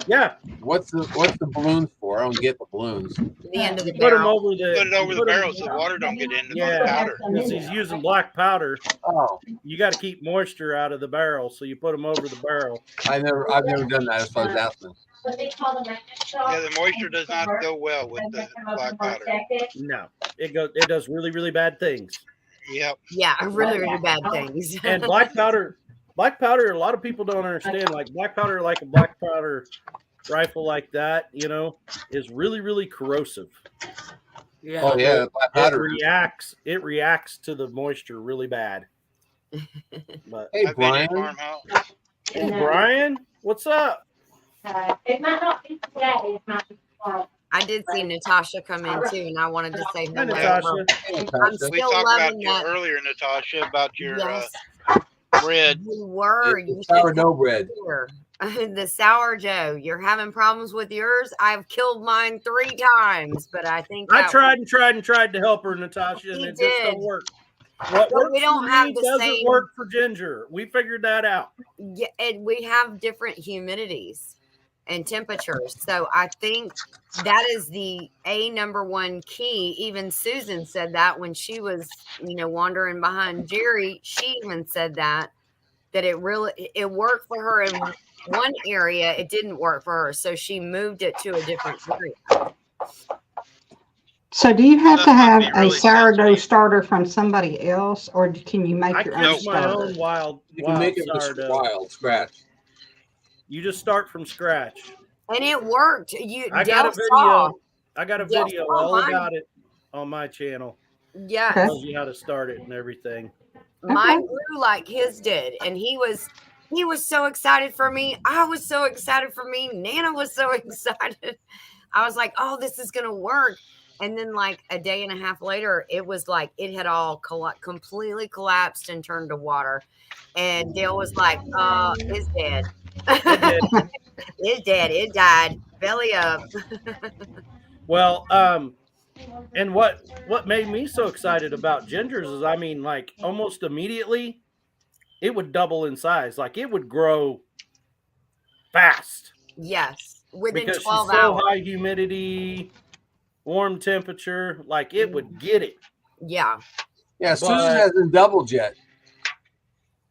Yeah. what's the balloons for? I don't get the balloons. The end of the You put them barrel. over the. Put it over you the put 'em- barrel so the water don't get into the Yeah, powder. because he's using black powder. Oh, You got to keep moisture out of the barrel, so you put them over the barrel. I've never done that. That's what I was asking. Yeah, the moisture does not go well with the black powder. No, it does really, really bad things. Yep. Yeah, really, really bad things. And black powder, a lot of people don't understand. Like black powder, like a black powder rifle like that, is really, really corrosive. Yeah. Oh yeah, black powder. It reacts to the moisture really bad. But Hey I've been in Brian. farmhouse. hey, Brian, what's up? It might not be today, it might be tomorrow. I did see Natasha come in too, and I wanted to say Hi, hello. Natasha. Hey, I'm Natasha. We still talked about loving you that. earlier, Natasha, about your Yes, bread. you were. It's You should sourdough bread. hear. The sourdough. You're having problems with yours. I've killed mine 3 times, but I think I that tried to help her, Natasha, and He it just don't did. work. What But works we don't for have me the doesn't same- work for Ginger. We figured that out. Yeah, and we have different humidities and temperatures. So I think that is the number one key. Even Susan said that when she was, wandering behind Jerry. She even said that it worked for her in one area. It didn't work for her, so she moved it to a different area. So do you have That to might have be a really sourdough sensitive. starter from somebody else, or can you make I your keep own my starter? own wild You can make it with sourdough. wild scratch. You just start from scratch. And it worked. I got Dale a video. saw. I got a Dale video saw all mine. about it on my channel. Yes. Okay. Tells you how to start it and everything. Mine grew like his did, and he was so excited for me. I was so excited for me. Nana was so excited. I was like, "Oh, this is gonna work." And then, like a day and a half later, it was like it had all completely collapsed and turned to water. And Dale was like, "It's dead. It's dead. It died. Belly up." Well, and what made me so excited about Ginger's is, like almost immediately, it would double in size. Like it would grow fast Yes, within because 12 she's so hours. high humidity, warm temperature. Like it would get it. Yeah. Yeah, Susan But- hasn't doubled yet.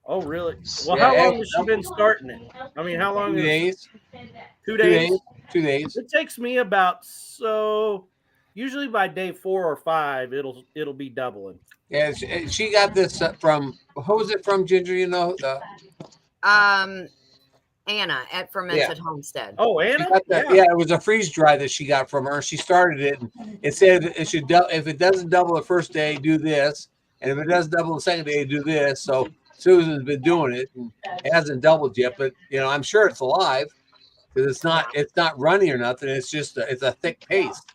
Oh, really? Well, Yeah, how long it- has she been starting it? How long? 2 days. 2 days. 2 days. It takes me usually by day 4 or 5, it'll be doubling. Yeah, she got this from who was it from, Ginger? Anna at Fermented Homestead. Oh, Anna? Yeah, it was a freeze dry that she got from her. She started it, and it said it should if it doesn't double the first day, do this, and if it doesn't double the second day, do this. So Susan's been doing it, and it hasn't doubled yet, but I'm sure it's alive because it's not runny or nothing. It's just it's a thick paste.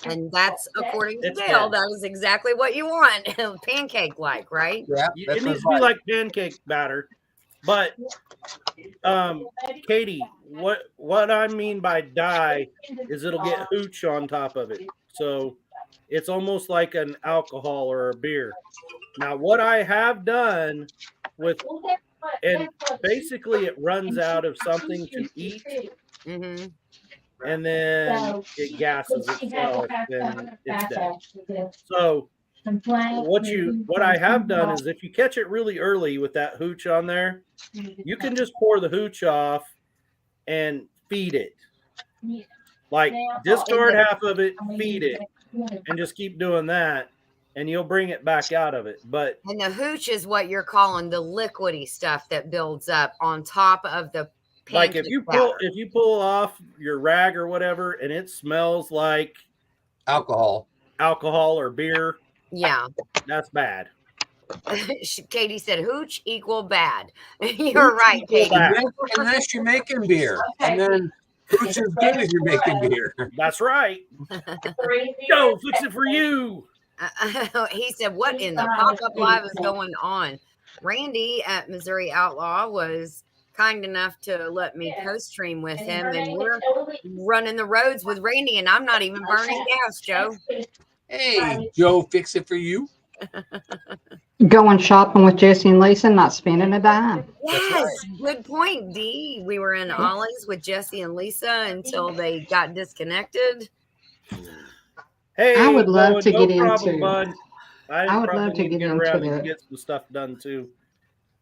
And that's according to Dale. That is exactly what you want, pancake like, right? Yeah, it needs to be like pancake batter. But Katie, what I mean by dye is it'll get hooch on top of it. So it's almost like an alcohol or a beer. Now, what I have done and basically it runs out of something to eat. Mm-hmm. And then it gasses itself and it's dead. So what I have done is if you catch it really early with that hooch on there, you can just pour the hooch off and feed it. Like discard half of it, feed it, and just keep doing that, and you'll bring it back out of it. And the hooch is what you're calling the liquidy stuff that builds up on top of the like if you pull off your rag or whatever and it smells like alcohol or beer, yeah, that's bad. Katie said hooch equal bad. You're right, Katie. Unless you're making beer, and then hooch is good if you're making beer. That's right. Joe, fix it for you. He said, "What in the pop-up live is going on?" Randy at Missouri Outlaw was kind enough to let me co-stream with him, and we're running the roads with Randy, and I'm not even burning gas, Joe. Hey, Joe, fix it for you. Going shopping with Jesse and Lisa, not spending a dime. Yes, good point, Dee. We were in Ollie's with Jesse and Lisa until they got disconnected. Hey, I would love to get into. Bud. I would love to get into get some stuff done too.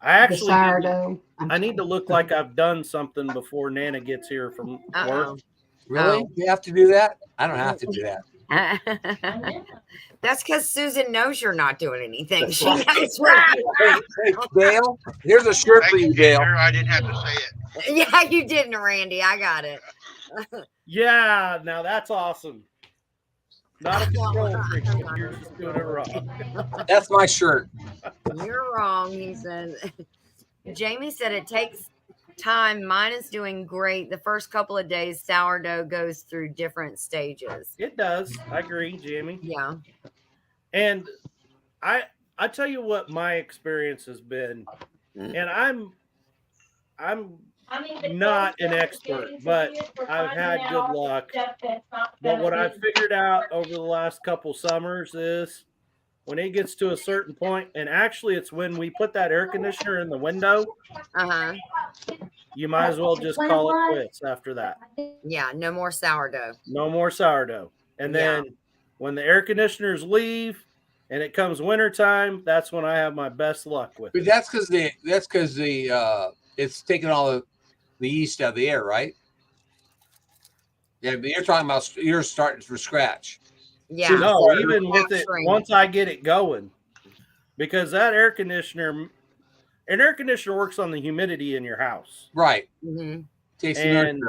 I actually sourdough. I need to look like I've done something before Nana gets here from work. Really? You have to do that? I don't have to do that. That's because Susan knows you're not doing anything. She knows hey, Dale, here's a shirt for you, Dale. I didn't have to say it. Yeah, you didn't, Randy. I got it. Yeah, now that's awesome. Not a control freak. You're just doing it wrong. That's my shirt. You're wrong, he said. Jamie said it takes time. Mine is doing great. The first couple of days, sourdough goes through different stages. It does. I agree, Jamie. Yeah. And I tell you what my experience has been, and I'm not an expert, but I've had good luck. But what I've figured out over the last couple summers is when it gets to a certain point, and actually it's when we put that air conditioner in the window, you might as well just call it quits after that. Yeah, no more sourdough. No more sourdough. And then when the air conditioners leave and it comes wintertime, that's when I have my best luck with it. But that's because it's taking all the yeast out of the air, right? Yeah, but you're talking about you're starting from scratch. Yeah. No, even with it, once I get it going, because that air conditioner works on the humidity in your house. Right. Mm-hmm. Takes the and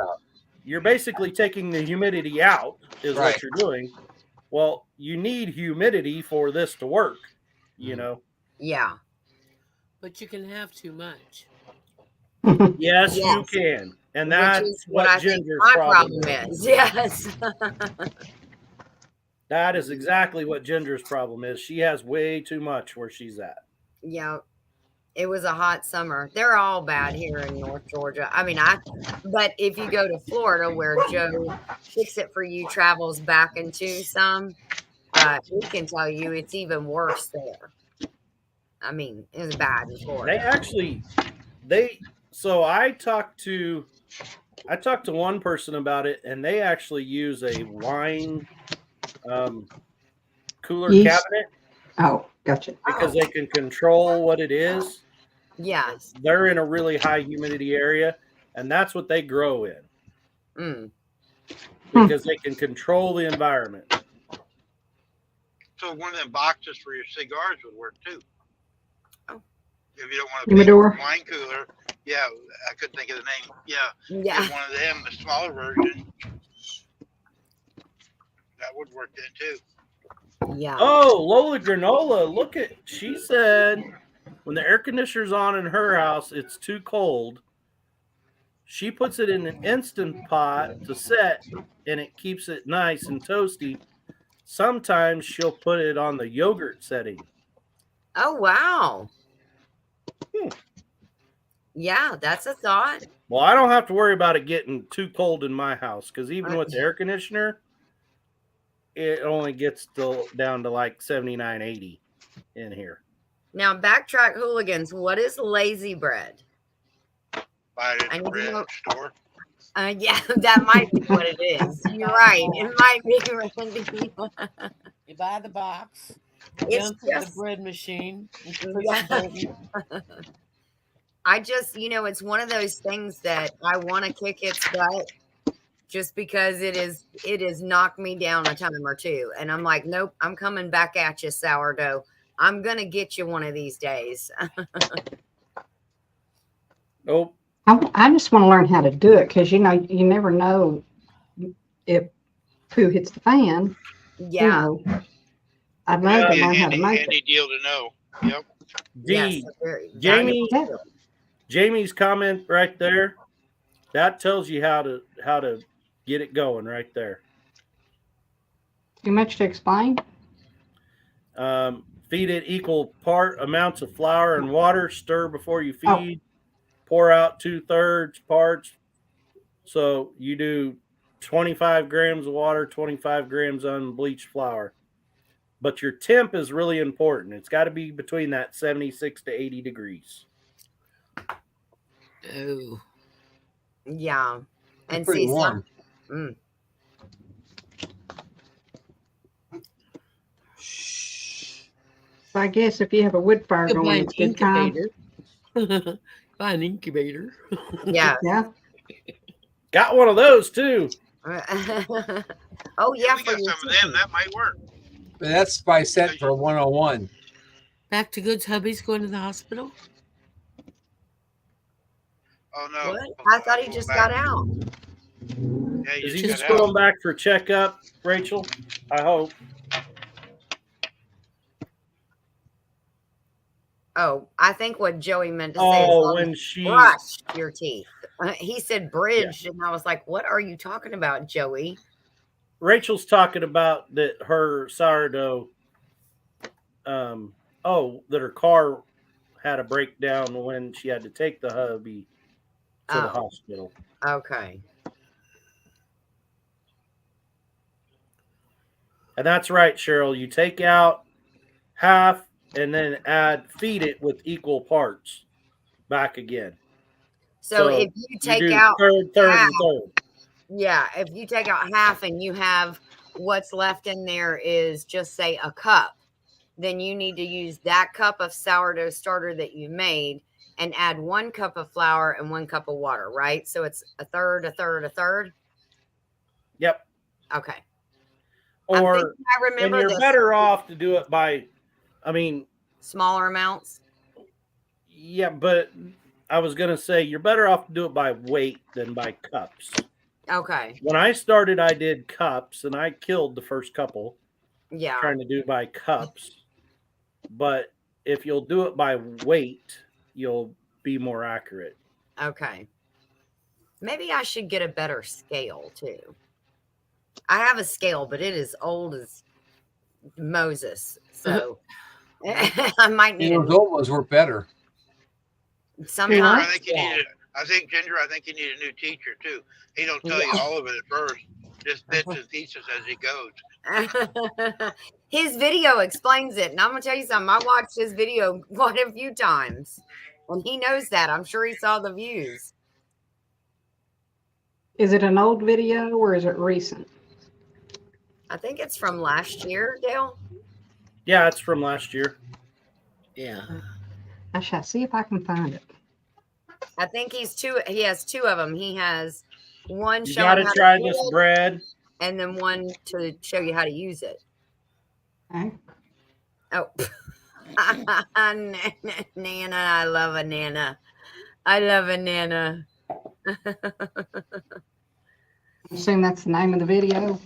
you're basically taking the humidity out is what you're doing. Well, you need humidity for this to work, you know? Yeah. But you can have too much. Yes, you can. And that's what Ginger's problem is. Yes. That is exactly what Ginger's problem is. She has way too much where she's at. Yeah. It was a hot summer. They're all bad here in North Georgia. I mean, but if you go to Florida where Joe Fix It For You travels back into some, we can tell you it's even worse there. I mean, it's bad in Florida. So I talked to one person about it, and they actually use a wine cooler cabinet. Oh, gotcha. Because they can control what it is. Yes. They're in a really high humidity area, and that's what they grow in. Because they can control the environment. So one of them boxes for your cigars would work too. Oh. If you don't want to pay for a wine cooler, Yeah, I couldn't think of the name. Yeah, Yeah. get one of them, the smaller version. That would work then too. Yeah. Oh, Lola Granola, look at, she said when the air conditioner's on in her house, it's too cold. She puts it in an Instant Pot to set, and it keeps it nice and toasty. Sometimes she'll put it on the yogurt setting. Oh, wow. Yeah, that's a thought. Well, I don't have to worry about it getting too cold in my house because even with the air conditioner, it only gets down to like 79, 80 in here. Now, backtrack hooligans. What is lazy bread? Buy it at the bread store. Yeah, that might be what it is. You're right. It might be, Randy. You buy the box. It's Go through the just- bread machine. You push the Yeah. button. I just, it's one of those things that I want to kick its butt just because it has knocked me down a time or two. And I'm like, nope, I'm coming back at you, sourdough. I'm going to get you one of these days. Nope. I just want to learn how to do it because, you never know if poo hits the fan. Yeah. I'd love That'd to be a learn how to make handy it. deal to know. Yep. D, very Jamie, valuable. Jamie's comment right there, that tells you how to get it going right there. Too much to explain? Feed it equal part amounts of flour and water. Stir before you Oh. feed. Pour out 2/3 parts. So you do 25 grams of water, 25 grams unbleached flour. But your temp is really important. It's got to be between that 76 to 80 degrees. Oh. Yeah. And pretty see, warm. So I guess if you have a wood fire Could buy going, an it's a good time. incubator. Buy an incubator. Yeah. Yeah. Got one of those too. Oh, yeah. We got some of them. That might work. But that's by set for 101. Back to Goods Hubby's going to the hospital. Oh no. What? I thought he just got out. Yeah, Is you he just just got going out. back for checkup, Rachel? I hope. Oh, I think what Joey meant to say Oh, is when she brushed your teeth. He said bridged, and I was like, what are you talking about, Joey? Rachel's talking about that her sourdough, that her car had a breakdown when she had to take the hubby to the Oh. hospital. Okay. And that's right, Cheryl. You take out half and then feed it with equal parts back again. So if you take do out third, half, and third. yeah, if you take out half and you have what's left in there is just say a cup, then you need to use that cup of sourdough starter that you made and add 1 cup of flour and 1 cup of water, right? So it's a third, a third, a third. Yep. Okay. Or I remember and you're this. better off to do it by, Smaller amounts. Yeah, but I was going to say you're better off to do it by weight than by cups. Okay. When I started, I did cups, and I killed the first couple Yeah. trying to do by cups. But if you'll do it by weight, you'll be more accurate. Okay. Maybe I should get a better scale too. I have a scale, but it is old as Moses. So I might need Those old ones were better. sometimes. I think Ginger, you need a new teacher too. He don't tell you all of it at first. Just bits and pieces as he goes. His video explains it. And I'm gonna tell you something. I watched his video quite a few times. And he knows that. I'm sure he saw the views. Is it an old video or is it recent? I think it's from last year, Dale. Yeah, it's from last year. Yeah. I shall see if I can find it. I think he has 2 of them. He has one You showing got to how try do this it, bread. and then one to show you how to use it. Okay. Oh, Nana, I love a Nana. I love a Nana. Assume that's the name of the video.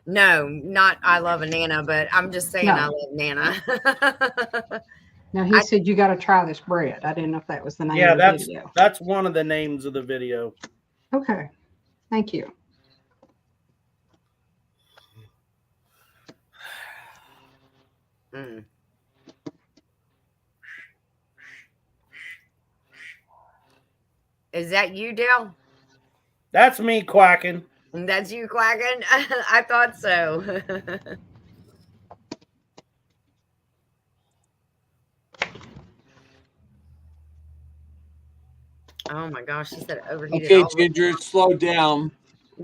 No, not I love a Nana, but I'm just saying I No. love Nana. Now he said you got to try this bread. I didn't know if that was the name Yeah, of the video. that's one of the names of the video. Okay, thank you. Mm. Is that you, Dale? That's me quacking. That's you quacking? I thought so. Oh my gosh, she said it overheated. Okay, all the Ginger, it slowed down.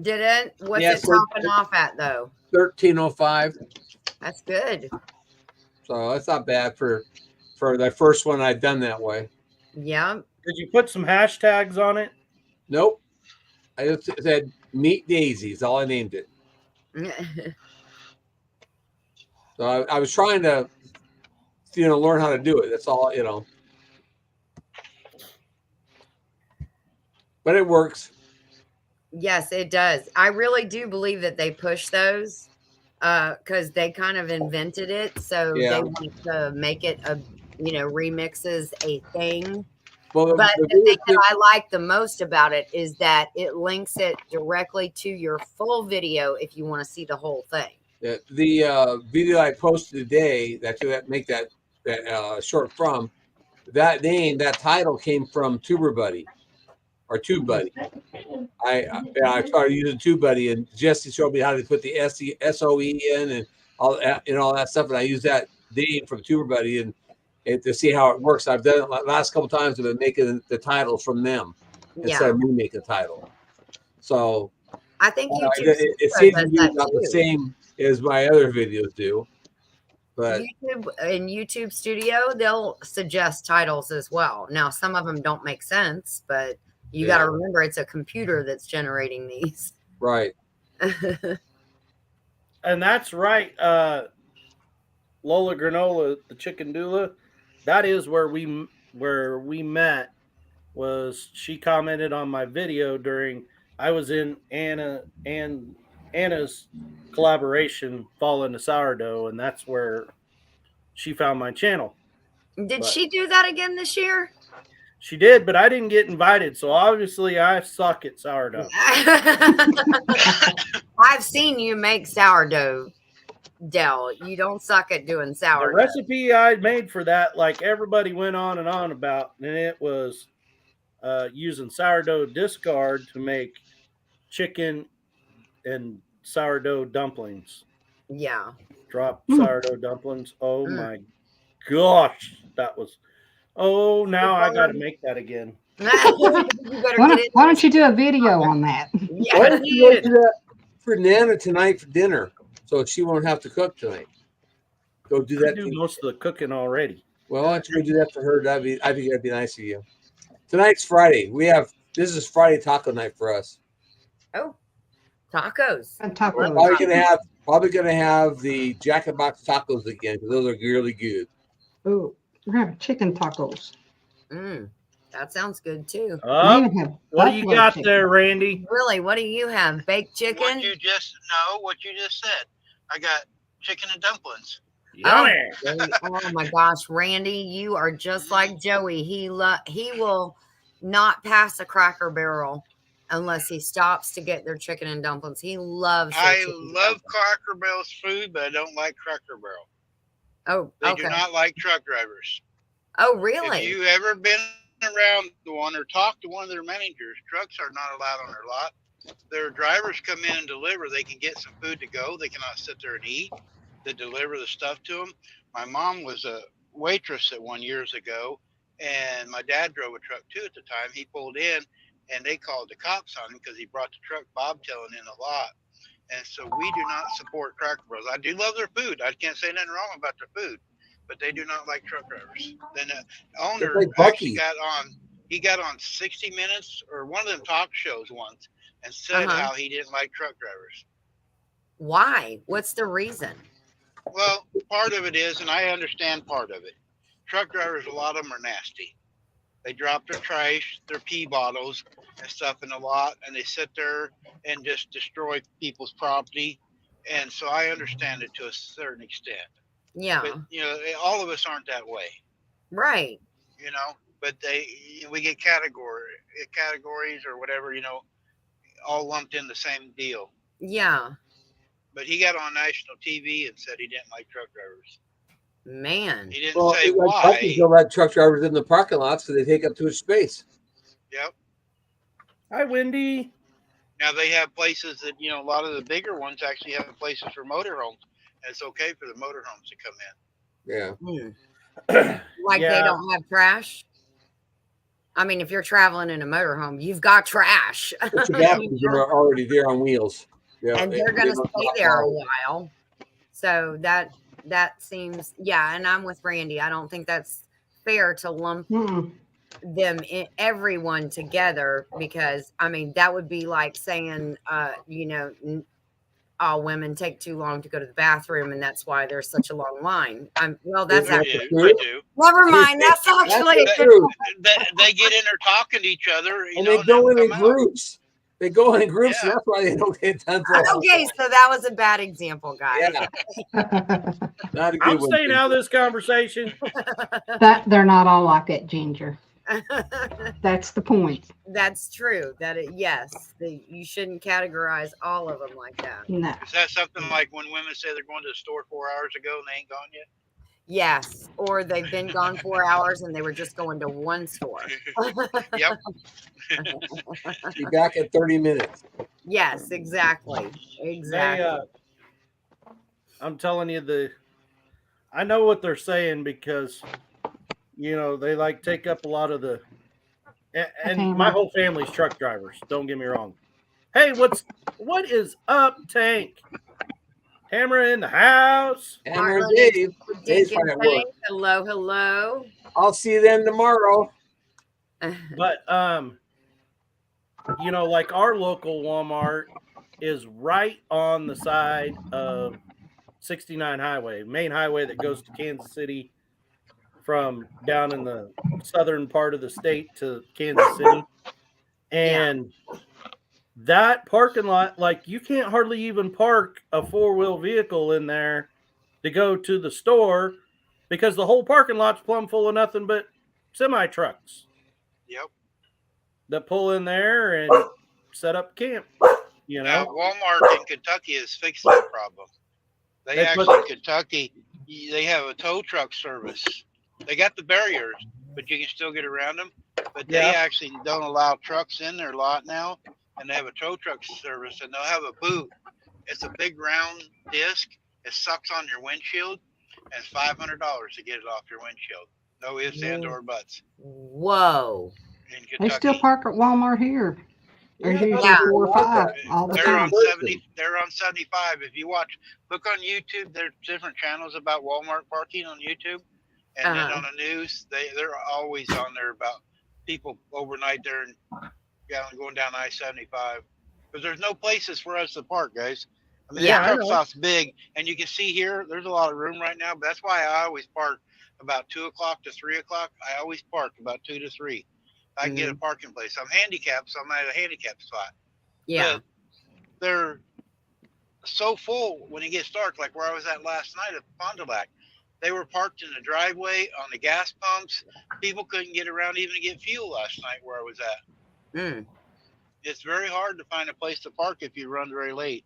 Did it? What's Yeah, it topping off at though? 1305. That's good. So that's not bad for the first one I've done that way. Yeah. Did you put some hashtags on it? Nope. I just said meat daisies. All I named it. So I was trying to, learn how to do it. That's all, But it works. Yes, it does. I really do believe that they push those because they kind of invented it. So they want to make it remixes a thing. Well, but the thing that I like the most about it is that it links it directly to your full video if you want to see the whole thing. Yeah, the video I posted today that you make that short from, that title came from TuberBuddy or TubeBuddy. I started using TubeBuddy, and Jesse showed me how to put the SOE in and all that stuff, and I used that name from TuberBuddy and to see how it works. I've done it last couple times. I've been making the titles from them instead of me making the title. So I think YouTube it seems to be about the same as my other videos do. But YouTube Studio, they'll suggest titles as well. Now, some of them don't make sense, but you got to remember it's a computer that's generating these. Right. And that's right. Lola Granola, the chicken doula, that is where we met. Was she commented on my video during I was in Anna's collaboration Fall into Sourdough, and that's where she found my channel. Did she do that again this year? She did, but I didn't get invited, so obviously I suck at sourdough. I've seen you make sourdough, Del. You don't suck at doing sourdough. The recipe I made for that, like everybody went on and on about, and it was using sourdough discard to make chicken and sourdough dumplings. Yeah. Drop sourdough dumplings. Oh my gosh, that was. Oh, now I got to make that again. Why don't you do a video on that? Yeah, why don't you do that for Nana tonight for dinner, so she won't have to cook tonight? Go do that. I do most of the cooking already. Well, why don't you go do that for her? I think that'd be nice of you. Tonight's Friday. This is Friday taco night for us. Oh, tacos. And tacos. Probably gonna have the Jack in the Box tacos again because those are really good. Oh, we're gonna have chicken tacos. That sounds good too. What do you got there, Randy? Really, what do you have? Baked chicken? What you just said. I got chicken and dumplings. Oh my gosh, Randy, you are just like Joey. He will not pass a Cracker Barrel unless he stops to get their chicken and dumplings. He loves. I love Cracker Barrel's food, but I don't like Cracker Barrel. Oh, they do not like truck drivers. Oh, really? If you ever been around one or talked to one of their managers, trucks are not allowed on their lot. Their drivers come in and deliver. They can get some food to go. They cannot sit there and eat. They deliver the stuff to them. My mom was a waitress at one years ago, and my dad drove a truck too at the time. He pulled in, and they called the cops on him because he brought the truck bobtailing in a lot. And so we do not support Cracker Barrels. I do love their food. I can't say nothing wrong about their food, but they do not like truck drivers. Then the owner actually got on 60 Minutes or one of them talk shows once and said how he didn't like truck drivers. Why? What's the reason? Well, part of it is, and I understand part of it. Truck drivers, a lot of them are nasty. They drop their trash, their pee bottles and stuff in the lot, and they sit there and just destroy people's property. And so I understand it to a certain extent. Yeah. But all of us aren't that way. Right. But we get categories or whatever, all lumped in the same deal. Yeah. But he got on national TV and said he didn't like truck drivers. Man. He didn't say why. Companies don't let truck drivers in the parking lots because they take up too much space. Yep. Hi, Wendy. Now they have places that, a lot of the bigger ones actually have places for motorhomes. And it's okay for the motorhomes to come in. Yeah. Like they don't have trash. I mean, if you're traveling in a motorhome, you've got trash. But your bathrooms are already there on wheels. Yeah, and they're going to stay there a while. So that seems, and I'm with Randy. I don't think that's fair to lump them in, everyone together, because I mean that would be like saying all women take too long to go to the bathroom and that's why there's such a long line. That's actually I do. Never mind. That's actually true. They get in there talking to each other, and they go in groups. They go in groups, and that's why they don't get done. Okay, so that was a bad example, guys. Yeah. Not a good I'm one. staying out of this conversation. That they're not all like it, Ginger. That's the point. That's true. You shouldn't categorize all of them like that. No. Is that something like when women say they're going to the store 4 hours ago and they ain't gone yet? Yes, or they've been gone 4 hours and they were just going to one store. Yep. Be back in 30 minutes. Yes, exactly. I'm telling you, I know what they're saying because, they like take up a lot of the, and my whole family's truck drivers. Don't get me wrong. Hey, what is up, Tank? Hammer in the house. Hammer and Dave. Dave's Dick and at work. Tank, hello. I'll see them tomorrow. But like our local Walmart is right on the side of 69 highway, main highway that goes to Kansas City from down in the southern part of the state to Kansas City. And that parking lot, like you can't hardly even park a 4-wheel vehicle in there to go to the store because the whole parking lot's plumb full of nothing but semi trucks. Yep. That pull in there and set up camp. Now, Walmart in Kentucky has fixed that problem. They actually, in Kentucky, they have a tow truck service. They got the barriers, but you can still get around them. But they actually don't allow trucks in their lot now. And they have a tow truck service, and they'll have a boot. It's a big round disc. It sucks on your windshield, and it's $500 to get it off your windshield. No ifs, ands, or buts. Whoa. In Kentucky. They still park at Walmart here. There's usually 4 or 5 all the time. They're on 75. If you look on YouTube, there's different channels about Walmart parking on YouTube. And then on the news, they're always on there about people overnight there and going down I-75. Because there's no places for us to park, guys. I mean, the truck stop's big, and you can see here, there's a lot of room right now, but that's why I always park about 2 o'clock to 3 o'clock. I always park about 2 to 3. I can get a parking place. I'm handicapped, so I'm at a handicap spot. Yeah. But they're so full when it gets dark, like where I was at last night at Fond du Lac. They were parked in the driveway, on the gas pumps. People couldn't get around even to get fuel last night where I was at. It's very hard to find a place to park if you run very late.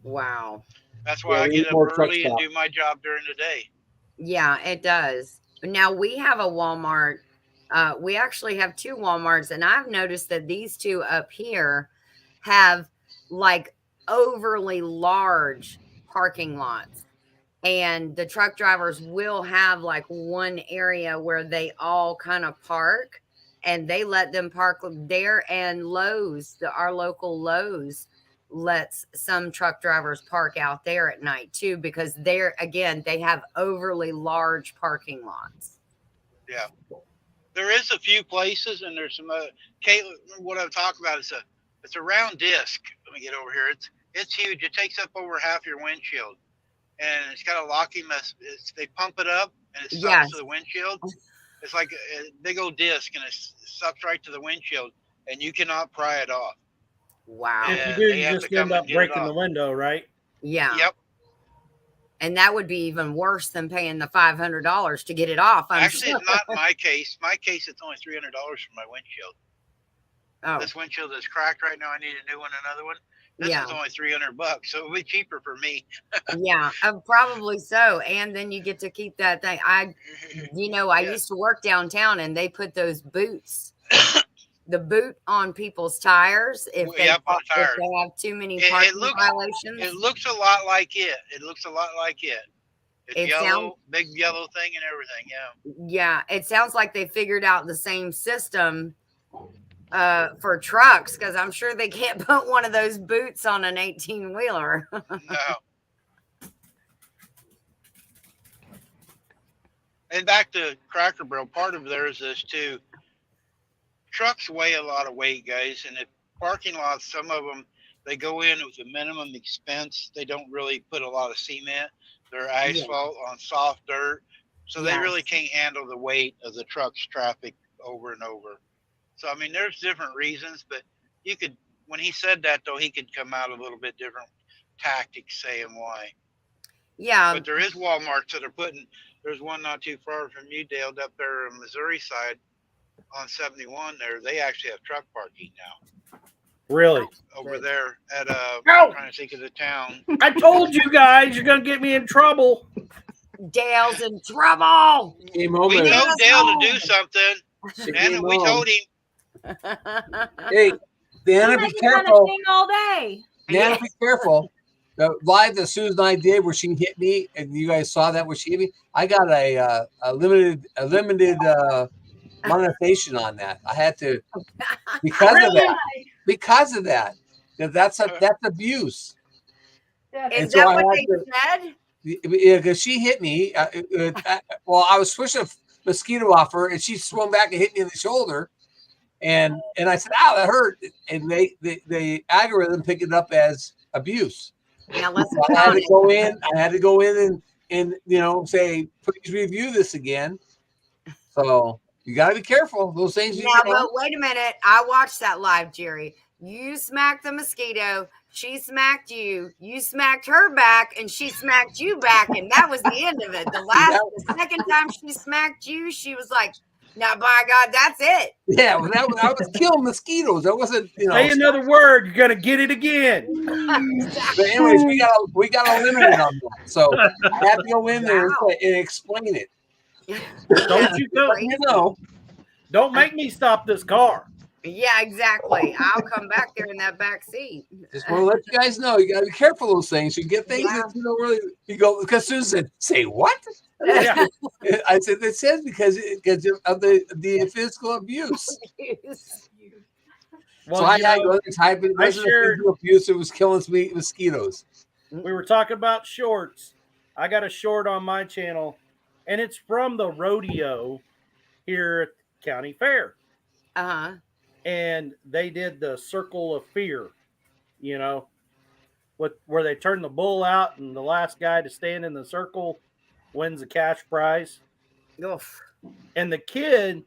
Wow. That's why I get up early and do my job during the day. Yeah, it does. Now we have a Walmart. We actually have 2 Walmarts, and I've noticed that these 2 up here have like overly large parking lots. And the truck drivers will have like one area where they all kind of park, and they let them park there. And Lowe's, our local Lowe's, lets some truck drivers park out there at night too, because they have overly large parking lots. Yeah. There is a few places, and there's some, Caitlin, what I'm talking about is it's a round disc. Let me get over here. It's huge. It takes up over half your windshield. And it's got a locking mess. They pump it up and it sucks to the windshield. It's like a big old disc, and it sucks right to the windshield, and you cannot pry it off. Wow. If you And do, they you have just to come end and up get it breaking off. the window, right? Yeah. Yep. And that would be even worse than paying the $500 to get it off. Actually, sure. it's not my case. My case, it's only $300 for my windshield. Oh, This windshield is cracked right now. I need a new one, another one. This yeah. is only $300, so it'll be cheaper for me. Yeah, probably so. And then you get to keep that thing. I Yeah. used to work downtown, and they put those boots, the boot on people's tires if they, Yep, on if tires. they have too many It parking looks violations. it looks a lot like it. It looks a lot like it. It's It yellow, sounds, big yellow thing and everything. Yeah. yeah, it sounds like they figured out the same system for trucks, because I'm sure they can't put one of those boots on an 18-wheeler. No. And back to Cracker Barrel, part of theirs is too. Trucks weigh a lot of weight, guys, and if parking lots, some of them, they go in with a minimum expense. They don't really put a lot of cement. They're asphalt on soft dirt, so they really Yes. can't handle the weight of the truck's traffic over and over. So I mean, there's different reasons, but you could, when he said that though, he could come out a little bit different tactics saying why. Yeah. But there is Walmarts that are putting. There's one not too far from you, Dale, up there on Missouri side on 71. There, they actually have truck parking now. Really? Over there at No! I'm trying to think of the town. I told you guys you're gonna get me in trouble. Dale's in trouble. Came We home and told Dale to do something, she and came we home. told him. Hey, Deanna, be careful. all day. Deanna, be careful. The live that Susan and I did where she hit me, and you guys saw that where she hit me. I got a limited monetization on that. I had to because of that. Because of that. That's abuse. Is that what they said? Yeah, because she hit me. Well, I was pushing a mosquito off her, and she swung back and hit me in the shoulder. And I said, "Ow, that hurt!" And the algorithm picked it up as abuse. Now let's So I had to go in. I had to go in and say, "Please review this again." So you got to be careful. Those things. Now, but wait a minute. I watched that live, Jerry. You smacked the mosquito. She smacked you. You smacked her back, and she smacked you back, and that was the end of it. The second time she smacked you, she was like, "Now, by God, that's it." Yeah, well, I was killing mosquitoes. I wasn't, Say another word, you're gonna get it again. But anyways, we got a limit on that. So I had to go in there and explain it. Don't you go? You know. Don't make me stop this car. Yeah, exactly. I'll come back there in that back seat. Just want to let you guys know, you got to be careful of those things. You get things that really. You go because Susan said, "Say what?" Yeah. I said it says because of the physical abuse. Well, So I had to go and type it. It I wasn't shared- physical abuse. It was killing mosquitoes. We were talking about shorts. I got a short on my channel, and it's from the rodeo here at the county fair. Uh-huh. And they did the circle of fear, where they turn the bull out and the last guy to stand in the circle wins the cash prize. Oof. And the kid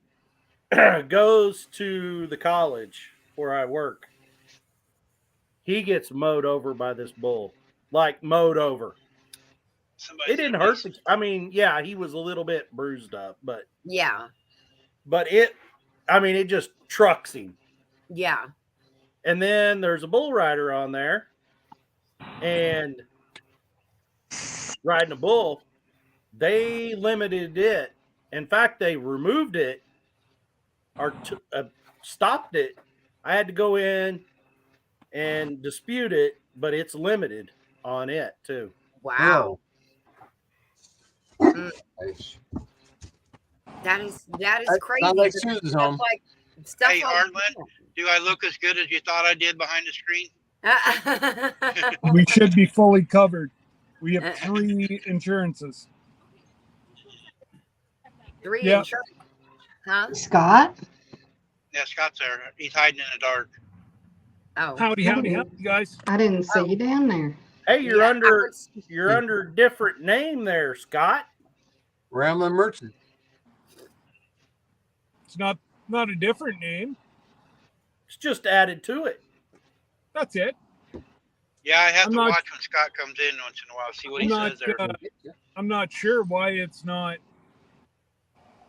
goes to the college where I work. He gets mowed over by this bull, like mowed over. It didn't hurt. He was a little bit bruised up, but it just trucks him. Yeah. And then there's a bull rider on there and riding a bull. They limited it. In fact, they removed it or stopped it. I had to go in and dispute it, but it's limited on it too. Wow. That is crazy. Not like Susan's home. Hey, Heartland, do I look as good as you thought I did behind the screen? We should be fully covered. We have 3 insurances. 3 Yeah. insurance. Huh? Scott? Yeah, Scott's there. He's hiding in the dark. Oh. Howdy, guys. I didn't see you down there. Hey, you're under different name there, Scott. Ramblin' Merchant. It's not a different name. It's just added to it. That's it. Yeah, I have I'm to not- watch when Scott comes in once in a while, see what I'm he not, says there. I'm not sure why it's not.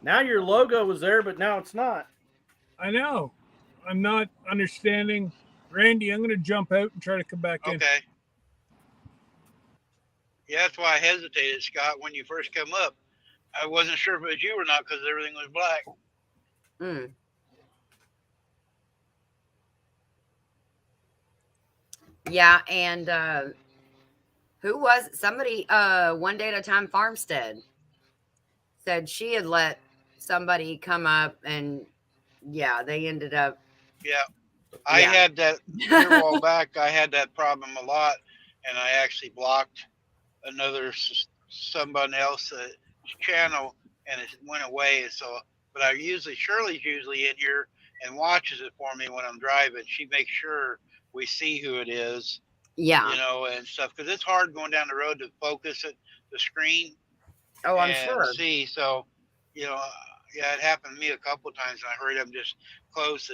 Now your logo was there, but now it's not. I know. I'm not understanding. Randy, I'm going to jump out and try to come back in. Okay. Yeah, that's why I hesitated, Scott, when you first come up. I wasn't sure if it was you or not because everything was black. Mm. Yeah, and who was it? Somebody? One Day at a Time Farmstead said she had let somebody come up, and yeah, they ended up. Yeah, I Yeah. had that here a while back. I had that problem a lot, and I actually blocked someone else's channel, and it went away. So, but Shirley's usually in here and watches it for me when I'm driving. She makes sure we see who it is, Yeah. you know, and stuff, because it's hard going down the road to focus the screen. Oh, I'm and sure. see. So, you know, yeah, it happened to me a couple of times, and I hurried up and just close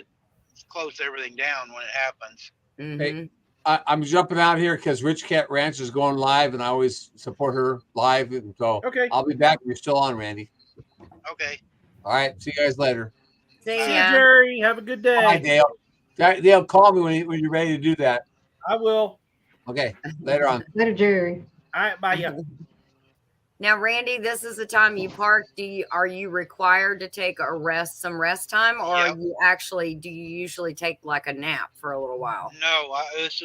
everything down when it happens. Mm-hmm. Hey, I'm jumping out here because Rich Cat Ranch is going live, and I always support her live. And so Okay. I'll be back if you're still on, Randy. Okay. All right. See you guys later. See See you, ya. Jerry. Have a good day. Bye, Dale. Dale, call me when you're ready to do that. I will. Okay. Later on. Later, Jerry. All right. Bye. Yeah. Now, Randy, this is the time you park. Are you required to take some rest time, or Yep. do you usually take like a nap for a little while? No, this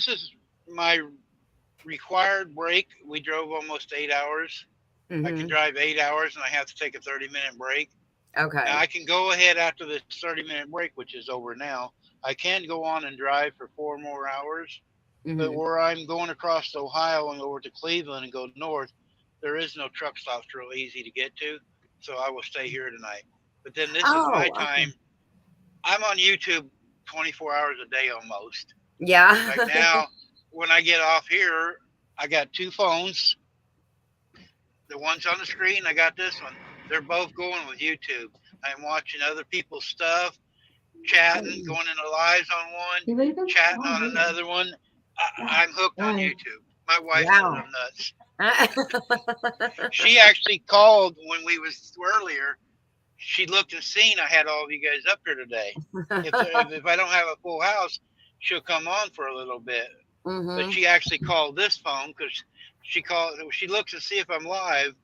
is my required break. We drove almost 8 hours. I can Mhm. drive 8 hours, and I have to take a 30-minute break. Okay. Now, I can go ahead after this 30-minute break, which is over now. I can go on and drive for 4 more hours. But Mhm. where I'm going across Ohio and over to Cleveland and go north, there is no truck stops real easy to get to. So I will stay here tonight. But then this is my Oh, okay. time. I'm on YouTube 24 hours a day almost. Yeah. Right now, when I get off here, I got 2 phones. The one's on the screen, I got this one. They're both going with YouTube. I'm watching other people's stuff, chatting, going into lives on You one, leaving? chatting Oh, on yeah. another one. I'm hooked on Bye. YouTube. My wife Wow. is nuts. She actually called when we was earlier. She looked and seen I had all of you guys up here today. If I don't have a full house, she'll come on for a little bit. But Mhm. she actually called this phone because she looks to see if I'm live,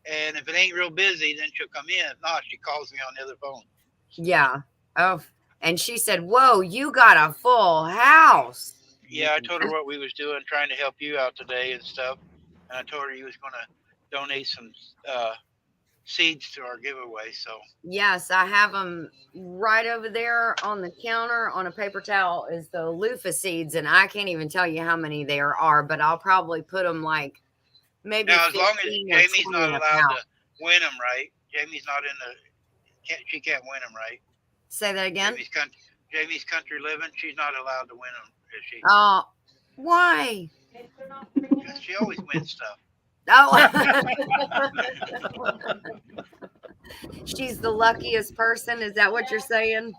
and if it ain't real busy, then she'll come in. If not, she calls me on the other phone. Yeah. Oh, and she said, "Whoa, you got a full house." Yeah, I told her what we was doing, trying to help you out today and stuff, and I told her you was going to donate some seeds to our giveaway. So Yes, I have them right over there on the counter on a paper towel is the loofah seeds, and I can't even tell you how many there are, but I'll probably put them like maybe now, as long as 15 or Jamie's 20 not in a allowed pouch. to win them, right? Jamie's not in she can't win them, right? Say that again. Jamie's country living. She's not allowed to win them, is she? Why? 'Cause she always wins stuff. Oh, she's the luckiest person. Is that what you're saying?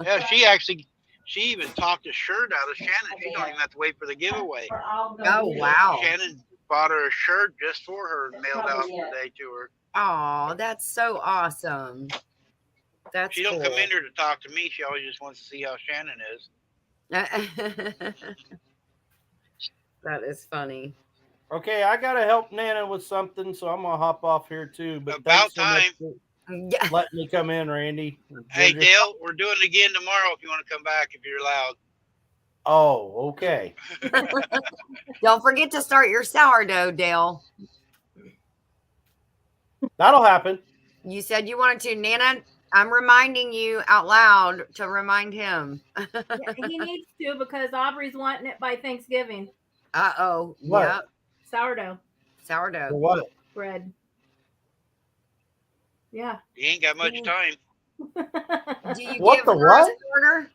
Yeah, she even talked a shirt out of Shannon. She don't even have to wait for the giveaway. Oh, wow. Shannon bought her a shirt just for her and mailed out today to her. Oh, that's so awesome. That's She don't cool. come in here to talk to me. She always just wants to see how Shannon is. That is funny. Okay, I gotta help Nana with something, so I'm gonna hop off here too. But About thanks so much time. for letting me come in, Randy. Hey, Ginger. Dale, we're doing it again tomorrow if you want to come back if you're allowed. Oh, okay. Don't forget to start your sourdough, Dale. That'll happen. You said you wanted to, Nana. I'm reminding you out loud to remind him. Yeah, he needs to because Aubrey's wanting it by Thanksgiving. Uh-oh. What? Yep. Sourdough Sourdough. For what? bread. Yeah. You ain't got much time. Do you What give the her as what? an order?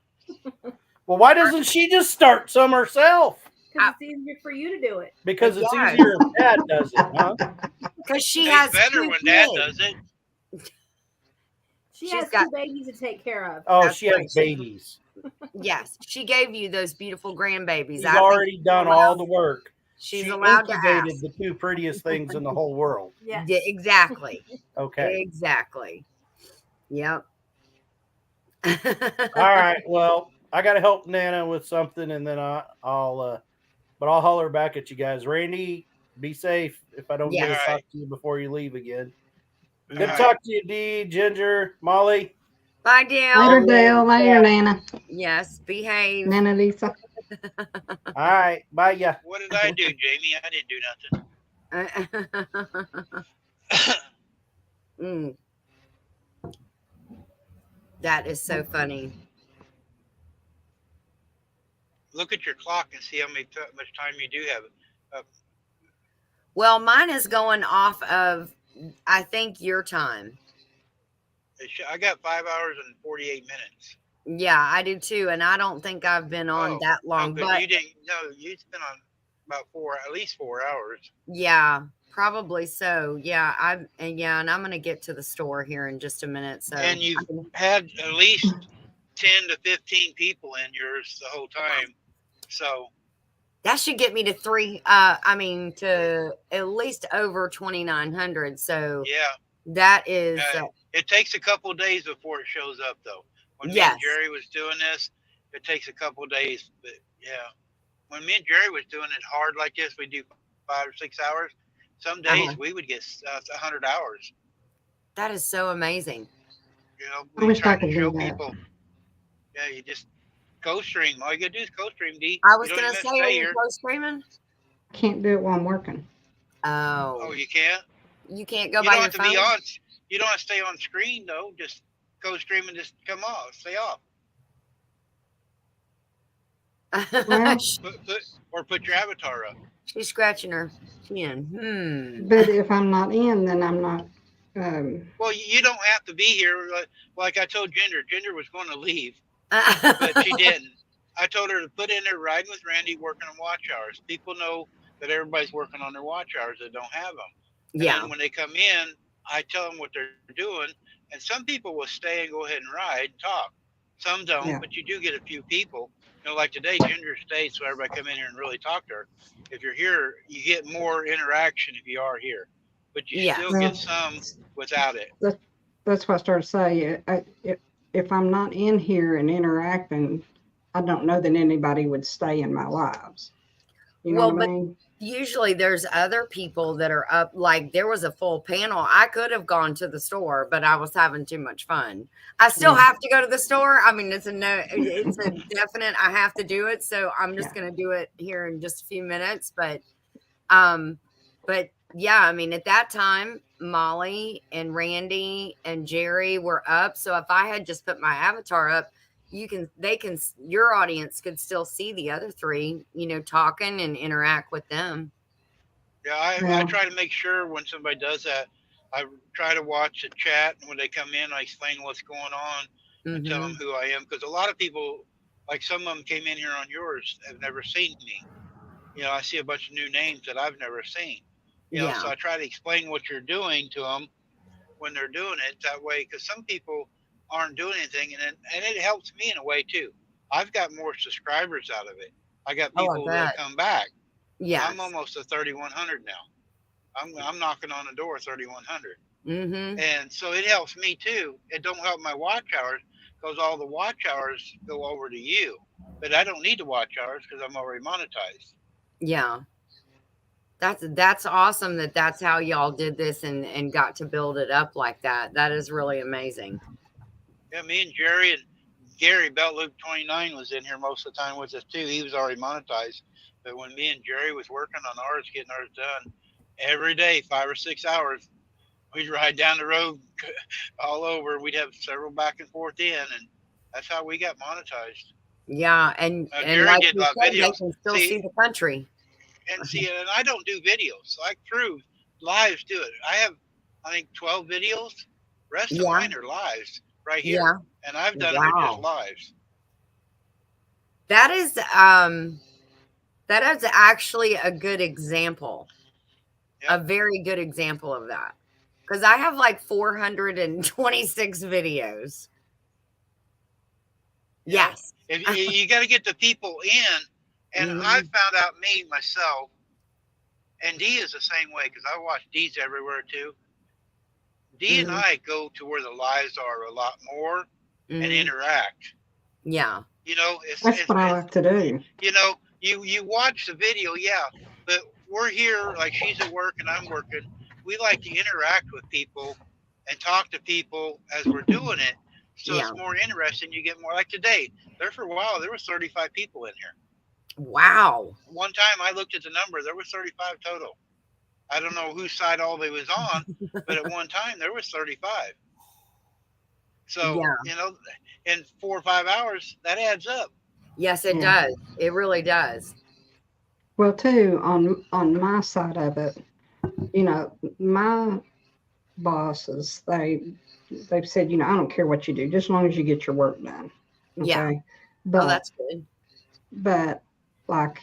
Well, why doesn't she just start some herself? Because it's easier for you to do it. Because it's Yes. easier if Dad does it, huh? Because she It's has better two when Dad kids. does it. She She's has got- two babies to take care of. Oh, That's she has right. babies. Yes, she gave you those beautiful grandbabies. She's I think already she's done allowed- all the work. She's She allowed to incubated ask. the two prettiest things in the whole world. Yes. Yeah, exactly. Okay. Exactly. Yep. All right. Well, I got to help Nana with something, and then I'll holler back at you guys. Randy, be safe if I don't get to Yes. talk to you before you leave again. Good to Alright. talk to you, Dee, Ginger, Molly. Bye, Dale. Later, Dale. Later, Nana. Yes, behave. Nana Lisa. All right. Bye, ya. What did I do, Jamie? I didn't do nothing. Mm. That is so funny. Look at your clock and see how much time you do have. Well, mine is going off of, I think, your time. I got 5 hours and 48 minutes. Yeah, I do too. And I don't think I've been on that long. No, but you didn't. No, you've been on about at least 4 hours. yeah, probably so. Yeah, and I'm gonna get to the store here in just a minute. So And you've had at least 10 to 15 people in yours the whole time. So that should get me to to at least over 2,900. So yeah, that is it takes a couple of days before it shows up, though. When me Yes. and Jerry was doing this, it takes a couple of days. But yeah, when me and Jerry was doing it hard like this, we do 5 or 6 hours. Some days we would get 100 hours. that is so amazing. You know, I we wish I try to could show do that. people. Yeah, you just co-stream. All you gotta do is co-stream, D. I was You don't gonna even say, stay are you here. close streaming? Can't do it while I'm working. Oh, Oh, you can't. you can't go You by don't your have to phone. be on. You don't have to stay on screen though. Just co-stream and just come off. Stay off. Well, Put your avatar up. She's scratching her chin. but if I'm not in, then I'm not. Well, you don't have to be here. Like I told Ginger. Ginger was going to leave, but she didn't. I told her to put in there riding with Randy, working on watch hours. People know that everybody's working on their watch hours that don't have them. And Yeah. then when they come in, I tell them what they're doing. And some people will stay and go ahead and ride and talk. Some don't, Yeah. but you do get a few people. You know, like today, Ginger stayed so everybody come in here and really talk to her. If you're here, you get more interaction if you are here, but you Yeah. still Well, get some without it. that's what I started to say. If I'm not in here and interacting, I don't know that anybody would stay in my lives. You know Well, what I but mean? usually there's other people that are up. Like there was a full panel. I could have gone to the store, but I was having too much fun. I still Yeah. have to go to the store. I mean, it's a definite. I have to do it. So I'm just Yeah. gonna do it here in just a few minutes. But yeah, I mean, at that time, Molly and Randy and Jerry were up. So if I had just put my avatar up, your audience could still see the other three, talking and interact with them. Yeah, I Yeah. try to make sure when somebody does that, I try to watch the chat, and when they come in, I explain what's going on and tell them who I am. Because a lot of people, like some of them came in here on yours, have never seen me. You know, I see a bunch of new names that I've never seen. You know, Yeah. so I try to explain what you're doing to them when they're doing it that way. Because some people aren't doing anything, and it helps me in a way too. I've got more subscribers out of it. I got Oh, I people that bet. come back. Yes. I'm almost at 3,100 now. I'm knocking on the door of 3,100, Mm-hmm. and so it helps me too. It don't help my watch hours because all the watch hours go over to you, but I don't need the watch hours because I'm already monetized. Yeah. That's awesome that's how y'all did this and got to build it up like that. That is really amazing. Yeah, me and Jerry and Gary Beltloop 29 was in here most of the time with us too. He was already monetized, but when me and Jerry was working on ours, getting ours done, every day 5 or 6 hours, we'd ride down the road all over. We'd have several back and forth in, and that's how we got monetized. Yeah, and Jerry like did you a lot of said, they videos. can still See- see the country. And see, and I don't do videos. Like Proof, lives do it. I have, I think, 12 videos. Rest of Yeah. mine are lives right here. Yeah. And I've done them Wow. just lives. That is actually a good example. Yeah. A very good example of that. Because I have like 426 videos. Yes. You got to get the people in. And I found out myself, and Dee is the same way because I watch Dee's everywhere too. Dee and I go to where the lives are a lot more and interact. Yeah. You know, That's what I like to do. You know, you watch the video, yeah, but we're here, like she's at work and I'm working. We like to interact with people and talk to people as we're doing it. So it's more interesting. You get more, like today, there for a while, there was 35 people in here. Wow. One time I looked at the number, there was 35 total. I don't know whose side all they was on, but at one time there was 35. So, you know, in 4 or 5 hours, that adds up. Yes, it does. It really does. Well, too, on my side of it, you know, my bosses, they've said, you know, I don't care what you do, just as long as you get your work done. Okay? Yeah. But, that's good. But like,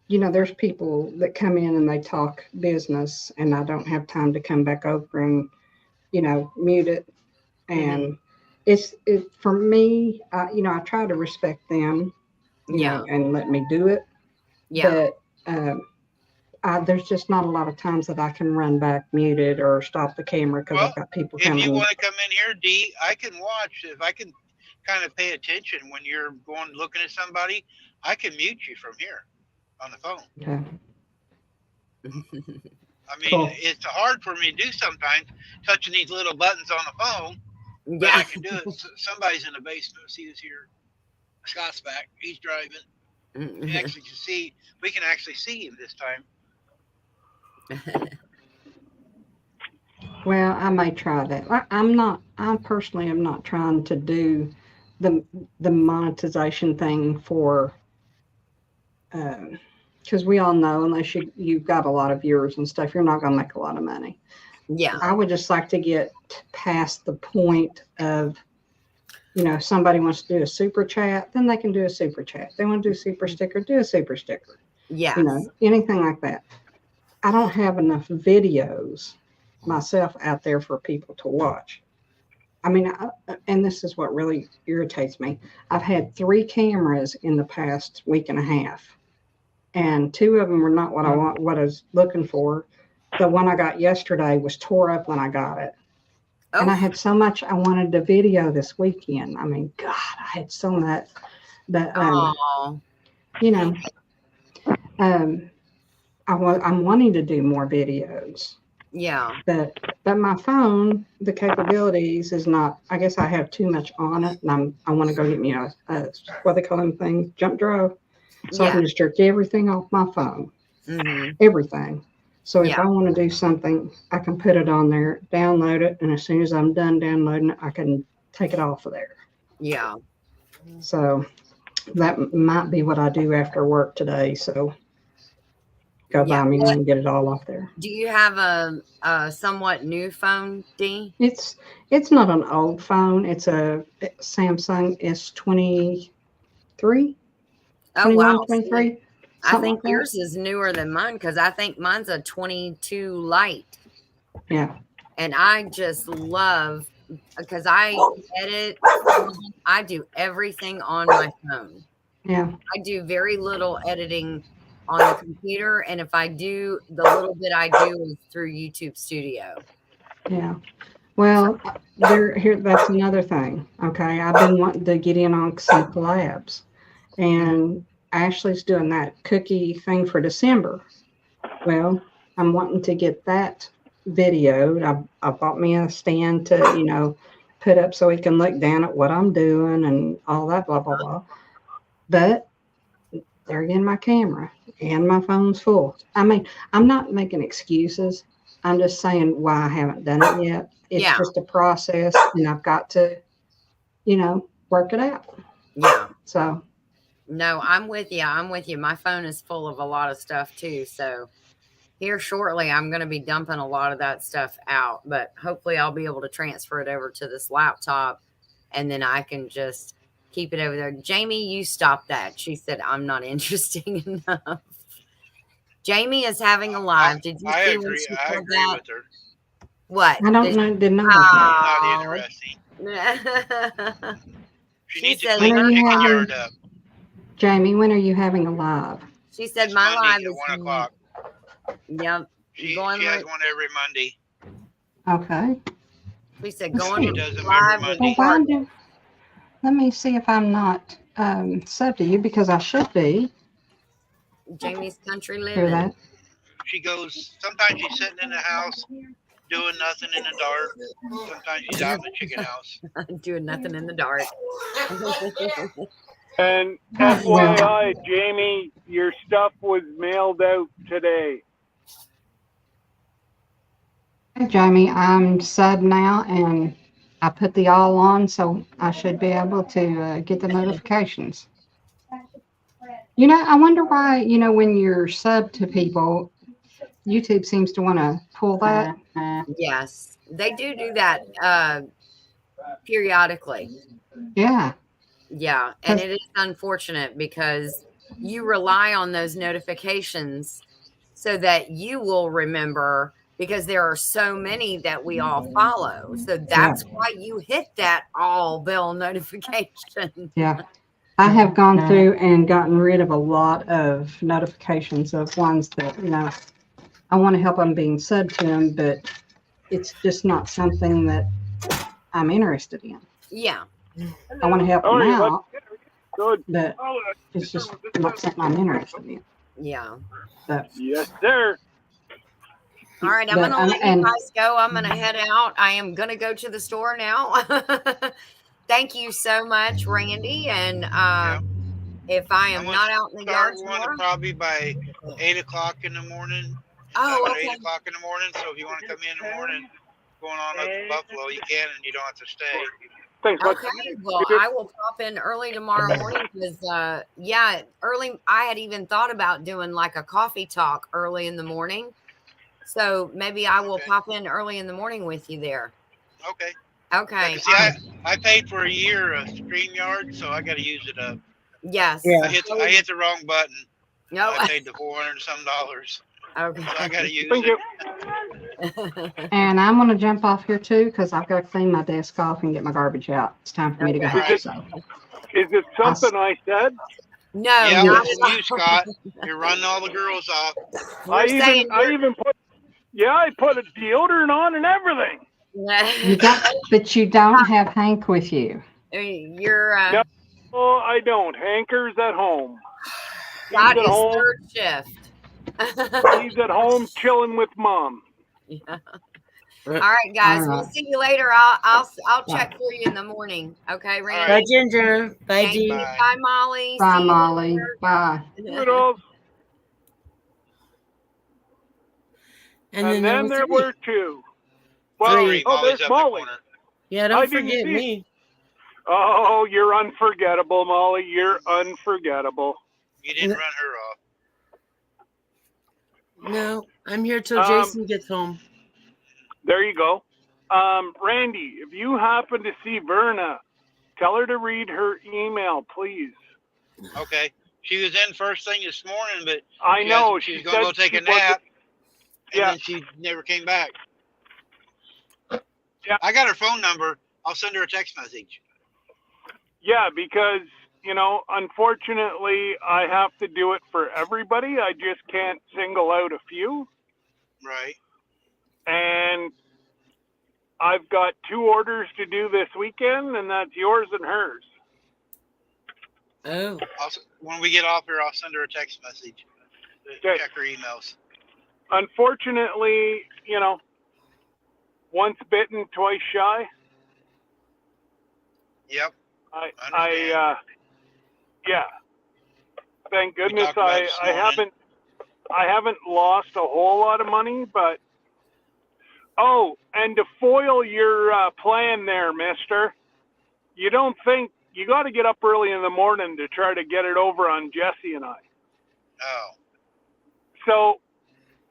you know, there's people that come in and they talk business and I don't have time to come back over and, you know, mute it. And it's for me, you know, I try to respect them, you know, and let me do it. Yeah. But there's just not a lot of times that I can run back muted or stop the camera because I've got people coming. If you want to come in here, Dee, I can watch. If I can kind of pay attention when you're going looking at somebody, I can mute you from here on the phone. Okay. I mean, it's hard for me to do sometimes, touching these little buttons on the phone. But I can do it. Somebody's in the basement. See who's here. Scott's back. He's driving. We can actually see him this time. Well, I may try that. I personally am not trying to do the monetization thing for, because we all know unless you've got a lot of viewers and stuff, you're not going to make a lot of money. Yeah. I would just like to get past the point of, you know, if somebody wants to do a super chat, then they can do a super chat. If they want to do a super sticker, do a super sticker. Yeah. You know, anything like that. I don't have enough videos myself out there for people to watch. I mean, and this is what really irritates me. I've had 3 cameras in the past week and a half, and 2 of them were not what I was looking for. The one I got yesterday was tore up when I got it. And I had so much I wanted to video this weekend. I mean, God, I had so much that, you know, I'm wanting to do more videos. Yeah. But my phone, the capabilities is not, I guess I have too much on it, and I want to go get me a what they call them things, jump drive. So I can just jerk everything off my phone. Everything. So if I want to do something, I can put it on there, download it, and as soon as I'm done downloading it, I can take it off of there. Yeah. So that might be what I do after work today. So go buy me one and get it all off there. Do you have a somewhat new phone, Dee? It's not an old phone. It's a Samsung S23. Oh, wow. 23. I think yours is newer than mine because I think mine's a 22 Lite. Yeah. And I just love, because I edit, I do everything on my phone. Yeah. I do very little editing on the computer. And if I do, the little bit I do is through YouTube Studio. Yeah. Well, that's another thing. Okay. I've been wanting to get in on some collabs, and Ashley's doing that cookie thing for December. Well, I'm wanting to get that videoed. I bought me a stand to, you know, put up so he can look down at what I'm doing and all that, blah, blah, blah. But there again, my camera and my phone's full. I mean, I'm not making excuses. I'm just saying why I haven't done it yet. It's just a process, and I've got to, you know, work it out. Yeah. So. No, I'm with you. I'm with you. My phone is full of a lot of stuff too. So here shortly, I'm going to be dumping a lot of that stuff out, but hopefully I'll be able to transfer it over to this laptop, and then I can just keep it over there. Jamie, you stop that. She said, I'm not interesting enough. Jamie is having a live. Did you see when she I said agree that? with her. What? I don't know. Didn't know about Not interesting. Oh. She She needs to said clean her When are you chicken having- yard up. Jamie, when are you having a live? She said It's my live Mondays is at 1 o'clock. Yep. She Going has right. one every Monday. Okay. We said Let's going see. She does them live every with Well, Monday. why Mark. do? Let me see if I'm not sub to you because I should be. Jamie's Country Hear Living. that? She goes, sometimes she's sitting in the house doing nothing in the dark. Sometimes she's out in the chicken house. Doing nothing in the dark. And Well, FYI, Jamie, your stuff was mailed out today. hey, Jamie, I'm sub now and I put the all on, so I should be able to get the notifications. You know, I wonder why, you know, when you're sub to people, YouTube seems to want to pull that. Yes, they do that periodically. Yeah. Yeah, and it is unfortunate because you rely on those notifications so that you will remember, because there are so many that we all follow. So that's why you hit that all bell notification. Yeah. I have gone through and gotten rid of a lot of notifications of ones that, you know, I want to help them being sub to them, but it's just not something that I'm interested in. Yeah. I want to help them Oh, out, good. but it's just not something I'm interested in. Yeah. But, Yes, sir. All right, I'm But, gonna let you and- guys go. I'm gonna head out. I am gonna go to the store now. Thank you so much, Randy. And if I am not out in the yard Start one tomorrow, probably by 8 o'clock in the morning. Oh, At okay. 8 o'clock in the morning. So if you want to come in the morning, going on up to Buffalo, you can, and you don't have to stay. Thanks, okay. Well, I will pop in early tomorrow morning because, early. I had even thought about doing like a coffee talk early in the morning. So maybe I will pop in early in the morning with you there. Okay. Okay. See, I paid for a year of StreamYard, so I got to use it up. Yes. I hit the wrong button. No. I paid the $400 and some. Okay. So I got to use Thank it. And I'm going to jump off here too because I've got to clean my desk off and get my garbage out. It's time for me to go home. So. Is it something I said? No. Yeah, not it was you, Scott. You're running all the girls off. I even put I put a deodorant on and everything. You got, but you don't have Hank with you. You're No, I don't. Hanker's at home. Scott He's is at home. third shift. He's at home chilling with mom. Yeah. All right, guys. All We'll right. see you later. I'll check for you in the morning. Okay, Randy. Bye, Ginger. Bye, Thank Dee. you. Bye, Molly. Bye, See you Molly. later. Bye. Toodles. And then there were two. Well, Three. there's Molly. Yeah, I don't didn't forget see- me. Oh, you're unforgettable, Molly. You're unforgettable. You didn't run her off. No, I'm here till Um, Jason gets home. There you go. Randy, if you happen to see Verna, tell her to read her email, please. Okay. She was in first thing this morning, but I know. she was She going to go said take she a nap, and Yeah. then she never came back. Yeah. I got her phone number. I'll send her a text message. Yeah, because, unfortunately, I have to do it for everybody. I just can't single out a few. Right. And I've got 2 orders to do this weekend, and that's yours and hers. Oh. When we get off here, I'll send her a text message. Okay. Check her emails. Unfortunately, once bitten, twice shy. Yep. Yeah. Thank goodness talked about it this I haven't lost a whole lot of money, but and to foil your plan there, mister, you don't think you got to get up early in the morning to try to get it over on Jesse and I. Oh. So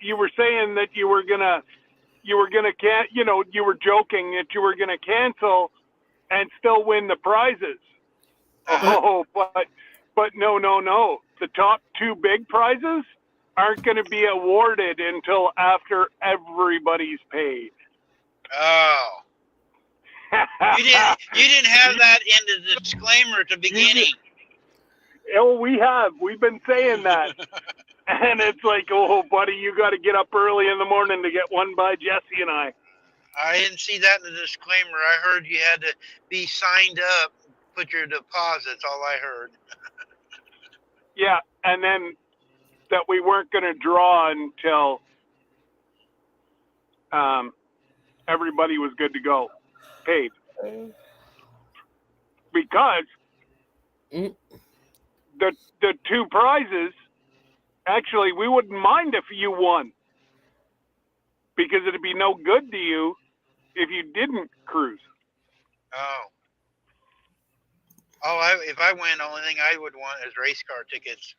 you were saying that you were gonna you were joking that you were gonna cancel and still win the prizes. Oh, but no. The top 2 big prizes aren't going to be awarded until after everybody's paid. You didn't have that in the disclaimer at the beginning. Oh, we've been saying that. And it's like, oh, buddy, you got to get up early in the morning to get one by Jesse and I. I didn't see that in the disclaimer. I heard you had to be signed up, put your deposits. All I heard. Yeah, and then that we weren't going to draw until everybody was good to go, paid. Because the two prizes, actually, we wouldn't mind if you won. Because it'd be no good to you if you didn't cruise. If I win, the only thing I would want is race car tickets.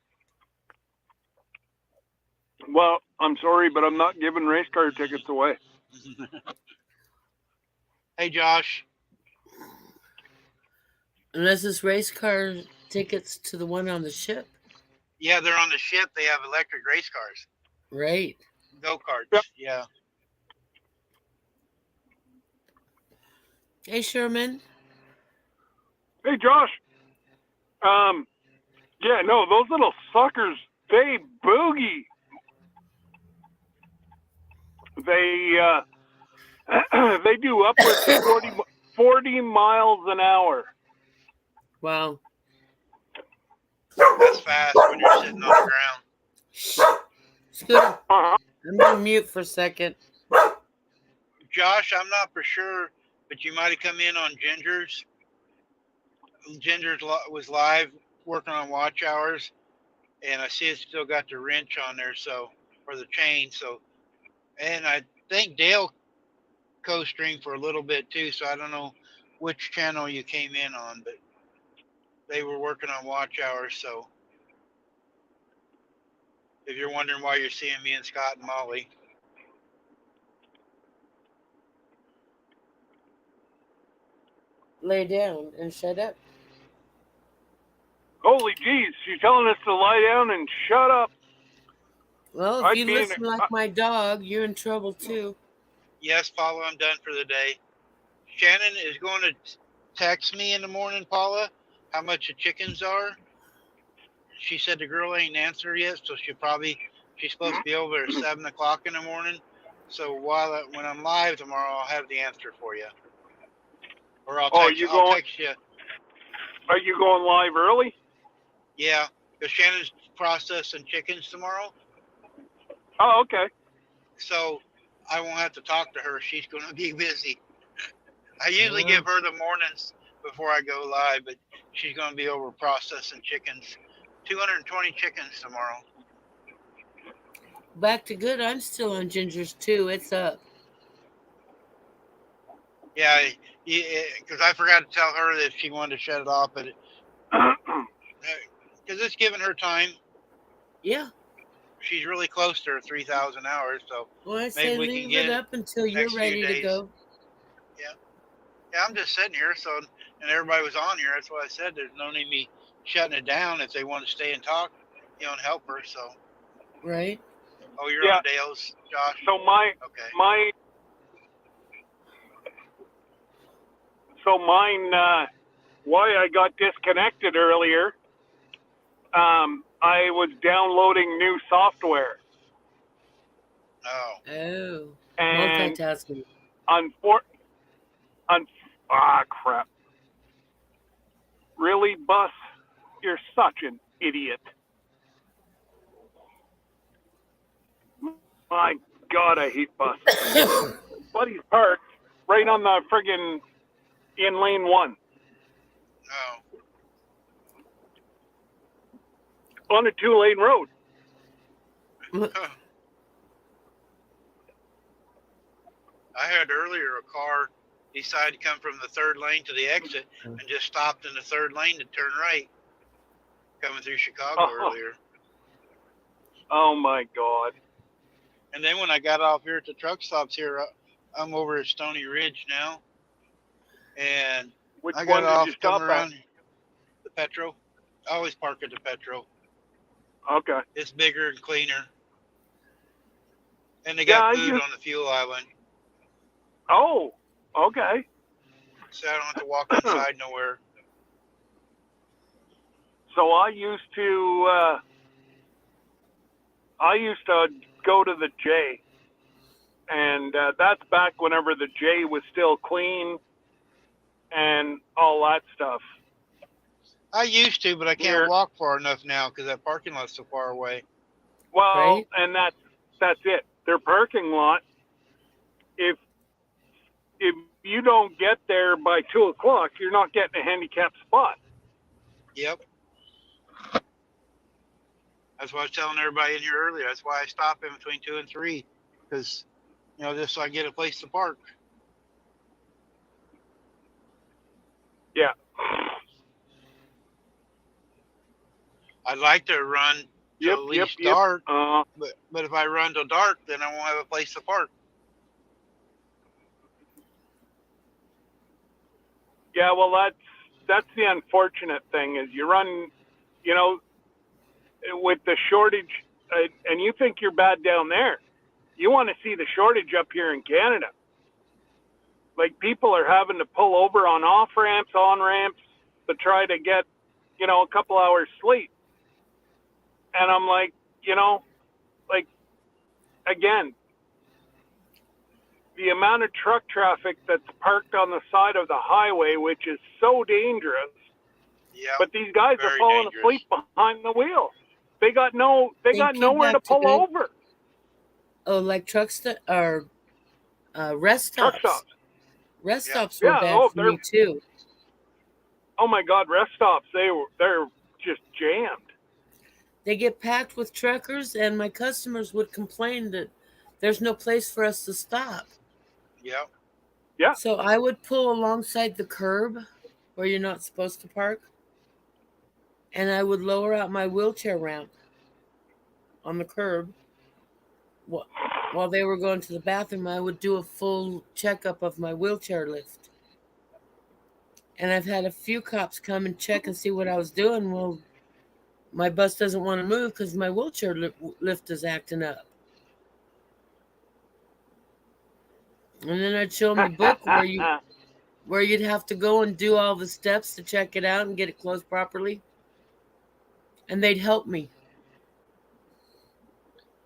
Well, I'm sorry, but I'm not giving race car tickets away. Hey, Josh. Unless it's race car tickets to the one on the ship. Yeah, they're on the ship. They have electric race cars. Right. Go-karts. Yep. Yeah. Hey, Sherman. Hey, Josh. Yeah, no, those little suckers, they boogie. They do upwards of 40 miles an hour. Wow. That's fast when you're sitting on the ground. Scooter, I'm going to mute for a second. Josh, I'm not for sure, but you might have come in on Ginger's. Ginger's was live working on watch hours, and I see it's still got the wrench on there, or the chain. And I think Dale co-streamed for a little bit too, so I don't know which channel you came in on, but they were working on watch hours. So if you're wondering why you're seeing me and Scott and Molly. Lay down and shut up. Holy jeez, she's telling us to lie down and shut up. Well, if you listen like my dog, you're in trouble too. Yes, Paula, I'm done for the day. Shannon is going to text me in the morning, Paula, how much the chickens are. She said the girl ain't answered yet, so she's supposed to be over at 7 o'clock in the morning. So when I'm live tomorrow, I'll have the answer for you. Or I'll text you. Are you going live early? Yeah, because Shannon's processing chickens tomorrow. Oh, okay. So I won't have to talk to her. She's going to be busy. I usually give her the mornings before I go live, but she's going to be over processing chickens. 220 chickens tomorrow. Back to good. I'm still on Ginger's too. It's up. Yeah, because I forgot to tell her that she wanted to shut it off, but because it's giving her time. Yeah. She's really close to her 3,000 hours, so well, I say maybe we leave can get it up until you're ready to go. Yeah, I'm just sitting here, and everybody was on here. That's why I said there's no need me shutting it down if they want to stay and talk, and help her. So. Right. Oh, you're on Dale's, Josh. So why I got disconnected earlier. I was downloading new software. Oh. And multitasking. Crap. Really, Bus? You're such an idiot. My God, I hate Bus. Buddy's parked right on the friggin' in lane 1. Oh. On a 2-lane road. I had earlier a car decided to come from the 3rd lane to the exit and just stopped in the 3rd lane to turn right, coming through Chicago earlier. Oh my God. And then when I got off here at the truck stops here, I'm over at Stony Ridge now. And which I got one off did you stop around at? The Petro. I always park at the Petro. Okay. It's bigger and cleaner. And they got food on the fuel island. Oh, okay. So I don't have to walk inside nowhere. So I used to go to the J, and that's back whenever the J was still clean and all that stuff. I used to, but I can't walk far enough now because that parking lot's so far away. Well, Right. and that's it. Their parking lot. If you don't get there by 2:00, you're not getting a handicapped spot. Yep. That's what I was telling everybody in here earlier. That's why I stop in between 2 and 3, because just so I get a place to park. Yeah. I'd like to run till at least dark, but if I run till dark, then I won't have a place to park. Yeah, well, that's the unfortunate thing is you run, with the shortage, and you think you're bad down there. You want to see the shortage up here in Canada. Like people are having to pull over on off ramps, on ramps to try to get, a couple hours sleep. And I'm like, again, the amount of truck traffic that's parked on the side of the highway, which is so dangerous. Yeah. But these guys are falling asleep behind the wheel. They got nowhere to pull over. Oh, like trucks that are rest stops. Truck stops. Rest stops were bad for me too. Oh my God, rest stops! They're just jammed. They get packed with truckers, and my customers would complain that there's no place for us to stop. Yep. Yeah. So I would pull alongside the curb where you're not supposed to park, and I would lower out my wheelchair ramp on the curb. While they were going to the bathroom, I would do a full checkup of my wheelchair lift. And I've had a few cops come and check and see what I was doing. Well, my bus doesn't want to move because my wheelchair lift is acting up. And then I'd show them a book where you'd have to go and do all the steps to check it out and get it closed properly. And they'd help me.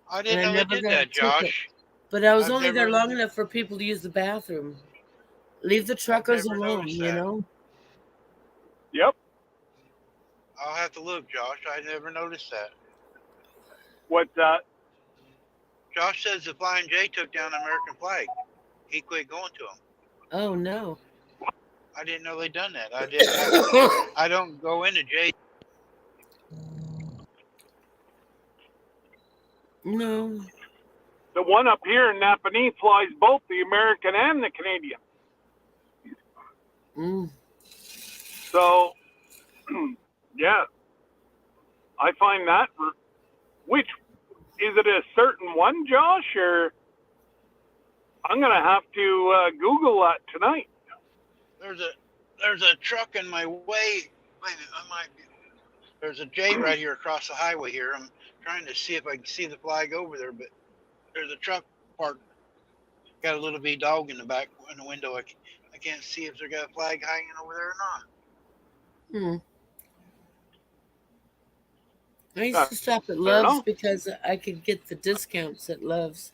I didn't know they did that, Josh. But I was only there long enough for people to use the bathroom. Leave the truckers alone, Yep. I'll have to look, Josh. I never noticed that. What's that? Josh says the Flying J took down the American flag. He quit going to them. Oh, no. I didn't know they'd done that. I don't go into J. No. The one up here in Napanee flies both the American and the Canadian. So, yeah, I find that. Which is it a certain one, Josh, or I'm gonna have to Google that tonight. There's a truck in my way. There's a J right here across the highway here. I'm trying to see if I can see the flag over there, but there's a truck parked. Got a little bitty dog in the back in the window. I can't see if they got a flag hanging over there or not. I used to stop at Love's because I could get the discounts at Love's.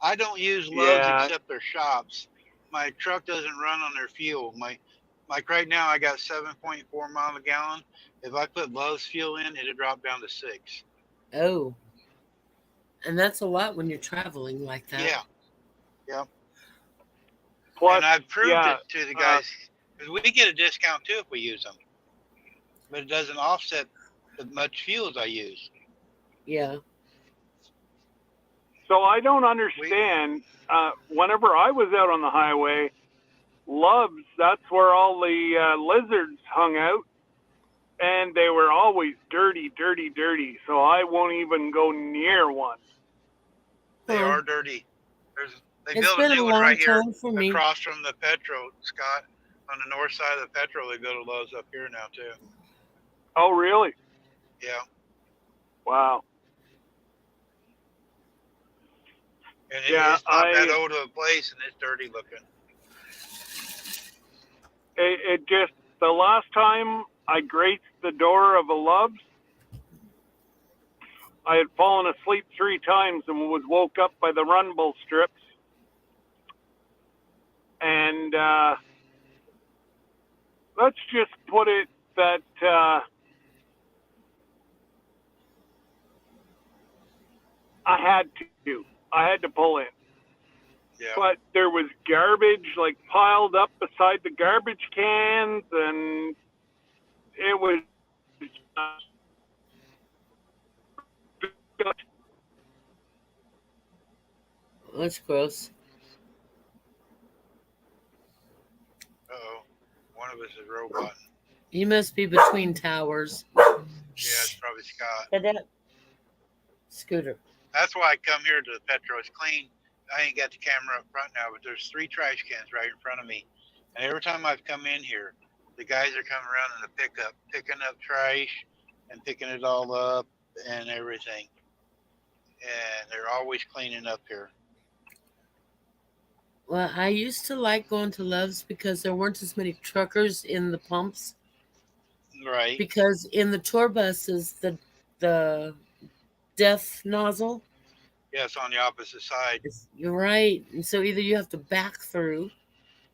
I don't use Love's except their shops. My truck doesn't run on their fuel. Like right now, I got 7.4 miles a gallon. If I put Love's fuel in, it'll drop down to 6. Oh. And that's a lot when you're traveling like that. Yeah. Yep. Plus, and I've proved it to the guys. Because we get a discount too if we use them. But it doesn't offset as much fuel as I use. Yeah. So I don't understand. Whenever I was out on the highway, Love's, that's where all the lizards hung out. And they were always dirty, dirty, dirty. So I won't even go near one. They are dirty. They It's built been a new a one long right here time for me. across from the Petro, Scott. On the north side of the Petro, they built a Lowe's up here now too. Oh, really? Yeah. Wow. And it's not that old of a place, and it's dirty looking. It just, the last time I graced the door of a Love's, I had fallen asleep 3 times and was woke up by the Rumble strips. And let's just put it that I had to pull in. Yeah. But there was garbage like piled up beside the garbage cans, and it was That's gross. Uh-oh. One of us is robot. You must be between towers. Yeah, it's probably Scott. Scooter. That's why I come here to the Petro. It's clean. I ain't got the camera up front now, but there's 3 trash cans right in front of me. And every time I've come in here, the guys are coming around in the pickup, picking up trash and picking it all up and everything. And they're always cleaning up here. Well, I used to like going to Love's because there weren't as many truckers in the pumps. Right. Because in the tour buses, the death nozzle. Yes, on the opposite side. You're right. And so either you have to back through,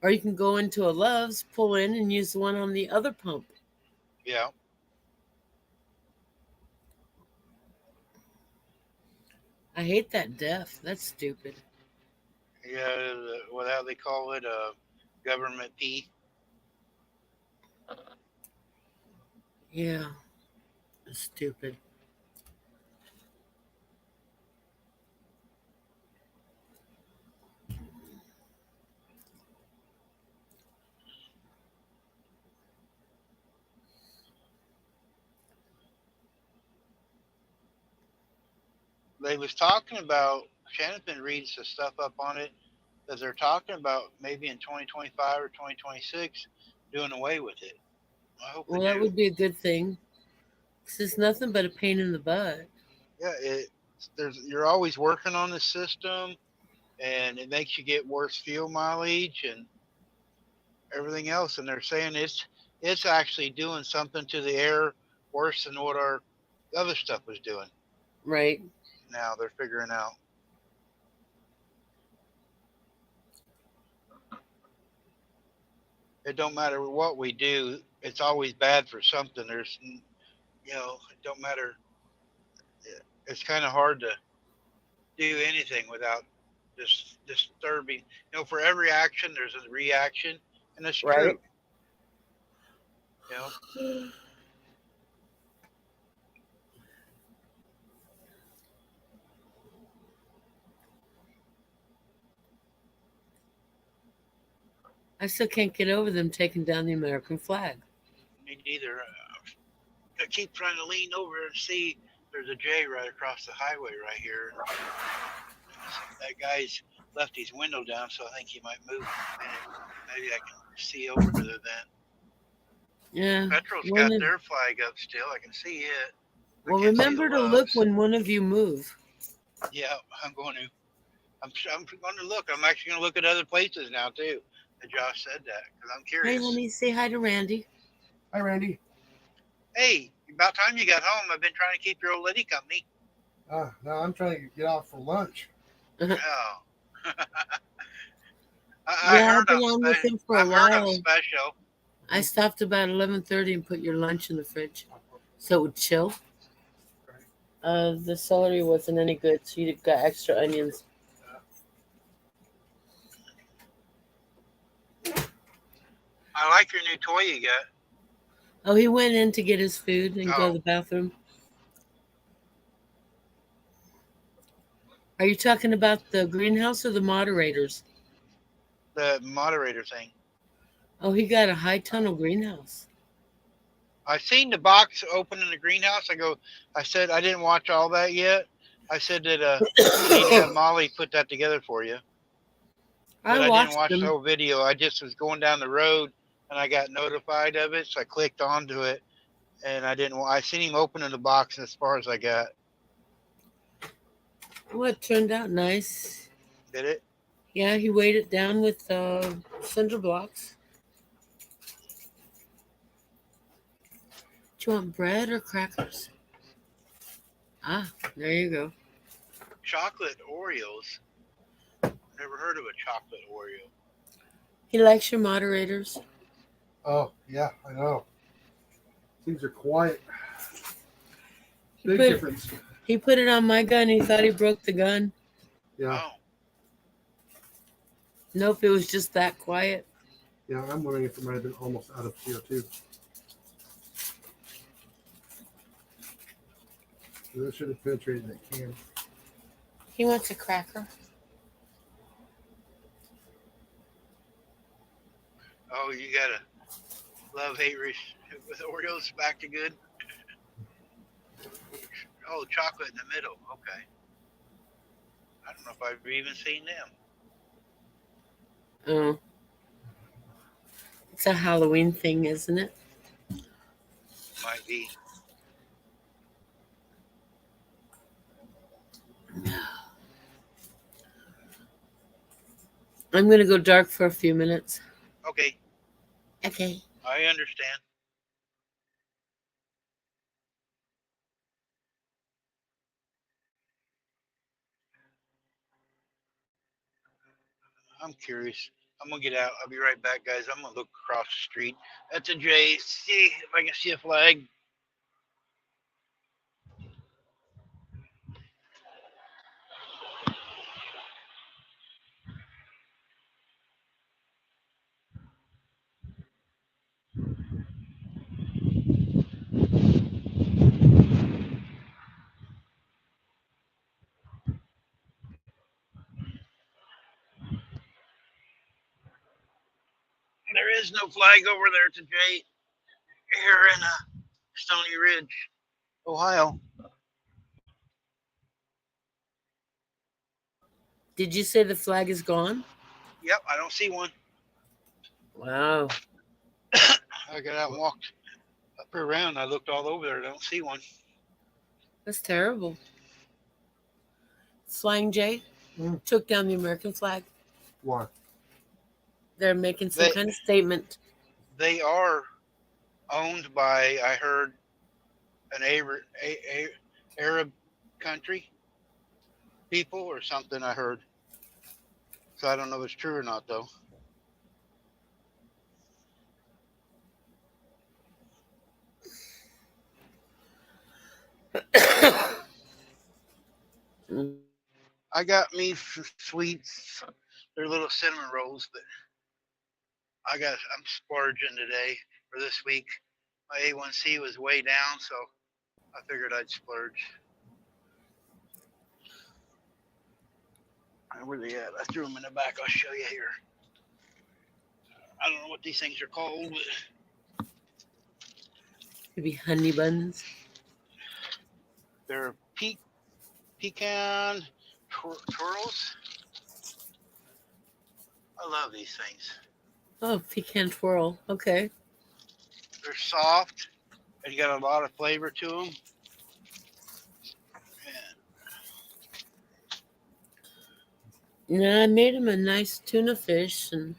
or you can go into a Love's, pull in, and use the one on the other pump. Yeah. I hate that death. That's stupid. Yeah, what how they call it, government P. Yeah. That's stupid. They was talking about, Shannon's been reading some stuff up on it, that they're talking about maybe in 2025 or 2026 doing away with it. I hope Well, they that do. would be a good thing. This is nothing but a pain in the butt. Yeah, you're always working on the system, and it makes you get worse fuel mileage and everything else. And they're saying it's actually doing something to the air worse than what our other stuff was doing. Right. Now they're figuring out. It don't matter what we do, it's always bad for something. There's, it don't matter. It's kind of hard to do anything without just disturbing. For every action, there's a reaction, and it's Right. true. I still can't get over them taking down the American flag. Me neither. I keep trying to lean over and see there's a J right across the highway right here. That guy's left his window down, so I think he might move in a minute. Maybe I can see over to then. Yeah. Petro's Well, got their flag up still. I can see it. Well, can't see remember the to look when one of you move. Yeah, I'm going to. I'm going to look. I'm actually going to look at other places now too. And Josh said that because I'm Hey, curious. honey, say hi to Randy. Hi, Randy. Hey, about time you got home. I've been trying to keep your old lady company. No, I'm trying to get off for lunch. Oh. Yeah, I've been on with him for a I've heard while. I'm special. I stopped about 11:30 and put your lunch in the fridge, so it would chill. The celery wasn't any good, so you got extra onions. I like your new toy you got. Oh, he went in to get his food and go to the bathroom. Are you talking about the greenhouse or the moderators? The moderator thing. Oh, he got a high tunnel greenhouse. I seen the box open in the greenhouse. I said I didn't watch all that yet. I said that you need to have Molly put that together for you. But I didn't watch the whole video. I just was going down the road and I got notified of it, so I clicked onto it, and I seen him opening the box as far as I got. Well, it turned out nice. Did it? Yeah, he weighed it down with cinder blocks. Do you want bread or crackers? Ah, there you go. Chocolate Oreos. Never heard of a chocolate Oreo. He likes your moderators. Oh, yeah, I know. Things are quiet. He Big put- difference. He put it on my gun. He thought he broke the gun. Yeah, Oh, Nope, it was just that quiet. yeah, I'm wondering if it might have been almost out of CO2. That should have penetrated that can. He wants a cracker. oh, you gotta love-hate with Oreos back to good. Oh, chocolate in the middle. Okay. I don't know if I've even seen them. Oh. It's a Halloween thing, isn't it? Might be. I'm going to go dark for a few minutes. Okay, Okay. I understand. I'm curious. I'm gonna get out. I'll be right back, guys. I'm gonna look across the street. That's a J. See if I can see a flag. There is no flag over there. It's a J here in Stony Ridge, Ohio. Did you say the flag is gone? Yep, I don't see one. Wow. I got out and walked up around. I looked all over there. I don't see one. That's terrible. Flying J took down the American flag. Why? They're making some kind of statement. They are owned by, I heard, an Arab country people or something. I heard. So I don't know if it's true or not, though. I got me some sweets. They're little cinnamon rolls, but I'm splurging today for this week. My A1C was way down, so I figured I'd splurge. Where they at? I threw them in the back. I'll show you here. I don't know what these things are called, but Maybe honey buns. they're pecan twirls. I love these things. Oh, pecan twirl. Okay. They're soft and you got a lot of flavor to them. Yeah, I made him a nice tuna fish, and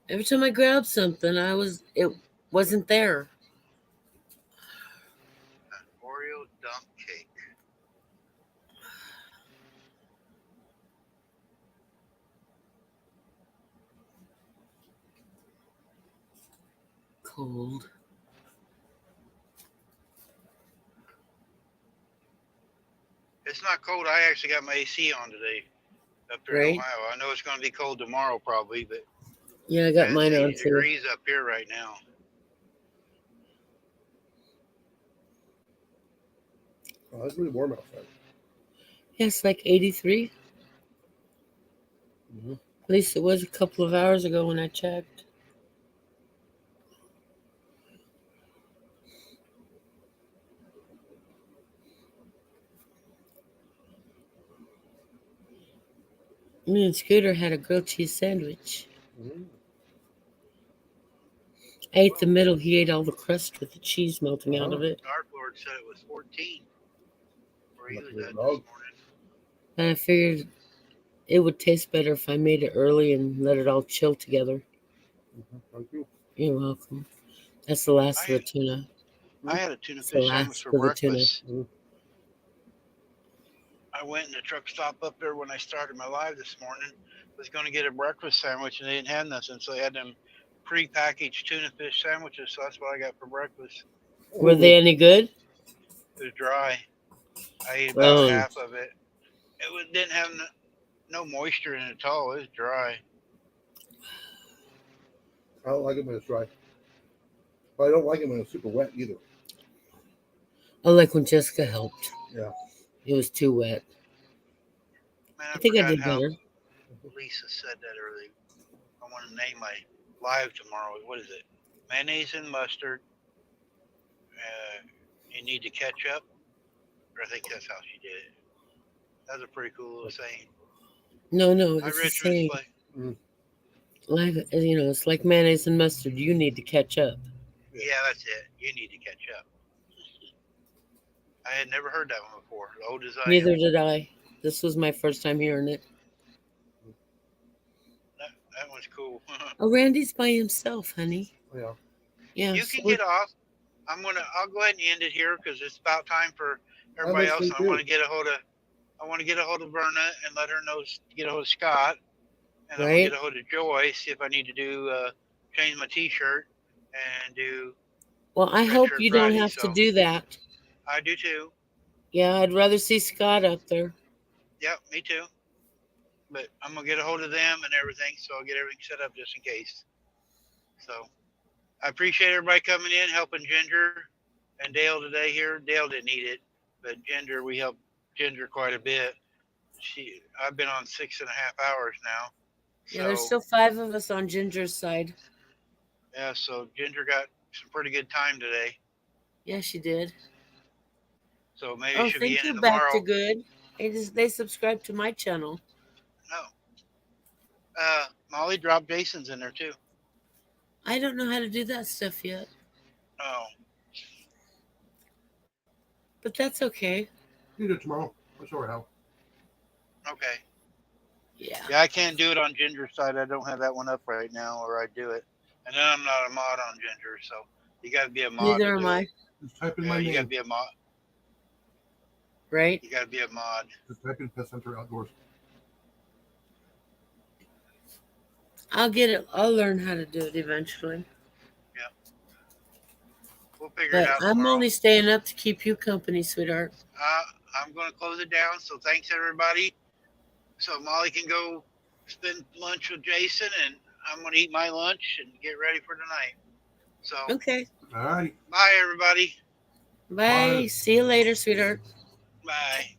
every time I grabbed something, it wasn't there. Oreo dump cake. Cold. It's not cold. I actually got my AC on today up here in Great. Ohio. I know it's going to be cold tomorrow probably, but Yeah, I got mine on 80 too. degrees up here right now. Oh, it's really warm outside. Yeah, it's like 83. Mm-hmm. At least it was a couple of hours ago when I checked. Me and Scooter had a grilled cheese sandwich. I ate the middle. He ate all the crust with the cheese melting out of it. Dark Lord said it was 14. Where he was at this dog. morning. And I figured it would taste better if I made it early and let it all chill together. Thank you. You're welcome. That's the last of the tuna. I had a tuna So fish sandwich last for for the tuna. breakfast. I went in the truck stop up there when I started my live this morning. Was going to get a breakfast sandwich and they didn't have nothing, so they had them pre-packaged tuna fish sandwiches. So that's what I got for breakfast. Were they any good? It was dry. I ate about Oh, half of it. Didn't have no moisture in it at all. It was dry. I don't like it when it's dry. But I don't like it when it's super wet either. I like when Jessica helped. Yeah. It was too wet. Man, I think I forgot did how better. Lisa said that earlier. I want to name my live tomorrow. What is it? Mayonnaise and mustard. You need to catch up. Or I think that's how she did it. That's a pretty cool little saying. No, Hi, it's the Richard. same. Like, it's like mayonnaise and mustard. You need to catch up. Yeah, that's it. You need to catch up. I had never heard that one before. Old as I Neither am. did I. This was my first time hearing it. That one's cool. Oh, Randy's by himself, honey. Yeah. Yeah. You can get off. I'll go ahead and end it here because it's about time for everybody else. I want to get a hold of Verna and let her know, get a hold of Scott, and I'm gonna get a hold of Joy, see if I need to do change my T-shirt and do. Well, I Red hope Shirt you don't Friday, have to so do that. I do too. Yeah, I'd rather see Scott up there. Yep, me too. But I'm gonna get a hold of them and everything, so I'll get everything set up just in case. So I appreciate everybody coming in, helping Ginger and Dale today here. Dale didn't need it, but we helped Ginger quite a bit. I've been on 6.5 hours now. Yeah, there's still 5 of us on Ginger's side. Yeah, so Ginger got some pretty good time today. Yeah, she did. So maybe Oh, she'll be thank in you, tomorrow. Back to Good. They subscribe to my channel. No. Molly dropped Jason's in there too. I don't know how to do that stuff yet, Oh. but that's okay. You do it tomorrow. That's all right, Hal. Okay. Yeah. Yeah, I can't do it on Ginger's side. I don't have that one up right now, or I'd do it. And then I'm not a mod on Ginger, so you got to be a mod. Neither to am do I. it. Just type in Yeah, my you name. got to be a mod. Right? You got to be a mod. Just type in Pet Center Outdoors. I'll get it. I'll learn how to do it eventually. Yeah. We'll figure But it out I'm tomorrow. only staying up to keep you company, sweetheart. I'm going to close it down. So thanks, everybody. So Molly can go spend lunch with Jason, and I'm going to eat my lunch and get ready for tonight. So Okay. All right. Bye, everybody. Bye. See you later, sweetheart. Bye.